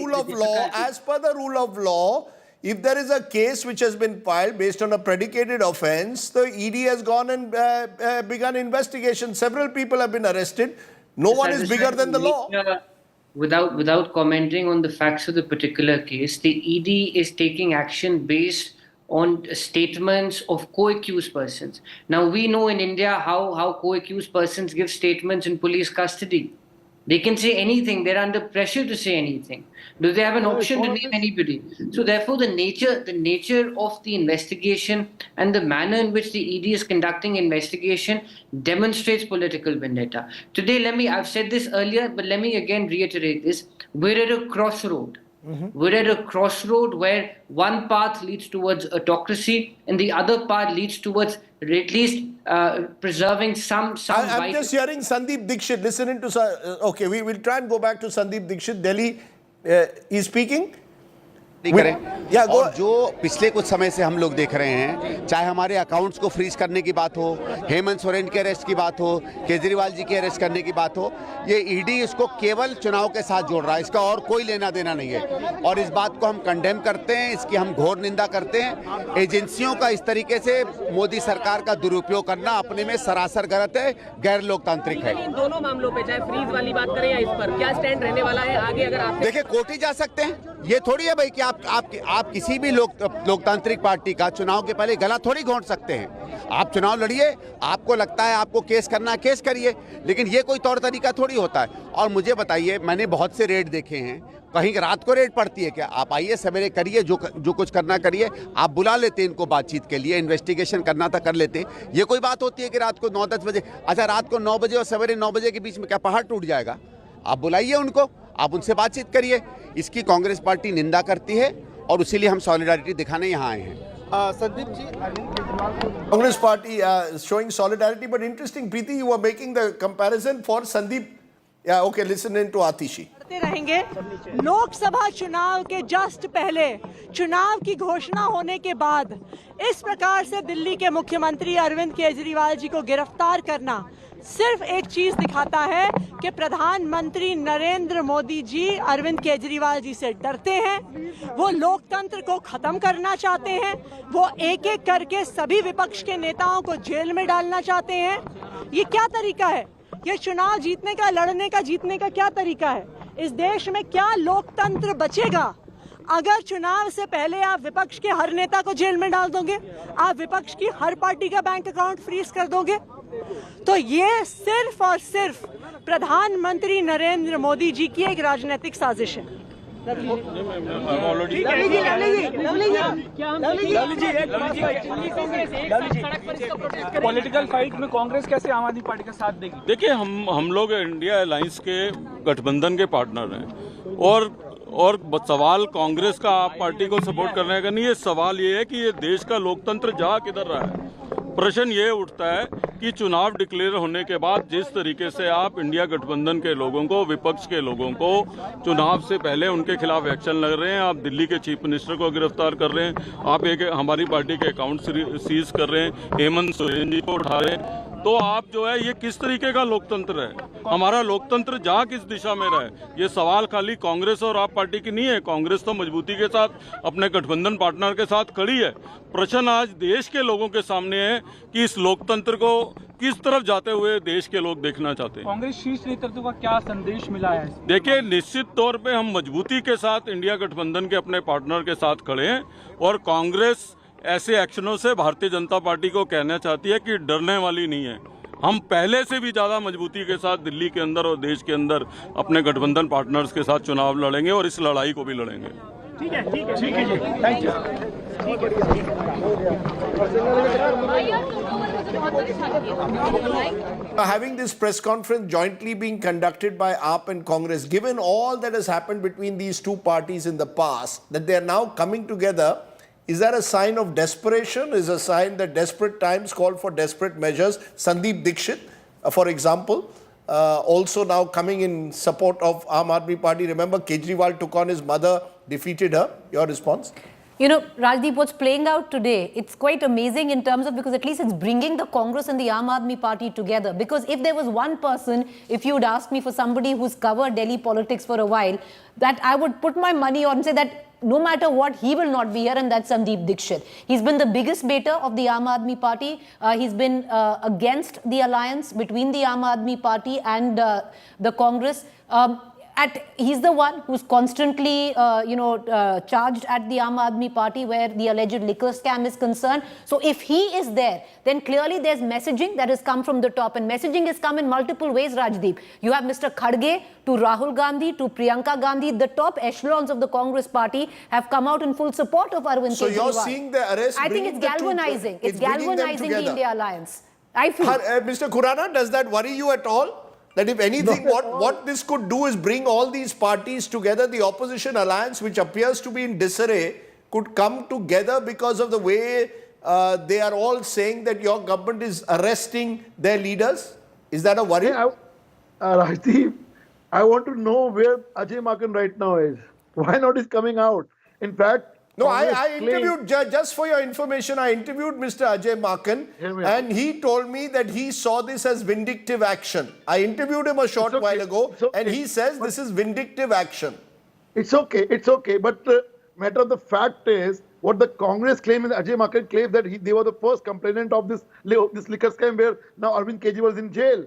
rule of law, if there is a case which has been filed based on a predicated offense, the ED has gone and begun investigation. Several people have been arrested. No one is bigger than the law. Without commenting on the facts of the particular case, the ED is taking action based on statements of co-accused persons. Now, we know in India how co-accused persons give statements in police custody. They can say anything. They're under pressure to say anything. Do they have an option to name anybody? So therefore, the nature of the investigation and the manner in which the ED is conducting investigation demonstrates political vendetta. Today, I've said this earlier, but let me again reiterate this. We're at a crossroad. We're at a crossroad where one path leads towards autocracy and the other path leads towards at least preserving some. I'm just hearing Sandeep Dixit listening to. Okay, we will try and go back to Sandeep Dixit. Delhi is speaking. करें और जो पिछले कुछ समय से हम लोग देख रहे हैं, चाहे हमारे अकाउंट्स को फ्रीज करने की बात हो, हेमंत सोरेन के अरेस्ट की बात हो, केजरीवाल जी के अरेस्ट करने की बात हो, ये ईडी इसको केवल चुनाव के साथ जोड़ रहा है, इसका और कोई लेना देना नहीं है। और इस बात को हम कंडेम करते हैं, इसकी हम घोर निंदा करते हैं। एजेंसियों का इस तरीके से मोदी सरकार का दुरुपयोग करना अपने में सरासर गलत है, गैर लोकतांत्रिक है। इन दोनों मामलों पे, चाहे फ्रीज वाली बात करें या इस पर, क्या स्टैंड रहने वाला है आगे? अगर आप देखिए, कोर्ट ही जा सकते हैं। ये थोड़ी है भाई कि आप किसी भी लोकतांत्रिक पार्टी का चुनाव के पहले गला थोड़ी घोंट सकते हैं। आप चुनाव लड़िए, आपको लगता है आपको केस करना है, केस करिए, लेकिन ये कोई तौर तरीका थोड़ी होता है। और मुझे बताइए, मैंने बहुत से रेड देखे हैं, कहीं रात को रेड पड़ती है क्या? आप आइए, सवेरे करिए, जो कुछ करना करिए। आप बुला लेते हैं इनको बातचीत के लिए, इन्वेस्टिगेशन करना था कर लेते हैं। ये कोई बात होती है कि रात को 9-10 बजे, अच्छा रात को 9 बजे और सवेरे 9 बजे के बीच में क्या पहाड़ टूट जाएगा? आप बुलाइए उनको, आप उनसे बातचीत करिए। इसकी कांग्रेस पार्टी निंदा करती है और इसीलिए हम सॉलिडारिटी दिखाने यहाँ आए हैं। Sandeep ji, Congress party showing solidarity, but interesting, Preeti, you were making the comparison for Sandeep. Yeah, okay, listen in to Atishi. रहेंगे लोकसभा चुनाव के जस्ट पहले, चुनाव की घोषणा होने के बाद इस प्रकार से दिल्ली के मुख्यमंत्री अरविंद केजरीवाल जी को गिरफ्तार करना सिर्फ एक चीज दिखाता है कि प्रधानमंत्री नरेंद्र मोदी जी अरविंद केजरीवाल जी से डरते हैं। वो लोकतंत्र को खत्म करना चाहते हैं। वो एक एक करके सभी विपक्ष के नेताओं को जेल में डालना चाहते हैं। ये क्या तरीका है? ये चुनाव जीतने का, लड़ने का, जीतने का क्या तरीका है? इस देश में क्या लोकतंत्र बचेगा अगर चुनाव से पहले आप विपक्ष के हर नेता को जेल में डाल दोगे, आप विपक्ष की हर पार्टी का बैंक अकाउंट फ्रीज कर दोगे, तो ये सिर्फ और सिर्फ प्रधानमंत्री नरेंद्र मोदी जी की एक राजनीतिक साजिश है। पॉलिटिकल फाइट में कांग्रेस कैसे आम आदमी पार्टी का साथ देगी? देखिए, हम लोग इंडिया अलायंस के गठबंधन के पार्टनर हैं और सवाल कांग्रेस का आप पार्टी को सपोर्ट करने का नहीं है। सवाल ये है कि ये देश का लोकतंत्र जा किधर रहा है। प्रश्न ये उठता है कि चुनाव डिक्लेयर होने के बाद जिस तरीके से आप इंडिया गठबंधन के लोगों को, विपक्ष के लोगों को चुनाव से पहले उनके खिलाफ एक्शन लग रहे हैं, आप दिल्ली के चीफ मिनिस्टर को गिरफ्तार कर रहे हैं, आप एक हमारी पार्टी के अकाउंट सीज कर रहे हैं, हेमंत सोरेन जी को उठा रहे हैं, तो आप जो है ये किस तरीके का लोकतंत्र है? हमारा लोकतंत्र जा किस दिशा में रहा है? ये सवाल खाली कांग्रेस और आप पार्टी की नहीं है। कांग्रेस तो मजबूती के साथ अपने गठबंधन पार्टनर के साथ खड़ी है। प्रश्न आज देश के लोगों के सामने है कि इस लोकतंत्र को किस तरफ जाते हुए देश के लोग देखना चाहते हैं। कांग्रेस शीर्ष नेतृत्व का क्या संदेश मिला है? देखिए, निश्चित तौर पे हम मजबूती के साथ इंडिया गठबंधन के अपने पार्टनर के साथ खड़े हैं और कांग्रेस ऐसे एक्शनों से भारतीय जनता पार्टी को कहना चाहती है कि डरने वाली नहीं है। हम पहले से भी ज़्यादा मजबूती के साथ दिल्ली के अंदर और देश के अंदर अपने गठबंधन पार्टनर्स के साथ चुनाव लड़ेंगे और इस लड़ाई को भी लड़ेंगे। ठीक है जी, thank you. Having this press conference jointly being conducted by AAP and Congress, given all that has happened between these two parties in the past, that they are now coming together, is that a sign of desperation? Is a sign that desperate times call for desperate measures? Sandeep Dixit, for example, also now coming in support of Aam Aadmi Party. Remember, Kejriwal took on his mother, defeated her. Your response? You know, Rajdeep, what's playing out today, it's quite amazing in terms of, because at least it's bringing the Congress and the Aam Aadmi Party together. Because if there was one person, if you would ask me for somebody who's covered Delhi politics for a while, that I would put my money on and say that no matter what, he will not be here, and that's Sandeep Dixit. He's been the biggest baiter of the Aam Aadmi Party. He's been against the alliance between the Aam Aadmi Party and the Congress. He's the one who's constantly, charged at the Aam Aadmi Party where the alleged liquor scam is concerned. So if he is there, then clearly there's messaging that has come from the top. And messaging has come in multiple ways, Rajdeep. You have Mr. Kharge to Rahul Gandhi to Priyanka Gandhi. The top echelons of the Congress party have come out in full support of Arvind Kejriwal. So you're seeing the arrest. I think it's galvanizing. It's galvanizing the India alliance. I feel. Mr. Khurana, does that worry you at all? That if anything, what this could do is bring all these parties together. The opposition alliance, which appears to be in disarray, could come together because of the way they are all saying that your government is arresting their leaders. Is that a worry? Rajdeep, I want to know where Ajay Maken right now is. Why not is coming out? In fact, no, I interviewed, just for your information, I interviewed Mr. Ajay Maken and he told me that he saw this as vindictive action. I interviewed him a short while ago and he says this is vindictive action. It's okay. But the matter of the fact is, what the Congress claim is, Ajay Maken claims that they were the first complainant of this liquor scam where now Arvind Kejriwal is in jail.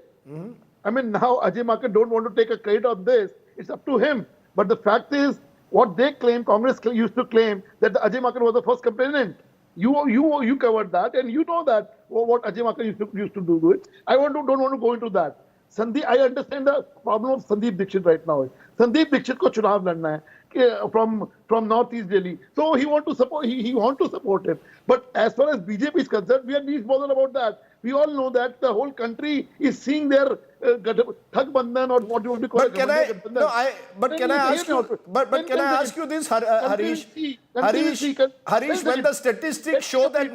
I mean, now Ajay Maken don't want to take a credit on this. It's up to him. But the fact is, what they claim, Congress used to claim that Ajay Maken was the first complainant. You covered that, and you know that what Ajay Maken used to do it. I don't want to go into that. Sandeep, I understand the problem of Sandeep Dixit right now. Sandeep Dixit ko chunav ladna hai from Northeast Delhi, so he want to support him. But as far as BJP is concerned, we are least bothered about that. We all know that the whole country is seeing their Thag Bandhan or what you want to call it. Can I ask you this, Harish? When the statistics show that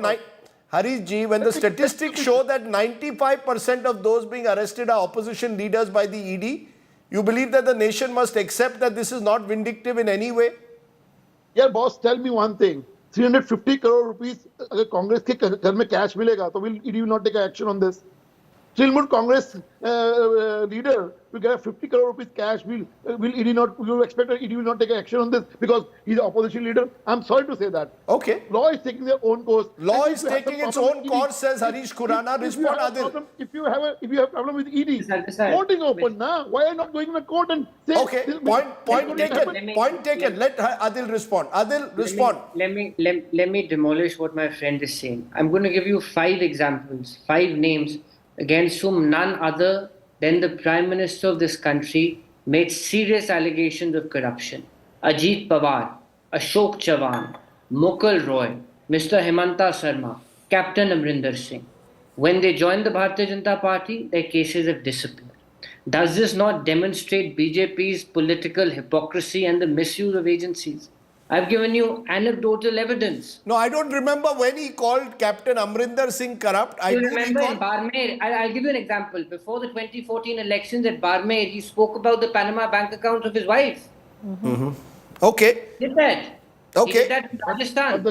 when the statistics show that 95% of those being arrested are opposition leaders by the ED, you believe that the nation must accept that this is not vindictive in any way? Yeah, boss, tell me one thing. 350 crore rupees अगर कांग्रेस के घर में cash मिलेगा तो will not take action on this? Trinamool Congress leader will get a 50 crore rupees cash. Will ED not? You expect that ED will not take action on this because he's the opposition leader? I'm sorry to say that. Okay. Law is taking their own course. Law is taking its own course, says Harish Khurana. Respond, Adil. If you have a problem with ED, courting open now. Why are you not going to the court and say? Okay. Point taken. Point taken. Let Adil respond. Adil, respond. Let me demolish what my friend is saying. I'm going to give you 5 examples, 5 names against whom none other than the Prime Minister of this country made serious allegations of corruption. Ajit Pawar, Ashok Chavan, Mukul Roy, Mr. Hemanta Sharma, Captain Amrinder Singh. When they joined the Bharatiya Janata Party, their cases have disappeared. Does this not demonstrate BJP's political hypocrisy and the misuse of agencies? I've given you anecdotal evidence. No, I don't remember when he called Captain Amrinder Singh corrupt. I remember in Barmer, I'll give you an example. Before the 2014 elections at Barmer, he spoke about the Panama bank accounts of his wife. Okay. He did that. Okay. He did that in Rajasthan.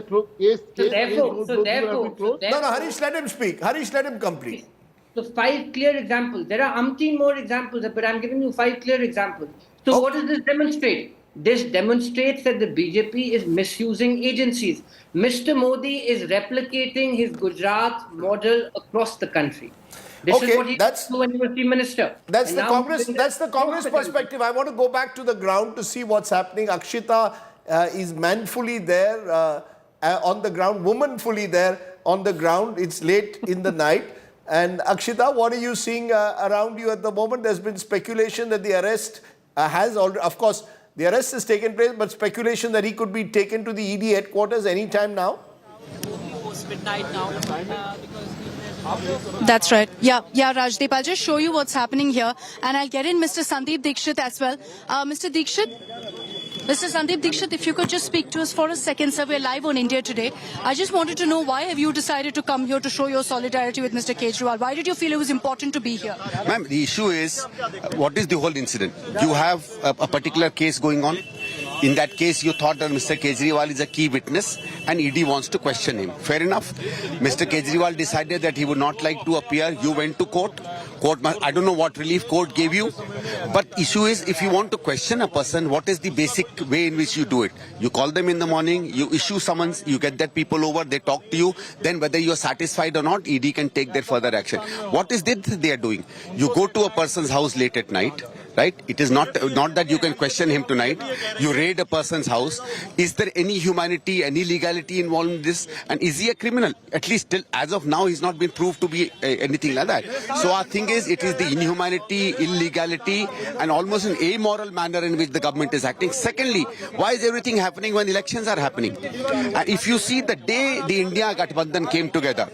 No, Harish, let him speak. Harish, let him complete. So 5 clear examples. There are umpteen more examples, but I'm giving you 5 clear examples. So what does this demonstrate? This demonstrates that the BJP is misusing agencies. Mr. Modi is replicating his Gujarat model across the country. This is what he did when he was Chief Minister. That's the Congress. That's the Congress perspective. I want to go back to the ground to see what's happening. Akshita is manfully there on the ground, womanfully there on the ground. It's late in the night. And Akshita, what are you seeing around you at the moment? There's been speculation that the arrest has already, of course, the arrest has taken place, but speculation that he could be taken to the ED headquarters anytime now? That's right. Yeah, Rajdeep. I'll just show you what's happening here. And I'll get in Mr. Sandeep Dikshit as well. Mr. Sandeep Dikshit, if you could just speak to us for a second, sir. We're live on India Today. I just wanted to know, why have you decided to come here to show your solidarity with Mr. Kejriwal? Why did you feel it was important to be here? Ma'am, the issue is, what is the whole incident? You have a particular case going on. In that case, you thought that Mr. Kejriwal is a key witness and ED wants to question him. Fair enough. Mr. Kejriwal decided that he would not like to appear. You went to court. I don't know what relief court gave you. But issue is, if you want to question a person, what is the basic way in which you do it? You call them in the morning, you issue summons, you get that people over, they talk to you. Then whether you are satisfied or not, ED can take their further action. What is it they are doing? You go to a person's house late at night. Right? It is not that you can question him tonight. You raid a person's house. Is there any humanity, any legality involved in this? And is he a criminal? At least till as of now, he's not been proved to be anything like that. So our thing is, it is the inhumanity, illegality, and almost an amoral manner in which the government is acting. Secondly, why is everything happening when elections are happening? And if you see the day the India Gathbandhan came together,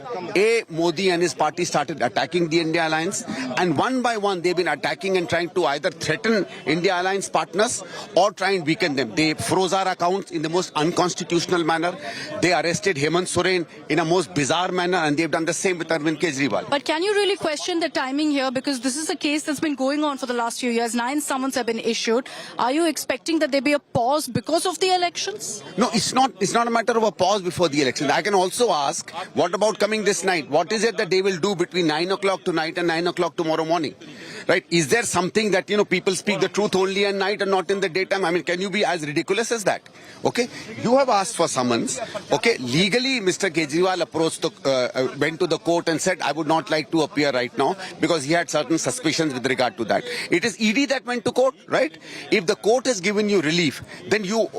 Modi and his party started attacking the India Alliance, and one by one they've been attacking and trying to either threaten India Alliance partners or try and weaken them. They froze our accounts in the most unconstitutional manner. They arrested Hemant Soren in a most bizarre manner, and they've done the same with Arvind Kejriwal. But can you really question the timing here? Because this is a case that's been going on for the last few years. 9 summons have been issued. Are you expecting that there be a pause because of the elections? No, it's not a matter of a pause before the election. I can also ask, what about coming this night? What is it that they will do between 9 o'clock tonight and 9 o'clock tomorrow morning? Right? Is there something that, people speak the truth only at night and not in the daytime? I mean, can you be as ridiculous as that? Okay? You have asked for summons. Okay? Legally, Mr. Kejriwal went to the court and said, I would not like to appear right now because he had certain suspicions with regard to that. It is ED that went to court, right? If the court has given you relief, then you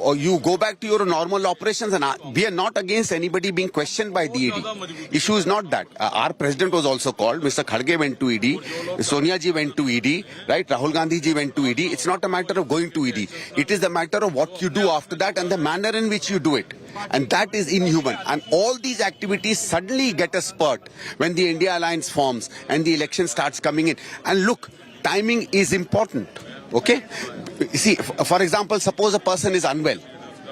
go back to your normal operations, and we are not against anybody being questioned by the ED. Issue is not that. Our president was also called. Mr. Kharge went to ED. Sonia ji went to ED. Right? Rahul Gandhi ji went to ED. It's not a matter of going to ED. It is the matter of what you do after that and the manner in which you do it. And that is inhuman. And all these activities suddenly get a spurt when the India Alliance forms and the election starts coming in. And look, timing is important. Okay? See, for example, suppose a person is unwell.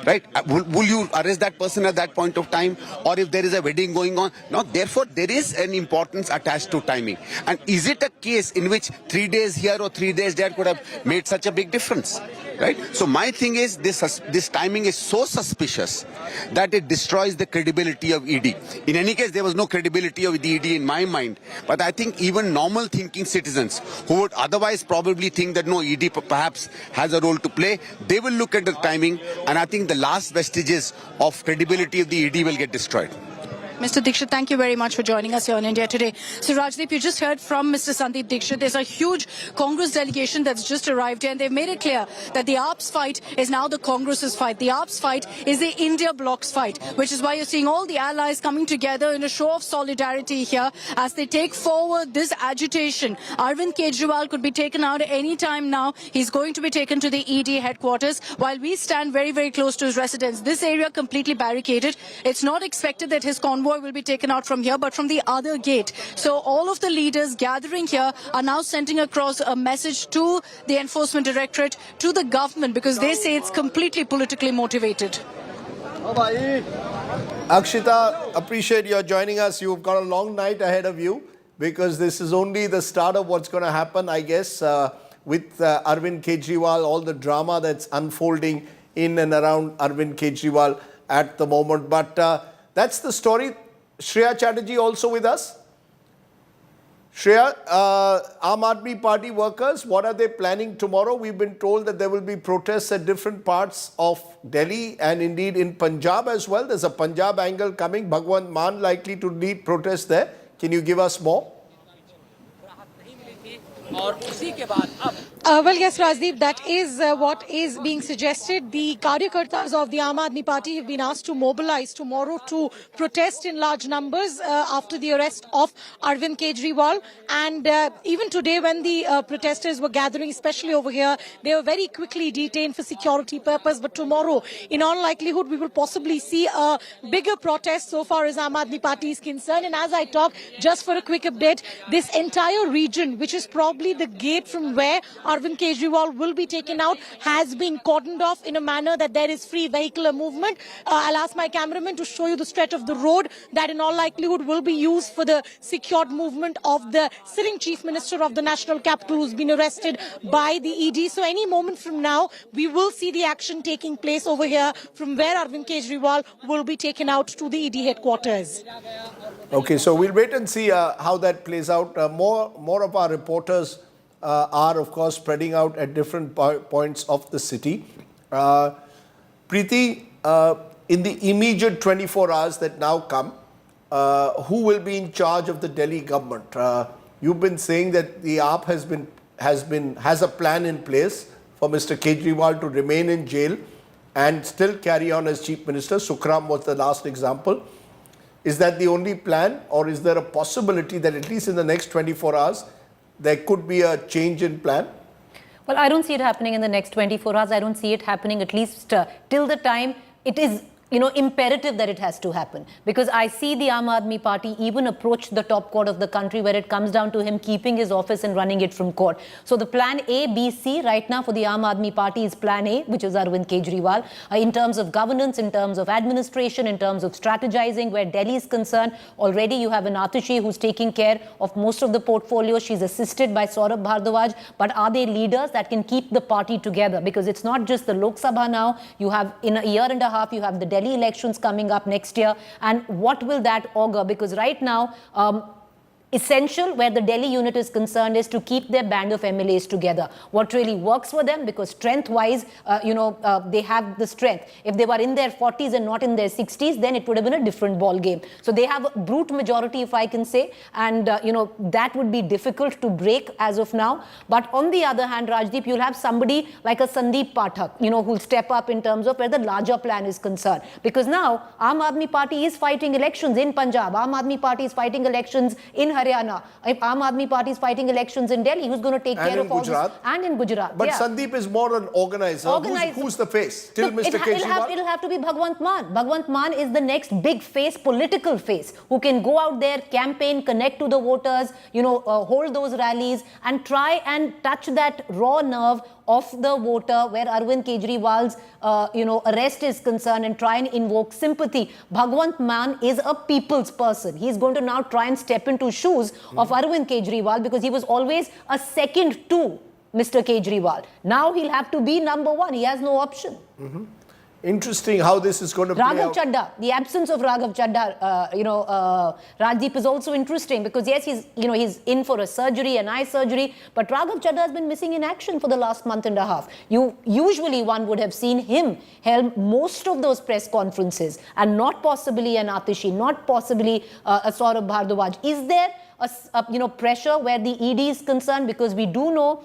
Right? Will you arrest that person at that point of time? Or if there is a wedding going on? No, therefore, there is an importance attached to timing. And is it a case in which 3 days here or 3 days there could have made such a big difference? right? So my thing is this timing is so suspicious that it destroys the credibility of ED. In any case, there was no credibility of the ED in my mind, but I think even normal thinking citizens who would otherwise probably think that no, ED perhaps has a role to play, they will look at the timing, and I think the last vestiges of credibility of the ED will get destroyed. Mr. Dixit, thank you very much for joining us here on India Today. So Rajdeep, you just heard from Mr. Sandeep Dixit. There's a huge Congress delegation that's just arrived here, and they've made it clear that the AAP's fight is now the Congress's fight. The AAP's fight is the India bloc's fight, which is why you're seeing all the allies coming together in a show of solidarity here as they take forward this agitation. Arvind Kejriwal could be taken out any time now. He's going to be taken to the ED headquarters while we stand very, very close to his residence. This area completely barricaded. It's not expected that his convoy will be taken out from here, but from the other gate. So all of the leaders gathering here are now sending across a message to the Enforcement Directorate, to the government, because they say it's completely politically motivated. Akshita, appreciate your joining us. You've got a long night ahead of you because this is only the start of what's going to happen, I guess, with Arvind Kejriwal, all the drama that's unfolding in and around Arvind Kejriwal at the moment. But that's the story. Shreya Chatterjee also with us. Shreya, Aam Aadmi Party workers, what are they planning tomorrow? We've been told that there will be protests at different parts of Delhi and indeed in Punjab as well. There's a Punjab angle coming. Bhagwant Mann likely to lead protests there. Can you give us more? Well, yes, Rajdeep, that is what is being suggested. The Karyakartas of the Aam Aadmi Party have been asked to mobilize tomorrow to protest in large numbers after the arrest of Arvind Kejriwal. And even today, when the protesters were gathering, especially over here, they were very quickly detained for security purpose. But tomorrow, in all likelihood, we will possibly see a bigger protest so far as Aam Aadmi Party is concerned. And as I talk, just for a quick update, this entire region, which is probably the gate from where Arvind Kejriwal will be taken out, has been cordoned off in a manner that there is free vehicular movement. I'll ask my cameraman to show you the stretch of the road that in all likelihood will be used for the secured movement of the sitting Chief Minister of the National Capital who's been arrested by the ED. So any moment from now, we will see the action taking place over here from where Arvind Kejriwal will be taken out to the ED headquarters. Okay, so we'll wait and see how that plays out. More of our reporters are, of course, spreading out at different points of the city. Preeti, in the immediate 24 hours that now come, who will be in charge of the Delhi government? You've been saying that the AAP has a plan in place for Mr. Kejriwal to remain in jail and still carry on as Chief Minister. Sukram was the last example. Is that the only plan, or is there a possibility that at least in the next 24 hours, there could be a change in plan? Well, I don't see it happening in the next 24 hours. I don't see it happening at least till the time it is, imperative that it has to happen. Because I see the Aam Aadmi Party even approach the top court of the country where it comes down to him keeping his office and running it from court. So the plan A, B, C right now for the Aam Aadmi Party is plan A, which is Arvind Kejriwal. In terms of governance, in terms of administration, in terms of strategizing, where Delhi is concerned, already you have an Atishi who's taking care of most of the portfolio. She's assisted by Saurabh Bhardwaj. But are they leaders that can keep the party together? Because it's not just the Lok Sabha now. You have, in a year and a half, you have the Delhi elections coming up next year, and what will that augur? Because right now, essential where the Delhi unit is concerned is to keep their band of MLAs together. What really works for them, because strength-wise, they have the strength. If they were in their 40s and not in their 60s, then it would have been a different ball game. So they have a brute majority, if I can say, and that would be difficult to break as of now. But on the other hand, Rajdeep, you'll have somebody like a Sandeep Pathak, who'll step up in terms of where the larger plan is concerned. Because now, Aam Aadmi Party is fighting elections in Punjab. Aam Aadmi Party is fighting elections in Haryana. If Aam Aadmi Party is fighting elections in Delhi, who's going to take care of all this? And in Gujarat. But Sandeep is more an organizer. Who's the face? Still Mr. Kejriwal? It'll have to be Bhagwant Mann. Bhagwant Mann is the next big face, political face, who can go out there, campaign, connect to the voters, hold those rallies and try and touch that raw nerve of the voter where Arvind Kejriwal's arrest is concerned and try and invoke sympathy. Bhagwant Mann is a people's person. He's going to now try and step into shoes of Arvind Kejriwal because he was always a second to Mr. Kejriwal. Now he'll have to be number one. He has no option. Interesting how this is going to play Raghav out. Chadha, the absence of Raghav Chadha, Rajdeep, is also interesting because yes, he's in for a surgery, an eye surgery, but Raghav Chadha has been missing in action for the last month and a half. Usually one would have seen him helm most of those press conferences and not possibly an Atishi, not possibly a Saurabh Bhardwaj. Is there a pressure where the ED is concerned? Because we do know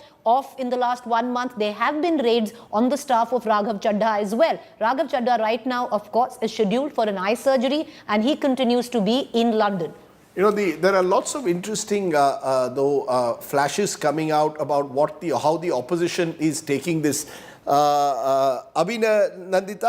in the last 1 month, there have been raids on the staff of Raghav Chadha as well. Raghav Chadha right now, of course, is scheduled for an eye surgery and he continues to be in London. There are lots of interesting flashes coming out about how the opposition is taking this. Nandita,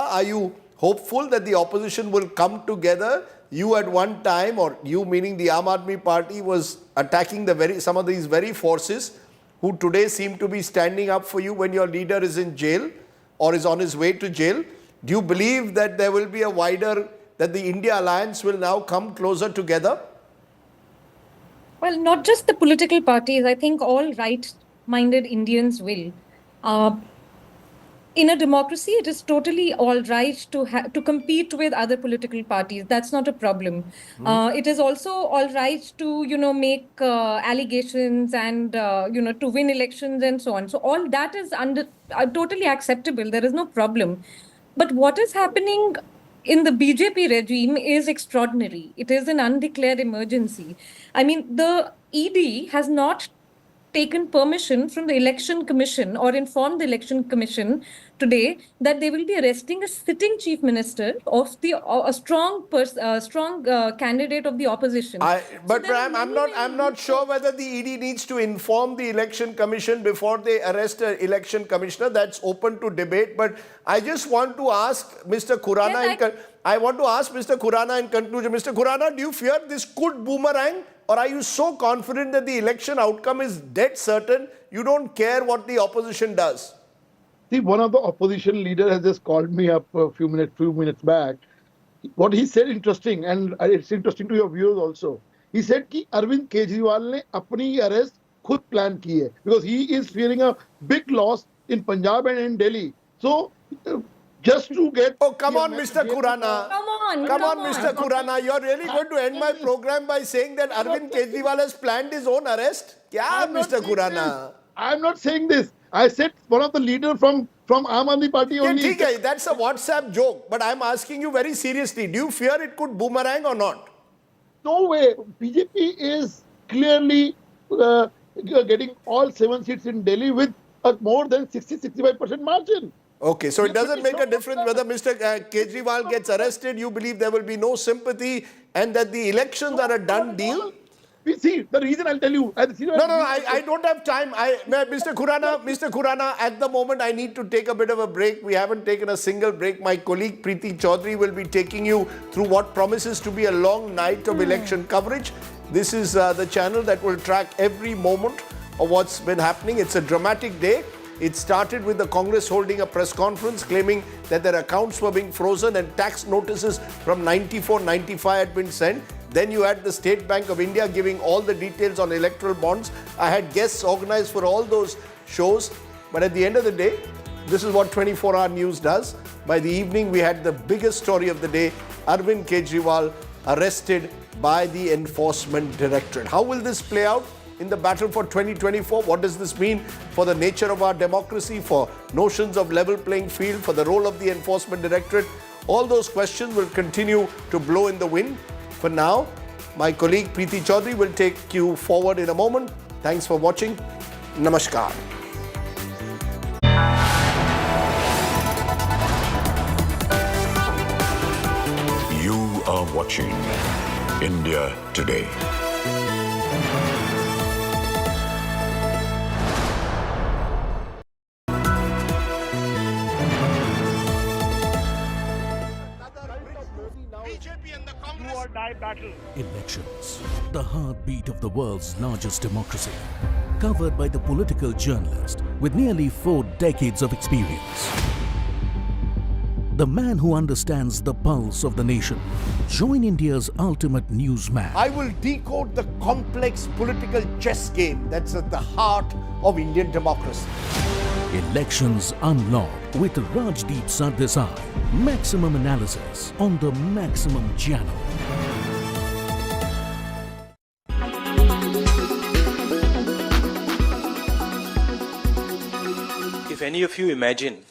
are you hopeful that the opposition will come together? You at one time, or you meaning the Aam Aadmi Party, was attacking some of these very forces who today seem to be standing up for you when your leader is in jail or is on his way to jail. Do you believe that there will be that the India Alliance will now come closer together? Well, not just the political parties. I think all right-minded Indians will. In a democracy, it is totally all right to compete with other political parties. That's not a problem. It is also all right to make allegations and to win elections and so on. So all that is totally acceptable. There is no problem. But what is happening in the BJP regime is extraordinary. It is an undeclared emergency. I mean, the ED has not taken permission from the Election Commission or informed the Election Commission today that they will be arresting a sitting chief minister of a strong candidate of the opposition. But I'm not sure whether the ED needs to inform the Election Commission before they arrest an election commissioner. That's open to debate. But I just want to ask Mr. Khurana in conclusion. Mr. Khurana, do you fear this could boomerang? Or are you so confident that the election outcome is dead certain, you don't care what the opposition does? See, one of the opposition leaders has just called me up a few minutes back. What he said interesting, and it's interesting to your viewers also. He said that Arvind Kejriwal ne apni arrest khud plan ki hai, because he is fearing a big loss in Punjab and in Delhi. So, just to get... Oh, come on, Mr. Khurana. Come on, Mr. Khurana. You're really going to end my program by saying that Arvind Kejriwal has planned his own arrest? Kya, Mr. Khurana? I'm not saying this. I said one of the leaders from Aam Aadmi Party only... That's a WhatsApp joke. But I'm asking you very seriously. Do you fear it could boomerang or not? No way. BJP is clearly getting all 7 seats in Delhi with a more than 60-65% margin. Okay, so it doesn't make a difference whether Mr. Kejriwal gets arrested. You believe there will be no sympathy and that the elections are a done deal? See, the reason I'll tell you. I don't have time. Mr. Khurana, at the moment I need to take a bit of a break. We haven't taken a single break. My colleague Preeti Chaudhary will be taking you through what promises to be a long night of election coverage. This is the channel that will track every moment of what's been happening. It's a dramatic day. It started with the Congress holding a press conference claiming that their accounts were being frozen and tax notices from 94-95 had been sent. Then you had the State Bank of India giving all the details on electoral bonds. I had guests organized for all those shows. But at the end of the day, this is what 24-hour news does. By the evening, we had the biggest story of the day, Arvind Kejriwal arrested by the Enforcement Directorate. How will this play out in the battle for 2024? What does this mean for the nature of our democracy, for notions of level playing field, for the role of the Enforcement Directorate? All those questions will continue to blow in the wind. For now, my colleague Preeti Chaudhary will take you forward in a moment. Thanks for watching. Namaskar. You are watching India Today. Elections, the heartbeat of the world's largest democracy, covered by the political journalist with nearly 4 decades of experience. The man who understands the pulse of the nation, Join India's ultimate newsman. I will decode the complex political chess game that's at the heart of Indian democracy. Elections Unlocked with Rajdeep Sardesai. Maximum analysis on the Maximum channel. If any of you imagine,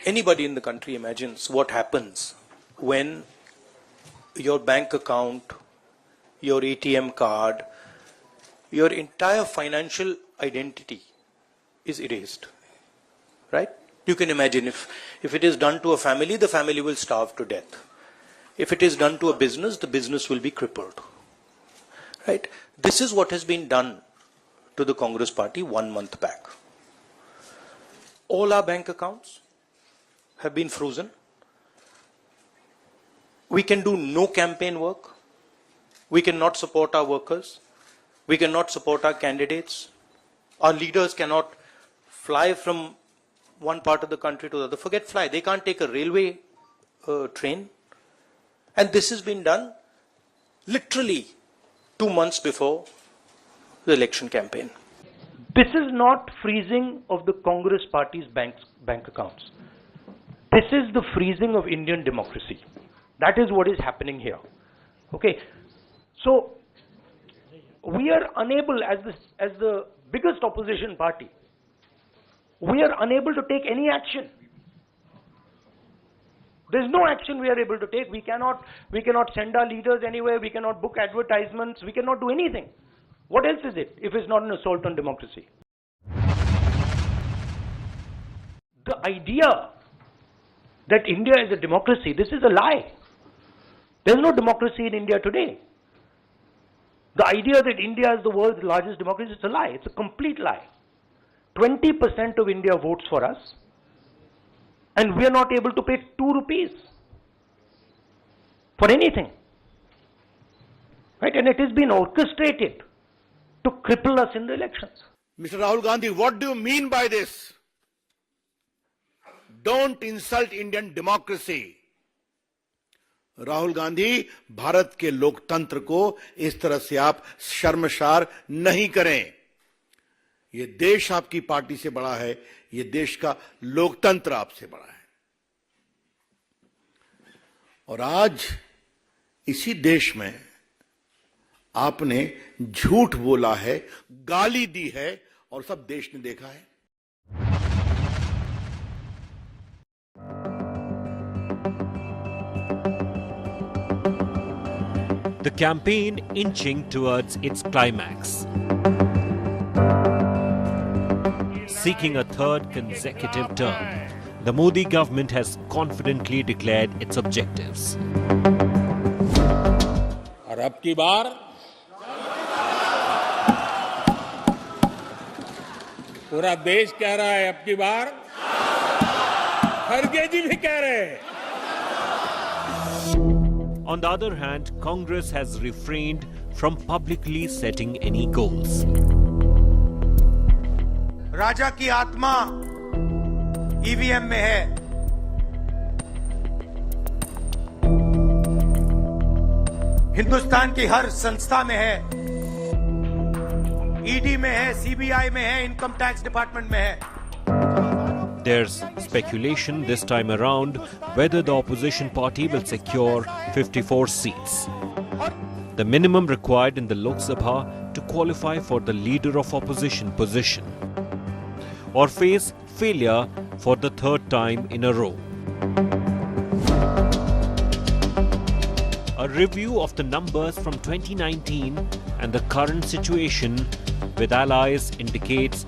anybody in the country imagines what happens when your bank account, your ATM card, your entire financial identity is erased, right? You can imagine if it is done to a family, the family will starve to death. If it is done to a business, the business will be crippled, right? This is what has been done to the Congress party 1 month back. All our bank accounts have been frozen. We can do no campaign work. We cannot support our workers. We cannot support our candidates. Our leaders cannot fly from one part of the country to the other. Forget fly. They can't take a railway train. And this has been done literally 2 months before the election campaign. This is not freezing of the Congress party's bank accounts. This is the freezing of Indian democracy. That is what is happening here. Okay. So we are unable, as the biggest opposition party, we are unable to take any action. There's no action we are able to take. We cannot send our leaders anywhere. We cannot book advertisements. We cannot do anything. What else is it if it's not an assault on democracy? The idea that India is a democracy, this is a lie. There's no democracy in India today. The idea that India is the world's largest democracy is a lie. It's a complete lie. 20% of India votes for us, and we are not able to pay 2 rupees for anything. Right? And it has been orchestrated to cripple us in the elections. Mr. Rahul Gandhi, what do you mean by this? Don't insult Indian democracy. Rahul Gandhi, Bharat के लोकतंत्र को इस तरह से आप शर्मसार नहीं करें। ये देश आपकी पार्टी से बड़ा है, ये देश का लोकतंत्र आपसे बड़ा है। और आज इसी देश में आपने झूठ बोला है, गाली दी है और सब देश ने देखा है। The campaign inching towards its climax. Seeking a third consecutive term, the Modi government has confidently declared its objectives. और अब की बार पूरा देश कह रहा है, अब की बार खड़गे जी भी कह रहे हैं। On the other hand, Congress has refrained from publicly setting any goals. राजा की आत्मा ईवीएम में है। हिंदुस्तान की हर संस्था में है। ईडी में है, सीबीआई में है, इनकम टैक्स डिपार्टमेंट में है। There's speculation this time around whether the opposition party will secure 54 seats. The minimum required in the Lok Sabha to qualify for the leader of opposition position, or face failure for the third time in a row. A review of the numbers from 2019 and the current situation with allies indicates